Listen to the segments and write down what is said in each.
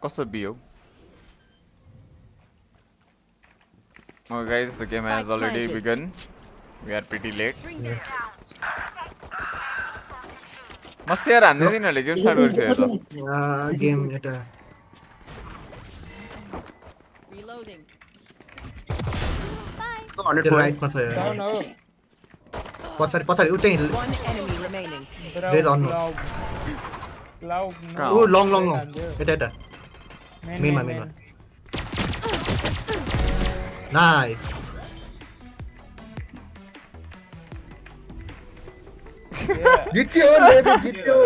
कस्तो बियो guys, the game has already begun. We are pretty late. मस्त यार हान्दै तिनीहरूले गेम स्टार्ट गरिसक्यो त गेम एउटा Reloading. राइटमा छ Down हो पछाडि पछाडि उतै One enemy remaining. Raise on. Loud. ऊ लङ लङ लङ यता यता मेनमा मेनमा नाइस जित्यो लेबे जित्यो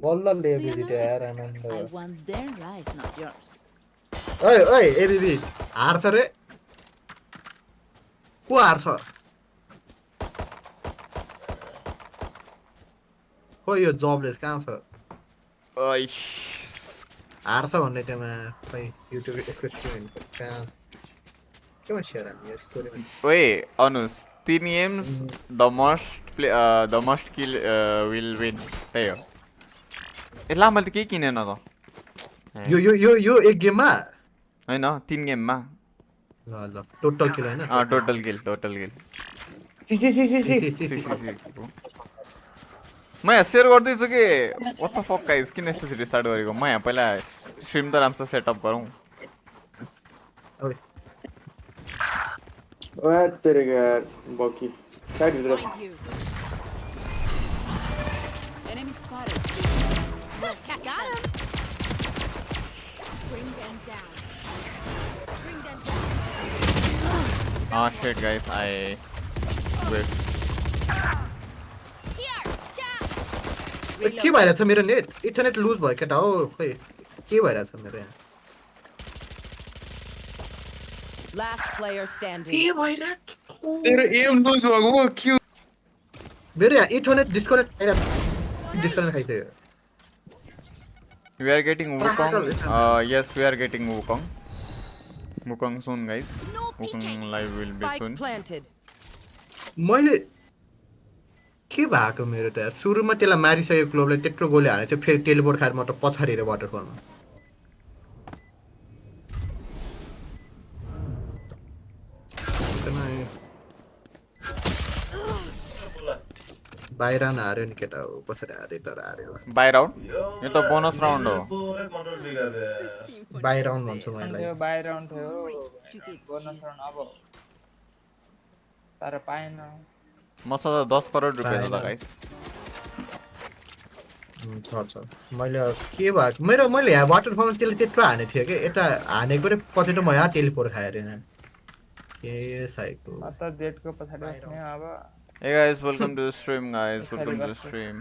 बल्ल लेबे जित्यो यार आनन्द I want their life, not yours. ओइ ओइ एबिबी हार्छ रे को हार्छ खोइ यो जबलेस कहाँ छ ऐश हार्छ भन्ने त्यहाँ खै युट्युब यसको स्टुडेन्ट कहाँ केमा सेयर हाल्ने यो स्टोरीमा ओए अनुस 3 games the most kill will win त्यही हो ए ला मैले त केही किनेन त यो यो यो यो एक गेममा हैन 3 गेममा ल ल टोटल किल हैन टोटल किल सी सी सी सी सी म यहाँ सेयर गर्दैछु कि व्हाट द फक गाइस किन यस्तो छिटो स्टार्ट गरेको म यहाँ पहिला स्ट्रिम त राम्रोसँग सेटअप गरौँ ओइ ओए तेरे यार बकी साइड भित्र Find you. Enemy spotted. Got him. Bring them down. Bring them down. Ah shit guys I wait Here. Catch. के भइरहेछ मेरो नेट इन्टरनेट लुज भयो केटा हो खै के भइरहेछ मेरो यहाँ Last player standing. के भइरहेछ तेरो एम लुज भएको क्यू मेरो यहाँ इन्टरनेट डिस्कनेक्ट भइरहेछ disconnect खाइदियो we are getting Wukong yes we are getting Wukong soon guys Wukong live will be Spike soon planted. मैले के भएको मेरो त यार सुरुमा त्यसलाई मारिसकेको क्लोबले त्यत्रो गोली हाने चाहिँ फेरि टेलिपोर्ट खाएर म त पछाडि हेरेँ वाटरफलमा बाहिर हार्यो नि केटा हो पछाडि हारे तर हार्यो बाई राउन्ड यो त बोनस राउन्ड हो बाहिर आउनु भन्छु मैले त्यो बाई राउन्ड थियो बोनस राउन्ड अब तर पाएन मसँग 10 करोड रुपैयाँ छ त गाइस छ मैले के भएको मैले यहाँ वाटरफलमा त्यसले त्यत्रो हानेको थियो कि यता हानेको र पछि त म यहाँ टेलिपोर्ट खाएर के साइको म त जेटको पछाडि बस्ने अब hey guys welcome to the stream guys welcome to the stream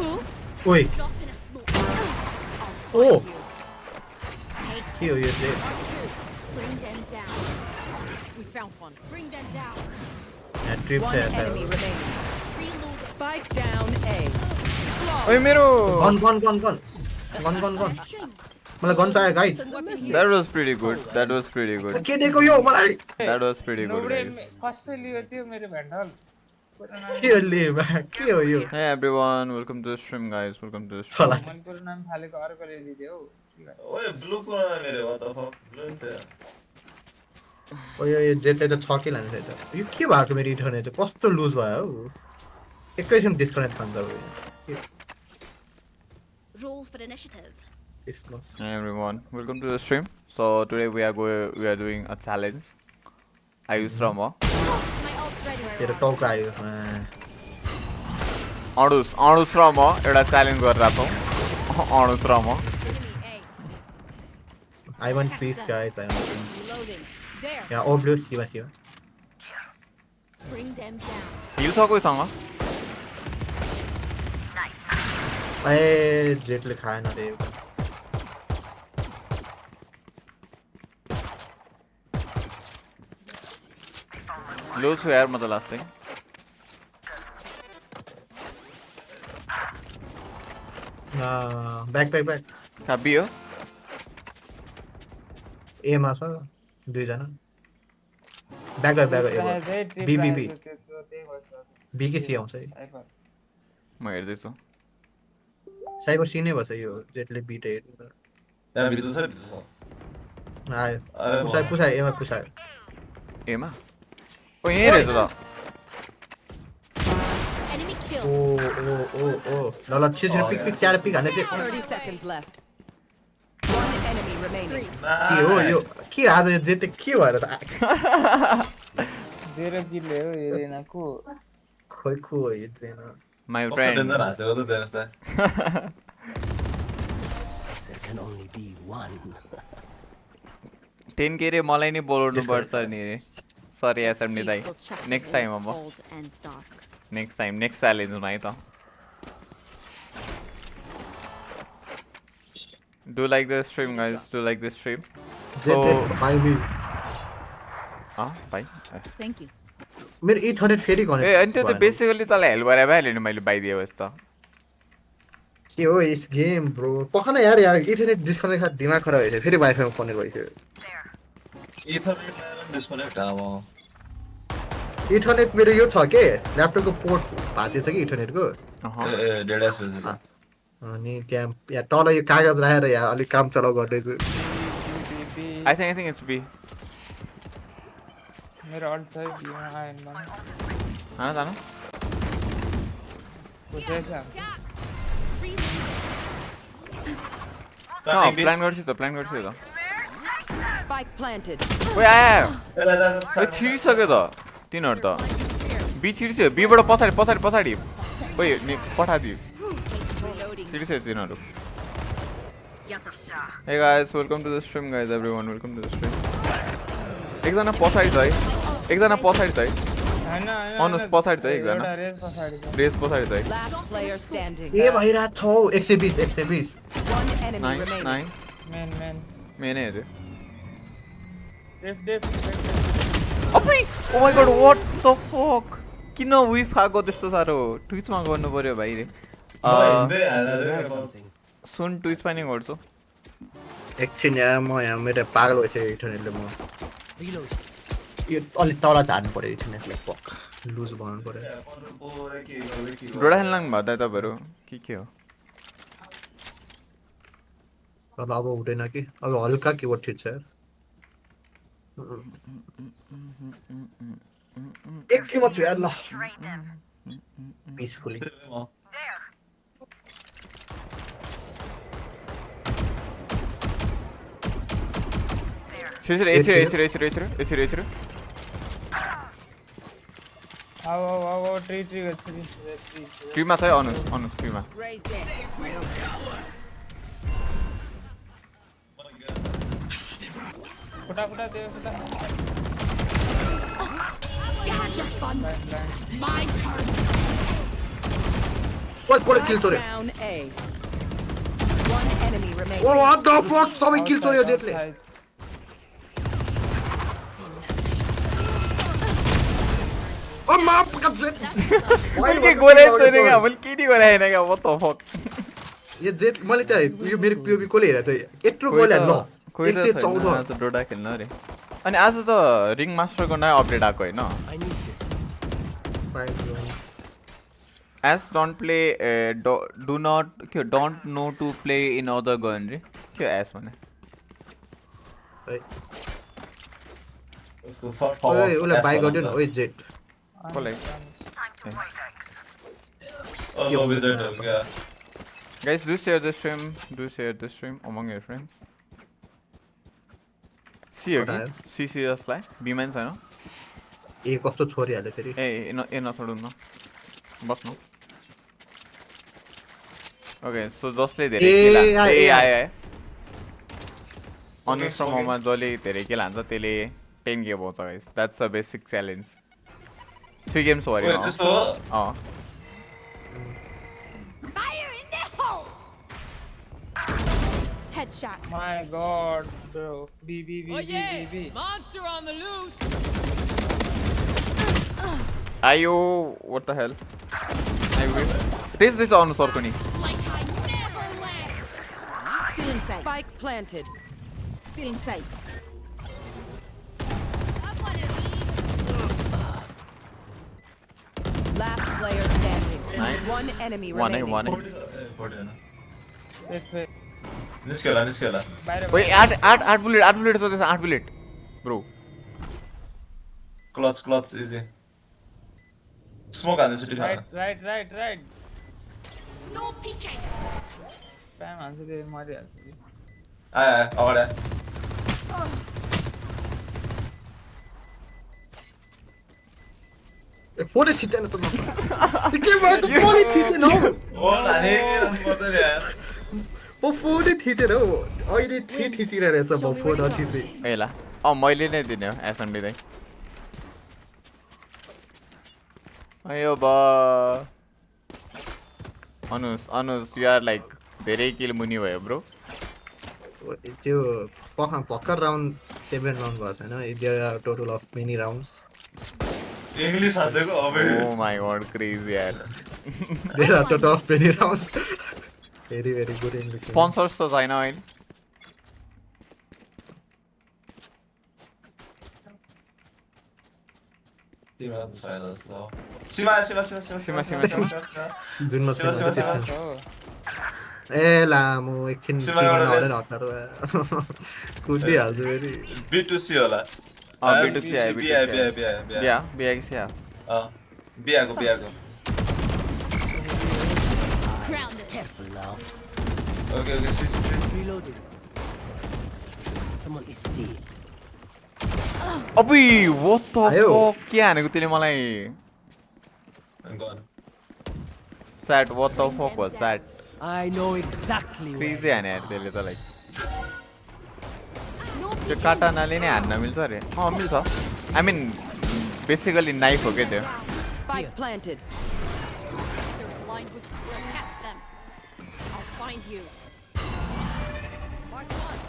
Oops. ओइ Drop in a smoke. ओ के हो यो चाहिँ Bring them down. We found one. Bring them down. यहाँ ट्रिप छ One यता enemy remaining. Reload. Spike down A. ओइ मेरो gun gun gun gun gun gun gun मलाई गन चाहियो guys that was pretty good के दिएको यो मलाई that was pretty good नौडे guys कसले लियो त्यो मेरो भ्यान्डल के हो लेबा के हो यो hey everyone welcome to the stream guys welcome to the stream चला मनपुर नाम थालेको अर्कोले लिदियो ओए ब्लू को ना मेरे व्हाट द फक ब्लू थे ओ यो जेटले त छके लान्छ त यो के भएको मेरो इन्टरनेट चाहिँ कस्तो लुज भयो हौ एकैछिन डिस्कनेक्ट खान्छ अब Roll for initiative. hey everyone welcome to the stream so today we are doing a challenge Ayush Rama My ult's ready. तेरो टाउको आयो अणुस र म एउटा च्यालेन्ज गरिरहेको छौँ अणुस र म Enemy A. I want peace guys I want Reloading. There. यहाँ ओब्लियो सिवा थियो Bring them down. हिल छ कोहीसँग ए जेटले खाएन रे लो छु यार म त लास्ट चाहिँ बैक बैक बैक काबी हो ए मा छ दुईजना ब्याक प्रायः एबो चाहिँ ट्रिप बी राखेको त्यो त्यही भइसकेको छ। बी के सी आउँछ है साइफर। म हेर्दैछु साइबर सी नै भन्छ यो जेटले बीट हेर्नु त्यहाँ भित्र छ भित्र छ आयो अरे पुसायो एमा पुसायो एमा ओ यहीँ रहेछ त Enemy kill. ओ ल ल छिछि पिक पिक चार पिक हाने चाहिँ 30 seconds left. One enemy remaining. के हो यो के आज यो जेट के भएर त 0 किल हो एरेनाको। खोइ खो यो चाहिँ माई कस्तो फ्रेन्ड डेन्जर हाँसेको त त्यहाँ जस्तो There can only be one. 10K रे मलाई नै बोलाउनु पर्छ नि रे सरी एसएमडी दाइ Peaceful chatting next time in अब cold and dark. Next time next च्यालेन्जमा है त do like the stream guys do like the stream so Jett भाइ बी भाइ Thank you. मेरो 800 फेरि कनेक्ट ए अनि त्यो त बेसिकली तँलाई हेल्प गरे भइहाल्यो नि मैले बाइदिए होस् त के हो यस गेम ब्रो पखन यार इन्टरनेट डिस्कनेक्ट खात दिमाग खराब भइसक्यो फेरि वाइफाईमा कनेक्ट भइसक्यो इथरनेट ल्याएर डिस्कनेक्ट अब इन्टरनेट मेरो यो छ के ल्यापटपको पोर्ट भाँचेछ कि इन्टरनेटको ए डेढ एसएस अनि त्यहाँ यहाँ तल यो कागज राखेर यहाँ अलिक काम चलाउ गर्दैछु आई थिङ्क इट्स बी मेरो अल्ट छ बिमा आएन मन। हान जानु पुछेछ। प्लान गर्छु त Spike planted. ओइ आयो ओइ छिरिसक्यो त तिनीहरू त बी छिरिसक्यो बीबाट पछाडि ओइ पठाइदियो Reloading. छिरिसक्यो तिनीहरू Hey guys, welcome to the stream guys, everyone, welcome to the stream. एकजना पछाडि छ है हैन अनुस पछाडि छ है एकजना एउटा रेस पछाडि छ। रेस पछाडि छ है Last player standing. के भइरहेछ छौ 120 One enemy nine remaining. Nine men मेनै हेऱ्यो डेफ अबै oh my god what the fuck किन विफ खाएको त्यस्तो साह्रो ट्विचमा गर्नु पर्यो भाइ रे सुन ट्विच पनि गर्छु एकछिन यहाँ म यहाँ मेरो पागल भइसक्यो इन्टरनेटले म Reload. यो अलिक तल झार्नु पर्यो इन्टरनेटले पक लुज बनाउनु पर्यो डोडा खेल्न लाग्नु भयो त तपाईँहरू के हो अब हुँदैन कि अब हल्का किबोर्ड ठिक छ यार एक किमा छु यार ल पिसफुली छिरिछिरि आओ ट्री ट्रीमा छ है अनुस ट्रीमा Raise there. फुटा दे फुटा। You had your fun. My turn. What kill चोर्यो Down A. One enemy remaining. Oh what the fuck सबै किल चोर्यो जेटले ओ माफ कर जेट के गोरे छैन क्या मैले के नि गरे हैन क्या what the fuck yo jet मैले चाहिँ यो मेरो पिओबी कोले हेरे त यत्रो गोल हाल्नु कोही त 114 आज डोडा खेल्न रे अनि आज त रिङ मास्टरको नयाँ अपडेट आएको हैन I need this. एस डोन्ट प्ले डु नट के don't know to play in other gun रे के एस भने ओए उले बाइ गर्दिन ओए जेट कसलाई Oh, wizard, yeah. Guys, do share the stream. Do share the stream among your friends. See again. See seriously. B man छैन ए कस्तो छोरी हाले फेरि ए नछोडौँ न बस्नु ओके सो जसले धेरै किल हान्छ ए आयो अनुश्रममा जसले धेरै किल हान्छ त्यसले 10K पाउँछ guys that's a basic challenge 3 games हो Wait, त्यस्तो हो? अँ Fire in the hole. Headshot. My God, bro. B. Monster on the loose. आयो what the hell this on सर्को नि Like I never left. Still in sight. Spike planted. Still in sight. player standing. Nice. One enemy One remaining. one 40 होइन Wait. निस्क्यो होला बाहिर Wait, 8 bullet छ त्यसमा 8 bullet bro. Clutch easy smoke हान्दैछु टिफा right. No peeking. Spam हान्छ त्यो मरिहाल्छ नि। आयो अगाडि आयो। फोनै थिचेन त के भयो त फोनै थिचेन हौ ओल हाने रन पर्दैन यार म फोनै थिचेन हौ अहिले 3 थिचिरहेछ म फोन थिचे ए ल मैले नै दिने हो एसएमडी चाहिँ अयो बा अनुस यु आर लाइक धेरै किल मुनि भयो ब्रो त्यो भर्खर राउन्ड 7 राउन्ड भएको छैन there are total of many rounds English हान्दैको अबे ओ माय गॉड क्रेजी यार there are total of many rounds very very good English sponsors त छैन अहिले सीमा जुन म सीमा ए लामो एकछिन सीमा सीमा एउटा नआएर हतार कुदी हाल्छु फेरि B2C होला B2C आयो बिया कि सिया बियाको Grounded. Careful now. Okay C Reloading. Someone is C. अबुई व्हाट द आयो। फक के हानेको त्यसले मलाई गन सैट what the fuck was that I know exactly where. Crazy हाने यार त्यसले त लाइक त्यो काटानाले नै हान्न मिल्छ अरे मिल्छ आई मिन बेसिकली नाइफ हो के त्यो Spike planted. They're blind with we'll catch them. I'll find you. Mark one.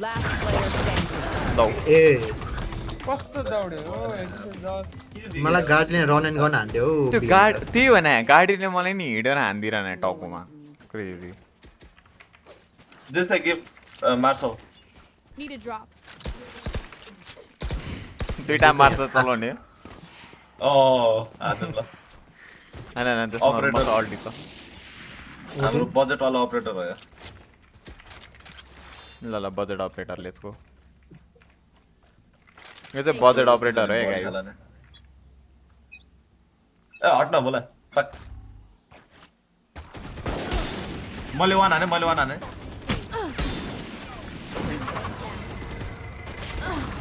Last player standing. लौ ए कस्तो दौड्यो हो 110 मलाई गार्डले रन एन्ड गन हान्थ्यो हौ त्यो गार्ड त्यही भने गाडीले मलाई नि हिँडेर हान्दिरहन टाउकोमा crazy this the gift martial Need a drop. दुईटा मार्छ चलाउने हान्नु ल हैन त्यसमा Operator. मात्र अल्टी छ हाम्रो बजेट वाला अपरेटर हो यार ल बजेट अपरेटर लेट्स गो यो चाहिँ बजेट अपरेटर हो है गाइस ए हट न बोला फक मैले वान हाने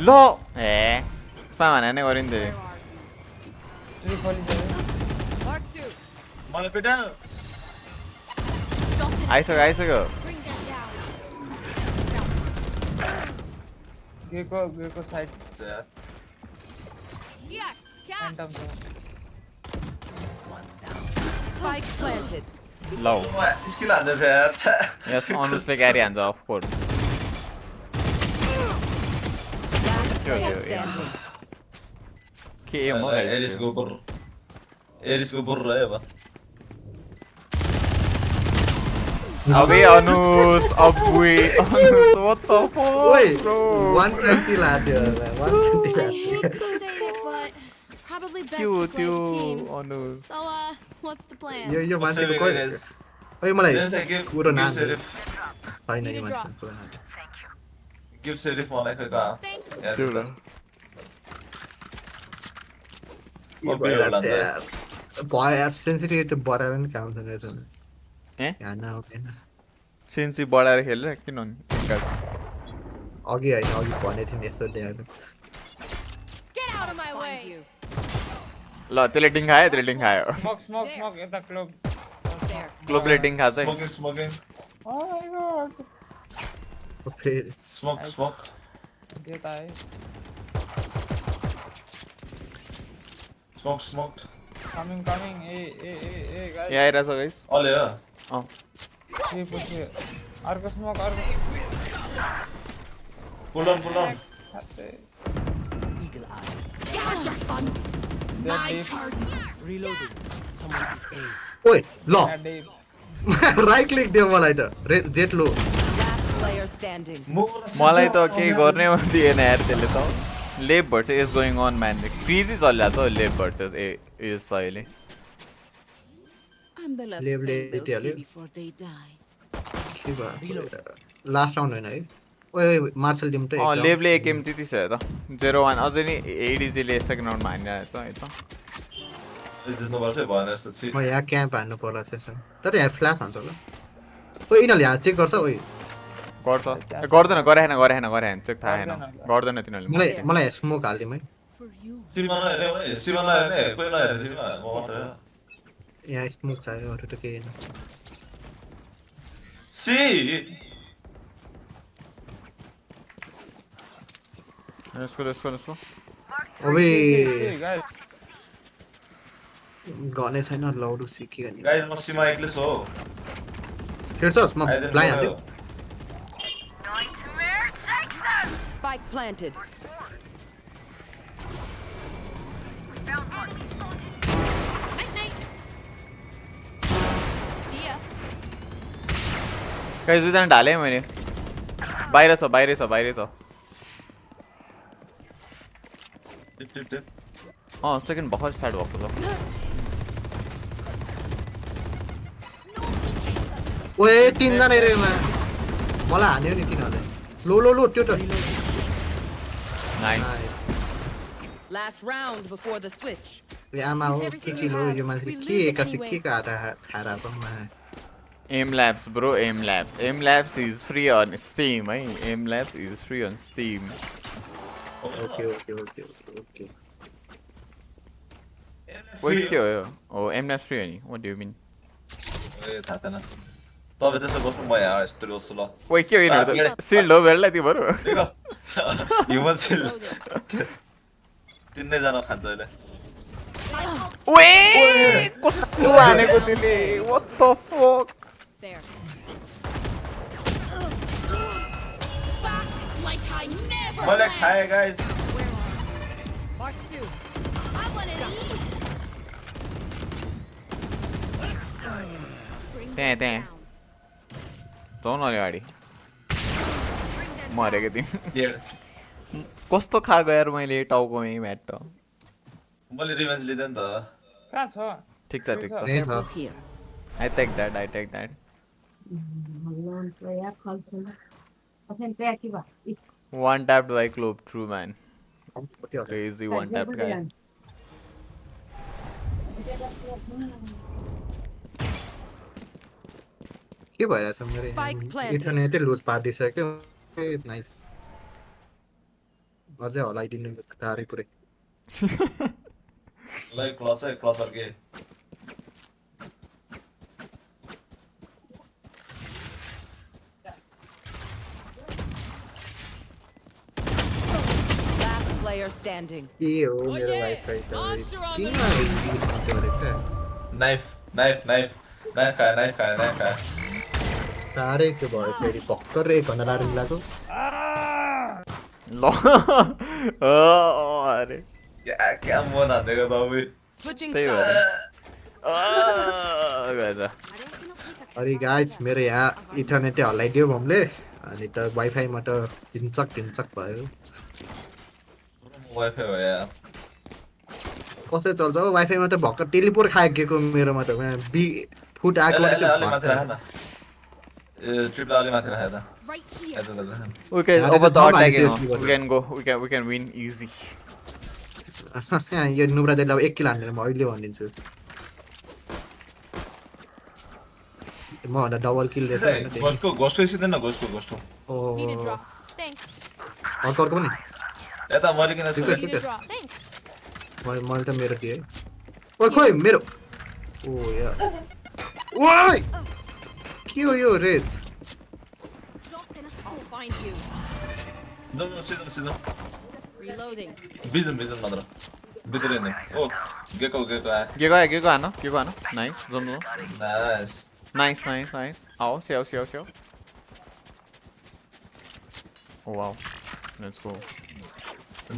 ल ए स्पाम हाने नै गरिन् त्यो Mark two. मलाई पेटा आइसक्यो Bring them down. गेको साइड Yeah, cat. एन्टम छ Spike planted. लौ स्किल हान्दै छ यार यस अनुसले क्यारी हान्छ of course Last Okay, player yeah. standing. के म एरिसको बुर्र है अब अबे अनुस अबुई अनुस what the ओइ fuck bro 120 लाग्यो 120 लाग्यो Say it, but probably best त्यो to play त्यो as a team. Anus So, what's the plan? यो मान्छेको Saving कोही guys. ओइ मलाई There's a give पुरो नाम Serif. छैन Need यो a मान्छेको पुरो नाम Give Serif मलाई खै कहाँ Thanks. त्यो ल भयो सेन्सिटिभिटी बढाएर नि काम छैन रहेछ ए ध्यान आउँदैन सेन्सी बढाएर खेल्छ किन अघि होइन अघि भनेको थिएँ नि यसो ल्याएर Get out of my Find way. you. ल त्यसले डिङ खायो स्मोक यता क्लब There. क्लोबले डिङ खान्छ है स्मोकिङ ओ माय गॉड फेरि स्मोक देता है स्मोक कमिङ ए गाइस यहाँ आइरहेछ गाइस अले हो अँ ये पछि अर्को स्मोक अर्को पुल अन Eagle eye. Deep. Reloading. Someone is A. ओइ ल Deep. राइट क्लिक दियो मलाई त जेट लो Last player standing. मलाई त केही गर्नै दिएन यार त्यसले त Lab versus is going on man. Crazy चलिरहेको छ lab versus is अहिले. I'm the last Leave, thing leave, they'll see leave. before they die. के भयो लास्ट राउन्ड हैन है ओए मार्शल टिम त एक round. लेबले एक गेम जितिसक्यो त 0-1 अझै नि एडीजीले सेकेन्ड राउन्डमा हानिरहेको छ है त जित्नुपर्छ है भएन जस्तो छि म यहाँ क्याम्प हान्नु पर्ला त्यसो तर यहाँ फ्ल्यास हान्छ होला ओए यिनीहरूले यहाँ चेक गर्छ ओए गर्छ गर्दैन गरेन चेक थाहा छैन गर्दैन तिनीहरूले मलाई स्मोक हाल्दिम है For you. सिमा नहेर्ने है सिमा नहेर्ने कोही नहेर्ने सिमा म मात्र यहाँ स्मोक चाहियो अरू त केही छैन सी यसको ओबे See, guys. गर्ने छैन लौडु सिकी गर्ने गाइस म सिमा एक्लै छु खेड्छस् म ब्लाइन्ड हाल्दियो Spike planted. Night night. See ya. Guys दुईजना ढाले मैले बाहिर छ टिप सेकेन्ड भर्खर स्टार्ट भएको छ ओए तीनजना रे मलाई हान्यो नि तिनीहरूले लो त्यो त nice Last round before the switch. ए आमा हो के लो यो मान्छे के एकासी के आटा खाएर पनि Aim Labs is free on Steam है Aim Labs is free on Steam okay wait के हो यो ओ एम ल्याब्स फ्री हो नि व्हाट डु यु मिन ए थाहा छैन तपाईँ त्यसो बस्नु म यहाँ यस्तो बस्छु ल वेट के हो यिनीहरू त सिल्ड हो बेललाई ती बरु ह्युमन सिल Loading. तिनैजना खान्छ अहिले वे कस्तो हानेको तिमीले what the fuck There. Back like I never मैले left. खाएँ guys Where are you? Mark 2. I want it these. Bring त्यहाँ them त्यहाँ down. जाउँ न अगाडि मरेको तिमी के कस्तो खाएको यार मैले टाउकोमै म्याट मैले रिभेन्ज लिँदैन त कहाँ छ ठिक छ Careful here. I take that one tapped by Globe true man crazy one tapped guy के भइरहेछ Spike मेरो planted. इन्टरनेटै लुज पार्दिसक्यो नाइस अझै हलाइदिनु टाढै पुरै लाइक क्लच है क्लचर के Last player standing. के हो मेरो वाइफाई त किन आइदिनु नाइफ खाए साह्रै त्यो भयो फेरि भर्खर 1 घन्टा लाएर मिलाएको ल अरे क्या मन हानेको तपाईँ Switching त्यही sides. भएर अरे गाइज मेरो यहाँ इन्टरनेटै हल्लाइदियो भमले अनि त वाइफाईमा त ढिन्चक भयो वाइफाई हो यार कसरी चल्छ हो वाइफाईमा त भर्खर टेलिपोर्ट खाएको मेरोमा त फुट आएको अलि माथि राख न ए ट्रिपल अलि माथि राख त Right here. यता गर्दा Okay, I over didn't the know attacking. my We can go. We can win easy. यो नुब्रा दाइले अब 1 किलो हान्दैन म अहिले भनिदिन्छु म भन्दा डबल किल रहेछ हैन घोस्टको घोस्टको सिधै न घोस्टको Need a O drop. Thanks. अर्को पनि यता मरिकन छु Super. Need a drop. Thanks. मैले त मेरो दिएँ ओइ खोइ मेरो ओ या ओइ के हो यो red Drop in a I'll find you. दम सिजन Reloading. बिजम मात्र भित्र हिँड्ने ओ गेको आ Get go, Anna. Nice. Zoom. Nice Nice. आओ, see. Oh wow. Let's go.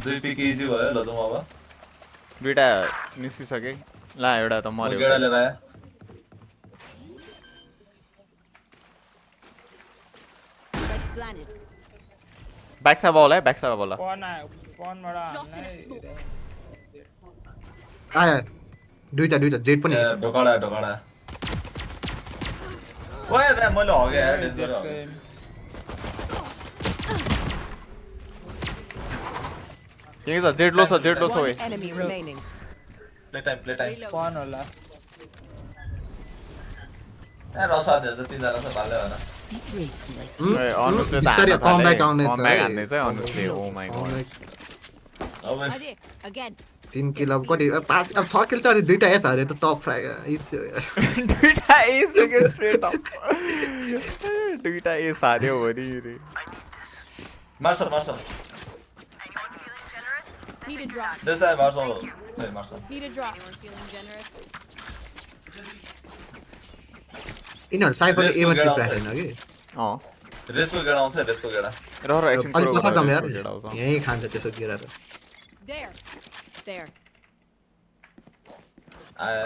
दुई पिक इजी भयो ल जाउँ अब दुईटा निस्किसके ला एउटा त म मर्यो गेडा लिएर आएँ Spike planted. ब्याक साइड होला है ब्याक साइड होला पढ्न spawn बाट Drop in a हान्नै smoke. आयो दुईटा जेट पनि ए ढोकाडा ओए बे मैले हगे यार डेन्जर हगे ठिकै छ जेट लो छ One ओए enemy remaining. Play time spawn होला ए रसा दे चाहिँ तीन जना छ भाले हैन ए अनुजले त बिस्तारै कमब्याक आउने छ कमब्याक हान्ने चाहिँ अनुजले ओ माय गॉड अब Adi, again. 3 किल अब कति 5 अब 6 किल त अनि दुईटा एस हारे त टप फ्राइ दुईटा एस के स्ट्रेट अप दुईटा एस हार्यो हो नि रे मार्सल Need a drop. त्यस्तै martial A martial Need a drop. Anyone feeling generous? यिनीहरु साइफरले रेसको एमा गेडा टिप आउँछ। राखेन कि अँ रेसको गेडा आउँछ रेसको गेडा र एकछिन अलि कुरो कता जाम यार गरेर आउँछ यही खान्छ त्यसो गिराएर There. There. आए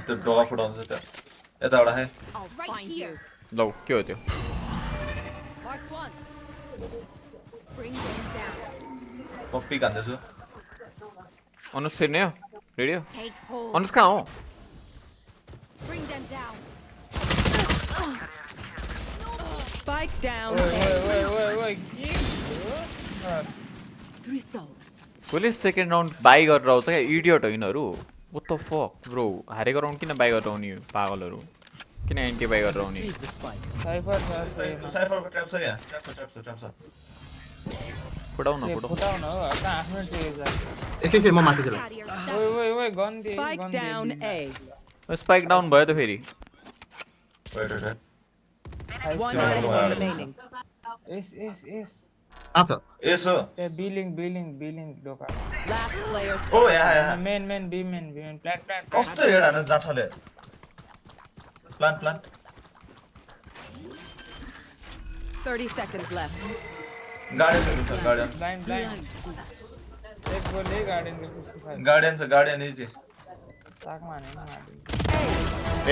त्यो ढोका फुटाउँछ त्यो यताबाट है I'll find you. लौ के हो त्यो Mark one. Bring them down. पप्पी खान्दैछु अनुज छिर्ने हो रेडी हो Take hold. अनुज कहाँ हो Bring them down. Spike down. A. ओए के Three souls. कसले सेकेन्ड राउन्ड बाई गरेर आउँछ क्या इडियट हो यिनीहरू what the fuck ब्रो हारेको राउन्ड किन बाई गरेर आउने पागलहरू किन एन्टी बाई गरेर आउने Leave the spike. साइफर छ साइफरको ट्र्याप छ क्या ट्र्याप छ फुटाउ न फुटाउन हो कहाँ आफ्नो टेज एकैखेर म माथि चला Out of here. ओए गन दे Spike down A. Spike down भयो त फेरि वेट One enemy remaining. एस आछ यसो ए बिलिङ ढोका Last player ओ यहाँ मेन बी मेन प्लान कस्तो हेडा न जाठले प्लान्ट 30 seconds left. गार्डियन छ गार्डियन ब्लाइन्ड एक गोले गार्डनको 65 गार्डियन इजी ताकमा हाने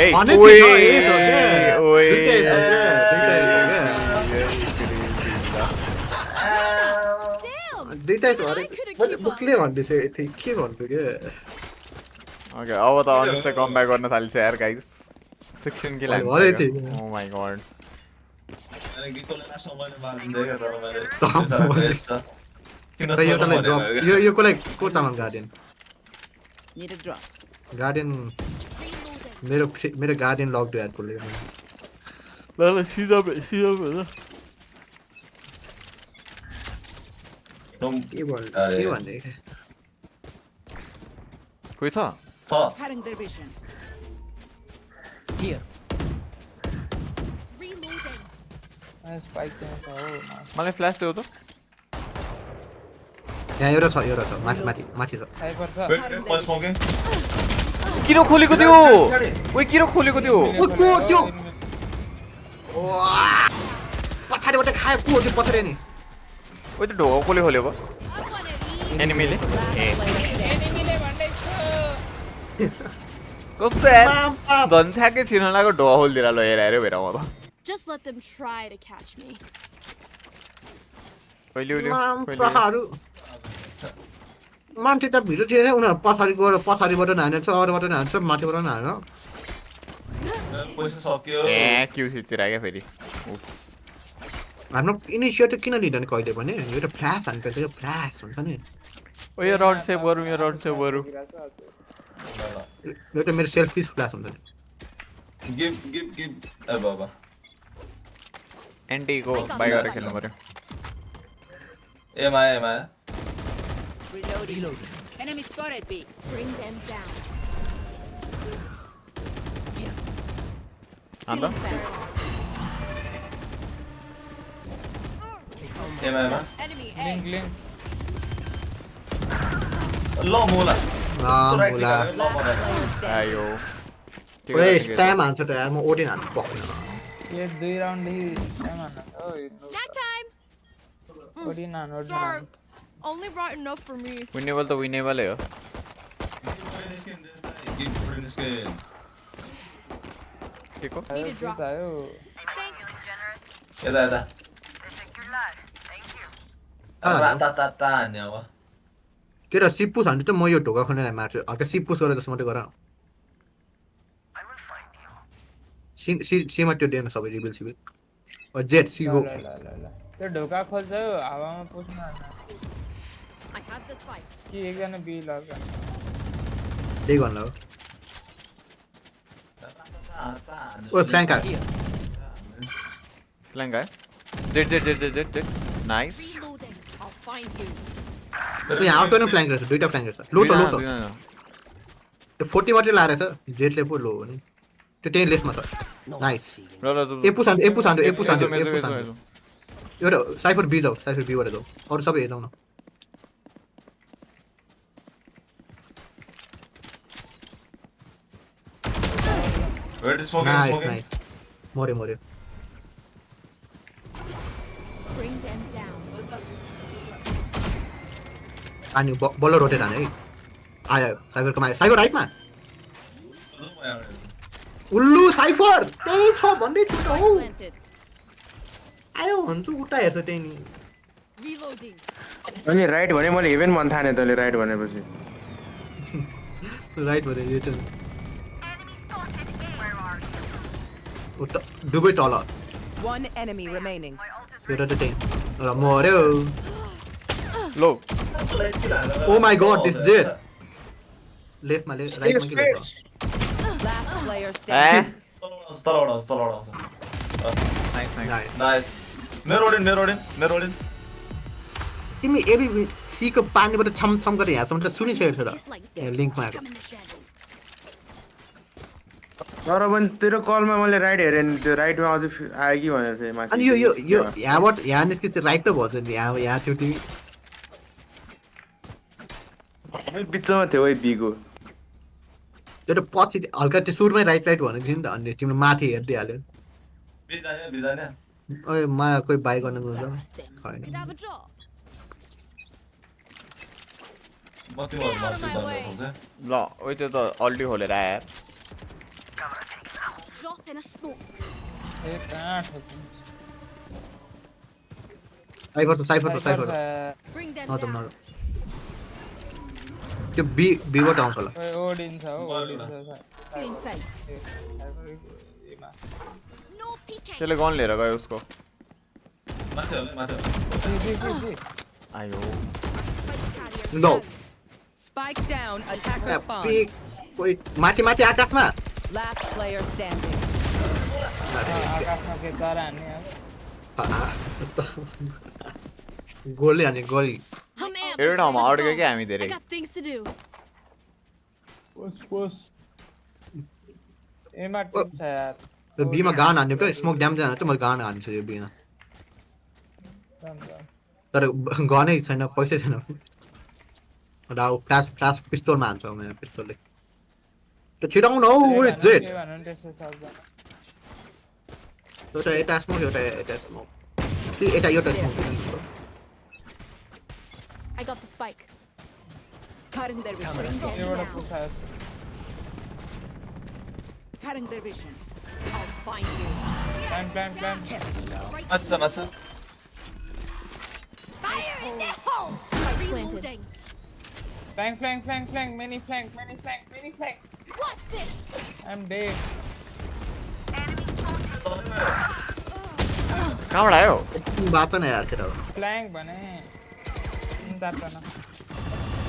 ए भने ओए थियो, ए थियो क्या। ओए दुईटै छ Damn. दुईटै छ अरे I could've मैले keep बुकले भन्दैछु थिएँ के भन्छु के ओके अब त अनुजले कमब्याक गर्न थाल्छ यार गाइस 16 किल मैले भनेको थिएँ। ओ माय गॉड अनि गिकोले लास्ट मैले मार्दिँदै क्या तर मैले तँ किन र यो तलाई ड्रप यो कोलाई को चामन guardian Need a drop. Guardian Reloading. मेरो गार्डियन लक यार कोले ल सिधा ल के भन्ने कोही छ छ Cutting their vision. Here. Reloading. Spike चाहिँ छ हो मलाई फ्ल्यास देऊ त यहाँ एउटा छ माथि छ साइफर छ वेट स्मोकिङ किन खोलेको थियो ओइ किन खोलेको थियो ओ को त्यो पछाडिबाट खायो को त्यो पछाडि नि ओइ त्यो ढोका कसले खोलेको I'm gonna eat. एनिमीले Last player standing. एनिमीले भन्दै छ कस्तो यार झन् ठ्याक्कै छिर्न लाग्यो ढोका खोलिदिएर ल हेर भेट म त Just let them try to catch me. कहिले प्रहारहरू मान्छे त भिडियो थिएन उनीहरू पछाडिबाट हानेछ अरूबाट हान्छ माथिबाट हान पैसा सक्यो ए क्यु सिचिरा क्या फेरि हाम्रो इनिसिएटिभ किन लिँदैन कहिले पनि यो त फ्ल्यास हान्छ यो फ्ल्यास हुन्छ नि ओ यो रड सेभ गरौँ यो त मेरो सेल्फिस फ्ल्यास हुन्छ नि गिभ ए बाबा एन्टीको बाई गरेर खेल्नु पर्यो एमा Reloading. Enemy spotted B. Bring them down. अन्त एमा Enemy A. लिंक ल मोला मुला ल मोला आयो ओए स्प्याम हान्छ त यार म ओडिन हान्छु पक्कै ये 2 राउन्ड देखि टाइम हान्न ओ Snack time. Odin Sharp. Only brought enough for me. Winnable त विनेबलै हो गिभ स्किन के को Need a drop. आयो Thanks. यता राता नि अब केटा सिप पुस हान्छु त म यो ढोका खोल्नेलाई मार्छु हल्का सिप पुस गरेर जस्तो मात्रै गर सीमा त्यो डेन सबै रिबिल सिबिल जेट सी गो ल त्यो ढोका खोल्छ हावामा पुस्न I have the spike. कि एकजना बी लगा त्यही गर्नु हो ओए फ्ल्याङ्क आ Flank guy. Jet. Nice. Reloading. I'll find you. त्यो यहाँ आउट फ्ल्याङ्क रहेछ दुईटा फ्ल्याङ्क रहेछ लो छ त्यो 40 मात्रै लाएर छ जेटले पो लो हो नि त्यो त्यही लेसमा छ नाइस ए पुस हान्छु एउटा साइफर बी जाऊ साइफर बी बाट जाऊ अरू सबै ए जाऊ न Where is smoking? Nice Smoking? Nice मर्यो Bring them down. अनि बल्ल रोटेट हाने है आयो साइफरको आयो साइफर राइटमा उल्लु साइफर त्यही छ भन्दै छु त Spike हौ planted. आयो भन्छु उता हेर्छ त्यही नि Reloading. अनि राइट भने मैले हेभेन भन्न थाने तैँले राइट भनेपछि राइट भने रिटर्न उता डुबै तल One enemy remaining. एउटा चाहिँ र मर्यो Low. Oh my god this Jett लेफ्टमा राइटमा के लेफ्ट Last player standing. तलबाट Nice. Nice. Mirror in. तिमी एबी सीको पानीबाट छम गरेर यहाँसम्म त सुनिसकेको छ र Just like यहाँ this. लिङ्कमा आएको Come in the shadow. तर पनि तेरो कलमा मैले राइट हेरेँ नि त्यो राइटमा अझै आयो कि भनेर चाहिँ माथि अनि यो यहाँबाट यहाँ निस्कि चाहिँ राइट त भन्छ नि यहाँ थियो तिमी बिचमा थियो है बीको त्यो त पछि हल्का त्यो सुरुमै राइट भनेको थियो नि त अनि तिमीले माथि हेर्दै हाल्यो बिजाने ओए मा कोही बाई गर्न गएको Them. छैन Could have a drop. म तिमीहरू मार्सी गर्नु ल ओइ त्यो त अल्टी खोलेर आयो यार Drop in a smoke. ए कहाँ ठोक्छ साइफर Bring them न त down. न त्यो बीबाट आउँछ होला ओडिन्छ हो ओडिन्छ In sight. एमा No peeking. त्यसले गन लिएर गयो उसको माथि आयो Spike carrier. No Spike down. Attacker spawn. कोही माथि आकाशमा Last player standing. आकाशमा के चरा हान्ने हो गोलले हाने गोली I'm amped. एउटा ठाउँमा Let's अड्क्यो go. कि हामी धेरै I got things to do. पुस एमा टिप्छ यार त्यो बीमा गान हान्ने पो स्मोक ड्याम जान त म गान हान्छु यो बीमा तर गनै छैन पैसै छैन र फ्लास पिस्तोलमा हान्छ म पिस्तोलले त्यो छिटाउनु हौ जेट के भन्नु नि त्यसो सक्दैन एउटा यता स्मोक यता स्मोक यता एउटा smoke I got the spike. Cutting their vision. Bring them एउटा down. पुसास Cutting their vision. I'll find you. Plan Right. माथि Fire in the hole. Reloading. फ्ल्याङ्क many flank What's this? I'm dead कहाँबाट आयो बाँच न यार केटा फ्ल्याङ्क भने चिन्ता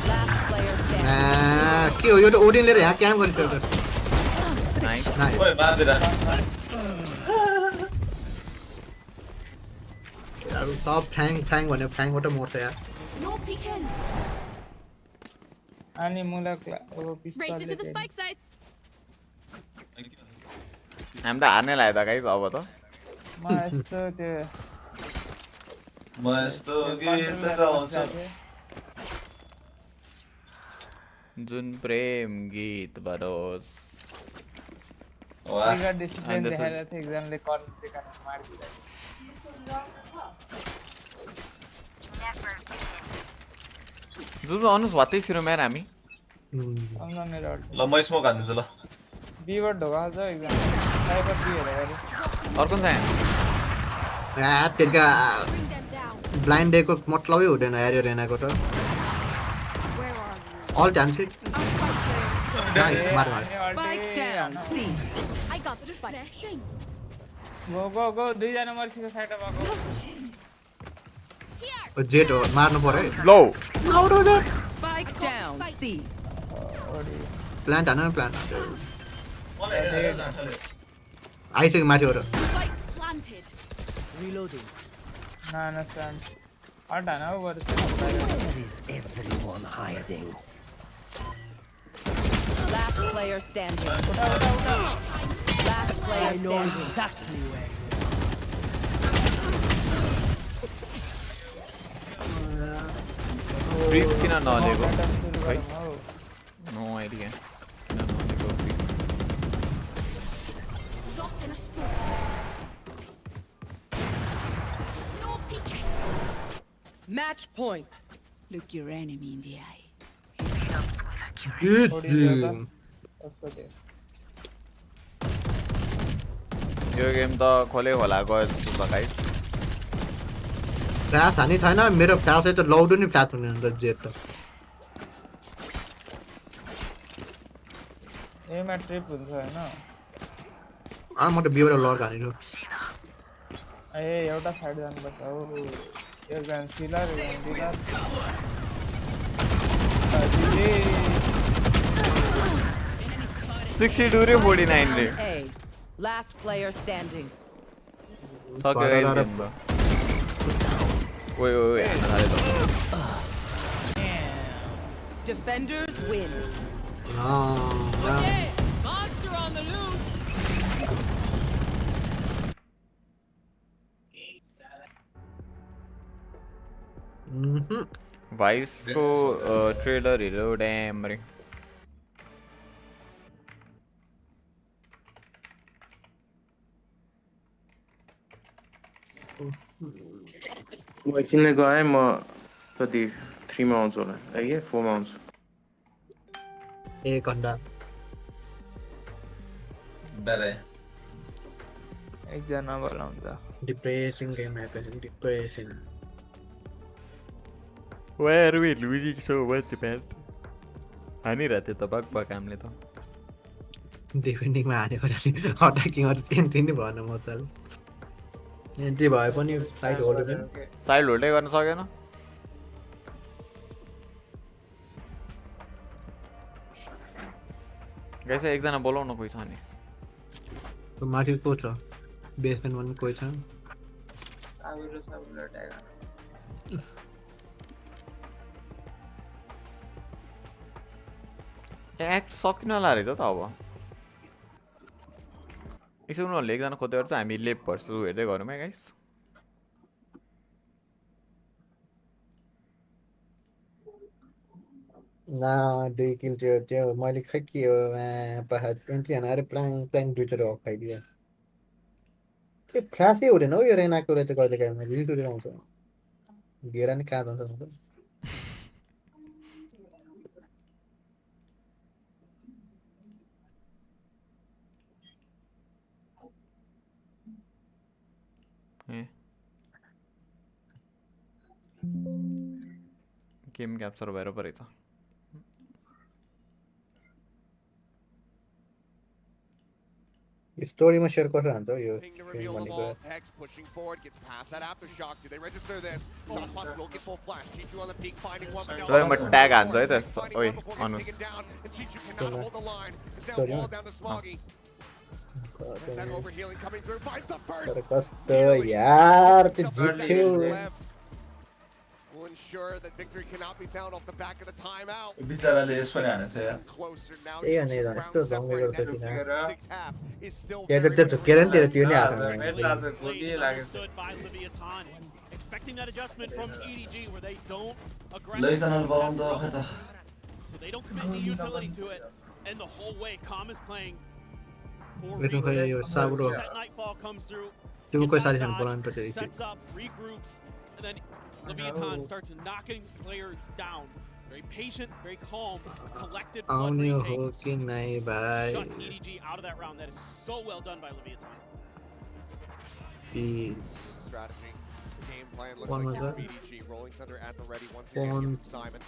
Last player standing. के हो यो त ओडिन लिएर यहाँ क्याम्प गरिसक्यो नाइस नाइस ओए मार्दिरा सब फ्याङ भन्यो फ्याङबाट मर्छ यार No peeking. अनि मुलक Race pistol into the spike sites. हामी त हार्ने लाग्यो त गाइस अब त म यस्तो त्यो म यस्तो गीत गाउँछु जुन प्रेम गीत बरोस् वाह डिसिप्लिन And this देखाएर थियो एकजनाले कर्न चाहिँ काट्न मार्दिरहेको जुन अनुस भत्तै छिरो मेर हामी सम्झ मेरो ल म स्मोक हान्छु ल बीबाट ढोका छ एकजना साइबर बी हेरेर अर्को चाहिँ त्यसका Bring them down. ब्लाइन्ड डेको मतलबै हुँदैन यार यो रेनाको त Where All dancing. Nice, मार मार. Spike down. C. I got the spike. गो दुईजना मर्सीको साइडमा भएको Jet हो मार्नु पर्यो. Low. Spike down. C. Plant हान plant. कसले आइसक्यो माथि हो र. Spike planted. Reloading. नाना स्ट्यान्ड हटान हौ बरु Where is everyone hiding? Last player standing. Last player I know standing. exactly where. Breathe किन नलेको? खै No idea. किन नलेको breathe? Drop in a smoke. No peeking. Match point. Look your enemy in the eye. Good. कसको थियो यो game त खोले होला गयो जस्तो छ गाइस. फ्ल्यास हानि छैन मेरो फ्ल्यास चाहिँ त लाउडो नि फ्ल्यास हुने हुन्छ जेट त. एमा ट्रिप हुन्छ हैन म त बिबाट लर्क हानिनु. ए एउटा साइड जानुपर्छ हौ एकजना सिलर एकजना डिलर 62 रे 49 रे. A. Last player standing. सक्यो गाइस गेम त. ओइ हान्न थाल्यो त. Defenders win. Monster on the loose. Vice को ट्रेलर हेर्यो ड्याम रे. म एकछिनले गएँ म कति 3 मा आउँछु होला 4 मा आउँछु. 1 घण्टा. बेरे एकजना बोलाउँछ depressing game happening depressing. Why are we losing so much, man? हानिरहेको थियो त बक हामीले त. डिफेन्डिङमा हानेको जति अट्याकिङ अझ एन्ट्री नै भएन मजाले. एन्ट्री भए पनि साइड होल्ड साइड होल्डै गर्न सकेन. गाइस एकजना बोलाउन कोही छ नि. माथि को छ बेसमेन्ट पनि कोही छ. एक्ट सकिन होला रहेछ त अब. यसो उनीहरूले एकजना खोज्दै गर्छ हामी लेप भर्सु हेर्दै गरौँ है गाइस. ना 2 किल त्यो मैले खै के हो पहाड एन्ट्री हानेर प्लाङ दुईचोटि अफ खाइदियो. त्यो फ्ल्यासै हुँदैन हौ यो रेनाको रहेछ कहिले काहीँ मैले रिस उठेर आउँछ. घेरा नि कहाँ जान्छ त. गेम क्याप्चर भएर परेछ. स्टोरीमा सेयर कसो हान्छ यो Ping to reveal the भनेको. ball. Tex pushing forward, gets past that aftershock. Do they register this? Saucepan will get full flash. Chichu on the peak, finding one. But ल म tag हान्छु है त. ओइ अनुस. Chichu cannot hold the line. It's now ball down to Smoggy. That overhealing coming through. Finds the तर first. कस्तो यार त्यो जित्थ्यो. Will ensure that victory cannot be found off the back of the timeout. बिचाराले यस पनि हानेछ यार. Closer now. त्यही भने Just यस्तो round जङ्गल separate. गर्छ That किन. 6 half is still त्यो very त झुकेर नि त्यो नि हाल्छ. Expecting that adjustment from EDG where they don't लैजनाले बोलाउनु त खै त. so they don't commit any utility to it, and the whole way Calm is playing for लेकिन खै यो साबुरो that Nightfall comes through, त्यो कोही साथी dodge, सँग बोलाउनु पर्छ. sets up, regroups, and then Leviathan starts knocking players down. Very patient, very calm, collected one आउने हो retake. कि नै भाइ. Shuts EDG out of that round. That is so well done by Leviathan. Peace. strategy. Game plan looks One like was for that? BDG. Rolling Thunder at the ready once again. One. Simon.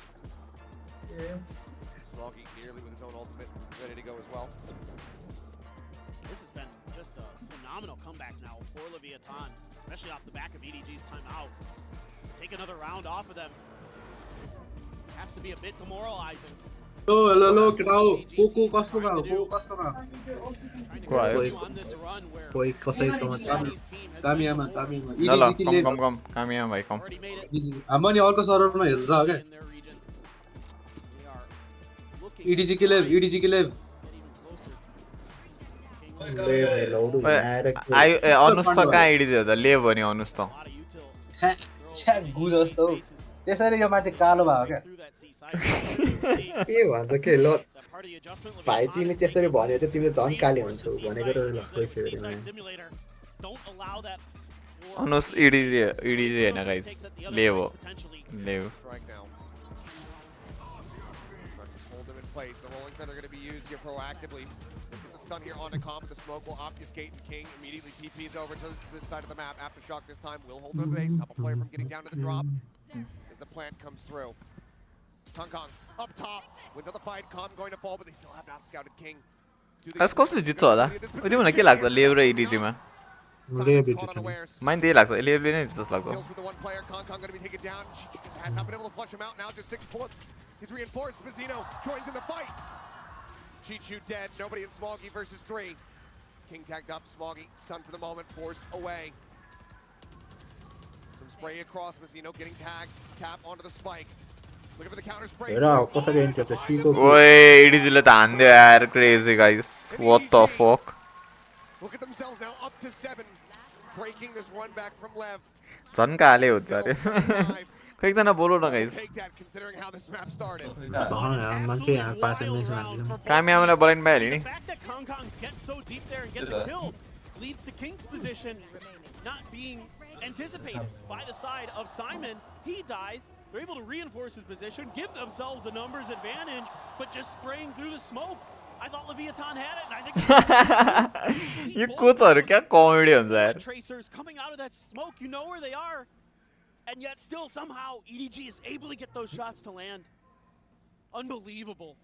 Smoggy nearly with his own ultimate ready to go as well. This has been just a phenomenal comeback now for Leviathan, especially off the back of EDG's timeout. Take another round off of them. Has to be a bit demoralizing. hello केटाउ को कस्तो भयो को कस्तो भयो On this run where कोही कसैकोमा छ कामियामा ल ल कम कामिया भाइ कम already made it हाम्रो नि अर्को सर्भरमा हेरेर हो के in their region. They are looking EDG के लेभ get even closer. आयो अनुस् त कहाँ इडी दियो त ले भन्यो अनुस् त A lot of util. छ्या गु जस्तो त्यसैले यो मान्छे कालो भयो क्या Through that seaside. के भन्छ के ल That part of the adjustment भाइ Leviathan तिमी त्यसरी भन्यो त तिमीले झन् काली हुन्छौ Seaside, भनेको त use the लखैछु seaside simulator. Don't allow that for- अनुस् इडी हैन guys takes at the other ले side हो potentially. ले Strike now. Tries to hold them in place. The rolling thunder going to be used here proactively. Look at the stun here on the comp. The smoke will obfuscate, and King immediately TPs over to this side of the map. Aftershock this time will hold the base. Stop a player from getting down to the drop as the plant comes through. Kong up top. Wins the fight. Com going to fall, but they still have not scouted King. आज कसले जित्छ होला उति मलाई के लाग्छ लेभ र इडीजी मा लेभ mine त्यही लाग्छ लेभले नै जित्छ जस्तो लाग्छ Kills with the one player. Kong going to be taken down. She just has not been able to flush him out. Now just 6 bullets. He's reinforced. Mazzino joins in the fight. Chichu dead. Nobody in Smoggy versus 3. King tagged up. Smoggy stunned for the moment. Forced away. Some spray across. Mazzino getting tagged. Tap onto the spike. Looking for the counter spray. हेर कसरी हुन्छ त Seiko ओए इडीजीले त हान्दियो यार crazy guys what the fuck Look at themselves now. Up to 7. Breaking this run back from Lev. झन् काले हुन्छ Still अरे 5. खै एकजना बोलौ न We'll guys take that considering how this map started. मान्छे यहाँ पास मिस मान्दिनु कामियालाई बोलाइन भइहाल्यो नि The fact that Kong gets so deep there and gets a kill leads to King's position not being anticipated by the side of Simon. He dies. They're able to reinforce his position, give themselves a numbers advantage, but just spraying through the smoke. I thought Leviathan had it, and I think यो कोचहरु क्या comedy हुन्छ यार tracers coming out of that smoke. You know where they are, and yet still somehow EDG is able to get those shots to land. Unbelievable.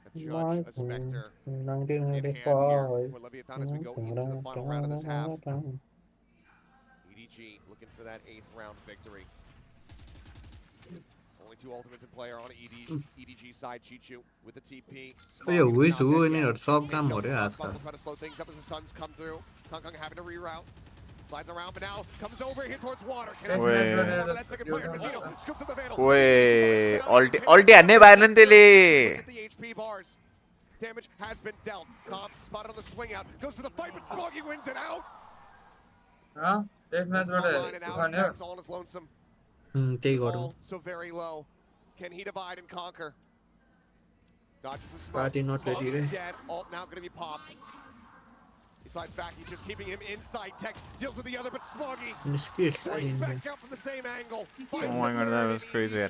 A judge, a specter. 1995 For Leviathan as we go into the final round of this half. EDG looking for that 8th round victory. Only 2 ultimates in player on EDG side. Chichu with the TP. यो हुइस हो यिनीहरु सब काम हो रे आज त Try to slow things up as the suns come through. Kong having to reroute. Slides around, but now comes over here towards water. Can Wait. that second player, Mazzino, scoops up the Vandal. ओए अल्टी हान्ने भएन नि त्यसले Look at the HP bars. Damage has been dealt. Tom spotted on the swing out. Goes for the fight, but Smoggy wins it out. Test म्याचबाट Line and out. Stacks all on his lonesome. त्यही गरौँ All so very low. Can he divide and conquer? Dodges the smoke. Party not ready, Smoggy eh? dead. Alt now going to be popped. He slides back. He's just keeping him inside. Tech deals with the other, but Smoggy निस्किस right back out from the same angle. Oh my god, that was crazy.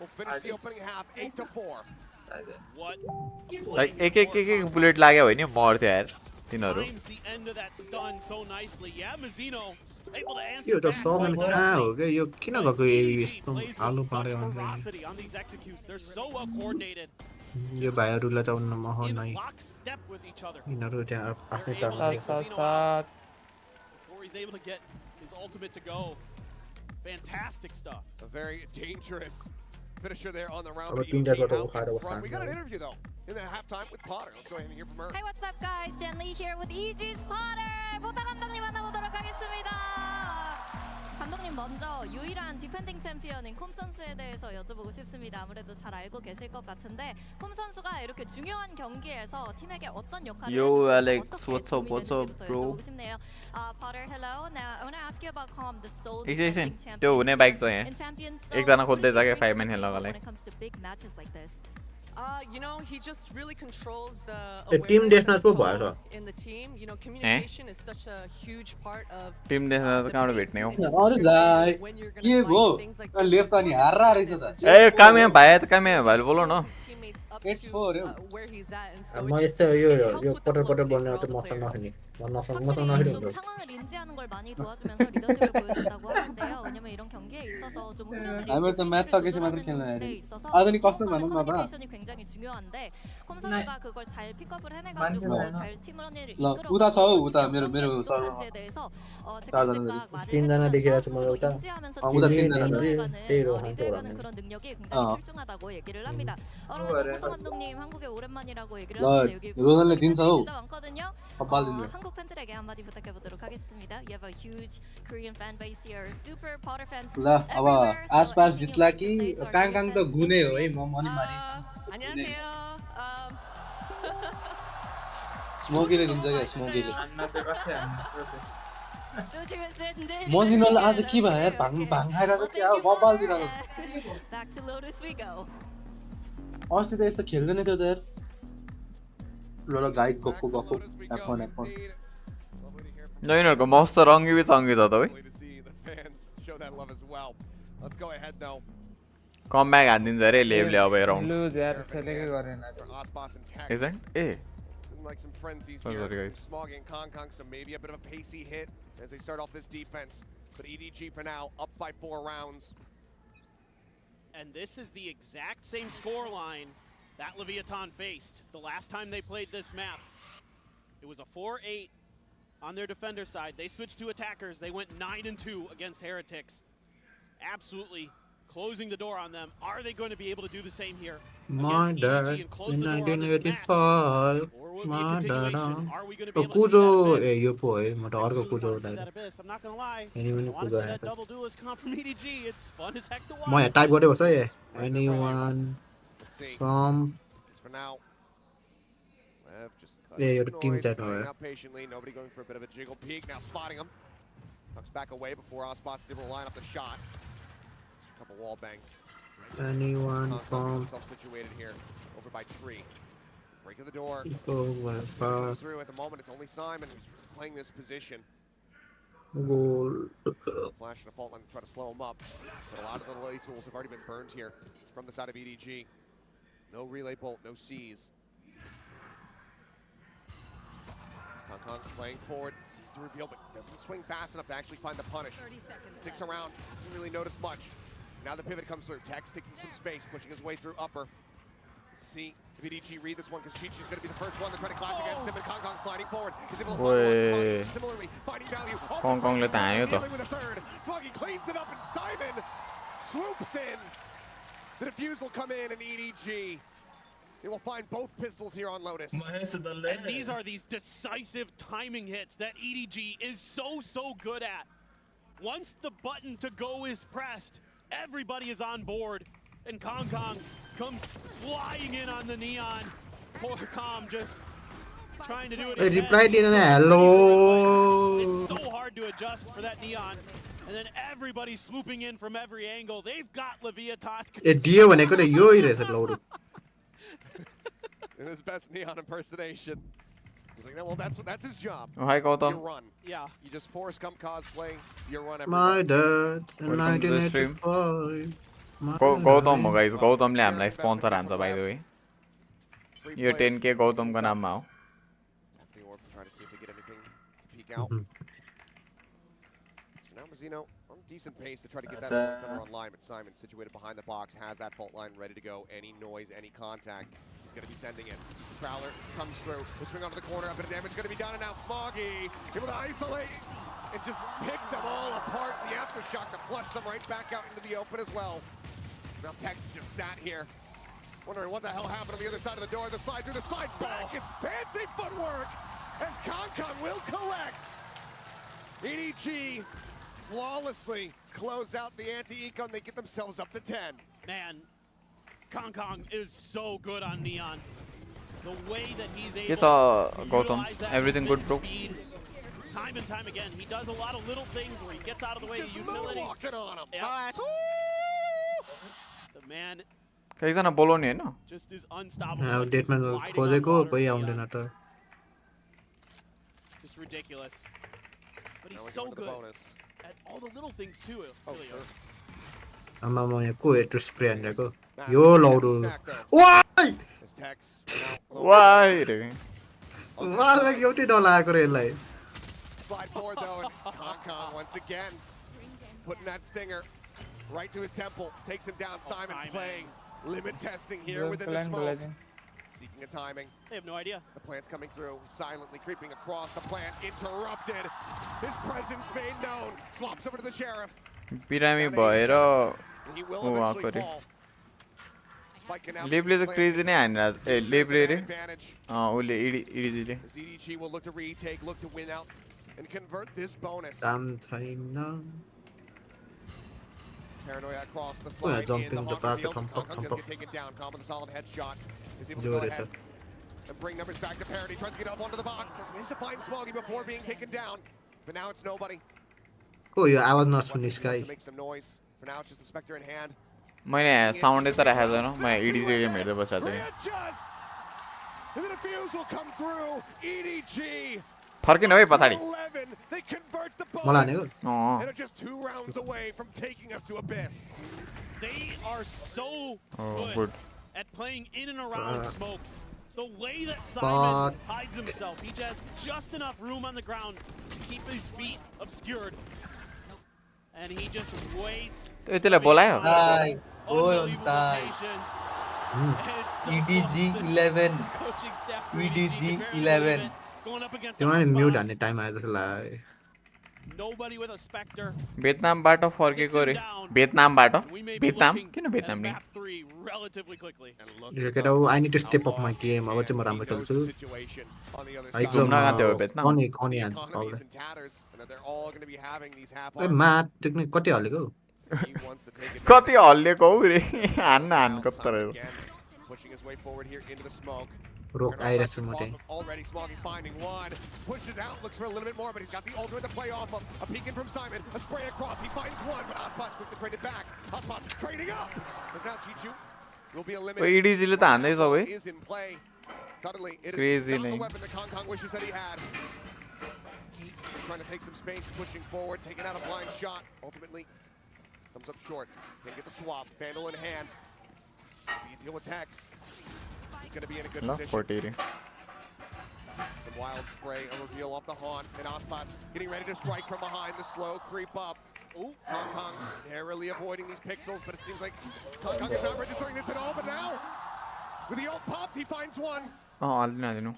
We'll finish the opening half 8-4. What like एक bullet लाग्यो भने मर्थ्यो यार तिनीहरु times the end of that stun so nicely. Yeah, Mazzino able to answer यो त back. सगन कहाँ हो के यो किन गएको यस्तो Plays with हाल्नु such पर्यो भने ferocity on these executes. They're so well coordinated. यो भाइहरुलाई त उन्न मह In नै lockstep with each other. यिनीहरु त्यहाँ आफ्नै They're able to turn take Mazzino out before he's able to get his ultimate to go. Fantastic stuff. A very dangerous finisher there on the round. अब but तीनटा EDG गएर out उखाएर in front. We got an उखार्नु interview though in the halftime with Potter. Let's go ahead and hear from her. Hey, what's up, guys? Jen Lee here with EG's Potter. 포타 감독님 만나보도록 하겠습니다. 감독님 먼저 유일한 디펜딩 챔피언인 콤 선수에 대해서 여쭤보고 싶습니다. 아무래도 잘 알고 계실 것 같은데 콤 선수가 이렇게 중요한 경기에서 팀에게 어떤 역할을 Yo, 해주고 Alex, 어떻게 what's up, 도움이 what's up, 되는지부터 bro? 여쭤보고 싶네요. Potter, hello. Now I want to ask you about Calm, the sole एकछिन defending champion. त्यो हुने bike छ यहाँ In Champions, एकजना what खोज्दै does he छ क्या bring to 5 man the खेल्नको table when लागि it comes to big matches like this? You know, he just really controls the team awareness डेस्टमा and पो tone भएछ in the team. You know, communication is such a huge part of team देख्न त the कहाँबाट pace भेट्ने हो and just अरू जाय when you're के gonna भो fight things like this left with अनि one हार्रा रहेछ defense त is ए कामिया भाइ त कामिया भाइले बोलाउ न his teammates up It's to for him. where he's at, and so म it यस्तो just yo it helps yo with the पटर flow पटर state बोल्ने for all त the मसँग players. नखिने मसँग 확실히 नखिने 좀 हुन्छ 상황을 인지하는 걸 많이 도와주면서 리더십을 보여준다고 하는데요. 왜냐면 이런 경기에 있어서 좀 흐름을 हामीहरू त 읽고 म्याच 플레이를 सकेपछि मात्र 조절하는 खेल्न 데 आयो 있어서 आज नि कस्तो 서로간의 भनौँ न त 커뮤니케이션이 굉장히 굉장히 중요한데 콤 선수가 그걸 잘 픽업을 해내가지고 만지잖아. 잘 팀원을 ल 이끌어 उता छ उता मेरो सर्भरमा 부족한지에 대해서 चारजनाले 말을 तीनजना देखिरहेको छु 해주면서 मैले 스스로 우ता 인지하면서 우다 팀을 तीनजना त्यही हो 리드해가는 한쪽으로 그런 능력이 굉장히 어. 출중하다고 얘기를 합니다. 그래. 여러분 호터 감독님 한국에 오랜만이라고 얘기를 나 하셨는데 여기 이거는 팬들이 딘사오. 진짜 많거든요. 빨리 한국 팬들에게 한마디 부탁해 보도록 하겠습니다. You have a huge Korean fan base here, super Potter fans. ल अब everywhere. So आसपास anything you जित्ला want to कि say to our काङकाङ Korean त fans? गुनै हो है म मनी मारी 안녕하세요. स्मोकीले दिन्छ क्या स्मोकीले 조심했는데 मजिनोले आज के भयो यार भाङ खाएर चाहिँ क्या हो बबाल दिइरहनु Back to Lotus we go. अस्ति त यस्तो खेल्दैन थियो त यार ल गाइड गएको गएको Lotus we go F1 indeed. Lovely to hear from 너 이거 머스터 랑기비 짱기다 더 Lovely to see the fans show that love as well. Let's go ahead though. Comeback हानिदिन्छ अरे लेभले अब एराउन्ड लुज यार सेलेकै गरेन For Osbos and Tex. Isn't? Eh. Looking like some frenzies Oh, here. sorry, guys. Smog and Kong, so maybe a bit of a pacey hit as they start off this defense. But EDG for now, up by 4 rounds. And this is the exact same score line that Leviathan faced the last time they played this map. It was a 4-8 on their defender side. They switched to attackers. They went 9-2 against Heretics. Absolutely closing the door on them. Are they going to be able to do the same here My against dad EDG and close in the door on this match? 1985 Or will it be a My continuation? dad Are we going to be able to कुजो see that A abyss? यो पो है म त I अर्को really कुजो wanna see हुँदैन that abyss. I'm not gonna lie. Any minute I want to कुजो see that आएको double duelist comp from EDG. It's fun as heck to म watch. यहाँ type गर्दै बस्छ है anyone Let's see. from Just for now. Lev just Yeah, cutting you're some the team noise, that playing way. out patiently. Nobody going for a bit of a jiggle peek. Now spotting him. Tucks back away before Osbos is able to line up the shot. A couple wall banks. anyone Kong from himself situated here over by Tree. Break of the door. over Comes through at the moment. It's only Simon who's playing this position. goal Flash and a fault line to try to slow him up. But a lot of the relay tools have already been burned here from the side of EDG. No relay bolt, no C's. Kong playing forward, sees the reveal, but doesn't swing fast enough to actually find the punish. 30 seconds Sticks around, doesn't really notice much. Now the pivot comes through. Tex taking some space, pushing his way through upper. See if EDG read this one, because Chi-Chi's going to be the first one to try to clash against him, and Kong sliding forward. He's able to find Wait. one. Similarly, finding value. Kongले त हान्यो त Dealing with a third. Smoggy cleans it up, and Simon swoops in. The defuse will come in, and EDG. They will find both pistols here on Lotus. And these are these decisive timing hits that EDG is so good at. Once the button to go is pressed, everybody is on board. And Kong comes flying in on the Neon. Poor Com just trying to do it. A his reply best. दिदैन It's hello so hard to adjust for that Neon. And then everybody swooping in from every angle. They've got Leviathan. ए दियो भनेको त यो ही रहेछ लौरो In his best Neon impersonation. He's like, well, that's his job. High Your Gautam run. Yeah. You just force come cosplay, your run My everywhere. dad in Welcome to the stream. 1985 My Gautam हो dad. Guys गौतमले हामीलाई sponsor हान्छ by the way Free यो plays. 10k गौतमको नाममा हो Tap the orb, trying to see if they get anything to peek out. So now Mazzino on decent pace to try to get that That's gunner online, but Simon situated behind the box, has that fault line ready to go. Any noise, any contact, he's going to be sending it. Prowler comes through, the swing onto the corner, a bit of damage going to be done, and now Smoggy able to isolate and just pick them all apart. The aftershock to flush them right back out into the open as well. Now Tex just sat here, wondering what the hell happened on the other side of the door. The slide through the slide back. It's fancy footwork as Kong will collect. EDG flawlessly close out the anti-econ. They get themselves up to 10. Man, Kong is so good on Neon. The way that he's के able छ to Gautam utilize that everything good movement bro speed, time and time again, he does a lot of little things where he gets out of the way of Just utility. moonwalking on him. Yep. The man एकजना बोलाउने होइन just is unstoppable. अब He's डेटमा gliding on खोजेको water, कोही Neon. आउँदैन त Just ridiculous. But Now he's we so go into the good bonus. at all the little things too. Oh, Really sure. is. आमा म यहाँ को हेड स्प्रे हानेको Nah, यो he's लौरो sacked, though. वाइ As Tex went out low. वाइ रे मलाई एउटै नलागेको रे यसलाई Slide forward though, and Kong once again putting that stinger right to his temple, takes him down. Oh, Simon Simon. playing Limit testing here within the smoke. Seeking a timing. They have no idea. The plant's coming through, silently creeping across the plant, interrupted. His presence made known. Flops over to the sheriff. बिरामी भएर He will ऊ eventually आको रे fall. Spiking out लेब्ले त the crazy नै हानिरहेको छ ए लेब्ले रे advantage. उसले इडिजीले As EDG will look to retake, look to win out, and convert this bonus. Damn छैन Paranoia across the Oh, yeah, slide in jumping the the Honker back, field. thump, Kong thump, does thump. get taken down. Comp with a solid headshot. Is able to Do go it, ahead sir. and bring numbers back to parity. Tries to get up onto the box. Has managed to find Smoggy before being taken down. But now it's nobody. Oh, यो आवाज नसुन्ने Wants sky to make some noise. For now, it's just the Spectre in hand. मैले साउन्डै त राखेको छैन म इडिजी game हेर्दै बसेको छु Readjust! And the defuse will come through. EDG. फर्किन है पछाडि 11. They convert the मलाई bonus. हानेको अँ And are just 2 rounds away from taking us to Abyss. They are so Oh, good good. at playing in and around smokes. The way that But- Simon hides himself, he just enough room on the ground to keep his feet obscured. And he just waits. त्यसलाई बोलायो Die. Oh, Unbelievable die. patience. Mm. And it's so EDG close. 11. Coaching staff for EDG can barely 11. believe it. Going up against तिमीलाई mute Aspas. हान्ने time आयो जस्तो लाग्यो Nobody with a Spectre. भियतनामबाट फर्केको रे भियतनामबाट भियतनाम किन भियतनाम नि Map 3 relatively quickly. यो केटा I need to step up my game अब चाहिँ म राम्रो खेल्छु घुम्न गएको थियो भियतनाम कनी कनी हान्छ Economy's in tatters, and that they're all going to be having these half ए मात टेक्ने कति हालेको He wants to take it. कति हल्लेको हौ रे हान्न कत्रो रहेछ Again, pushing his way forward here into the smoke. रोक आइरहेको छु म त्यही Already Smoggy finding one. Pushes out, looks for a little bit more, but he's got the ultimate to play off of. A peek in from Simon, a spray across. He finds one, but Aspas quick to trade it back. Aspas is trading up. As now Chichu will be eliminated. इडिजीले त हान्दैछ है Is in play. Suddenly, it is Crazy not the lane. weapon that Kong Kong wishes that he had. Trying to take some space, pushing forward, taking out a blind shot. Ultimately, comes up short. Can't get the swap. Vandal in hand. Deal attacks. He's going to be in a good ल position. 40 रे Some wild spray, a reveal off the haunt, and Aspas getting ready to strike from behind. The slow creep up. Ooh, Kong Kong narrowly avoiding these pixels, but it seems like Kong Kong is not registering this at all. But now, with the ult popped, he finds one. Uh हाल्दिनु हाल्दिनु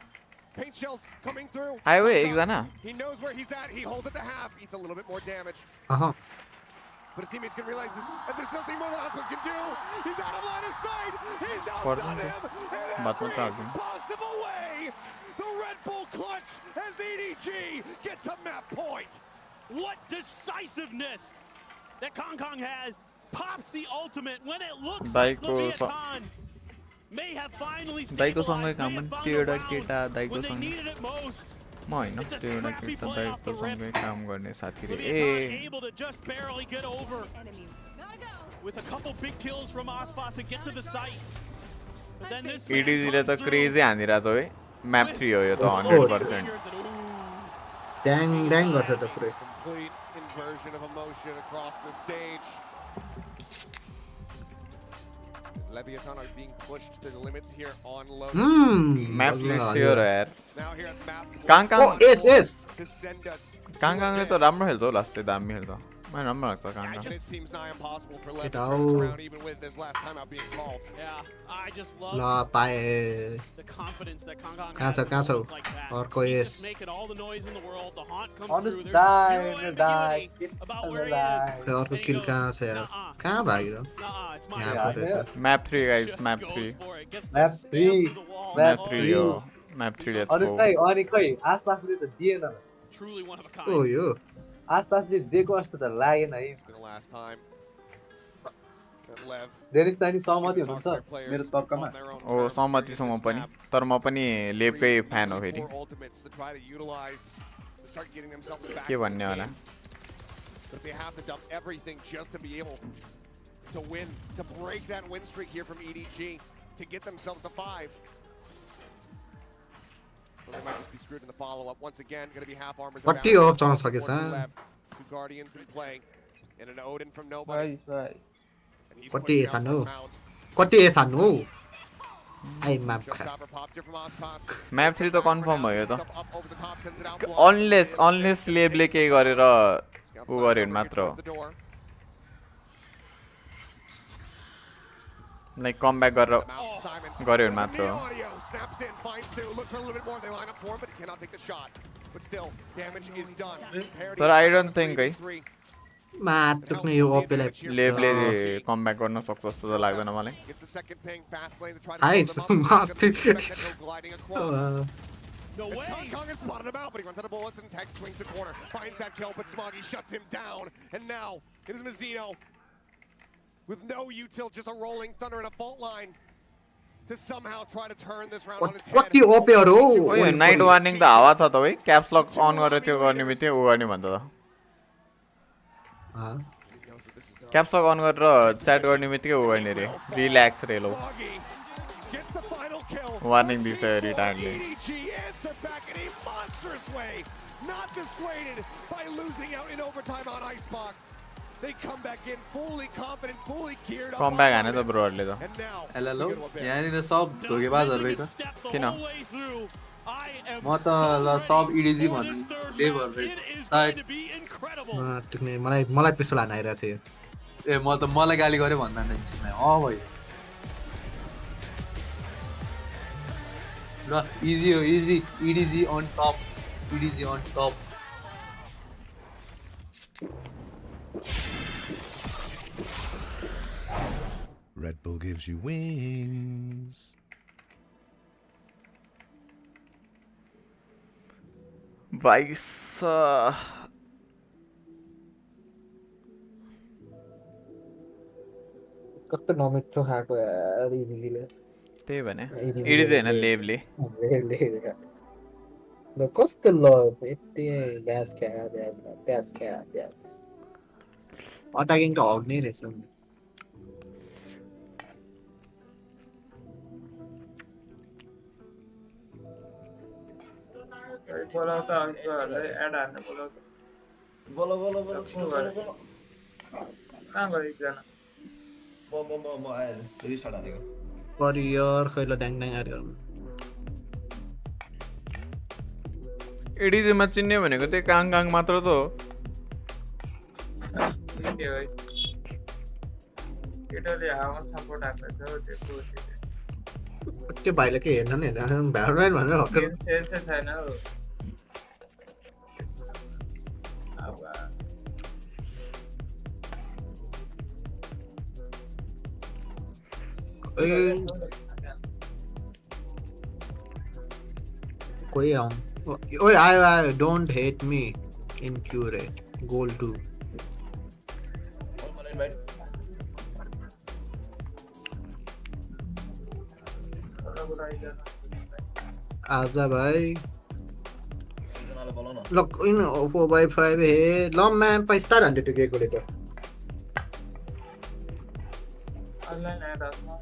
Paint shells coming through. आयो है Kong Kong, एकजना he knows where he's at. He holds at the half. Eats a little bit more damage. Uh But his teammates can realize this, and there's nothing more that Aspas can do. He's out of line of sight. He's outdone him in बात में every काट possible way. The Red Bull clutch as EDG get to map point. What decisiveness that Kong Kong has. Pops the ultimate when it looks like दाइको Leviathan may have finally दाइको सँगै stabilized, काम may have पनि found त्यो a एउटा round केटा दाइको when they सँगै needed it most. म होइन त्यो एउटा केटा दाइको सँगै काम गर्ने साथी रे Leviathan A able to just barely get over with a couple big kills from Aspas to get to the site. But then this man इडिजीले त comes through क्रेजी हानिरहेछ है म्याप 3 हो यो त Oh, 100% fingers and ooh. ड्याङ ड्याङ गर्छ त पुरै Complete inversion of emotion across the stage. As Leviathan are being pushed to the limits here on low. Map 3 sure हो यार Now here at map काङ काङ ओ एस एस to send us. काङकाङले त राम्रो खेल्छ हौ लास्ट चाहिँ दामी खेल्छ मलाई राम्रो लाग्छ काङकाङ And it seems nigh impossible for Lev Get to turn this out. around even with this last time out being called. Yeah, I just ल love पाए the confidence that Kong Kong कहाँ has छ in कहाँ छ moments like that. अर्को He's S just making all the noise in the world. The haunt comes Honest through. There's die, zero die, ambiguity get about where he die. is. त्यो अर्को And he kill goes, कहाँ छ यार "Nuh-uh, कहाँ भाग्यो nuh-uh, it's mine." यहाँ Yeah, पो रहेछ map 3 guys Just map goes 3 for it. Gets the Map spam 3, through the wall. map map Oh, 3 हो म्याप 3 लेट्स अरू गो चाहिँ अनि खै आसपासले त दिएन Truly one of a O kind. यो आसपासले दिएको जस्तो त लागेन है It's been the last time that Lev धेरै चाहिँ नि सहमति talks हुनुहुन्छ to their players मेरो तर्कमा on their own O terms सहमतिसँग during this पनि map. तर म पनि लेबकै फ्यान हो फेरि 4 ultimates to try to utilize to start getting themselves back के in this भन्ने होला game. But they have to dump everything just to be able to win, to break that win streak here from EDG, to get themselves to 5. Well, they might just be screwed in the follow-up. Once again, going to be half armors. कति around. हो चलाउन सकेछ Two Guardians in play, and an Odin from nobody. Nice, nice. And he's कति pushing एस out हान्नु for Mount. कति एस हान्नु आई map Showstopper popped here from Aspas. Map 3 त कन्फर्म भयो त Up over the top, sends it out blind. Unless लेबले केही गरेर उ गर्यो भने मात्र हो। लाइक कम ब्याक गरेर Simon. गऱ्यो भने मात्र हो Audio snaps in, finds two, looks for a little bit more. They line up for him, but he cannot take the shot. But still, damage is done. Parity तर आई is don't think है 3v3. माटुक्ने यो ओपेलाई लेभले come back गर्न सक्छ जस्तो त लाग्दैन मलाई Gets the second ping, fast lane to try to Nice. slow them up. He's gonna expect that he'll gliding across. No As way. Kong has spotted him out, but he runs out of bullets and Tech swings the corner. Finds that kill, but Smoggy shuts him down. And now, it is Mazzino with no util, just a rolling thunder and a fault line to somehow try to turn this round on its head. कति ओपेहरू ओ यो night warning त हावा छ त है caps luck अन गरेर त्यो गर्ने बित्तिकै उ गर्ने भन्छ त क्याप्स लक अन गरेर च्याट गर्ने बित्तिकै उ गर्ने रे रिल्याक्स रे लो Smoggy gets the final kill. Warning दिन्छ रिटायरले EDG answer back in a monstrous way. Not dissuaded by losing out in overtime on Icebox. They come back in fully confident, fully geared up. Come back हाने त ब्रोहरूले त And now, hello यहाँनिर सब धोकेबाजहरू रहेछ किन म त ल सब इडिजी भन्नु लेभर रहेछ साइड माटुक्ने मलाई पिस्तोल हान्न आइरहेको थियो ए म त मलाई गाली गरे भन्दा नि भाइ ल इजी हो easy EDG on top EDG on top Red Bull gives you wings. भाइस कस्तो नमिठो खाएको यार इडिजीले त्यही भने इडिज होइन लेभले ल कस्तो ल यति ब्यास क्या अट्याकिङ त हग्ने रहेछ बोलाउ त एड हान्न बोलाउ त बोलो बोलो बोलो छिटो बोलो बोलो कहाँ गयो एकजना म आएँ रिस्टार्ट हालेको परियर खैला ड्याङ ड्याङ आयो एडिजीमा चिन्ने भनेको त्यही काङ मात्र त हो केटाले हावा सपोर्ट हाक्छ त्यसको त्यो भाइले के हेर्न नि हेर्न भ्यालोरेन्ट भनेर हक्कर सेल चाहिँ छैन हौ कोही आउँ ओए आयो don't hate me in Q रे गोल 2 आजा भाइ ल इन 4x5 हे ल म्याम 500 टु गेको लेको अनलाइन एड हाल्नु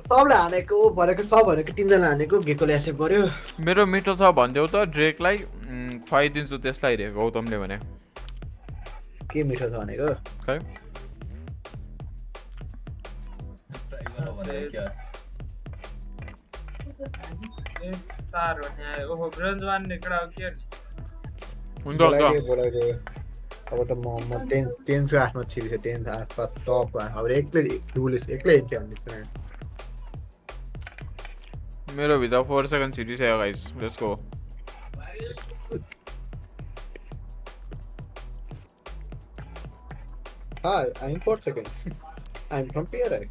सबले हानेको भरेको सब भनेको तीनजना हानेको गेकोले एसे पर्यो मेरो मिठो छ भन्देऊ त ड्रेकलाई खुवाइदिन्छु त्यसलाई रे गौतमले भने के मिठो छ भनेको खै स्टार भन्ने आयो ओहो ब्रोन्ज वान निकडा हो के हुन्छ बोलाइदियो अब त म 10 को आफ्नो छिरी छ 10 आसपास टप अब एक्लै हान्दिछु मेरो भित्र 4 सेकेन्ड छिरिसक्यो guys let's go Hi, I'm 4 seconds. I'm from PRX.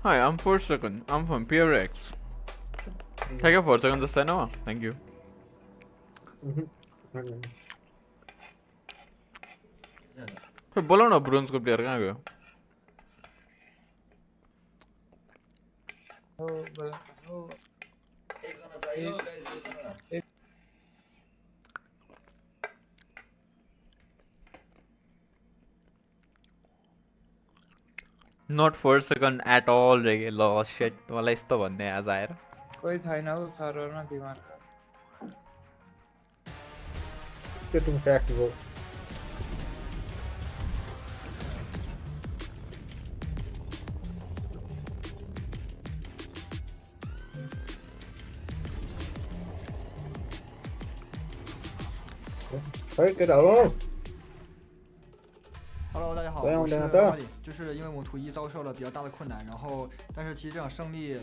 Hi, I'm 4 second. I'm from PRX. Take a 4 seconds just now. Thank you. Hey, बोलो ना ब्रोन्ज को प्लेयर कहाँ गयो? Not 4 second at all रे ल शिट मलाई यस्तो भन्ने आज आएर कोही छैन हौ सर्भरमा दिमाग Getting back to go. Hey, 给打喽！ Hello， 大家好，好，我是马里，就是因为我们图一遭受了比较大的困难，然后但是其实这场胜利，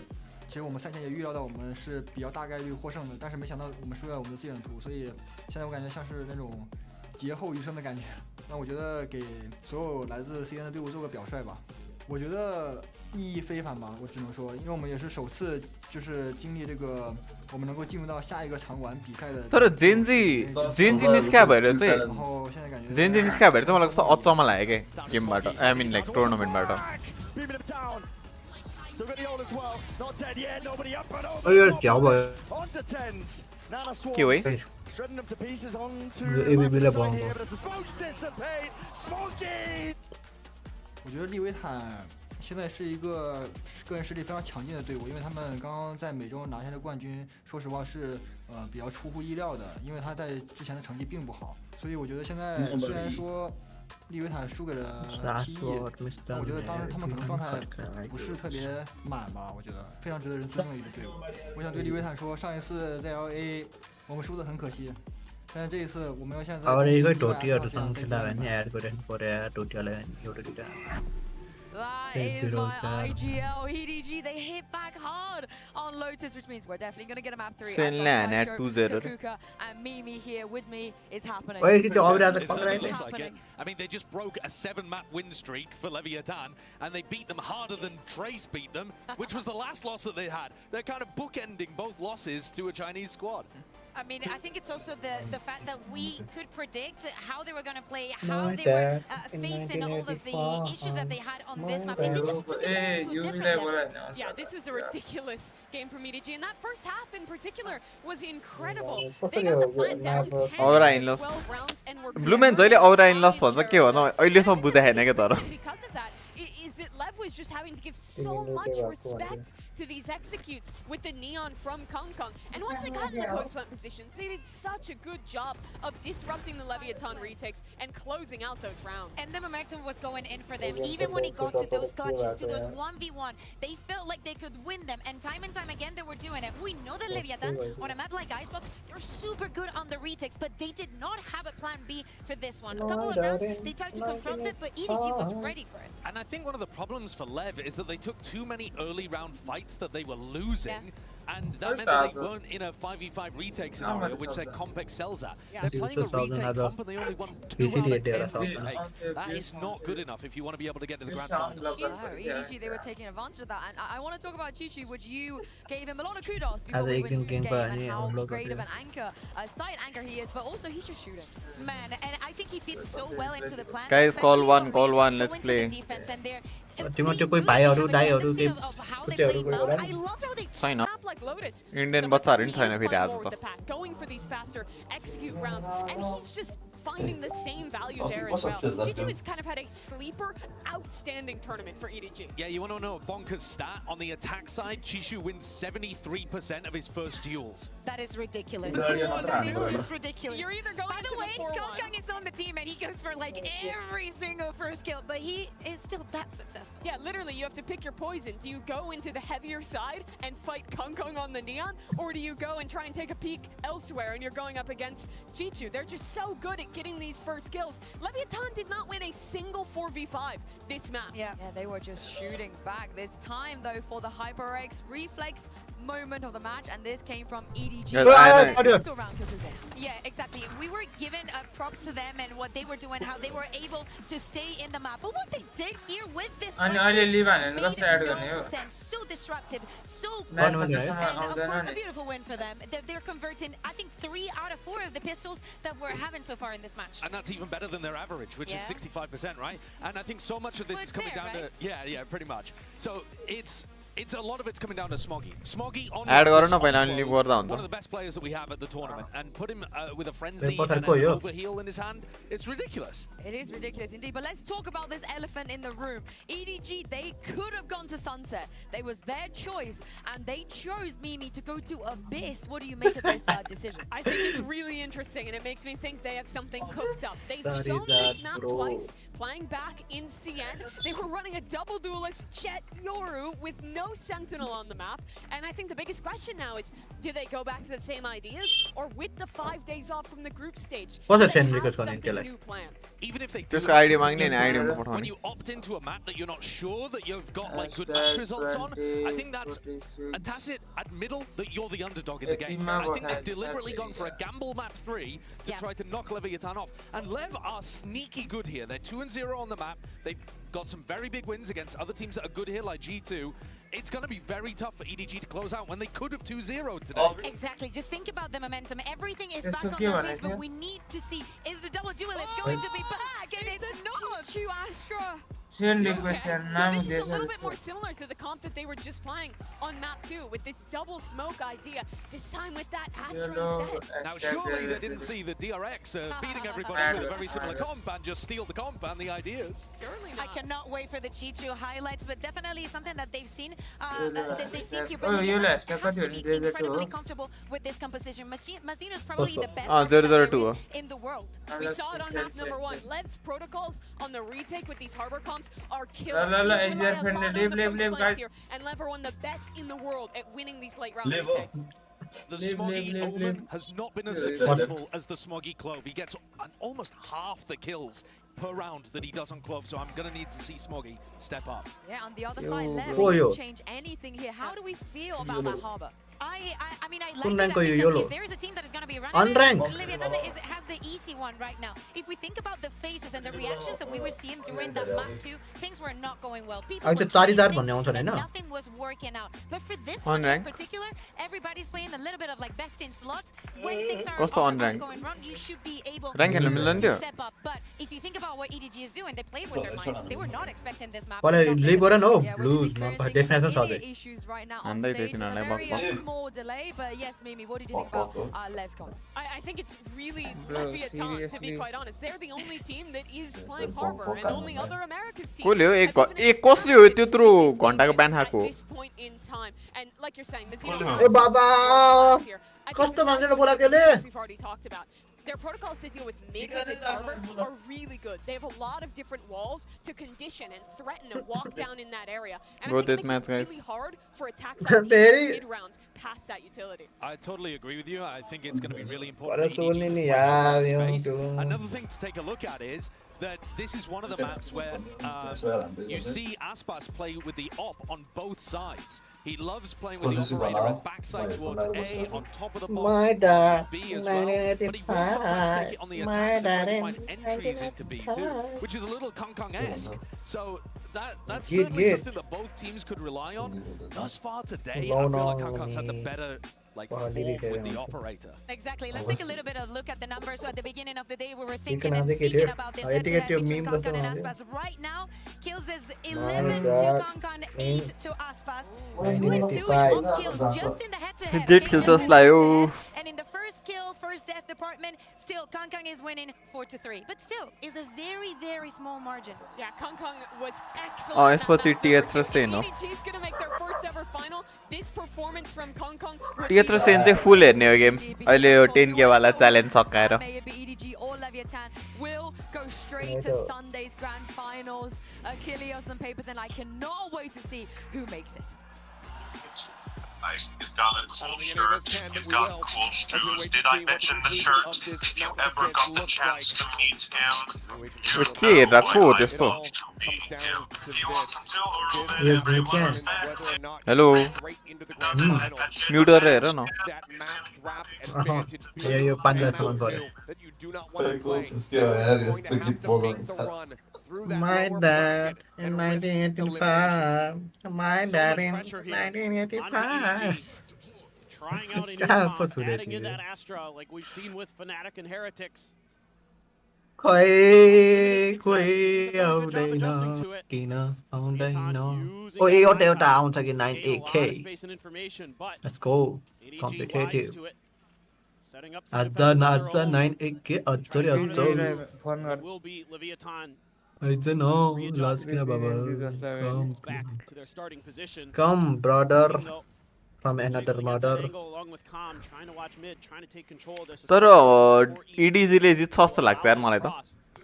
其实我们赛前也预料到我们是比较大概率获胜的，但是没想到我们输在我们的自己的图，所以现在我感觉像是那种劫后余生的感觉。那我觉得给所有来自 CN 的队伍做个表率吧，我觉得意义非凡吧，我只能说，因为我们也是首次就是经历这个，我们能够进入到下一个场馆比赛的。तर Gen Z निस्क्या भएर चाहिँ 然后现在感觉 जेन्जी निस्क्या भएर चाहिँ मलाई कस्तो अचम्म लाग्यो के गेमबाट आई मिन लाइक टुर्नामेन्टबाट के हो है ABB 我觉得利维坦现在是一个个人实力非常强劲的队伍，因为他们刚刚在美洲拿下的冠军，说实话是比较出乎意料的，因为他在之前的成绩并不好，所以我觉得现在虽然说利维坦输给了 T1，但我觉得当时他们可能状态不是特别满吧，我觉得非常值得人尊重的一支队伍。我想对利维坦说，上一次在 LA 我们输得很可惜，但是这一次我们要现在。That is my IGL. EDG, they hit back hard on Lotus, which means we're definitely going to get a map 3. Kakuka and Mimi here with me. It's happening. I mean, they just broke a 7-map win streak for Leviathan, and they beat them harder than Trace beat them, which was the last loss that they had. They're kind of bookending both losses to a Chinese squad. I mean, I think it's also the fact that we could predict how they were going to play, how they were facing all of the issues that they had on this map, and they just took it to a different level. Yeah, this was a ridiculous game from EDG, and that first half in particular was incredible. They got the plant down 10 12 rounds and were ब्लुम्यान जहिले औरा इन लस भन्छ के भन्नु अहिलेसम्म बुझाएन के तर because of that is that Lev was just having to give so much respect to these executes with the neon from Kong Kong. And once they got in the post-plant positions, they did such a good job of disrupting the Leviathan retakes and closing out those rounds. And the momentum was going in for them. Even when it got to those clutches, to those 1v1, they felt like they could win them. And time again, they were doing it. We know that Leviathan, on a map like Icebox, they're super good on the retakes, but they did not have a plan B for this one. A couple of rounds, they tried to confront it, but EDG was ready for it. And I think one of the problems for Lev is that they took too many early round fights that they were losing, and that meant that they weren't in a 5v5 retake scenario, which their comp excels at. They're playing a retake comp and they only won 2 out of 10 retakes. That is not good enough if you want to be able to get to the grand finals. EDG, they were taking advantage of that, and I want to talk about Chichu, which you gave him a lot of kudos before we went into this game, and how great of an anchor, side anchor he is, but also he's just shooting. Man, and I think he fits so well into the plan. Guys, call one, let's play. Sign up. Indian बच्चाहरु नि छैन फेरि आज त going for these faster execute rounds, and he's just finding the same value there as well. Chichu has kind of had a sleeper, outstanding tournament for EDG. Yeah, you want to know a bonkers stat? On the attack side, Chishu wins 73% of his first duels. That is ridiculous. It's ridiculous. You're either going By the way, Kong Kong is on the team, and he goes for like every single first kill, but he is still that successful. Yeah, literally, you have to pick your poison. Do you go into the heavier side and fight Kong Kong on the Neon, or do you go and try and take a peek elsewhere and you're going up against Chichu? They're just so good at getting these first kills. Leviathan did not win a single 4v5 this map. Yeah, they were just shooting back. It's time though for the HyperX reflex moment of the match, and this came from EDG. Yeah, exactly. We were given props to them and what they were doing, how they were able to stay in the map. But what they did here with this made no sense. So disruptive, so good. And of course, a beautiful win for them. They're converting, I think, 3 out of 4 of the pistols that we're having so far in this match. And that's even better than their average, which is 65%, right? And I think so much of this is coming down to... Yeah, pretty much. So it's a lot of it's coming down to Smoggy. Smoggy on one of the best players that we have at the tournament, and put him with a frenzy and an overheal in his hand. It's ridiculous. It is ridiculous indeed. But let's talk about this elephant in the room. EDG, they could have gone to Sunset. It was their choice, and they chose Mimi to go to Abyss. What do you make of this decision? I think it's really interesting, and it makes me think they have something cooked up. They've shown this map twice, playing back in CN. They were running a double duelist Jet Yoru with no no Sentinel on the map. And I think the biggest question now is, do they go back to the same ideas? Or with the 5 days off from the group stage, What's do the they same have request on something Intel? new planned? Even if they do Just have idea something मांगने new नहीं, idea planned, पठाउने. when you opt into a map that you're not sure that you've got like good match results on, I think that's a tacit admittal that you're the underdog in the game. I think they've deliberately gone for a gamble map 3 to try to knock Leviathan off. And Lev are sneaky good here. They're 2-0 on the map. They've got some very big wins against other teams that are good here, like G2. It's going to be very tough for EDG to close out when they could have 2-0'd today. Exactly. Just think about the momentum. Everything is back on their face, but we need to see, is the double duel is going to be back, and it's not. Q Astra. Send Okay, request so this is a little bit more similar to the comp that they were just playing on map 2 with this double smoke idea. This time with that Astra instead. Now, surely they didn't see the DRX beating everybody with a very similar comp and just steal the comp and the ideas. Surely I not. cannot wait for the Chichu highlights, but definitely something that they've seen. That they see here, Oh, but you Leviathan left. has to be There's a incredibly two. comfortable with this composition. Mazino's probably the best Ah, option there are that two. there is in the world. We saw it on map number 1. Lev's protocols on the retake with these harbor comps are killer. La, la, la, Teams rely Asia a lot friendly. on the Leave, post guys. plays here, and Lev are one of the best in the world at winning these late round Leave. retakes. The Leave, Smoggy leave, Omen leave. has not been as Leave. successful as the Smoggy Clove. He gets almost half the kills per round that he does on Clove, so I'm going to need to see Smoggy step up. Yeah, on the other side, Lev bro. didn't change anything here. How do we feel about that harbor? I mean, I like Unrank it. I ko think YOLO. that if there is a team that is going to be running Unrank. it, Leviathan has the easy one right now. If we think about the faces and the reactions that we were seeing during that map 2, things were not going well. People अहिले were त trying चारिदार things भन्ने आउँछ and Hahn nothing was working out. But for this one in Unrank. particular, everybody's playing a little bit of like best in slots. When things are कस्तो unrank? going wrong, you should be able Rank खेल्न मिल्दैन to थियो? step up. But if you think about what EDG is doing, they played with their minds. They were not expecting this map. पहिला लिबरन हो Yeah, we're blues just मा experiencing definition some छ idiot issues right now on हान्दै थियो stage. A तिनीहरूलाई very बक्क. small delay, but yes, Mimi, what did you think about Lev's comp? I think it's really Bro, Leviathan, to be seriously. quite honest. They're the only team that is playing Harbor, and only other America's teams कसले हो have एक even एक कसले हो experimented त्यत्रो with this घन्टाको game Bihan at खाएको this point in time. And like you're saying, the Xeno A House Baba, are here. I think कस्तो the मान्छेले Xeno बोलाएको ले? House we've already talked about. Their protocols to deal with mid with this Harbor are really good. They have a lot of different walls to condition and threaten a walk down in that area. And Go I think this it makes match, it guys. really hard for attacks on teams Very- mid rounds past that utility. I totally agree with you. I think it's going to be really What important a for EDG soul in to the play on that eye, you space. know. Another thing to take a look at is that this is one of the maps where you see Aspas play with the op on both sides. He loves playing with the operator at backside towards A, on top of the box, My on dad, B as well. But he will sometimes take it on the my attack to try dad to in find entries into B too, 1985. which is a little Kong Kong-esque. So that's Good, certainly good. something that both teams could rely on. Thus far today, I No, feel like no, Kong Kong's had the me. better like Well, form delete it, with the yeah. operator. Exactly. Let's take a little bit of look at the numbers. So at the beginning of the day, we were You thinking can and have the kid speaking here. about this I think it's your between meme Kankan and that's on Aspas. Right now, kills is My 11 to God. Kankan, 8 to Aspas. 2 and 2 1985. on kills just in the head-to-head. Jet kill just लायो. And in the first kill, first death department, still Kankang is winning 4-3. But still, is a very, very small margin. Yeah, Kong Kong was excellent. Oh, in I that suppose map. TH raw If Sen हो. EDG is gonna make their first ever final. This performance from Kong Kong. would टिएच raw be- Sen चाहिँ full हेर्ने हो game अहिले यो 10K वाला challenge सकाएर May it be EDG or Leviathan will go straight to Sunday's grand finals. Achilles on paper, then I cannot wait to see who makes it. Nice. He's got a cool shirt. He's got cool shoes. Did I mention the shirt? If you ever got the chance to meet him, के हेरिरहेको छु त्यस्तो hello mute गरेर हेर न यो 5 लाख पर्यो My dad in 1985. My dad in 1985. Trying out a new कहाँ comp, पो सुनेको adding in थियो? that Astra like we've seen with Fnatic and Heretics. खोइ खोइ आउँदैन किन आउँदैन ओ एउटा एउटा आउँछ कि 98K Space and information, but Let's go EDG wise competitive to it. Setting up आज नाच 98K अझै अझ It will be Leviathan अझ न लाज किन बाबा back to their starting position. Come brother Even though from another mother Angle along with Com trying to watch mid, trying to take control of this. तर EDG ले जित्छ जस्तो लाग्छ यार मलाई त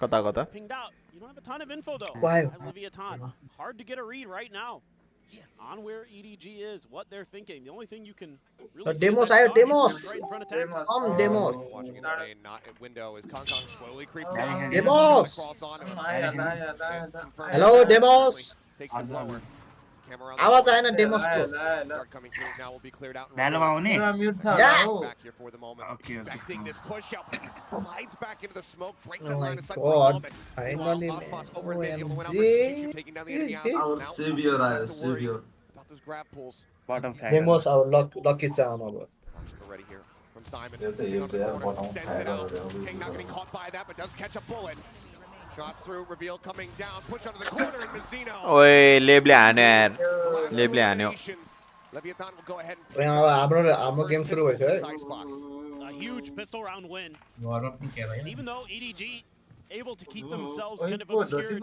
कता कता Pinged out. You don't have a ton of info though. Why? As Leviathan, hard to get a read right now. on where EDG is, what they're thinking. The only thing you can really Demos, see is that demos. right in front of tanks. Demos. Watching in the main window as Kong Kong slowly creeps in. Demos. Cross onto him. Hello, demos. Takes it lower. Camera on आवाज आएन demos को. Start coming through now will be cleared out. Yeah. Back here for the moment. Expecting this push up. Glides back into the smoke. Breaks that Oh line my of sight for a God. moment. Finally, man. Over in mid, went out OMG. versus Chichu, taking down the enemy out. Our Now, savior, don't have to worry savior. about those grab pulls. Demos our lucky charm अब. Already here from Simon. If they are bottom Sends fire it out. over King not getting caught by that, but does catch a bullet. Shot through, reveal coming down, push under the corner, and Mizzino. ओए लेबले हान्यो यार लेबले हान्यो Leviathan will go ahead and अब हाम्रो game सुरु भइसक्यो है. icebox. A huge pistol round win. And even though EDG able to keep themselves kind of obscured,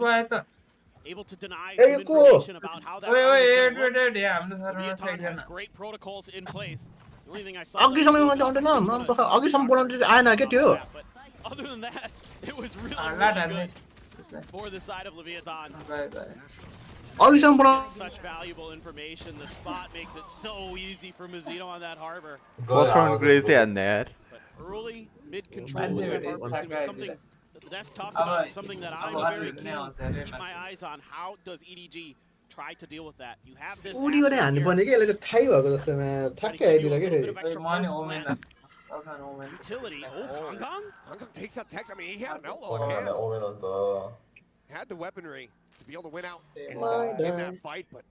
able to deny Hey, some go. information about how that round was gonna look. हाम्रो Leviathan has great protocols in place. The only thing I saw अघि समयमा जाउँदैन म त अघिसम्म बोलाउनु चाहिँ आएन के त्यो. but other than that, it was really, Ah, really good for the side of Leviathan. अघिसम्म बोलाउनु. Such valuable information. The spot makes it so easy for Mizzino on that harbor. First round crazy हान्ने यार But early mid control of that harbor was something that the desk talked about, is something that I'm very keen to keep my eyes on. How does EDG try to deal with that? You have this उडी गर्ने हान्नु पर्ने कि यसले त थाहै भएको जस्तोमा ठ्याक्कै आइदिएर के फेरि. utility. Oh, Kong Kong? Kong Kong takes out Tex. I mean, he had an outlaw Omen in on hand. the Omen on the. Had the weaponry to be able to win out My in God. that fight, but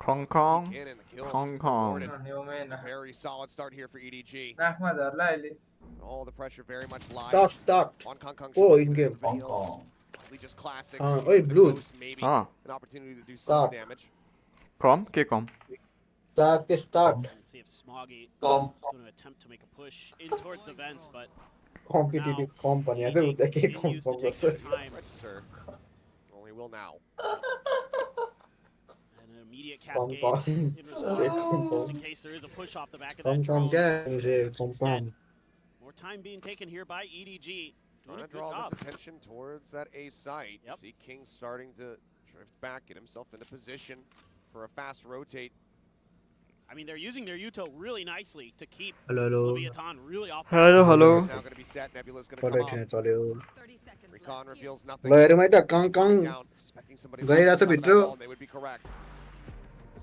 คองคอง in and the kill. คองคอง It's a very solid start here for EDG. All the pressure very much lies Start. on Kong Kong. Oh, in game. Hong Kong. Just classics. Oi, blue. Maybe Ah. an opportunity to do some Start. damage. कम के कम Start. Let's see if Smoggy Come. is going to attempt to make a push in towards the vents, but competitive कम पनि अझै उता के कम continues to come take गर्छ. some time. Register. Only will now. And an immediate Kong cascade Kong. in Kong response, Kong. just in case there is a push off the back of come that come drone. क्या मुझे कम कम. More time being taken here by EDG. Doing Trying a to good draw job. this attention towards that A site. Yep. See King starting to drift back, get himself into position for a fast rotate. I mean, they're using their Uto really nicely to keep Hello, hello. Leviathan really off. Hello, hello. Now going to be set. Nebula's going to come पढाइ up. चल्यो. Recon reveals nothing. ल हेरौँ है त कङ कङ Down, expecting somebody गइरहेछ to भित्र. they would be correct.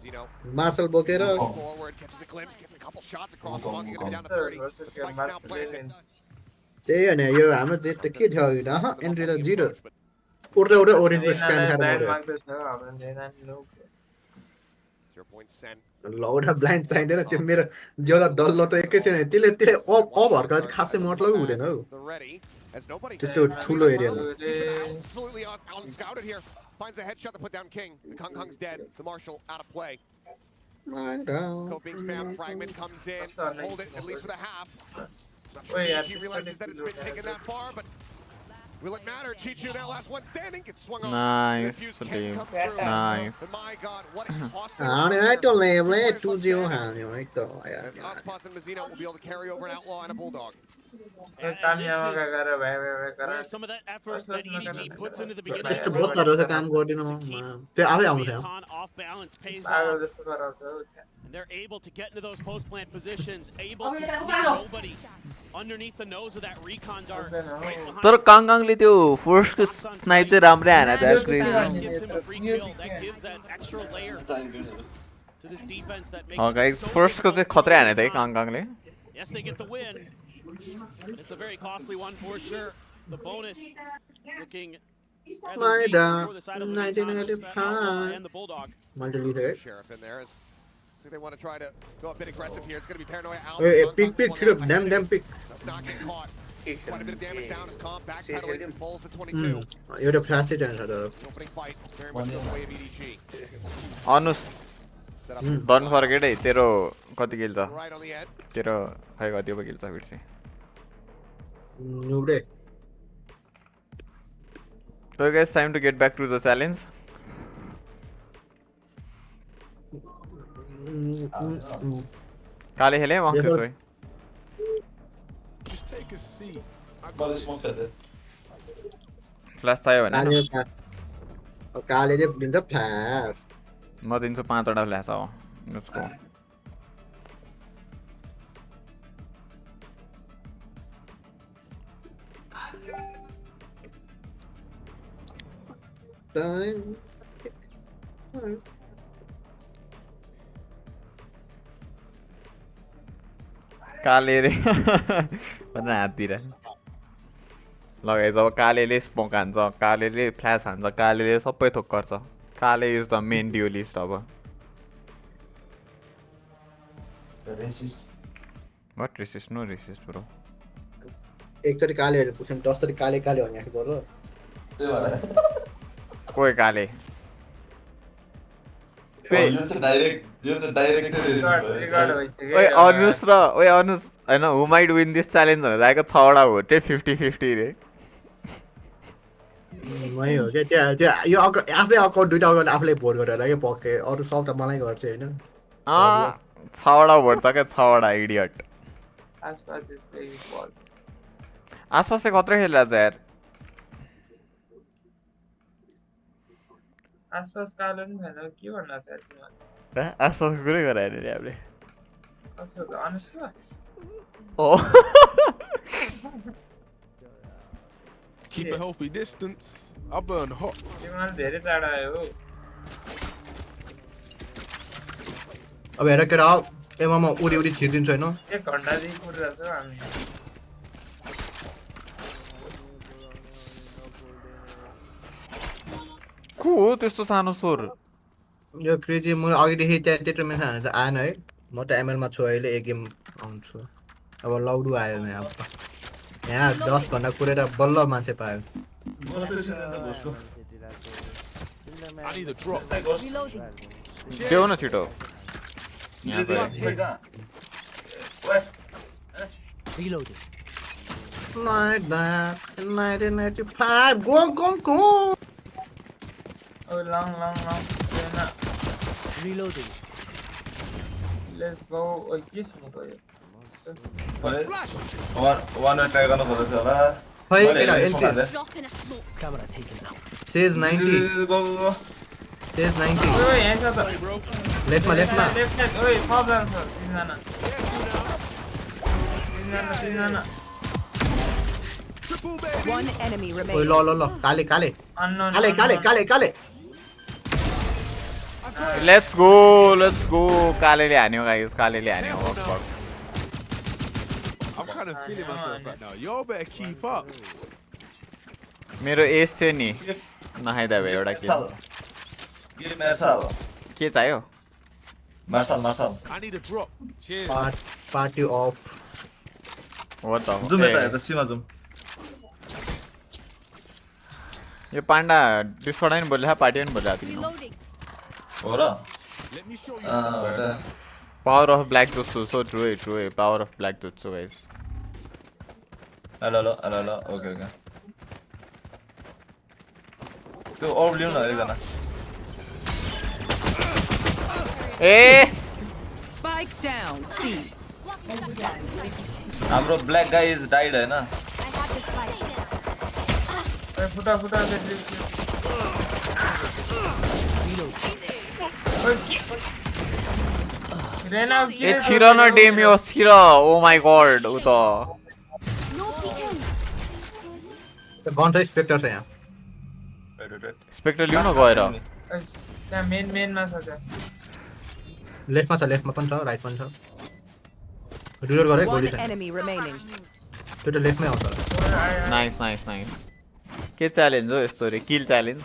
Zeno marshal बोकेर forward, catches a glimpse, gets a couple shots across. Smoggy going to be down to 30. But Spike's now planted. त्यही हो नि यो हाम्रो जेट त के थियो अघि त एन्ट्री त 0 उड्दै ओरिनको स्क्यान खाएर मर्यो. 0 point sent. ल एउटा ब्लाइन्ड चाहिँदैन त्यो मेरो एउटा डल्लो त एकैछिन त्यसले अफ हर्का खासै मतलबै हुँदैन हौ. The ready as nobody. त्यस्तो ठुलो एरियामा. Absolutely unscouted here. Finds a headshot to put down King. The Kong Kong's dead. The Marshal out of play. Code being spammed. Fragment comes in. Hold it at least for the half. Not sure he realizes that it's been taken that far, but will it matter? Chichu now last one standing. Gets swung on. Nice, Infuse team. can't come through. Nice. And my God, what a toss. हाने है त्यो लेभले 2-0 हान्यो है त यार. As Ospas and Mizzino will be able to carry over an Outlaw and a Bulldog. Where some of that effort that EDG puts into the beginning यस्तो बोतहरू चाहिँ काम गर्दिन म. त्यो आफै आउँछ. Leviathan off balance pays off. And they're able to get into those post plant positions, able to see nobody underneath the nose of that recon dart. Right behind तर काङकाङले त्यो फर्स्टको स्नाइप चाहिँ राम्रै हाने त यार crazy. that gives him a free kill. That gives that extra layer to this defense that makes हो it guys so फर्स्टको चाहिँ difficult खत्रै हाने त है to काङकाङले. Yes, they get the win. It's a very costly one for sure. The bonus looking rather My weak God, for the side of Leviathan, looks that Outlaw and the Bulldog. मल्टिप्लिकेट. Sheriff in there. So they want to try to go a bit aggressive here. It's going to be Paranoia out. ए pick pick damn pick. Does not get caught. Quite a bit of damage down as Comp backpedaling. Pulls to 22. एउटा flash चाहिँ चाहिन्छ त. Opening fight. Very much the way of EDG. अनुस don't forget है तेरो कति किल त Right on the edge. तेरो खै कति पो किल छ फिर चाहिँ. नुब्रे. So guys, time to get back to the challenge. काले खेले म त्यसो भए. Just take a seat. But it's one feather. Flash चाहियो भने काले चाहिँ दिन्छ फ्ल्यास. म दिन्छु 5 वटा फ्ल्यास अब उसको काले रे भन्ने हाततिर लगाइ जब कालेले स्मोक हान्छ कालेले फ्ल्यास हान्छ कालेले सबै थोक गर्छ काले इज द मेन ड्युलिस्ट अब what racist no racist bro एकचोटि कालेहरु पुछ्यौं 10 चोटि काले काले भन्ने बोल कोही काले यो चाहिँ डाइरेक्ट ओए अनुस हैन who might win this challenge भनेर आएको 6 वटा हो त्यो 50-50 रे मै हो के त्यो यो आफै अकाउन्ट दुईटा अकाउन्ट आफूले भोट गरेर के पके अरु सब त मलाई गर्छ हैन 6 वटा भोट छ के 6 वटा इडियट आसपास इज प्लेइङ बॉल्स आसपासले खतरा खेलिरहेछ यार आसपास कालो नि छैन के भन्नु छ यार तिमीले आसपास कुरै गराएर नि हामीले कसो अनुष्का ओ Keep a healthy distance. I burn hot. तिमीले धेरै चाडा आयो अब हेर के र एमा म उडी उडी छिर्दिन्छु हैन 1 घण्टा देखि कुदिरहेछ हामी को हो त्यस्तो सानो स्वर यो क्रेजी म अघिदेखि त्यत्रो मेन हाने त आएन है म त एमएल मा छु अहिले एक गेम आउँछु अब लाउडु आयो नि अब यहाँ 10 घण्टा कुरेर बल्ल मान्छे पायो I need a drop. देऊ न छिटो Reloading. Like that, 1995, go! Oh, long. Reloading. Let's go. Oh, yes, I'm going. One try गर्न खोज्दै होला Camera taken out. Says 90. Go. Says 90. Oh, यहाँ छ त Left ma. Left. ओइ सबजना छ तीनजना One enemy Oi, remaining. lo. Kale. Kale. Let's go कालेले हान्यो गाइस कालेले हान्यो I'm kind of feeling myself right now. Y'all better keep up. मेरो एज थियो नि नखाइदा भयो एउटा के चाहियो Marshal. I need a drop. Cheers. Party off. What the Zoom यता सीमा zoom. यो पाण्डा डिस्कर्ड पनि बोल्छ पार्टी पनि बोल्छ तिम्रो हो र power of black jutsu so true power of black jutsu guys hello okay त्यो अरु लिउ न एकजना ए Spike down. C. हाम्रो ब्ल्याक गाइ इज डाइड हैन फुटा ए छिर न डेम यो छिर ओ माय गॉड उ त गन छ स्पेक्टर छ यहाँ स्पेक्टर लिउ न गएर त्यहाँ मेनमा छ त्यहाँ लेफ्टमा पनि छ राइट पनि छ रिलोड गरे गोली One छ enemy remaining. त्यो त लेफ्टमै आउँछ नाइस के च्यालेन्ज हो यस्तो रे किल च्यालेन्ज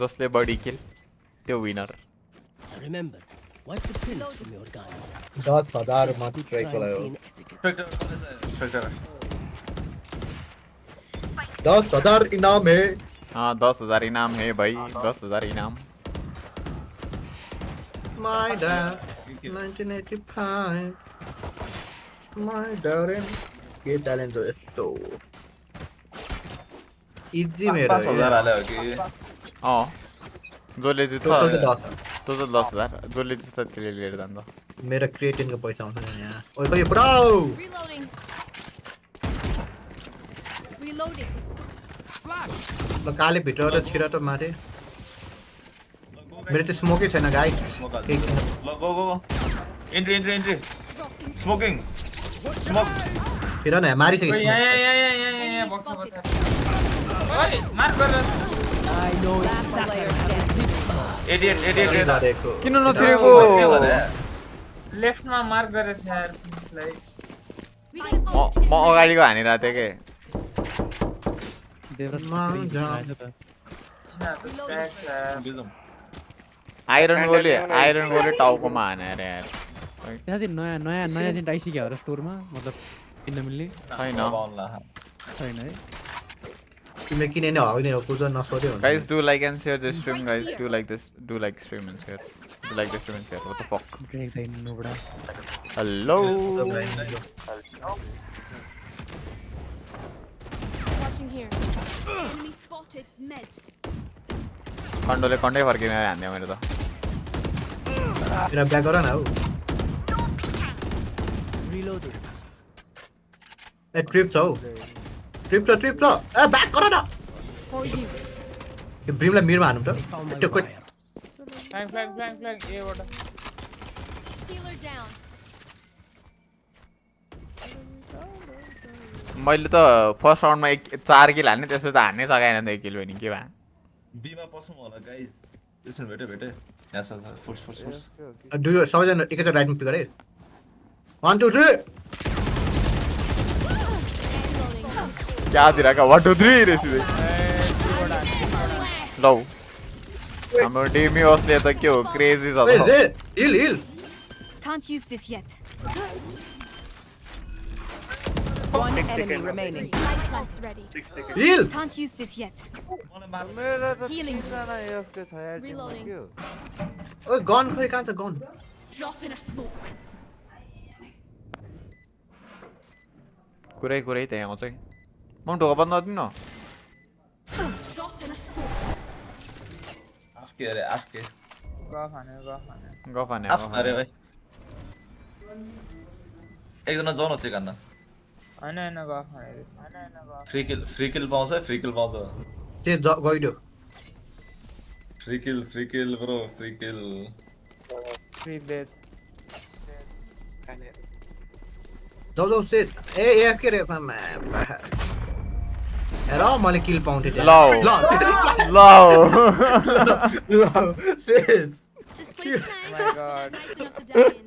जसले बडी किल त्यो winner Remember, wipe the pins from your guns. 10,000 मात्र ट्राई गरायो स्पेक्टर 10,000 इनाम है हाँ 10,000 इनाम है भाई 10,000 इनाम My dad 1985 My darling के च्यालेन्ज हो यस्तो इजी मेरो 5,000 हाल्यो कि जसले जित्छ टोटल चाहिँ 10 टोटल 10,000 जसले जित्छ त्यसले लिएर जान्छ मेरो क्रिएटिनको पैसा आउँछ यहाँ ओइ ब्रो ल काले भित्र र छिरा त माथे मेरो चाहिँ स्मोकै छैन गाइस Smoke हाल्छ। ल go go go entry entry entry smoking smoke हेर न मारिसक्यो यहाँ बक्स ओइ मार गर एडिएट किन नछिरेको लेफ्टमा मार्क गरेछ यार फिनिसलाई म अगाडिको हानिरहेको थिएँ के आइरन गोले टाउकोमा हानेर यार त्यहाँ चाहिँ नयाँ चाहिँ आइसक्यो होला स्टोरमा मतलब किन्न मिल्ने छैन छैन है तिमीले किने नै होइन हो कुजो नसोध्यो guys do like and share this stream guys do like stream and share do like this stream and share what the fuck hello Watching here. Enemy spotted. Med. कन्डोले कन्डै फर्किने हान्दियो मैले त मेरा ब्याक गर न हौ Reloading. ए ट्रिप छ हौ trip छ ए back गर न यो ब्रिमलाई मिरमा हान्नु त टक्क फ्ल्याङ ए वटा Healer down. मैले त फर्स्ट राउन्डमा 4 किल हान्ने त्यसो त हान्नै सकेन त 1 किल पनि के भा बीमा पसौँ होला गाइस यसो भेटे यहाँ छ फुर्स डु सबैजना एकैचोटि राइटमा पिक गरे 1 2 3 क्या दिराका 1 2 3 रेसी लौ हाम्रो डेमियोसले त के हो क्रेजी छ त हिल Can't use this yet. One enemy remaining. Lights ready. Heal. Can't use this yet. Healing. Reloading. ओइ गन खोइ कहाँ छ gun Drop in a smoke. कुरै त यहाँ आउँछ म ढोका बन्द गर्दिन न Drop in a smoke. आफ्के अरे आफ्के गफाने आफ अरे भाइ एकजना जाउँ न चेक गर्न हैन फ्री किल पाउँछ त्यो गइदियो फ्री किल ब्रो फ्री किल फ्री डेथ जाऊ सेट ए एफके रे हेर मैले किल पाउँथे ल set This place is nice. Nice enough to die in.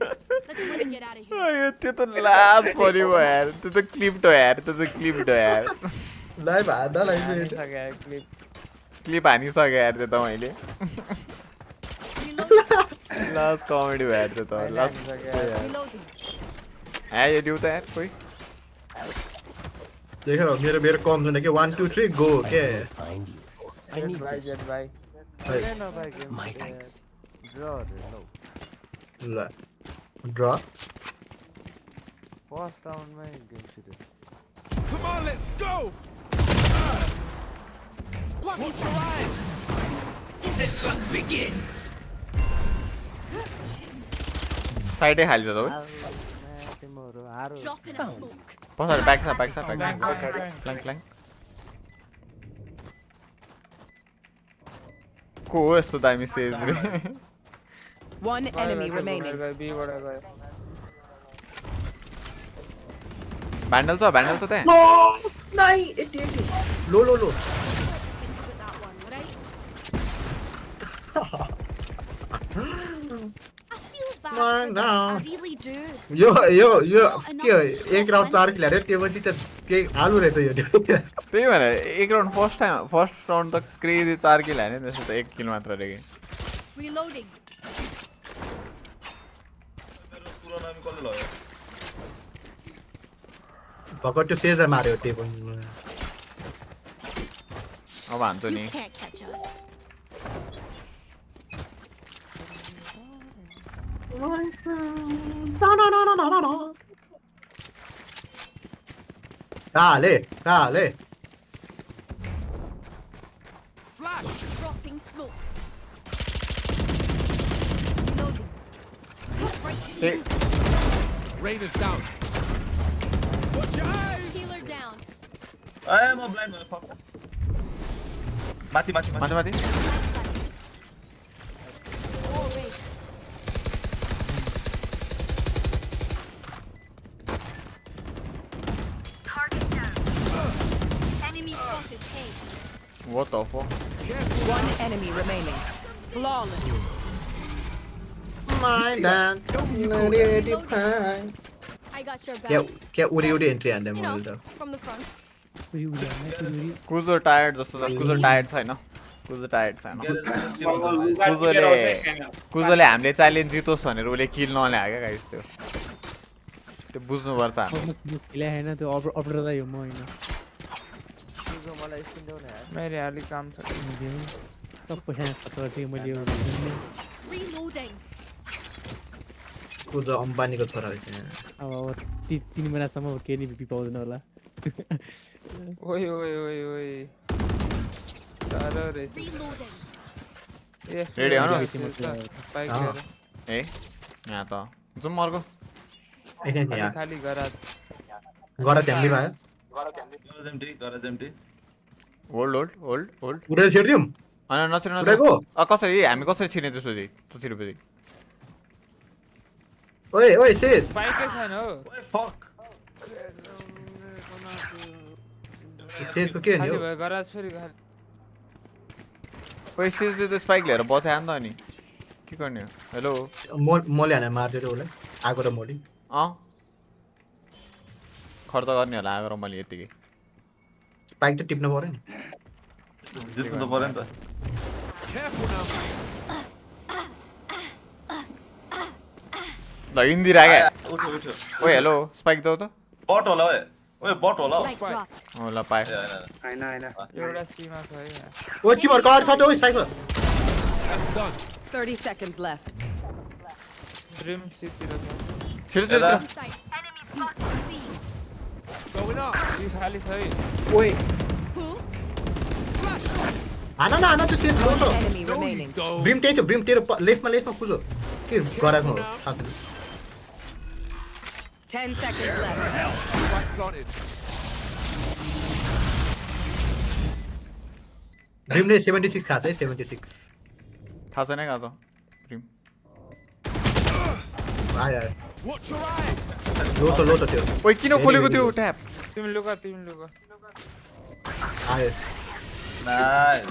Let's win and get out of here. त्यो त लास्ट पऱ्यो यार त्यो त क्लिप्ड हो यार लाइभ हान्दा क्लिप हानिसक्यो यार त्यो त मैले लास्ट कमेडी भयो यार त्यो त लास्ट यो दिउ त यार कोही देख मेरो कम छैन के 1 2 3 गो के I need this. My thanks. Draw. First round में game शुरू. Come on, let's go. The hunt begins. साइडै हाल्छ त हो Drop in a smoke. पछाडि ब्याक छ फ्ल्याङ्क को हो यस्तो दामी सेज रे One enemy remaining. भ्यान्डल छ त्यहाँ नो नाइ 80 लो I really do. यो के एक राउन्ड 4 किल हारे त्यसपछि त के हालु रहेछ यो त्यही भएर एक राउन्ड फर्स्ट राउन्ड त क्रेजी 4 किल हाने त्यसो त 1 किल मात्र रे Reloading. पुरो नाम कसले लग्यो भगत त्यो सेज मार्यो त्यो पनि अब हान्छु नि Can't catch us. Dale. Dropping smokes. Reloading. Rain is down. Healer down. I am a blind motherfucker. Mati. What the fuck? One enemy remaining. Flawless. My dad. I got your back. क्या उडी entry हान्दै You know, मैले त from the front. कुजो tired जस्तो छ कुजो tired छैन कुजो tired छैन कुजोले हामीले challenge जितोस् भनेर उसले किल नल्याए क्या गाइस त्यो बुझ्नुपर्छ खेले हैन त्यो अपडेट त यो म हैन मेरो अलिक काम छ सब पैसा खतरा थियो मैले Reloading. कुजो अम्बानीको छोरा रहेछ अब 3 महिनासम्म के नि बिपी पाउँदैन होला ओइ सारो रे रेडी हो न बाइक लिएर ए यहाँ त जुम अर्को खाली गराज त्यहाँ भयो गराज एम्टी होल्ड उडेर छिर्दियौ अनि नछिर कसरी हामी कसरी छिर्ने त्यसपछि त्यो छिरेपछि ओइ सेज बाइकै छैन हो ओइ फक सेजको के नि हो गराज फेरि खाली ओइ सेजले त स्पाइक लिएर बस्या नि त अनि के गर्ने हो हेलो मोले हाने मार्दै उसलाई आगो र मोली खर्च गर्ने होला आगो र मैले यतिकै स्पाइक त टिप्नु पर्यो नि जित्नु त पर्यो नि त ल इन्दिरा क्या उठ्यो ओइ हेलो स्पाइक दौ त बट होला ओइ बट होला हो ल पाए हैन एउटा सीमा छ है ओइ तिम्रो कार्ड छ त ओइ साइफर 30 seconds left. ड्रिम सितिर छ छिर Going up. यो खाली छ है ओइ हान त्यो सेज लो छ Enemy remaining. ब्रिम तेरो लेफ्टमा कुजो के गराजमा हो थाहा छैन 10 seconds left. Spike planted. ब्रिमले 76 खाछ है 76 थाहा छैन कहाँ छ प्रिम आयो Watch your eyes. लो त त्यो ओइ किन खोलेको त्यो ट्याप तिमी लुका आयो nice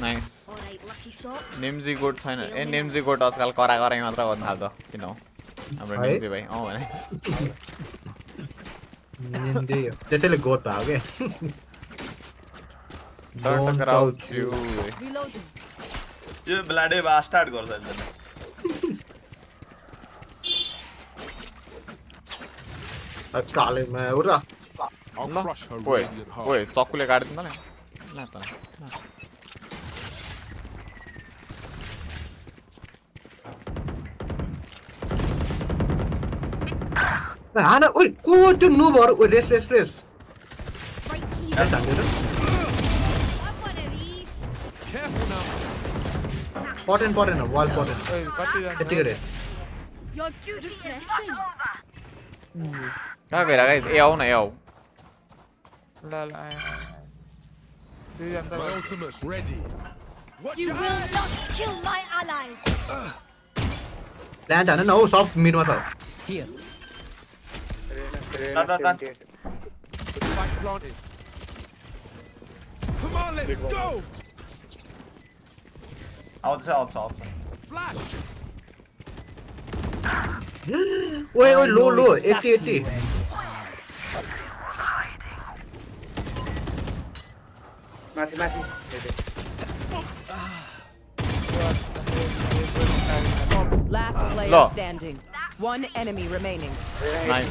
nice Alright, lucky sock. नेम्जी गोट छैन ए नेम्जी गोट आजकल कराई मात्र गर्नु थाल्छ किन हो हाम्रो नेम्जी भाइ भने त्यसैले गोट भयो के Reloading. यो ब्लाडे बा स्टार्ट गर्छ अहिले कालेमा उरा I'll crush her ओइ radiant heart. ओइ चक्कुले काट्दिन ल त हान ओइ को त्यो नुबहरु ओइ रेस Right here. हान्दैन Have one of these. Careful now. पटेन वाल पटेन ओइ कति जान्छ त्यतिकै रे Your duty refreshing. कहाँ गएर गाइस ए आऊ न ए आऊ ल दुई जान्छ My ultimate's ready. Watch You your will eyes. not kill my allies. Plan हान न हो सब मिडमा छ Here. Spike planted. Come on, let's go. आउँछ Flash. ओइ लो 80 माथि Last player Lo. standing. One enemy remaining. Nice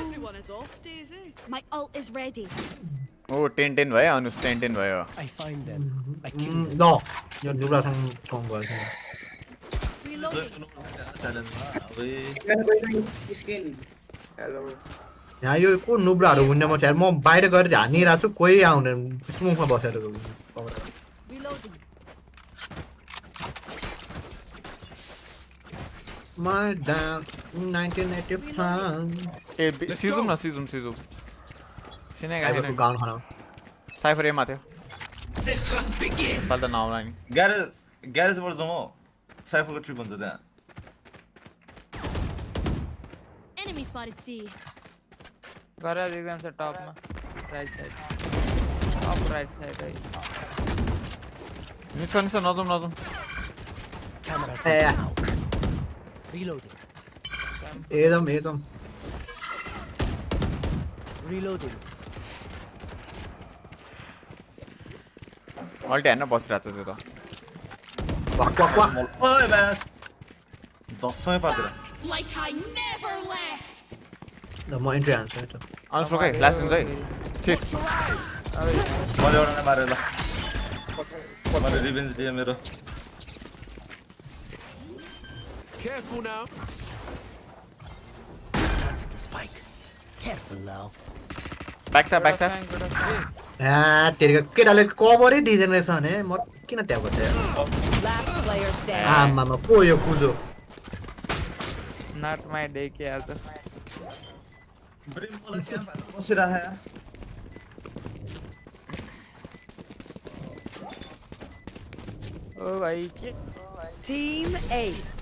Everyone is off, Daisy. My ult is ready. ओ 10 भयो अनुस 10 भयो I find them. I kill them. ल यो नुब्रासँग गयो Reloading. यहाँ यो को नुब्राहरू हुन्न म चाहिँ म बाहिर गएर हानिरहेको छु कोही आउँदैन स्मोकमा बसेर Reloading. My down 1985 ए सिजुम न सिजुम सिने गाइस गाउन खाना साइफर एमा थियो पाल त नआउला नि ग्यारेज बाट जाउँ साइफरको ट्रिप हुन्छ त्यहाँ Enemy spotted C. गरा एकदम से टॉप में right side top right side है निस्क नजम Reloading. एकदम Reloading. अल्टी हान्न बसिरहेको छ त्यो त वाक ओए ब्यास जसै पार्दैन Like I never left. म एन्ट्री हान्छु है त अनुश्रोक है फ्ल्यास हुन्छ है छिट मैले एउटा मारे ल मैले रिभेन्ज दिए मेरो Careful now. Planted the spike. Careful now. Back side तेरिको केटाले कभरै दिँदैन रहेछ भने म किन त्यहाँ बसेँ Last player standing. आमामा को यो कुजो नॉट माय डे के आज ब्रिम मलाई क्या बसिरहेको यार ओ भाई के Team Ace.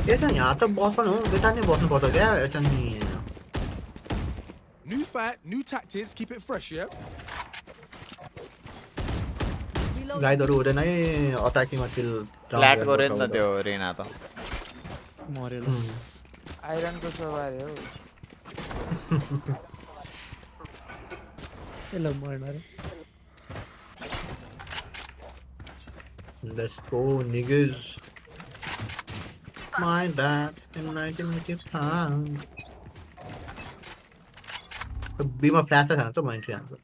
यसो यहाँ त बस्नु हो बेटा नै बस्नुपर्छ क्या यसो नि New fight, new tactics. Keep it fresh, yeah. गाइडहरू हुँदैन है अट्याकिङमा किल फ्ल्याट गरे नि त त्यो रेना त मरेल आइरन को सवार हो hello मर्नर Let's go niggas My dad in 1985 बीमा फ्ल्यास हान्छ म इन्ट्री हान्छु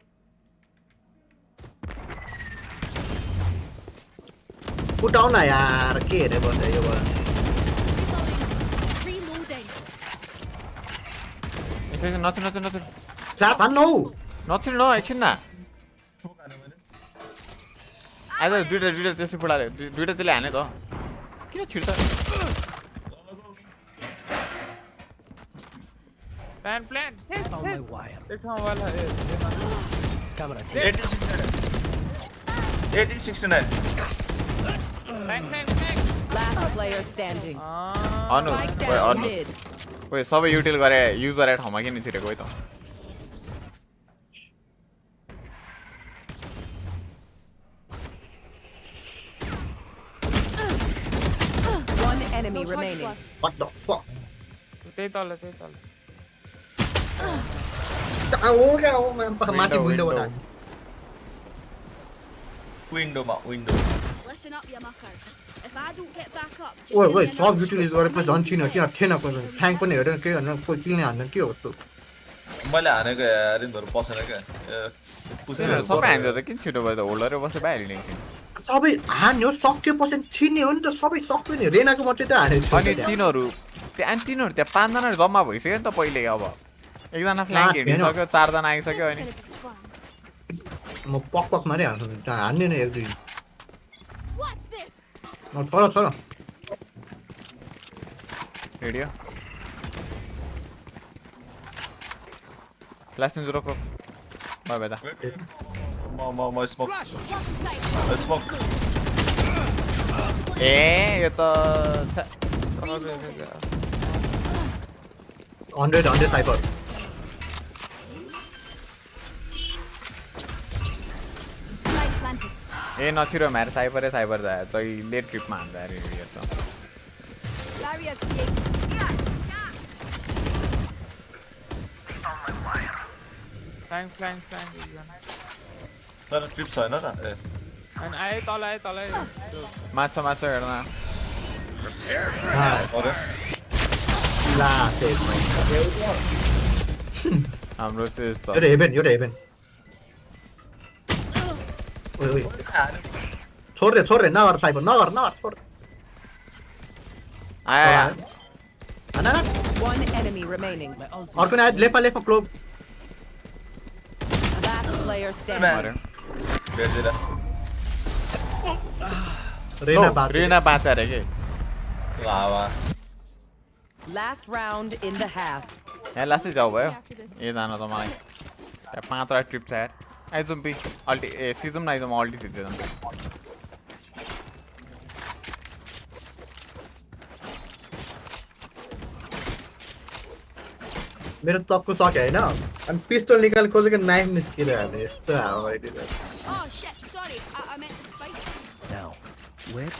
उठाउ न यार के हेरे बस्यो यो Reloading. एकछिन नचिन फ्ल्यास हान्नु नचिन न एकछिन न आज दुईटा त्यसै पुडाले दुईटा त्यसले हाने त किन छिर्छ प्लान सेट देखो वाला है Camera 8069 Last player standing. अनु ओए अनु ओए सबै युटिल गरे युज गरे ठाउँमा किन छिरेको है त One enemy remaining. What the fuck त्यही तल माथि विन्डोबाट हान्नु विन्डोमा Listen up, you muckers. If I don't get back up, just ओए give me ओए another सब युटिलाइज गरेपछि झन् छिन किन थिएन फ्याङ्क पनि हेरेन के होइन कोही किल्ने हान्दैन के हो यस्तो मैले हानेको यार यिनीहरू पसेन क्या सबै हान्छ त किन छिटो भयो त होल्डरै बसेर भइहाल्यो नि सबै हान्यो सकेपछि छिन्ने हो नि त सबै सक्यो नि रेनाको मात्रै त हानेको अनि तिनीहरू त्यहाँ पाँचजना जम्मा भइसक्यो नि त पहिले अब एकजना फ्ल्याङ्क हिँडिसक्यो चारजना आइसक्यो अनि म पक मारै हान्छु हान्ने नै एक दुई Watch this. छोड रेडियो फ्ल्यास नि रोक बाइ बाइ दा म स्मोक ए यो त 100 साइबर Light planted. ए नछिरो मारे साइबर जायो जहिले ट्रिपमा हान्छ अरे यो त Barrier created. फ्ल्याङ तर ट्रिप छैन र ए अनि आए तल माछा हेर्न ला हाम्रो चाहिँ यस्तो एउटा हेभेन ओइ छोड्रे नगर साइबर नगर छोड आया One enemy remaining. अर्को आयो लेफ्टमा क्लोब Last player standing. रेना बाचा रे के Last round in the half. यहाँ लास्टै जाऊ भयो ए जान त मलाई त्यहाँ 5 ट्रिप छ यार आइजम पि अल्टी ए सिजम न आइजम अल्टी थिच्छ मेरो टपको सक्यो हैन अनि पिस्तोल निकाल खोजेको नाइफ निस्कियो अनि यस्तो हावा आइदियो Oh shit, sorry. I meant to spike. Now, where?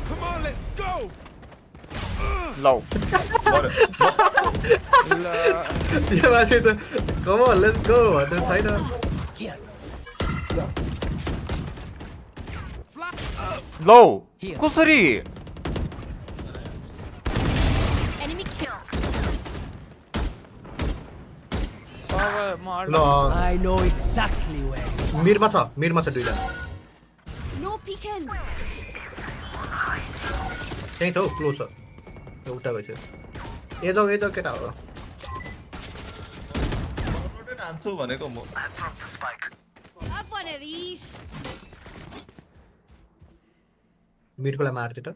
Come on, let's go. Low. त्यो मान्छे त कम अन लेट्स गो भन्दै छैन Low. कसरी Enemy kill. I know exactly where. मिरमा छ दुईटा No peeking. त्यही त हो क्लोज छ उल्टा भइसक्यो ए जाऊ केटा हो रोटेट हान्छु भनेको म Have one of these. मिडको लागि मार्थ्यो त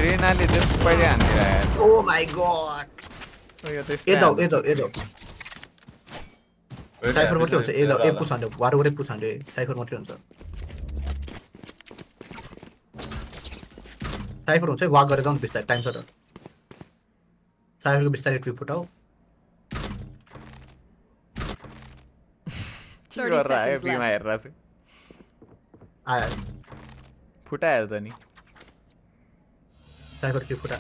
रेनाले जस्ट पहिले हानेर यार ओ माय गॉड यो त ए जाऊ साइफर मात्रै हुन्छ ए पुस हान्यो वारवरै पुस हान्यो साइफर मात्रै हुन्छ साइफर हुन्छ वाक गरेर जाउँ बिस्तारै टाइम छ त साइफरको बिस्तारै ट्रिप फुटाऊ 30 seconds बिमा left. हेरेर चाहिँ आयो फुटाएर त नि साइफर ट्रिप फुटा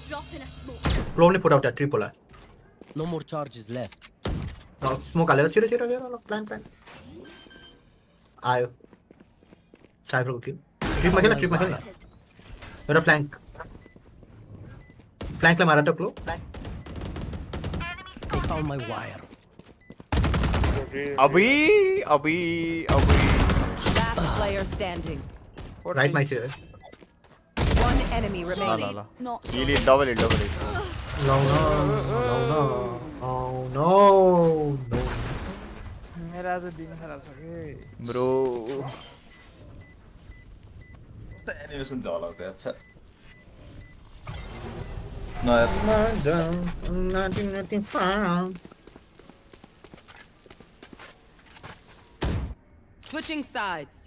Drop in a smoke. Problem फुटाउ त्यहाँ ट्रिप होला No more charges left. Smoke हालेर छिरो प्लान आयो साइफरको किल ट्रिपमा खेल एउटा फ्ल्याङ्कलाई मार त क्लो They found my wire. अबी Last player standing. राइट माइ छ One enemy remaining. Not so. Heal double heal no मेरा आज दिन खराब छ के ब्रो कस्तो एनिमेसन झलक छ Switching sides.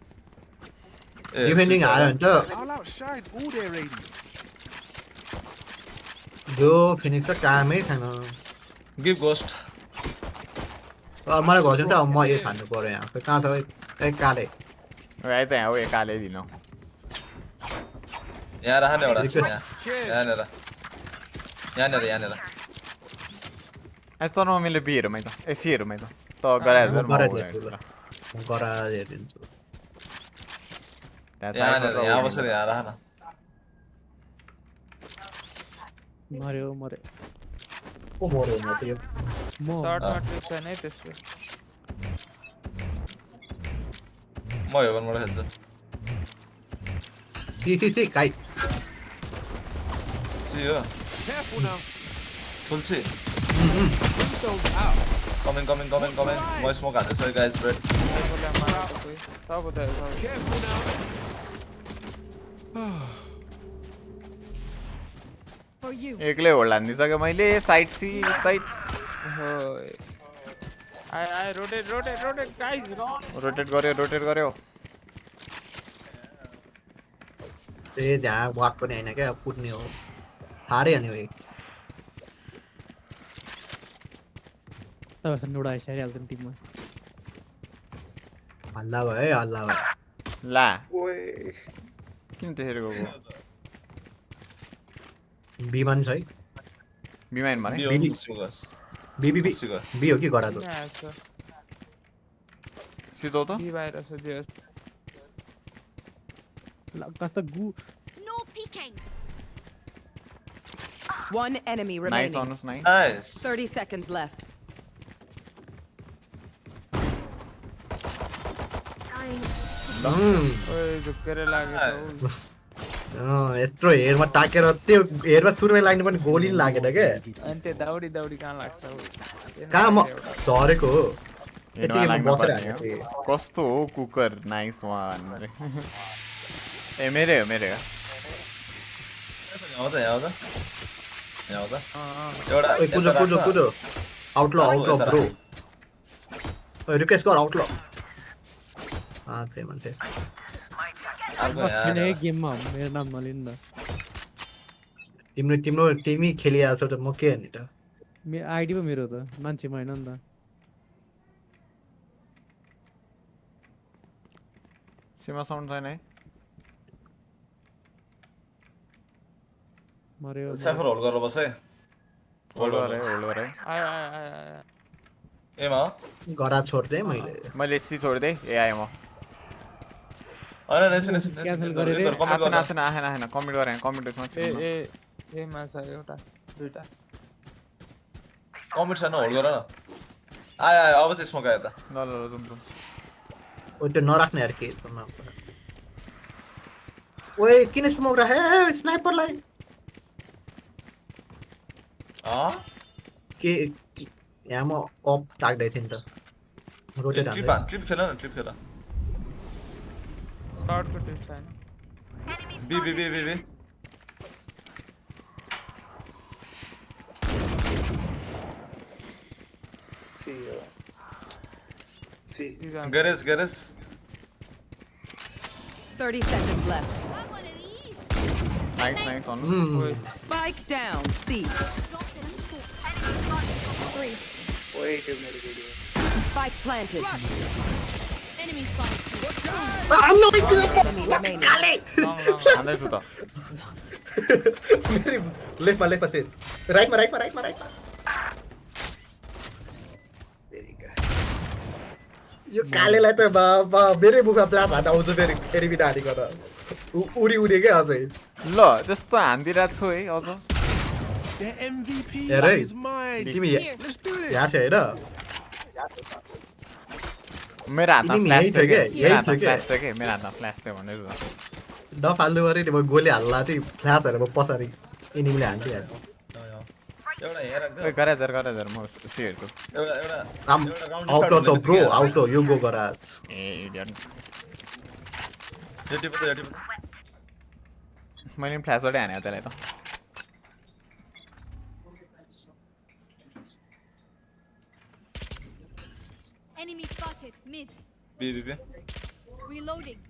डिफेन्डिङ हाल्यो भने त I'll outshine all their radius. Yo Phoenix त कामै छैन गिभ गोस्ट मलाई घस्यो नि त म यो खानु पर्यो यहाँ कहाँ छ काले आइ चाहिँ हो एकाले दिनु यहाँ राख न एउटा यहाँनिर यस्तो नमिले बीहरुमै त ए सीहरुमै त त गराइहाल्छ म गराइदिन्छु यहाँ बसेर यहाँ राख न मर्यो को मर्यो न त्यो शॉट मैट्रिक्स है नहीं त्यसको म यो बनबाट खेल्छु सी kite yo Careful now. Tulsi. Coming. My smoke at this way, guys. Red. Careful now. For you. एक्लै होल्ड हान्दिसक्यो मैले side C side I rotate guys run. Rotate गर्यो ए जहाँ वाक पनि हैन क्या कुद्ने हो हारे हान्यो एक तबसम्म एउटा आइसकिहाल्छ नि टिममा हल्ला भयो ला किन त्यसरी गएको बिमान छ है बिमान भने बी हो कि गरा दो सिधो त बी बाहिर छ जे कस्तो गु No peeking. One enemy remaining. Nice. 30 seconds left. ओए झुकेर लाग्यो यत्रो हेरमा टाकेर त्यो हेरमा सुरुमै लाग्ने पनि गोली लागेन के अनि त्यो दौडी कहाँ लाग्छ कहाँ म झरेको हो कस्तो हो कुकर नाइस वान ए मेरे हो यहाँ कुदो आउटलो ब्रो रिक्वेस्ट गर आउटलो मान्छे गेममा मेरो नाम नलिनु न टिमी खेलिरहेको छ त म के गर्ने त आइडी पो मेरो त मान्छे म होइन नि त सीमा साउन्ड छैन है मर्यो साइफर होल्ड गरेर बस है होल्ड गरे आयो आयो एमा गरा छोड्दै मैले सी छोड्दै ए आए म अरे नेसन क्यान्सल गरे रे आएन कमेन्ट गरे कमेन्टमा ए माछा एउटा दुईटा कमेन्ट छैन होल्ड गर न आयो अब चाहिँ स्मोक आयो त ल जुम ओ त्यो नराख्ने यार के सम्म ओए किन स्मोक राखे स्नाइपरलाई के यहाँ म अप टाक्दै थिएँ नि त रोटेट ट्रिप खेल न ट्रिप खेल स्टार्ट को ट्रिप छैन B Garage 30 seconds left. Nice on. Spike down. C. Spike planted. Enemy spotted. Enemy remaining. लेफ्टमा सेट राइटमा यो कालेलाई त मेरै मुखमा प्लास हात आउँछ फेरि बिटारी गर उडी के अझै ल त्यस्तो हान्दिरहेको छु है अझ हेर है तिमी यहाँ छ होइन मेरो हातमा फ्ल्यास थियो के मेरो हातमा फ्ल्यास थियो भने नफाल्नु पऱ्यो नि म गोली हाल्ला थिएँ फ्ल्यासहरू म पछाडि एनिमीले हान्दिहाल्छ गराजर म हेर्छु out bro out you go garage A idiot मैले फ्ल्यासबाटै हाने त्यसलाई त Enemy spotted. Mid. B. Reloading.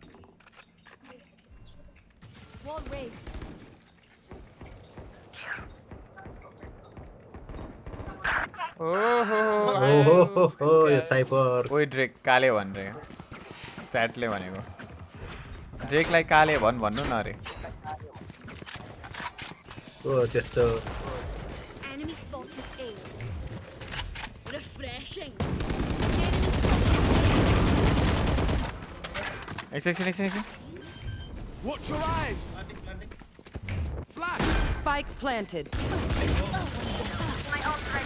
Wall raised. ओहो यो साइपर ओइ ड्रेक काले भने च्याटले भनेको ड्रेकलाई काले भन्नु न अरे ओ त्यस्तो Enemy spotted A. Refreshing. एकछिन Watch your eyes. Flash. Spike planted.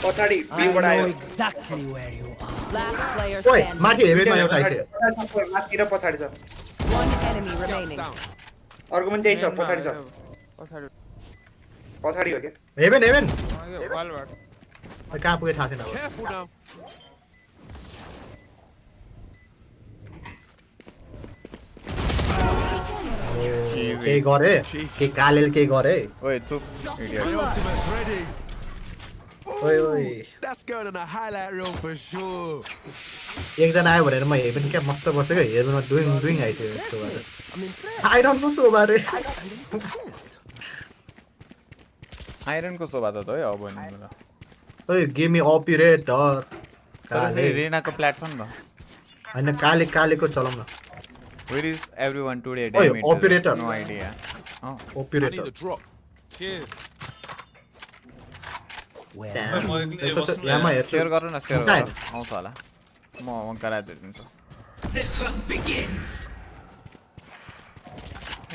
I know exactly where you are. Last player ओइ standing. माथि हेभेनमा एउटा आइछ माथि र पछाडी छ One enemy remaining. अर्को पनि त्यही छ पछाडी छ पछाडी हो के हेभेन वालबाट कहाँ पुगे थाहा छैन Careful now. के गरे के कालेल के गरे ओइ चुप इडियट My ultimate's ready. ओइ That's going on a highlight reel for sure. एकजना आयो भनेर म हेभेन क्या मस्त बसेको हेभेनमा डुइङ आइथ्यो यस्तो भएर आइरनको सो बारे आइरनको शोभा त है अब नि ओइ गिभ मी अपरेटर काले रेनाको प्लेट छ नि त हैन कालेको चलाउन Where is everyone today? Oy, operator. No idea. Oh. Operator. I need a drop. Cheers. Share गरौ न share गर आउँछ होला म गराइदिन्छु The hunt begins.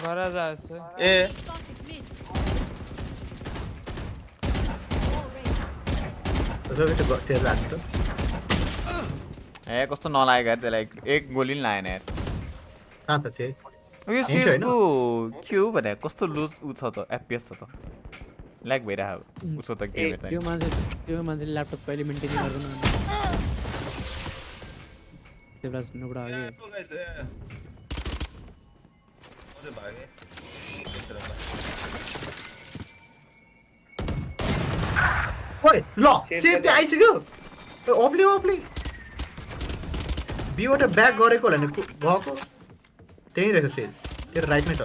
गराज आछ ए ए कस्तो नलागेको यार त्यसलाई एक गोली नि लागेन यार कहाँ छ छे यो सीएसको क्यू भने कस्तो लुज उ छ त एफपीएस छ त ल्याग भइराको उ छ त गेम हेर्दा त्यो मान्छेले ल्यापटप कहिले मेन्टेन गर्दैन त्यसलाई नबडा आयो ओइ ल सेभ चाहिँ आइसक्यो ओप्ली बीबाट ब्याक गरेको होला नि गएको त्यही रहेछ सेल तेरो राइटमै छ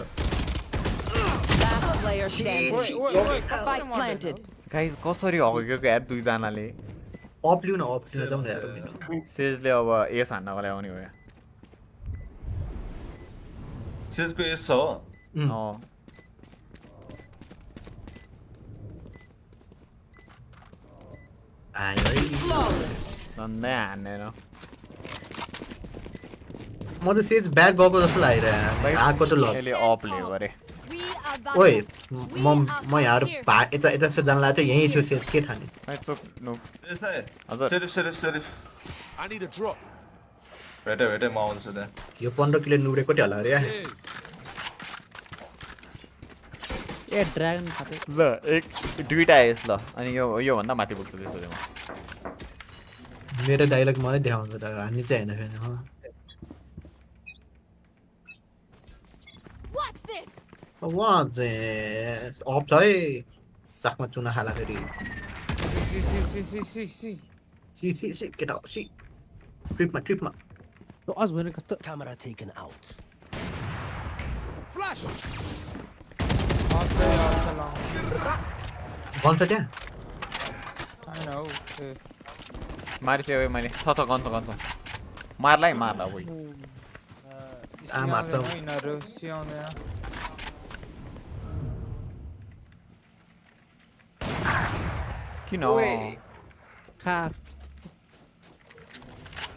Spike planted. गाइस कसरी हगेको यार दुईजनाले अप लिउ न अप लिन जाउँ न यार सेजले अब एस हान्नको लागि आउने हो यहाँ सेजको एस छ हो नन्दै हान्दैन म त सेज ब्याक गएको जस्तो लागिरहेको आएको त ल यसले अप लियो अरे ओइ म यार यता यता से जानला चाहिँ यही छु सेज के थाने serif I need a drop. भेटे म आउँछु त्यहाँ यो 15 किलो नुरे कति होला अरे ए ड्रागन खाते ल एक दुईटा एस ल अनि यो भन्दा माथि पुग्छ त्यसो म मेरो डायलग मलाई देखाउँछ त हामी चाहिँ हैन फेरि Watch this. वाच अफ छ है चाकमा चुना खाला फेरि सी केटा सी ट्रिपमा अझ भने कस्तो Camera taken out. Flash. गन्छ त्यहाँ मारिसक्यो मैले छ गन्छ मार्ला है मार्ला उही मार्छ किन खा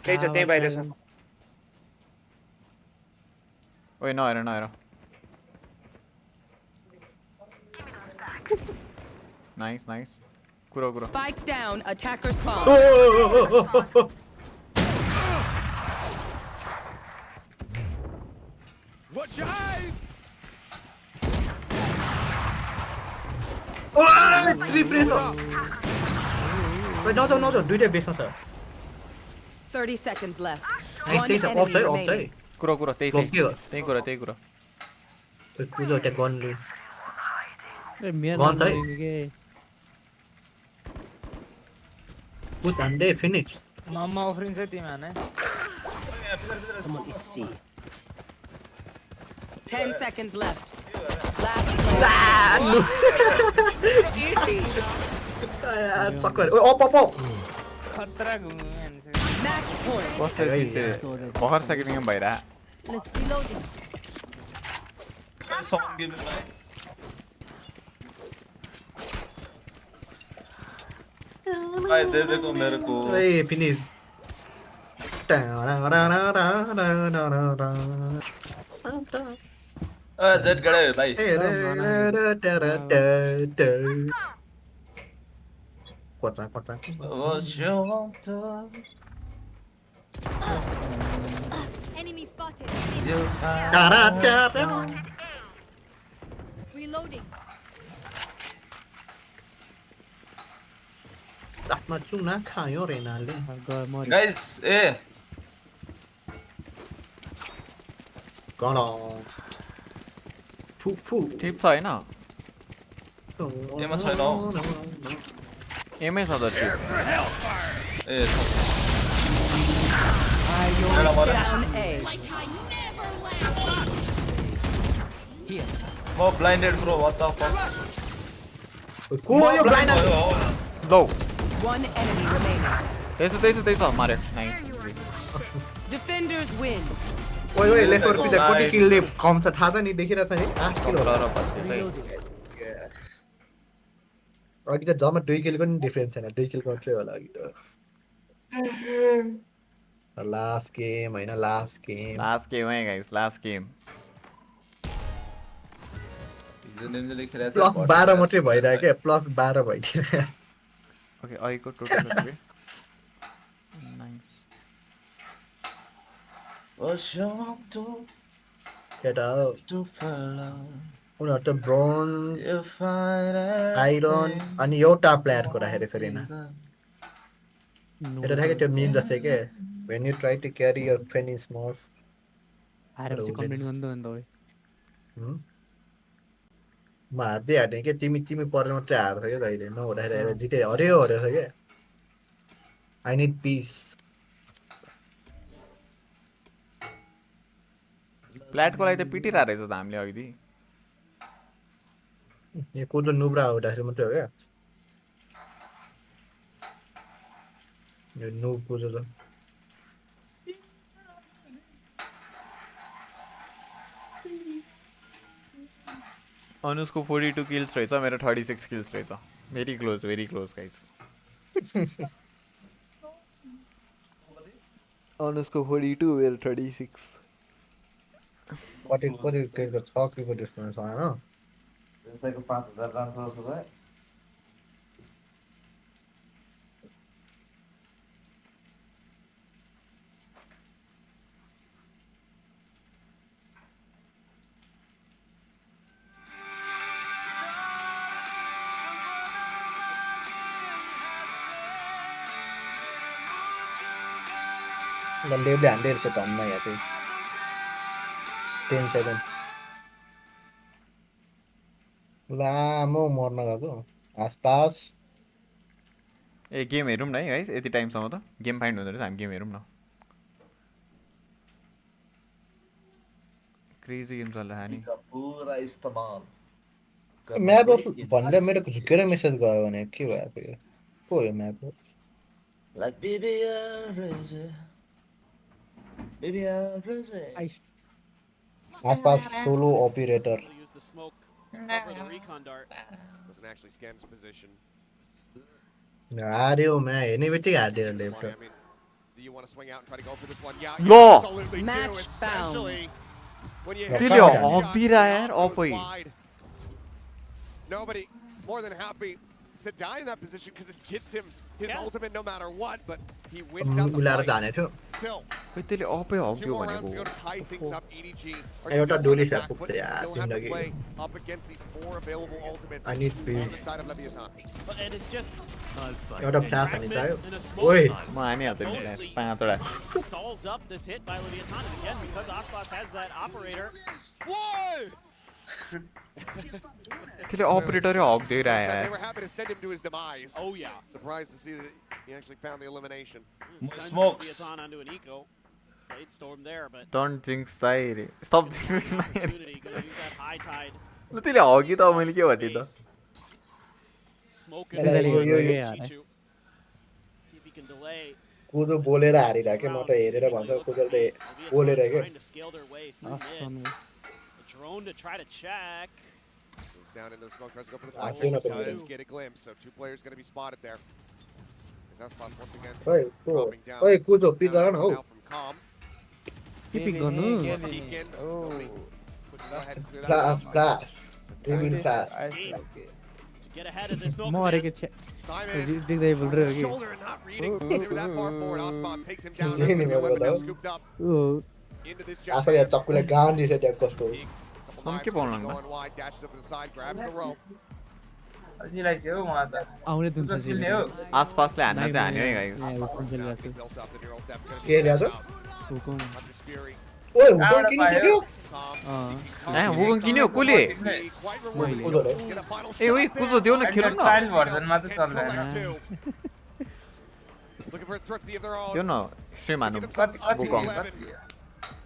त्यही छ त्यही बाहिर छ ओइ नहेर नाइस कुरो Spike down, attacker spawn. Watch your eyes. नजाउ दुईटा बेसमा छ 30 seconds left. त्यही छ अफ चाहिँ कुरो त्यही कुरा कुजो त्यहाँ गनले ए मेरो गन्छ है पुट एन्ड दे फिनिश मम्मा अफरिन्छ तिमीहरुले Someone is C. 10 seconds left. Last Sucker. Oh. खतरा घुम्नु match point. भर्खर सेकेन्ड गेम भइरा Let's reload it. Someone give me life. भाई दे देखो मेरे को Hey, finish. जेट गड़े भाई Enemy spotted. Reloading. Guys, eh. Gone. टिप छ हैन एमा छैन एमै छ त टिप ए down A. म blinded bro what the fuck को यो ब्लाइन्ड लो One enemy remaining. त्यही छ मार्यो नाइस Defenders win. ओइ लेफ्ट फर पिट 40 किल ले कम छ थाहा छ नि देखिरा छ नि 8 किल होला र पछि अघि त जम्मा 2 किलको नि डिफरेन्स छैन 2 किल गर्दै होला अघि त लास्ट गेम हैन लास्ट गेम है गाइस लास्ट गेम प्लस 12 मात्रै भइरहेको के प्लस 12 भइदियो ओके अहिलेको टोटल कति नाइस Get out. उनीहरू त ब्रोन्ज आइरन अनि एउटा प्लेयरको राखेको छ रेना एउटा राखेको त्यो मिम जस्तै के when you try to carry your friend in small आएर चाहिँ कमेन्ट गर्नु अन्त ओइ म हार्दै हार्ने के तिमी परेर मात्रै हार्छ क्या कहिले नहुँदाखेरि जिते हऱ्यो छ क्या आई निड पिस प्ल्याटको लागि त पिटिरहेको रहेछ त हामीले अघि यो कुजो नुब्रा हुँदाखेरि मात्रै हो क्या यो नुब कुजो त अनुजको 42 kills रहेछ मेरो 36 kills रहेछ very close guys अनुजको 42 मेरो 36 कति त्यसको 6 किको डिस्टेन्स छ हैन त्यसैको 5000 जान्छ जस्तो छ लेबले हान्दै रहेछ धनमा यहाँ चाहिँ 10-7 लामो मर्न गएको आसपास ए गेम हेरौँ न है गाइस यति टाइमसम्म त गेम फाइन्ड हुँदो रहेछ हामी गेम हेरौँ न क्रेजी गेम चल्ला नि पुरा इस्तेमाल म्याप भन्दै मेरो झुकेर मेसेज गयो भने के भयो फेरि को हो म्याप लाइक बेबी आसपास solo operator Doesn't actually scan his position. हार्यो मैं हेर्ने बित्तिकै हार्दियो left Do you want to swing out and try to go for this one? Yeah, Lo! you absolutely Match do, especially when you त्यसले हग्दिरा यार अपै Nobody more than happy to die in that position because it gets him his ultimate no matter what, but he wins out the उलाएर fight. जाने थियो Still, त्यसले अपै 2 हग्दियो more rounds to go भनेको to tie things up. EDG are एउटा still डोली on the shot back पुग्छ foot. They यार still have to जिन्दगी play up against these 4 available ultimates I need on peace. the side of Leviathan. And it's just एउटा flash हानि चाहियो in a ओइ smoke म हानिहाल्छु नि पाँचवटा stalls up this hit by Leviathan, and again because Aspas has that operator. Whoa! त्यसले अपरेटरै हग्दिरा They यार were happy to send him to his demise. Oh yeah. Surprised to see that he actually found the elimination. Sends Smokes. Leviathan onto an eco. Blade storm there, but don't jinx दाइ stop jinx opportunity gonna use that high tide. ल त्यसले हग्यो त मैले के भने त Smoke Well, and yo- Chichu. See if he can delay. कुजो बोलेर हारिराख्यो म त हेरेर भन्छ कुजोले बोलेर के Trying to scale their way through mid. The drone to try to check. Moves down into the smoke, tries to go for the Ah, flank. clean up Does again. get a glimpse, so 2 players going to be spotted there. That's once again. ओइ dropping down. ओइ कुजो pick गर न हौ Now from Calm. के pick गर्नु Deacon. Nobody could go ahead and clear that flash out. Flash rebuild flash To get ahead of this milk. मरेको छ Simon. देख्दै बोल्दै हो कि Shoulder and not reading. They were that far forward. Osmos takes him down. Jini That's gonna be a weapon now bro. scooped up O into this आफै यहाँ चक्कुले गान दिन्छ त्यहाँ कस्तो हम के पाउनु लाग्ला going wide, dashes up to the side, grabs the rope. आउने दुन्छ आसपासले हान्न चाहिँ हान्यो है guys Built up, the neural depth gonna के be ल्याछ हुकुम Hunter's Fury. ओइ हुकुम किनिसक्यो ए हुकुम किन्यो कसले Quite rewarding. कुजोले Get a final ए ओइ कुजो देऊ न खेलौँ न Looking for a thrifty of their own. देऊ न स्ट्रिम हान्नु बुकङ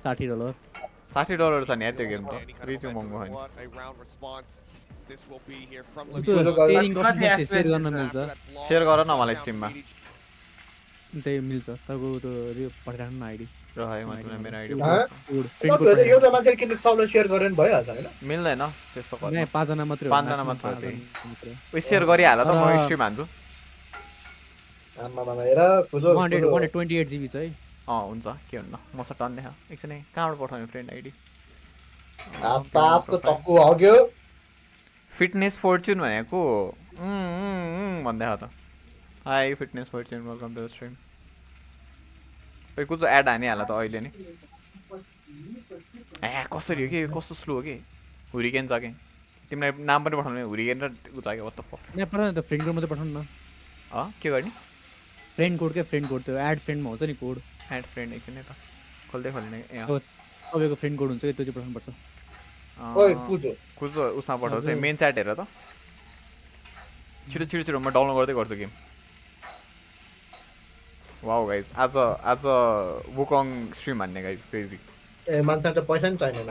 $60 $60 छ नि यार त्यो गेम त Any kind of रिच महँगो momentum, होइन what a round response this will be here from त्यो Leviathan. सेयरिङ गर्न सेयर गर्न मिल्छ सेयर गर न मलाई स्ट्रिममा त्यही मिल्छ तपाईँको त्यो पठाइराख्नु न आइडी र है मतलब मेरो आइडी एउटा मान्छेले किन सबले शेयर गरेर नि भइहाल्छ हैन मिल्दैन त्यस्तो गर्नु नै 5 जना मात्रै हो 5 जना मात्र हो त्यही उयो सेयर गरिहाल त म स्ट्रिम हान्छु आम्मा मामा हेर कुजो 128 GB छ है हुन्छ के हुन्न मसँग टन्ने छ एकछिन है कहाँबाट पठाउने फ्रेन्ड आइडी आसपासको चक्कु हग्यो फिटनेस फर्च्युन भनेको भन्दै हो त hi fitness fortune welcome to the stream ओइ कुछ एड हानिहाल त अहिले नै ए कसरी हो कि कस्तो स्लो हो कि हुरिकेन छ कि तिमीलाई नाम पनि पठाउनु हुरिकेन र उ छ कि वत्त यहाँ पठाउनु त फ्रेन्ड कोड मात्रै पठाउनु न के गर्ने फ्रेन्ड कोड के फ्रेन्ड कोड त्यो एड फ्रेन्डमा हुन्छ नि कोड एड फ्रेन्ड एकछिन है त खोल्दै खोल्ने तपाईँको फ्रेन्ड कोड हुन्छ कि त्यो चाहिँ पठाउनुपर्छ ओइ कुजो कुजो उसमा पठाउँछ मेन च्याट हेर त छिटो छिटो छिटो म डाउनलोड गर्दै गर्छु गेम वाउ गाइस आज वुकङ स्ट्रिम हान्ने गाइस क्रेजी ए मान्छे त पैसा नि छैन न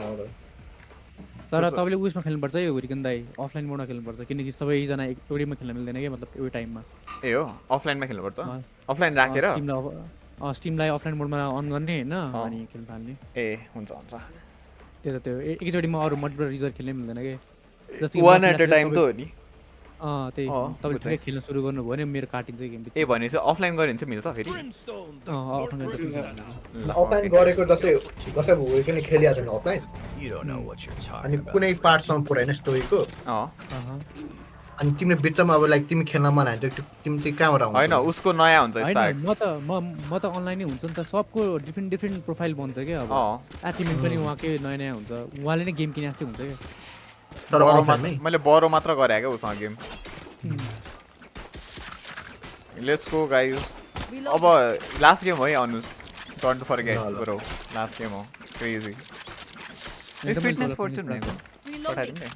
तर तपाईँले उयसमा खेल्नुपर्छ है हुरिकन दाइ अफलाइन मोडमा खेल्नुपर्छ किनकि सबैजना एउटैमा खेल्न मिल्दैन क्या मतलब एउटै टाइममा ए हो अफलाइनमा खेल्नुपर्छ अफलाइन राखेर स्टिमलाई अफलाइन मोडमा अन गर्ने होइन अनि खेल्न थाल्ने ए हुन्छ हुन्छ त्यो त त्यो एकैचोटिमा अरू मल्टिप्लेयर युजर खेल्नै मिल्दैन के जस्तै वान एट अ टाइम त हो नि त्यही तपाईँ ठिकै खेल्न सुरु गर्नुभयो भने मेरो काटिन्छ गेम ए भनेपछि अफलाइन गऱ्यो भने चाहिँ मिल्छ फेरि अफलाइन गरेको जस्तै भयो किन खेलिया छैन अफलाइन अनि कुनै पार्टसम्म पुऱ्याएन स्टोरीको अनि तिमीले बिचमा अब लाइक तिमी खेल्न मन आयो तिमी चाहिँ कहाँबाट आउँछ हैन उसको नयाँ हुन्छ स्टार्ट म त अनलाइनै हुन्छ नि त सबको डिफ्रेन्ट प्रोफाइल बन्छ के अब अचिभमेन्ट पनि उहाँकै नयाँ हुन्छ उहाँले नै गेम किने जस्तै हुन्छ के तर मैले बरो मात्र गरे क्या उसँग गेम लेट्स गो गाइस अब लास्ट गेम हो है अनुस don't forget bro last game हो क्रेजी फिटनेस 14 भनेको पठाइदिनु नि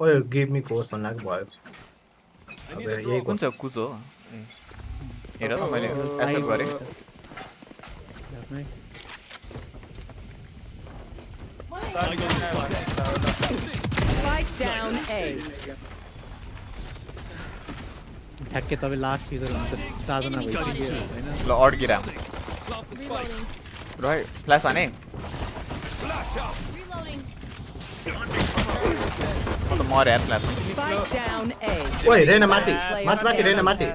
ओए गिभ मी कोर्स भन्न लाग्यो भयो अब यही कुन चाहिँ कुज हो हेर त मैले एक्सेप्ट गरे Spike down A. ठ्याक्कै तपाईँ लास्ट युजर हुन्छ 4 जना भइसक्यो हैन ल अड्किराम राइट फ्ल्यास हाने म त मरे यार फ्ल्यास Spike down A. ओए रेना माथि रेना माथि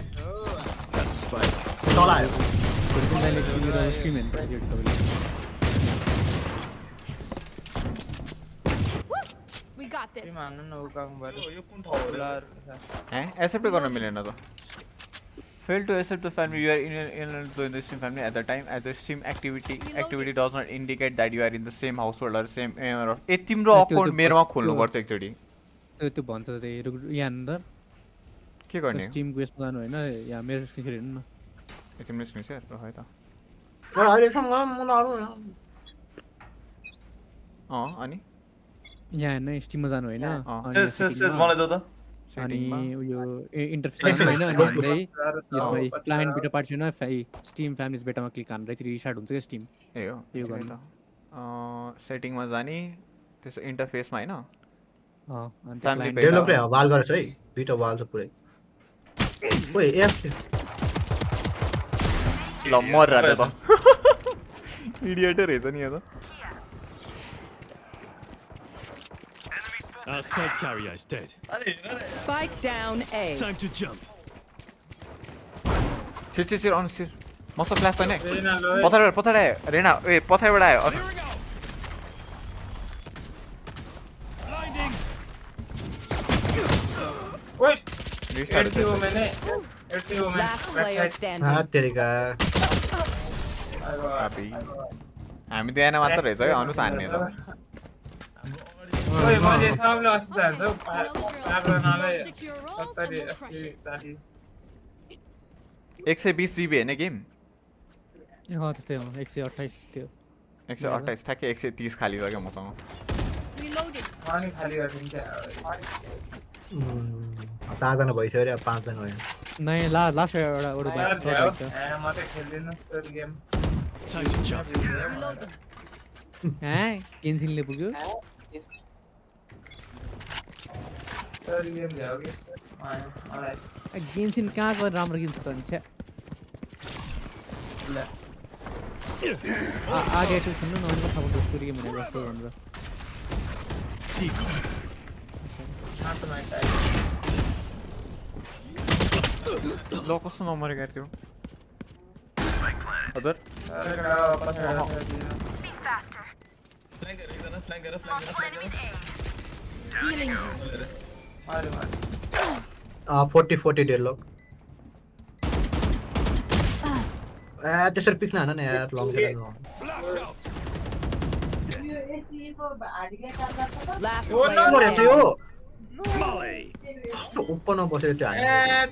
तल आयो We got this. एक्सेप्ट गर्न मिलेन त fail to accept the family you are in the Steam family at the time as a Steam activity does not indicate that you are in the same household or same owner of ए तिम्रो account मेरोमा खोल्नु पर्छ एकचोटी त्यो भन्छ त्यही यहाँ अन्त के गर्ने स्टिम क्वेस्ट जानु हैन यहाँ मेरो स्क्रिन हेर्नु न तिम्रो स्क्रिन शेयर र है त अहिले सँग मलाई अनि यहाँ हैन स्टिममा जानु हैन मलाई दो त अनि यो इन्टरफेस हैन अनि यसमा क्लाइन्ट बिटा पार्ट छैन स्टिम फ्यामिलीज बेटामा क्लिक हान्न चाहिँ रिस्टार्ट हुन्छ के स्टिम ए हो यो गर्ने त सेटिङमा जाने त्यसो इन्टरफेसमा हैन अनि फ्यामिली डेभलपर वाल गरेछ है बिटा वाल छ पुरै ओए एफ ल मर र त इडियट रहेछ नि यो त Our spike carrier is dead. Spike down A. Time to jump. Sit on sit. Must flash छैन पछाडि रेना ए पछाडिबाट आयो Wait. Last player standing. तेरीका हामी त यहाँ मात्र रहेछ है अनुस हान्ने त ओए मैले सबले 80 हाल्छ पाब्लोनाले 70 80 40 120 GB हैन गेम त्यस्तै हो 128 त्यो 128 ठ्याक्कै 130 खाली छ क्या मसँग अनि खाली गरिदिन्छ 5 जना भइसक्यो रे 5 जना भयो नयाँ लास्ट एउटा म त खेल्दिन story game Time to jump. केन्सिनले पुग्यो स्टोरी गेम ल्याओगे गेन्सिन कहाँको राम्रो गेम छ त नि ल आगे टु खेल्नु न अनि थाहा पाउँछ स्टोरी गेम भनेर जस्तो भनेर ल कस्तो नम्बर गर्थ्यो अदर Healing. 40 डेडलॉक त्यसरी पिक्न हान न यार लङ खेल्न ओपनमा बसेर त्यो हाने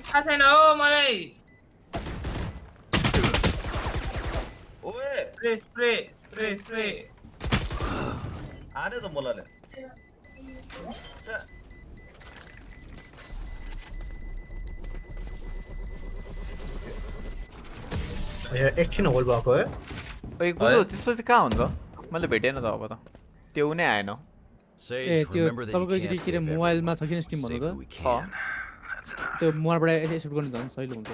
थाहा छैन हो मलाई ओए स्प्रे आरे त मलाई एकछिन होल्ड भएको हो ओइ गुजो त्यसपछि कहाँ हुन्छ मैले भेटेन त अब त त्यो नै आएन ए त्यो तपाईँको यदि के अरे मोबाइलमा छ किन स्टिम भन्नु त त्यो मोबाइलबाट एक्सेप्ट गर्नु झन् सजिलो हुन्छ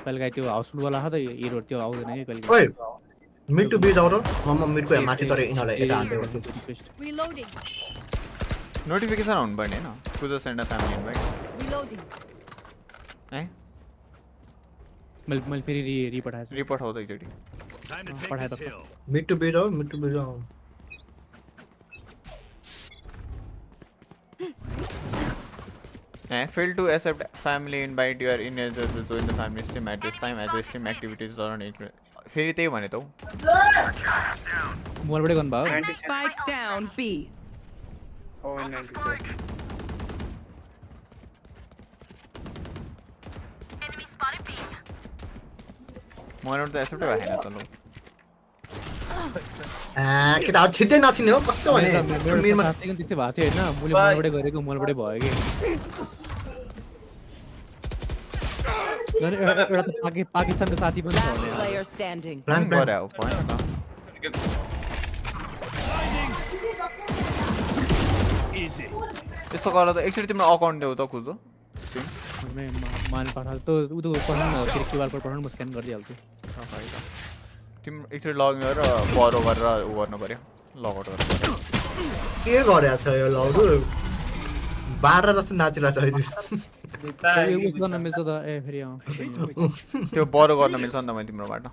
कहिलेकाहीँ त्यो हाउसफुलवाला छ त हिरो त्यो आउँदैन कि कहिले ओइ मिड टु बी जाऊ र म मिडको माथि तर यिनीहरूलाई यता हान्दै Reloading. नोटिफिकेसन आउनु पर्ने हैन कुजो सेन्ड फ्यामिली इन्भाइट Reloading. है मैले फेरि रिपठाएछु रिपठाउ त एकचोटि पठाए त मिड टु बी जाऊ fail to accept family invite you are ineligible to join the family stream at this time as the stream activities are on फेरि त्यही भने त मोबाइलबाटै गर्नु भयो Spike down B. Oh, 97. मोबाइलबाट त एक्सेप्ट भएको छैन त लु केटा छिट्टै नछिने हो कस्तो भने मेरो साथी पनि त्यस्तै भएको थियो हैन मैले मोबाइलबाटै गरेको मोबाइलबाटै भयो कि एउटा त पाकिस्तानको साथी पनि छ भने Player standing. प्लान गरे हो point Easy. त्यस्तो गरेर त एकचोटि तिम्रो अकाउन्ट देऊ त खुजो मान पठाल त उ त पठाउनु न फेरि क्यूआर कोड पठाउनु म स्क्यान गरिदिहाल्छु तिम्रो एकचोटि लगइन गरेर बरो गरेर उ गर्नु पर्यो लगआउट गर्नु के गरेको छ यो लौडु 12 जस्तो नाचिरहेको छ युज गर्न मिल्छ त ए फेरि त्यो बरो गर्न मिल्छ नि त मैले तिम्रोबाट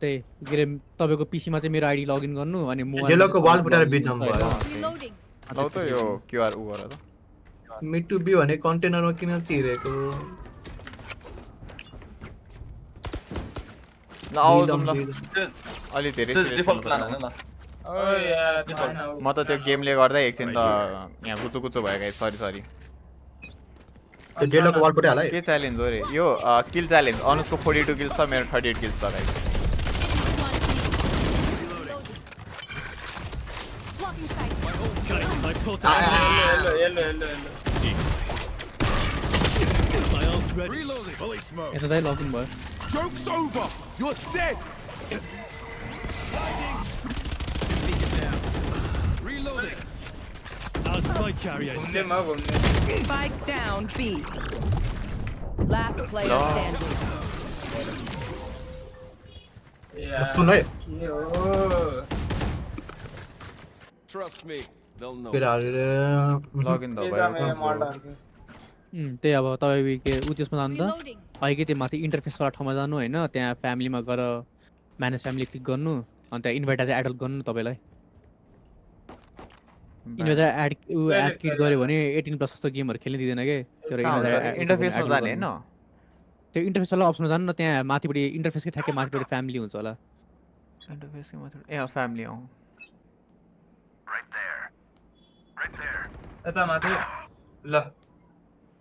त्यही के अरे तपाईँको पीसीमा चाहिँ मेरो आइडी लगइन गर्नु अनि डेलोको वाल फुटाएर बित्नु भयो लौ त यो क्यूआर उ गर त मिड टु बी भने कन्टेनरमा किन चिरेको ल आउ तुम ल अलि धेरै डिफल्ट प्लान हैन ल म त त्यो गेमले गर्दा एकछिन त यहाँ गुचुकुचु भयो गाइस सरी त्यो डेलोको वाल फुटाइ हालै के च्यालेन्ज हो रे यो किल च्यालेन्ज अनुजको 42 किल्स छ मेरो 38 किल्स छ गाइस Reloading. Fully smoked. यता दाइ लगइन भयो Joke's over. You're dead. Reloading. Our spike carrier is dead. Spike down B. Last player standing. सुन है Trust me, they'll know. Login त भयो त्यही अब तपाईँ के उ त्यसमा जानु त अहिले त्यो माथि इन्टरफेसवाला ठाउँमा जानु होइन त्यहाँ फ्यामिलीमा गएर म्यानेज फ्यामिली क्लिक गर्नु अनि त्यहाँ इन्भाइट चाहिँ एड गर्नु तपाईँलाई इन्भाइट चाहिँ एड क्लिक गऱ्यो भने 18 प्लस जस्तो गेमहरू खेल्न दिँदैन के इन्टरफेसमा जाने हैन त्यो इन्टरफेसवाला अप्सनमा जानु न त्यहाँ माथिपट्टि इन्टरफेसकै ठ्याक्कै माथिपट्टि फ्यामिली हुन्छ होला इन्टरफेसकै माथिपट्टि ए फ्यामिली अँ यता माथि ल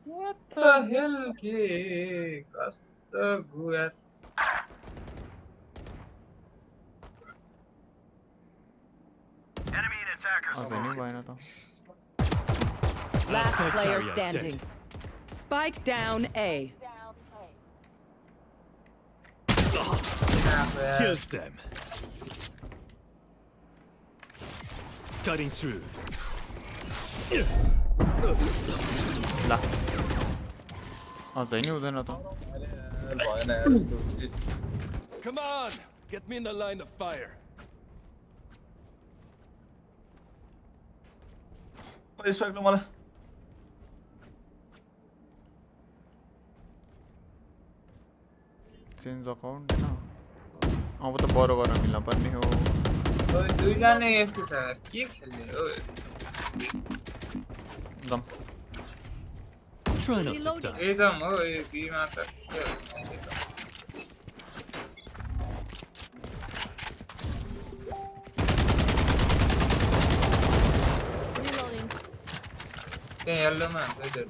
What the hell के कस्तो गुया Last player standing. Spike down A. Kills them. Cutting through. ल अझै नि हुँदैन त Come on, get me in the line of fire. Respect to मलाई चेन्ज अकाउन्ट हैन अब त बरो गर्न मिल्न पर्ने हो ओइ दुईजना यस्तो छ के खेल्ने हो दम Try not to die. एकदम हो यो बीमा त त्यहाँ येल्लोमा हुन्छ इधर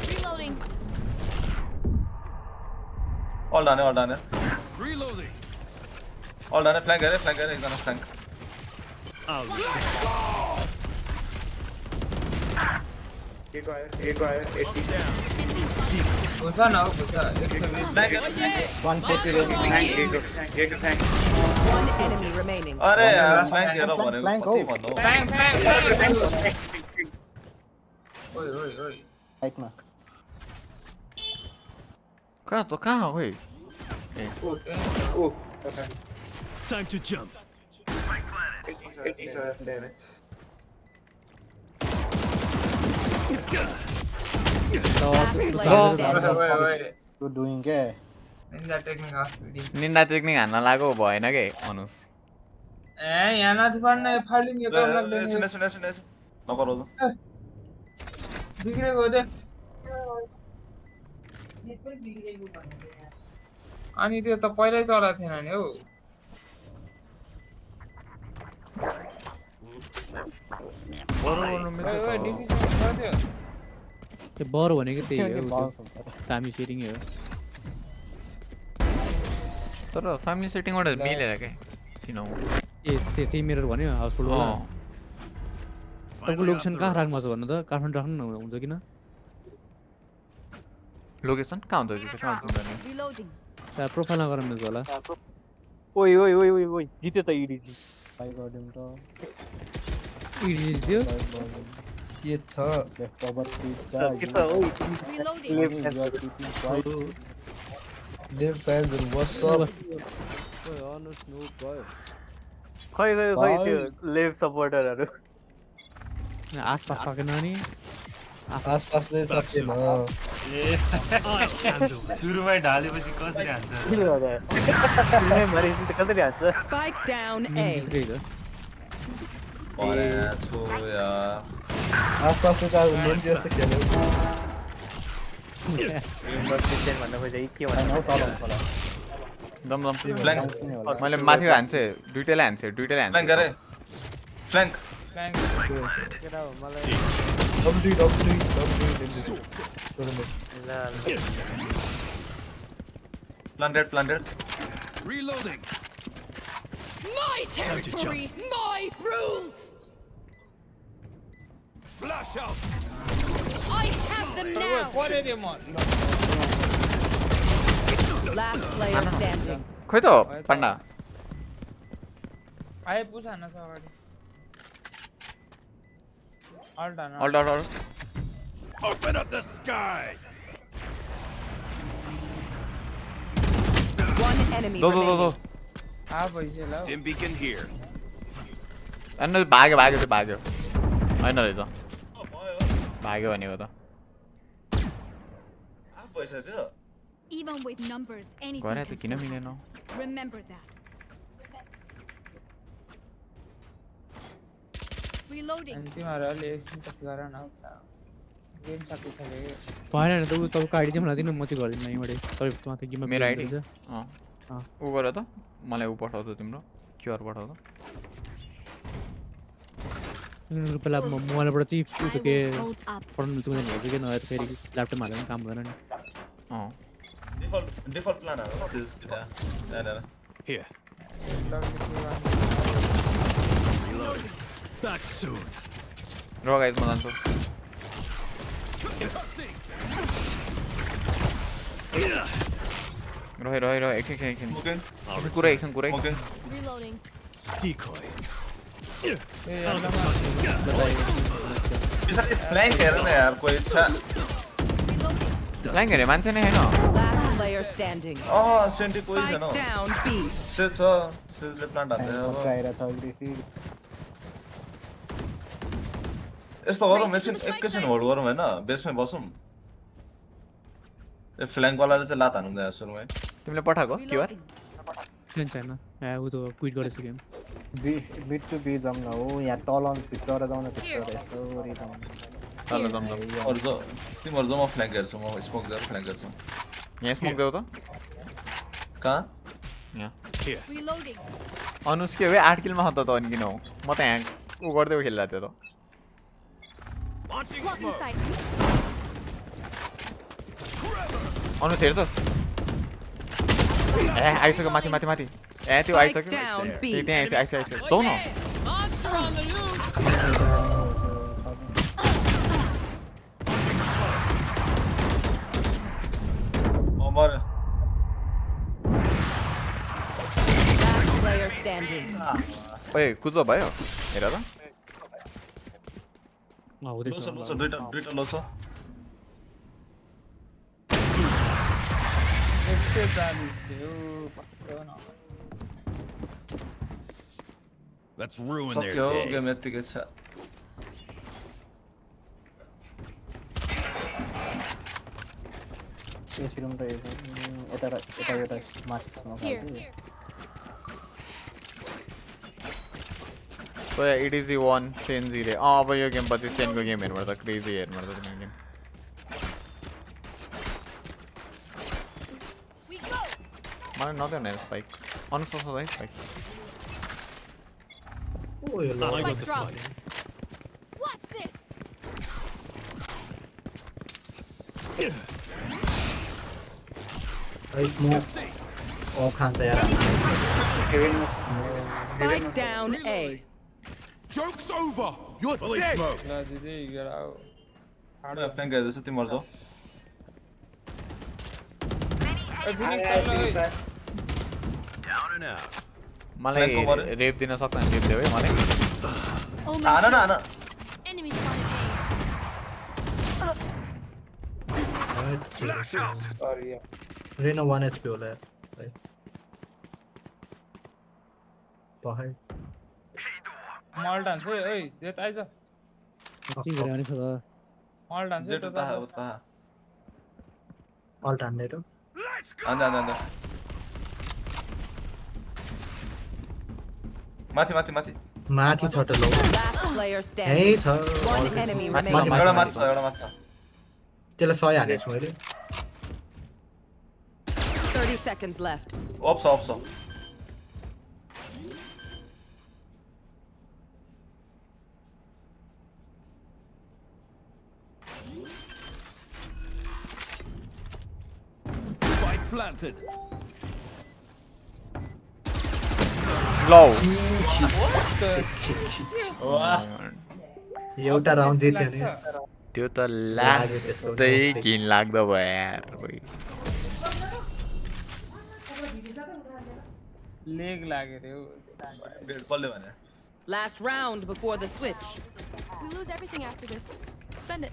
Reloading. all done Reloading. all done flank गरे एकदम flank एक आयो 80 घुसा न घुसा 140 One enemy remaining. अरे यार फ्लैंक हेर भनेको कति भन्नु ओइ ओइ ओइ साइडमा कहाँ हो खोइ Time to jump. Good doing के निन्दा टेक्निक हान्न लाग्यो भएन के अनुस यहाँ नाथ गर्न फाल्दिङ यो काम लाग्दैन सुन नगरौ त बिग्रेको दे अनि त्यो त पहिल्यै चला थिएन नि हौ त्यो बरो भनेको त्यही हो दामी सेटिङ हो तर फ्यामिली सेटिङबाट मिलेर के किन हो ए सेम मिरर भन्यो हाउसफुल वाला अर्को लोकेसन कहाँ राख्नु छ भन्नु त काठमाडौँ राख्नु न हुन्छ किन लोकेसन कहाँ हुन्छ त्यो कहाँ हुन्छ नि प्रोफाइलमा गरौँ मिल्छ होला ओइ ओइ ओइ ओइ ओइ जित्यो त इडिजी फाइ गर्दिम त इडिजी जित्यो के छ लेफ्ट ओभर पिज्जा लिभ फ्याजर व्हाट्स अप ओइ अनुस नो गयो खै त्यो लेभ सपोर्टरहरु आसपास सकेन नि आसपासले सकेन सुरुमै ढालेपछि कसरी हान्छ कसरी हान्छ Spike down A. अरे सो यार आसपासले त लेन जस्तो खेल्यो इन्भर्टेसन भन्नु खोजे के भन्नु दम फ्ल्याङ्क मैले माथि हान्छु दुईटैले हान्छु फ्ल्याङ्क गरे फ्ल्याङ्क केटा हो मलाई planted reloading My territory, my rules. flash out I have them now. Last player standing. खोइ त पाण्डा आए पुछ न अगाडि Hold on. open up the sky One enemy दो remaining. आ भइसक्यो ल stim beacon here अनि भाग्यो हैन रहेछ भाग्यो भनेको त भइसक्यो Even with numbers, anything गरे त can किन still मिलेन happen. Remember that. Reloading. अनि तिमीहरु अलि एकछिन पछि गर न गेम सकिसक्यो भएन नि त उ तपाईको आइडी चाहिँ मलाई दिनु म चाहिँ गर्दिन यहीँबाट तपाईको माथि गेममा मेरो आइडी छ उ गर त मलाई उ पठाउ त तिम्रो क्यूआर पठाउ त पहिला मोबाइलबाट चाहिँ उ त के पढ्नु मिल्छ भने हेर्छु के नभए फेरि ल्यापटपमा हालेर काम गर्दैन नि default plan this is here back soon र गाइस म जान्छु रह एकछिन कुरा Reloading. decoy यसरी फ्ल्याङ्क हेर न यार कोही छ फ्ल्याङ्क हेरे मान्छे नै हैन Last player standing. सेन्टी कोही छैन Spike down B. सेजले प्लान्ट हान्दै अब यस्तो गरौँ एकैछिन होल्ड गरौँ हैन बेसमै बसौँ ए फ्ल्याङ्क वालाले चाहिँ लात हान्नु गयो सुरुमै तिमीले पठाको क्यूआर छैन उ त क्विट गरेछ गेम बिट टु बी जाम न हो यहाँ तल भित्र जाउन भित्र यसरी जाउन चल जम तिमीहरु जम्मा फ्ल्याङ्क हेर्छु म स्मोक गरेर फ्ल्याङ्क गर्छु यहाँ स्मोक देऊ त कहाँ यहाँ Reloading. अनुस के हो 8 किलमा हत्ता त अनि किन हो म त यहाँ उ गर्दै खेल्ला थियो त Blocking sight. अनुस हेर्छस् ए आइसक्यो माथि ए त्यो आइसक्यो त्यहाँ आइसक्यो जाऊ न मरे Last player standing. ओए कुजो भयो हेर त लो छ दुईटा लो छ Let's ruin their सक्यो day. गेम यतिकै छ Yes, room to eta matrix Here. So yeah, it is the one Sen 0. अब यो गेम पछि सेन को गेम हेर्नु पर्छ क्रेजी हेर्नु पर्छ तिम्रो गेम मलाई नदेऊ न स्पाइक अनुसार सधैँ spike Oh, you I got this one. Watch this. I smoke. Oh, can't say Spike down A. Joke's over. You're dead. फ्ल्याङ्क हेर्दैछ तिमी मर्छौ Down and out. मलाई रेप दिन सक्दैन रेप देऊ है मलाई हान न हान Enemy spotted A. Reno 1 HP होला यार पहाड मल डान्स ओइ जेट आइज चिङ गरे भने छ त मल डान्स जेट उता अल्टरनेट आन्दा माथि माथि छ त लो Last player standing. hey छ One enemy माथि remaining. एउटा माथि छ त्यसले 100 हानेछु मैले 30 seconds left. Ups Spike planted. लौ एउटा राउन्ड जित्यो नि त्यो त लास्टै घिन लाग्दो भयो यार लेग लाग्यो रे डेड कसले भने Last round before the switch. We lose everything after this. Spend it.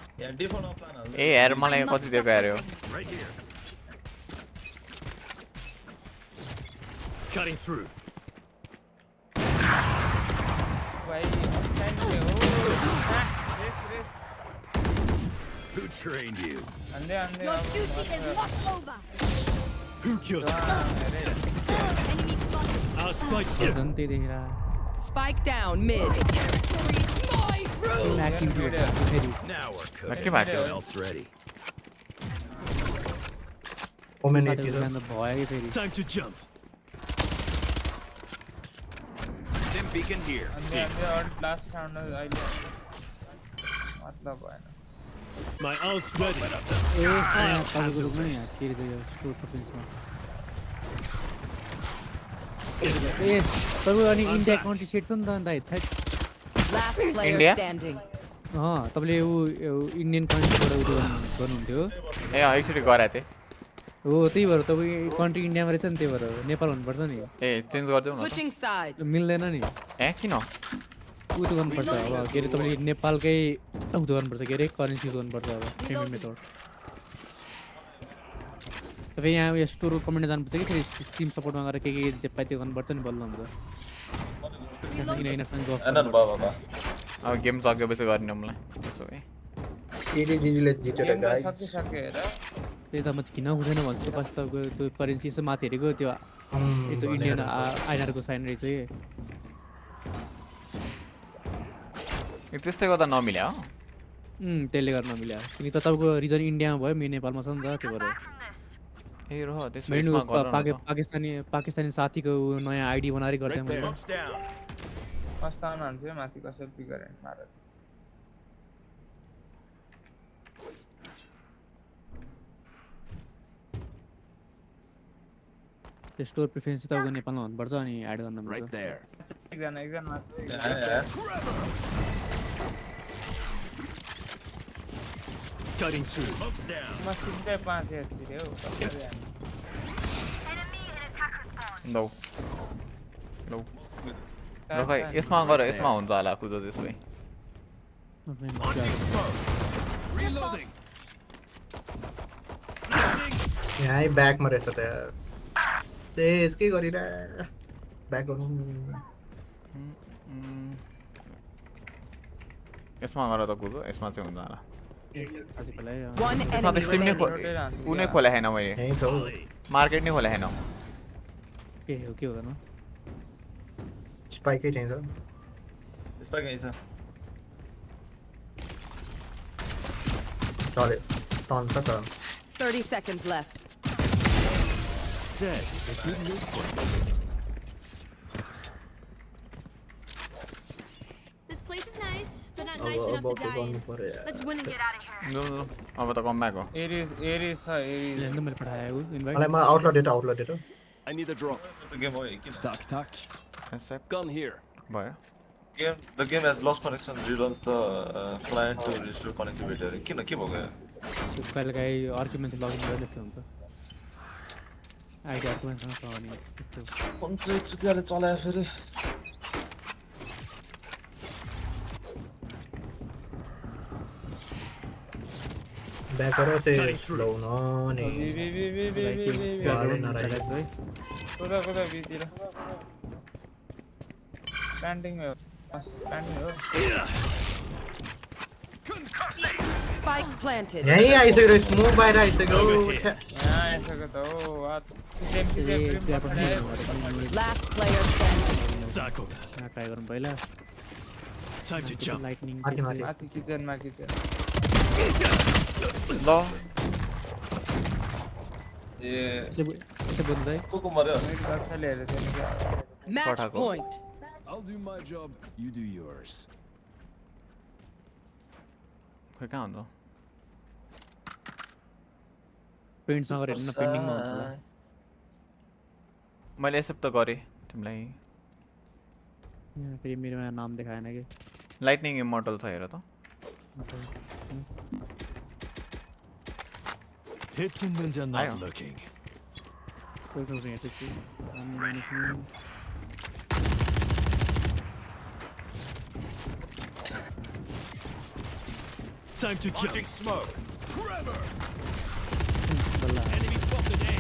ए यार मलाई कति दिएको यार यो Right here. Cutting through. भाइ thank you Race Who trained you? अन्धे Your duty is not over. Who killed you? Enemy spotted. Our spike here. झन् त्यही देखेर Spike down mid. एक्टिङ फेरि Now we're के cooking. भएको Else ready. ओमेन भयो कि फेरि Time to jump. Dim beacon here. अन्धे लास्ट राउन्ड अहिले मतलब भएन My ult's ready. ए तपाईँको रुममा यहाँ के अरे यो स्टोर प्रोफेन्समा ए तपाईँको अनि इन्डिया कन्ट्री सेट छ नि त अन्त Last player India? standing. तपाईँले ऊ इन्डियन कन्ट्रीबाट उयो गर्नुहुन्थ्यो ए एकचोटि गराएको थिएँ हो त्यही भएर तपाईँ कन्ट्री इन्डियामा रहेछ नि त्यही भएर नेपाल हुनुपर्छ नि ए चेन्ज गरिदेऊ न Switching sides. मिल्दैन नि ए किन उयो त गर्नुपर्छ अब के अरे तपाईँले नेपालकै उयो गर्नुपर्छ के अरे करेन्सी गर्नुपर्छ अब पेमेन्ट मेथड तपाईँ यहाँ उयो स्टोर कमेन्ट जानुपर्छ कि फेरि स्टिम सपोर्टमा गएर के पाइ त्यो गर्नुपर्छ नि बल्ल हुन्छ अब गेम सकेपछि गर्ने मलाई त्यसो भए एडीजीले जितेर गाइस सकिसक्यो हेर त्यही त म किन हुँदैन भन्छु पछि तपाईँको त्यो करेन्सी यसो माथि हेरेको त्यो त्यो इन्डियन आइनरको साइन रहेछ त्यस्तै गर्दा नमिल्या हो त्यसले गर्न नमिल्या किनकि त तपाईँको रिजन इन्डियामा भयो मेरो नेपालमा छ नि त त्यो भएर ए रह त्यसमा पाकिस्तानी साथीको नयाँ आइडी बनाएर गर्दै मैले कस्ताउनु हुन्छ माथि कसरी पिक गरेर मार त्यो स्टोर प्रिफरेन्स चाहिँ तपाईँको नेपालमा हुनुपर्छ अनि एड गर्न मिल्छ Right there. एकजना मात्र Cutting through. Smoke's down. म सिधै 5 HP रे हो लो लो ल खै यसमा गर यसमा हुन्छ होला कुदो त्यसो भए Reloading. यहीँ ब्याकमा रहेछ त यार त्यसकै गरिरा ब्याक गर्नु यसमा गर त कुदो यसमा चाहिँ हुन्छ होला One यसमा त enemy सिम नै remaining. कुनै खोला छैन मैले यहीँ छ मार्केट नै खोला छैन के हो के हुँदैन स्पाइकै चाहिन्छ स्पाइक यही छ चल्यो टर्न छ त 30 seconds left. That is a good look for me. This place is nice, but not nice enough to die in. Let's win and get out of here. ल अब त कम ब्याक हो Eris छ Eris लेख्नु मैले पठाएको invite मलाई outlet data I need a drop. The game हो किन Tack, tack. Gun here. भयो The game has lost connection. Reruns the client to restore connectivity. किन के भएको यार कहिले काहीँ अर्कै मान्छे लगइन गरेर त्यस्तो हुन्छ आइडी अर्को मान्छेसँग छ भने फोन चाहिँ चुतियाले चलायो फेरि ब्याक गर चाहिँ स्लो न नि कुदा बीतिर स्ट्यान्डिङ हो Spike planted. यहीँ आइसक्यो स्मोक बाहिर आइसक्यो यहाँ आइसक्यो त हो Last player standing. Zako. Try गरौँ पहिला Time to jump. लाइटनिङ माथि किचनमा किचन ल ए यसो बोल्नु दाइ को मर्यो कसैले हेरेको थिएन क्या Match Potako. point. I'll do my job, you do yours. खै कहाँ हुन्छ पेन्ट नगरेर हेर्नु न पेन्डिङमा हुन्छ होला मैले एक्सेप्ट त गरेँ तिमीलाई यहाँ फेरि मेरोमा नाम देखाएन कि लाइटनिङ इमोर्टल छ हेर त Hitting when they're not looking. कोही कोही हेर्दैछु Time to jump. Smoke. Trevor. Enemy spotted A.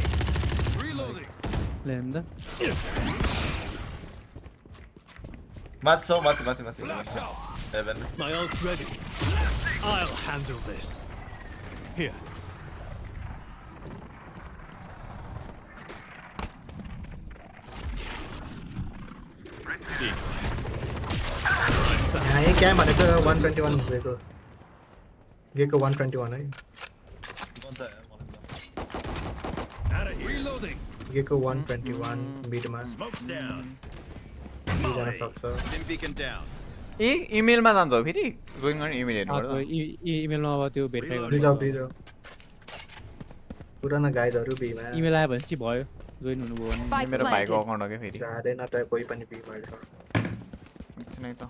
Reloading. Lane the माथि Heaven. My ult's ready. I'll handle this. Here. यहाँ क्या भनेको 121 गएको गेको 121 है Reloading. Gecko 121 बिटमा Smoke's down. जान सक्छ Beacon down. ए इमेलमा जान्छ हो फेरि जोइन गर्ने इमेल हेर्नुपर्छ इमेलमा अब त्यो भेरिफाई गर्नु दिजौ पुराना गाइडहरु बीमा इमेल आयो भने चाहिँ भयो जोइन हुनुभयो भने मेरो भाइको अकाउन्ट हो के फेरि जाँदैन त कोही पनि बी भएछ नै त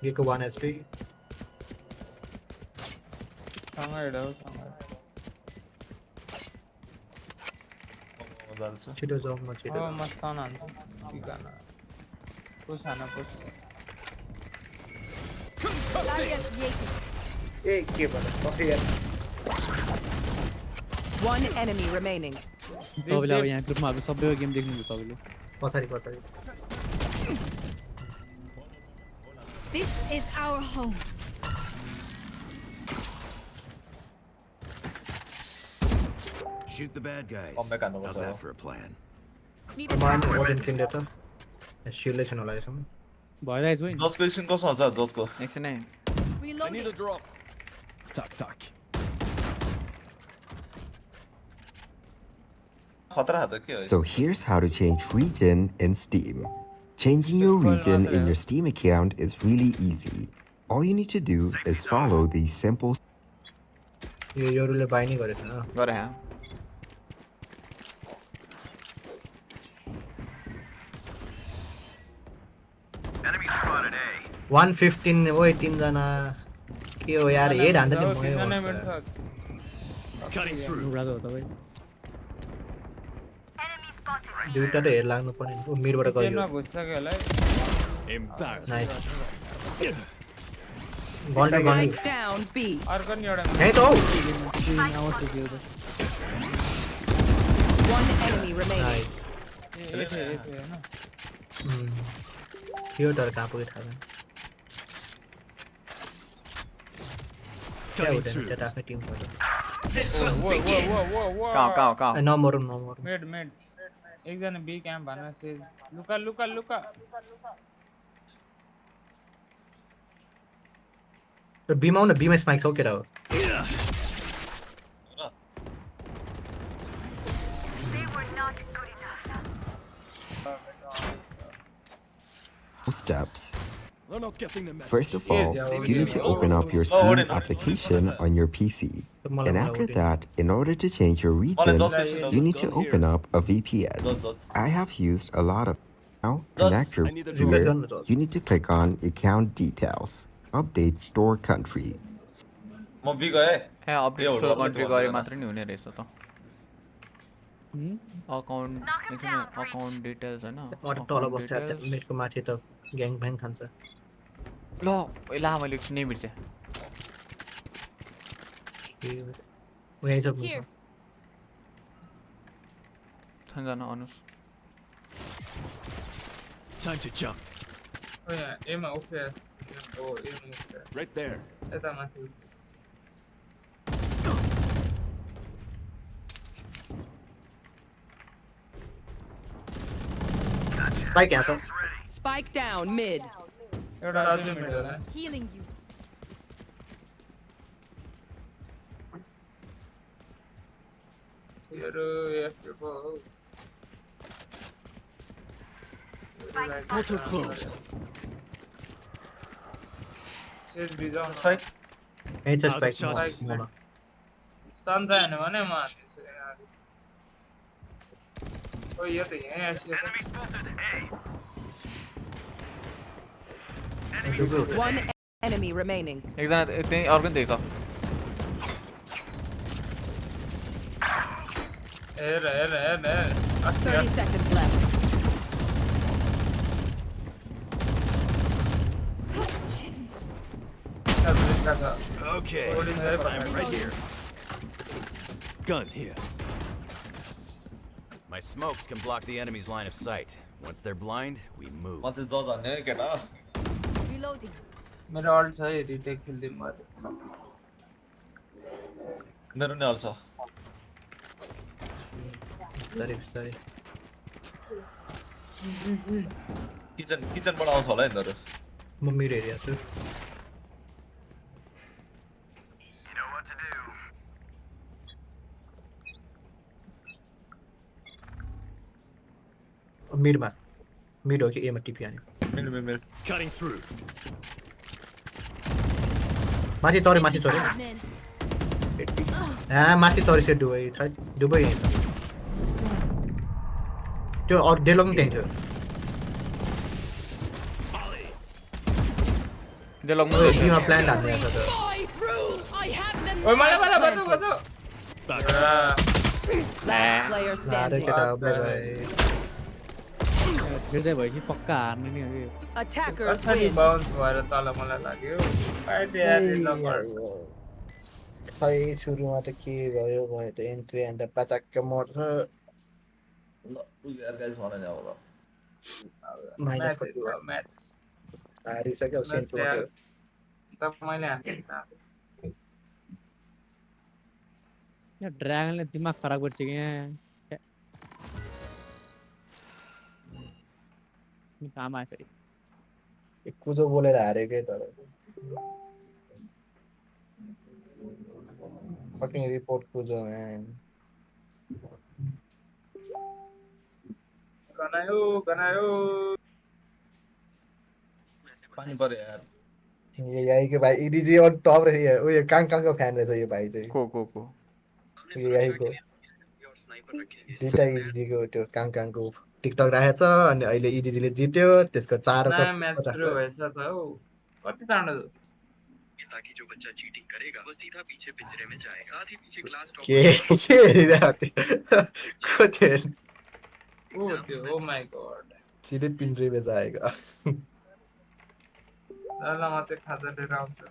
गेको 1 HP छिटो जाऊ म छिटो मस्तान हान्छ ठिकाना पुस हाना पुस ए के भन्छ सके यार One enemy remaining. तपाईले अब यहाँ ग्रुपमा अब सबैको गेम देख्नुहुन्छ तपाईले पछाडी This is our home. Shoot the bad guys. How's that for a plan? Command ओडेन सिन डेटा शिल्डले छैन होला यसमा भइरहेछ होइन जसको स्किन कस्तो छ जसको एकछिन है I need a drop. Tuck, tuck. So here's how to change region in Steam. Changing your region in your Steam account is really easy. All you need to do is follow these simple योरुले bye नै गरेछ गरे 115 ओए तीनजना के हो यार head हान्दा नि मयो Cutting through. उडादो तपाईँ दुईटा त हेड लाग्नु पर्ने ओ मिरबाट गयो घुसिसक्यो होला है Embarrassing. नाइस गन्डे गन्डे Spike down B. अर्को नि एउटा यही त हौ One enemy remaining. नाइस यो डर कहाँ पुग्यो थाहा छैन क्या Cutting हुँदैन through. त्यो आफ्नो टिम पर्छ कहाँ नमरौँ मेड एकजना बी क्याम्प भन्न सेज लुका लुका लुका बीमा आउन बीमा स्पाइक सकेर हो Steps. We're not getting the message. First of all, you need to open up your Steam application on your PC. And after that, in order to change your region, you need to open up a VPN. I have used a lot of. Now, connect your here. You need to click on Account Details. Update Store Country. म B गए ए update store country गरे मात्र नि हुने रहेछ त account details हैन तल बस्छ मेटको माथि त ग्याङ भ्याङ खान्छ ल ला मैले नै बिर्से उही सब थन्जना अनुस Time to jump. ओ यहाँ एमा ओकेस ओ एमा Right there. यता माथि स्पाइक यहाँ छ Spike down mid. एउटा अझै मिड होला Healing you. यो एफ पो Portal closed. सेज बिजाउ स्पाइक यही छ How's the स्पाइक chances? मलाई सन छैन भने म हान्छु यहाँ ओ यो त यहाँ आइसक्यो One enemy remaining. एकजना त्यही अर्को नि देख्छ हेर 30 seconds left. Okay. I'm right here. Gun here. My smokes can block the enemy's line of sight. Once they're blind, we move. म चाहिँ ज भन्ने केटा Reloading. मेरो अल्ट छ है रिटेक खेल्दिम म मेरो नि हाल्छ बिस्तारै किचनबाट आउँछ होला यिनीहरू म मेरो एरिया छु मिडमा मिड हो कि एमा टिपी हान्यो मेरो Cutting through. माथि चढ्यो माथि चढिसक्यो दुबै यहीँ छ त्यो अरू डेलो पनि त्यहीँ थियो डेलो बीमा प्लान्ट हान्ने छ त ओइ मलाई बचाऊ Last player standing. केटा बाइ बाइ फिर्दै भएपछि पक्का हार्ने नि हो यो Attackers कसरी win. बाउन्स भएर तल मलाई लाग्यो खै सुरुमा त के भयो त एन्ट्री अन्त पचाक्क मर्छ ल यार गाइस मलाई नि अब माइनस म्याच हारिसक्यो सेन्ट त मैले हान्छु यहाँ ड्रागनले दिमाग खराब गर्छ कि यहाँ काम आयो फेरि कुजो बोलेर हारेकै तर fucking report कुजो man गनायो पानी पर्यो यार ये यही के भाई ईडीजी और टॉप रही है वो ये कांग का फैन रहता है ये भाई से को ये यही को डेटा ईडीजी को तो कांग को टिकटक राखेको छ अनि अहिले इडिजीले जित्यो त्यसको 4 नयाँ म्याच सुरु भएछ त हौ कति चाँडो ताकि जो बच्चा चीटिंग करेगा वो सीधा पीछे पिंजरे में जाएगा साथ ही पीछे class topper O my God सीधे पिंजरे में जाएगा ल म चाहिँ खाजा लिएर आउँछु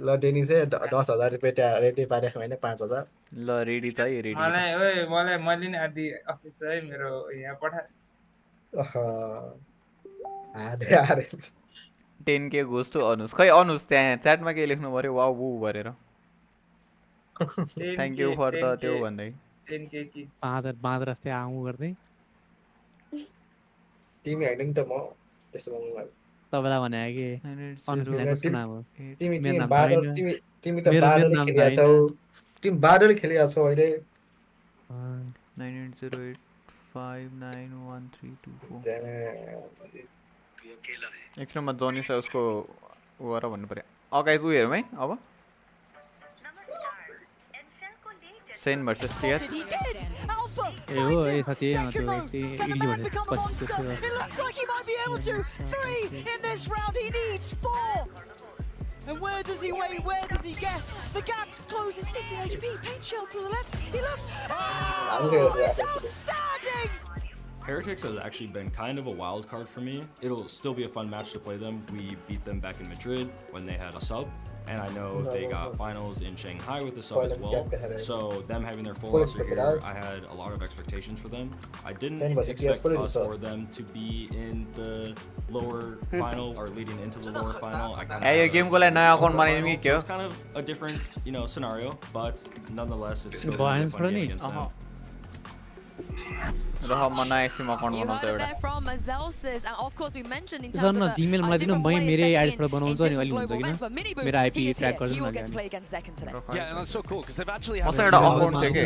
ल डेनी चाहिँ 10,000 रुपैयाँ त्यहाँ रेडी पारेको होइन 5,000 ल रेडी चाहिँ रेडी मलाई मैले नि आदि आशिष है मेरो यहाँ पठा अरे 10k goes to अनुस खै अनुस त्यहाँ च्याटमा के लेख्नु पर्यो वाउ वु गरेर थ्यांक यू फर द त्यो भन्दै 10k किक्स 5000 बाँदर जस्तै आउँ गर्दै तिमी हैन नि त म त्यस्तो भन्नु तपाईलाई भने कि अनुस नाम हो तिमी त बाडल खेलिया छौ तिमी बाडल खेलिया छौ अहिले 9808591324 एक्स्ट्रामा जनी छ उसको वर भन्नु पर्यो गाइस उ हेरौँ है अब Sen versus tier Did he did! Alpha! ए हो ए साथी Can त्यो इडी the man become a monster? It looks like he might be able to! 3 in this round, he needs 4! And where does he wait? Where does he guess? The gap closes 50 HP. Paint shell to the left. He looks. Oh, it's outstanding! Heretics has actually been kind of a wild card for me. It'll still be a fun match to play them. We beat them back in Madrid when they had a sub, and I know they got finals in Shanghai with the sub as well. So them having their full roster here, I had a lot of expectations for them. I didn't expect us or them to be in the lower final or leading into the lower final. I kind of it's kind of a different, scenario, but nonetheless, it's still a fun game against them. You heard it there from Zelsis, and of course we mentioned in terms of the Gmail मलाई दिनु म मेरै ID पर बनाउँछु अनि अलि हुन्छ किन मेरो आईपी ट्र्याक गर्छु he will get to play against Zekken today. Yeah, and that's so cool because they've actually had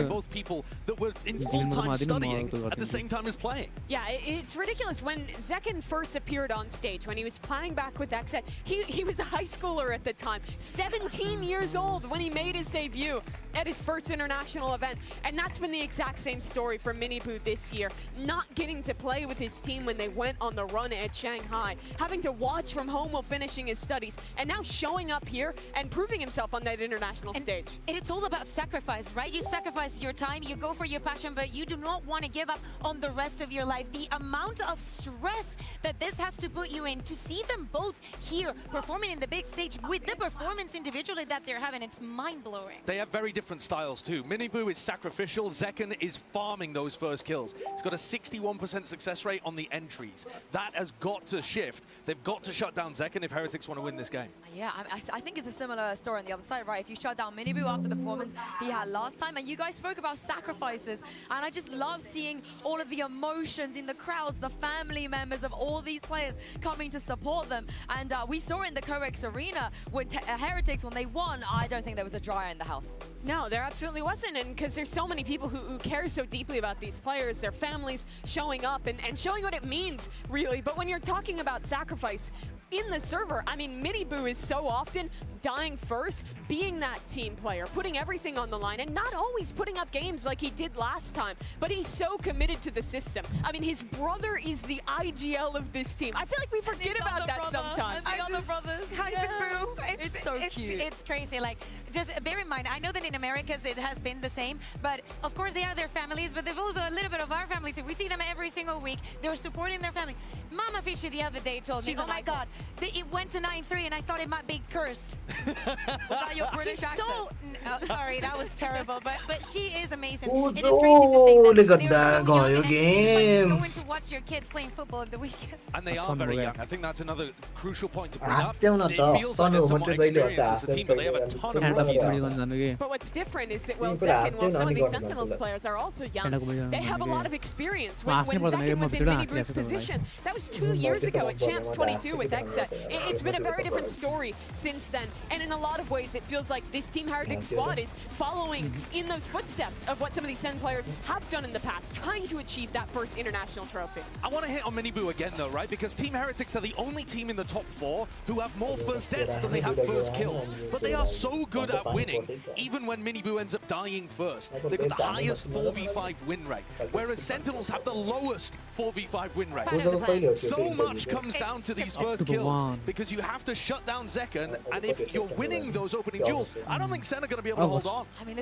both people that were in full-time studying at the same time as playing. Yeah, it's ridiculous. When Zekken first appeared on stage, when he was playing back with Xset, he was a high schooler at the time, 17 years old when he made his debut at his first international event. And that's been the exact same story for Miniboo this year. Not getting to play with his team when they went on the run at Shanghai, having to watch from home while finishing his studies, and now showing up here and proving himself on that international stage. And it's all about sacrifice, right? You sacrifice your time, you go for your passion, but you do not want to give up on the rest of your life. The amount of stress that this has to put you in, to see them both here performing in the big stage with the performance individually that they're having, it's mind-blowing. They have very different styles too. Miniboo is sacrificial, Zekken is farming those first kills. He's got a 61% success rate on the entries. That has got to shift. They've got to shut down Zekken if Heretics want to win this game. Yeah, I think it's a similar story on the other side, right? If you shut down Miniboo after the performance he had last time, and you guys spoke about sacrifices, and I just love seeing all of the emotions in the crowds, the family members of all these players coming to support them. And we saw in the COEX arena with Heretics when they won, I don't think there was a dryer in the house. No, there absolutely wasn't, and because there's so many people who care so deeply about these players, their families showing up and showing what it means, really. But when you're talking about sacrifice in the server, I mean, Miniboo is so often dying first, being that team player, putting everything on the line, and not always putting up games like he did last time, but he's so committed to the system. I mean, his brother is the IGL of this team. I feel like we forget about that sometimes. I got the brothers. It's so cute. It's crazy. Like, just bear in mind, I know that in Americas it has been the same, but of course they have their families, but they've also a little bit of our family too. We see them every single week. They're supporting their family. Mama Fishy the other day told me, oh my God, it went to 9-3 and I thought it might be cursed. Was that your British accent? Sorry, that was terrible, but she is amazing. It is crazy to think that they're so young and going to watch your kids playing football at the weekend. And they are very young. I think that's another crucial point to bring up. It feels like they're somewhat experienced as a team, but they have a ton of rookies out there. But what's different is that Zekken, while some of these Sentinels players are also young, they have a lot of experience. When Zekken was in Miniboo's position, that was 2 years ago at Champs 22 with Xset. It's been a very different story since then. And in a lot of ways, it feels like this Team Heretics squad is following in those footsteps of what some of these Sen players have done in the past, trying to achieve that first international trophy. I want to hit on Miniboo again though, right? Because Team Heretics are the only team in the top 4 who have more first deaths than they have first kills. But they are so good at winning, even when Miniboo ends up dying first. They've got the highest 4v5 win rate, whereas Sentinels have the lowest 4v5 win rate. So much comes down to these first kills, because you have to shut down Zekken, and if you're winning those opening duels, I don't think Sen are going to be able to hold on. I mean,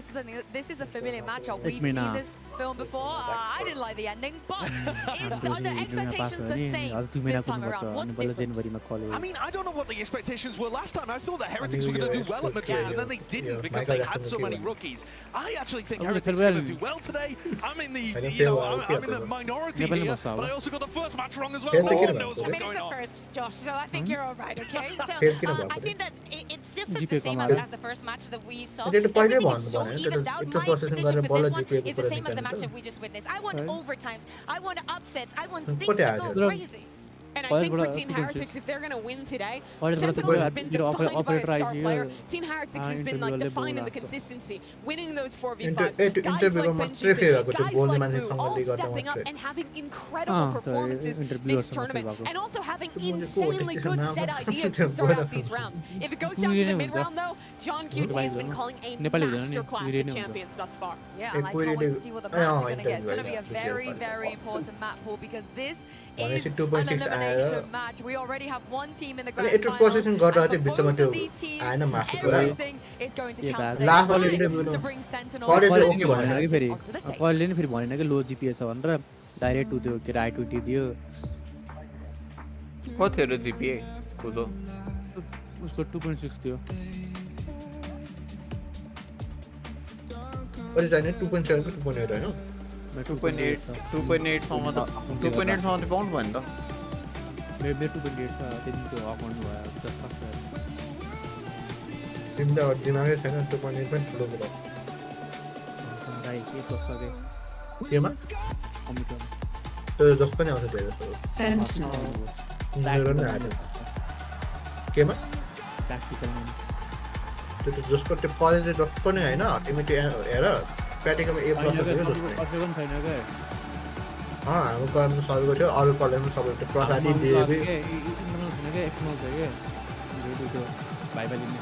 this is a familiar matchup. We've seen this film before. I didn't like the ending, but are the expectations the same this time around? What's different? I mean, I don't know what the expectations were last time. I thought that Heretics were going to do well at Madrid, and then they didn't because they had so many rookies. I actually think Heretics are going to do well today. I'm in the, I'm in the minority here, but I also got the first match wrong as well. No one knows what's going on. First, Josh, so I think you're all right, okay? So I think that it's just the same as the first match that we saw. Everything is so evened out. My expectation for this one is the same as the match that we just witnessed. I want overtimes, I want upsets, I want things to go crazy. And I think for Team Heretics, if they're going to win today, Sentinels has been defined by a star player. Team Heretics has been like defined in the consistency, winning those 4v5s. Guys like Benji, guys like Boo, all stepping up and having incredible performances this tournament. And also having insanely good set ideas to start out these rounds. If it goes down to the mid-round though, John QT has been calling a masterclass of champions thus far. Yeah, and I can't wait to see what the match is going to get. It's going to be a very, very important map pool because this is an elimination match. We already have one team in the grand final. And for both of these teams, everything is going to count today to bring Sentinel onto the stage. low GPS भनेर direct उ त्यो के I20 दियो कति हो र GPA कुदो उसको 2.6 थियो What is that? 2.7 to 2.8 हैन 2.8 सम्म त 2.8 सम्म त पाउनु भयो नि त मेरो 2.8 छ त्यति त्यो अकाउन्ट भयो जस्ट तिमीले दिमागै छैन 2.8 पनि ठुलो कुरा राइ के गर्छ केमा कम्प्युटर त्यो जस पनि आउँछ त्यो Sentinels मेरो नै आयो केमा प्र्याक्टिकल त्यो जसको त्यो कलेज जस पनि हैन तिमी त्यो हेर प्र्याक्टिकलमा A+ छैन के हाम्रो कलेजमा सबै थियो अरु कलेजमा सबै त्यो प्रसादी दिएबे एक्सनल छ के त्यो भाइबालिने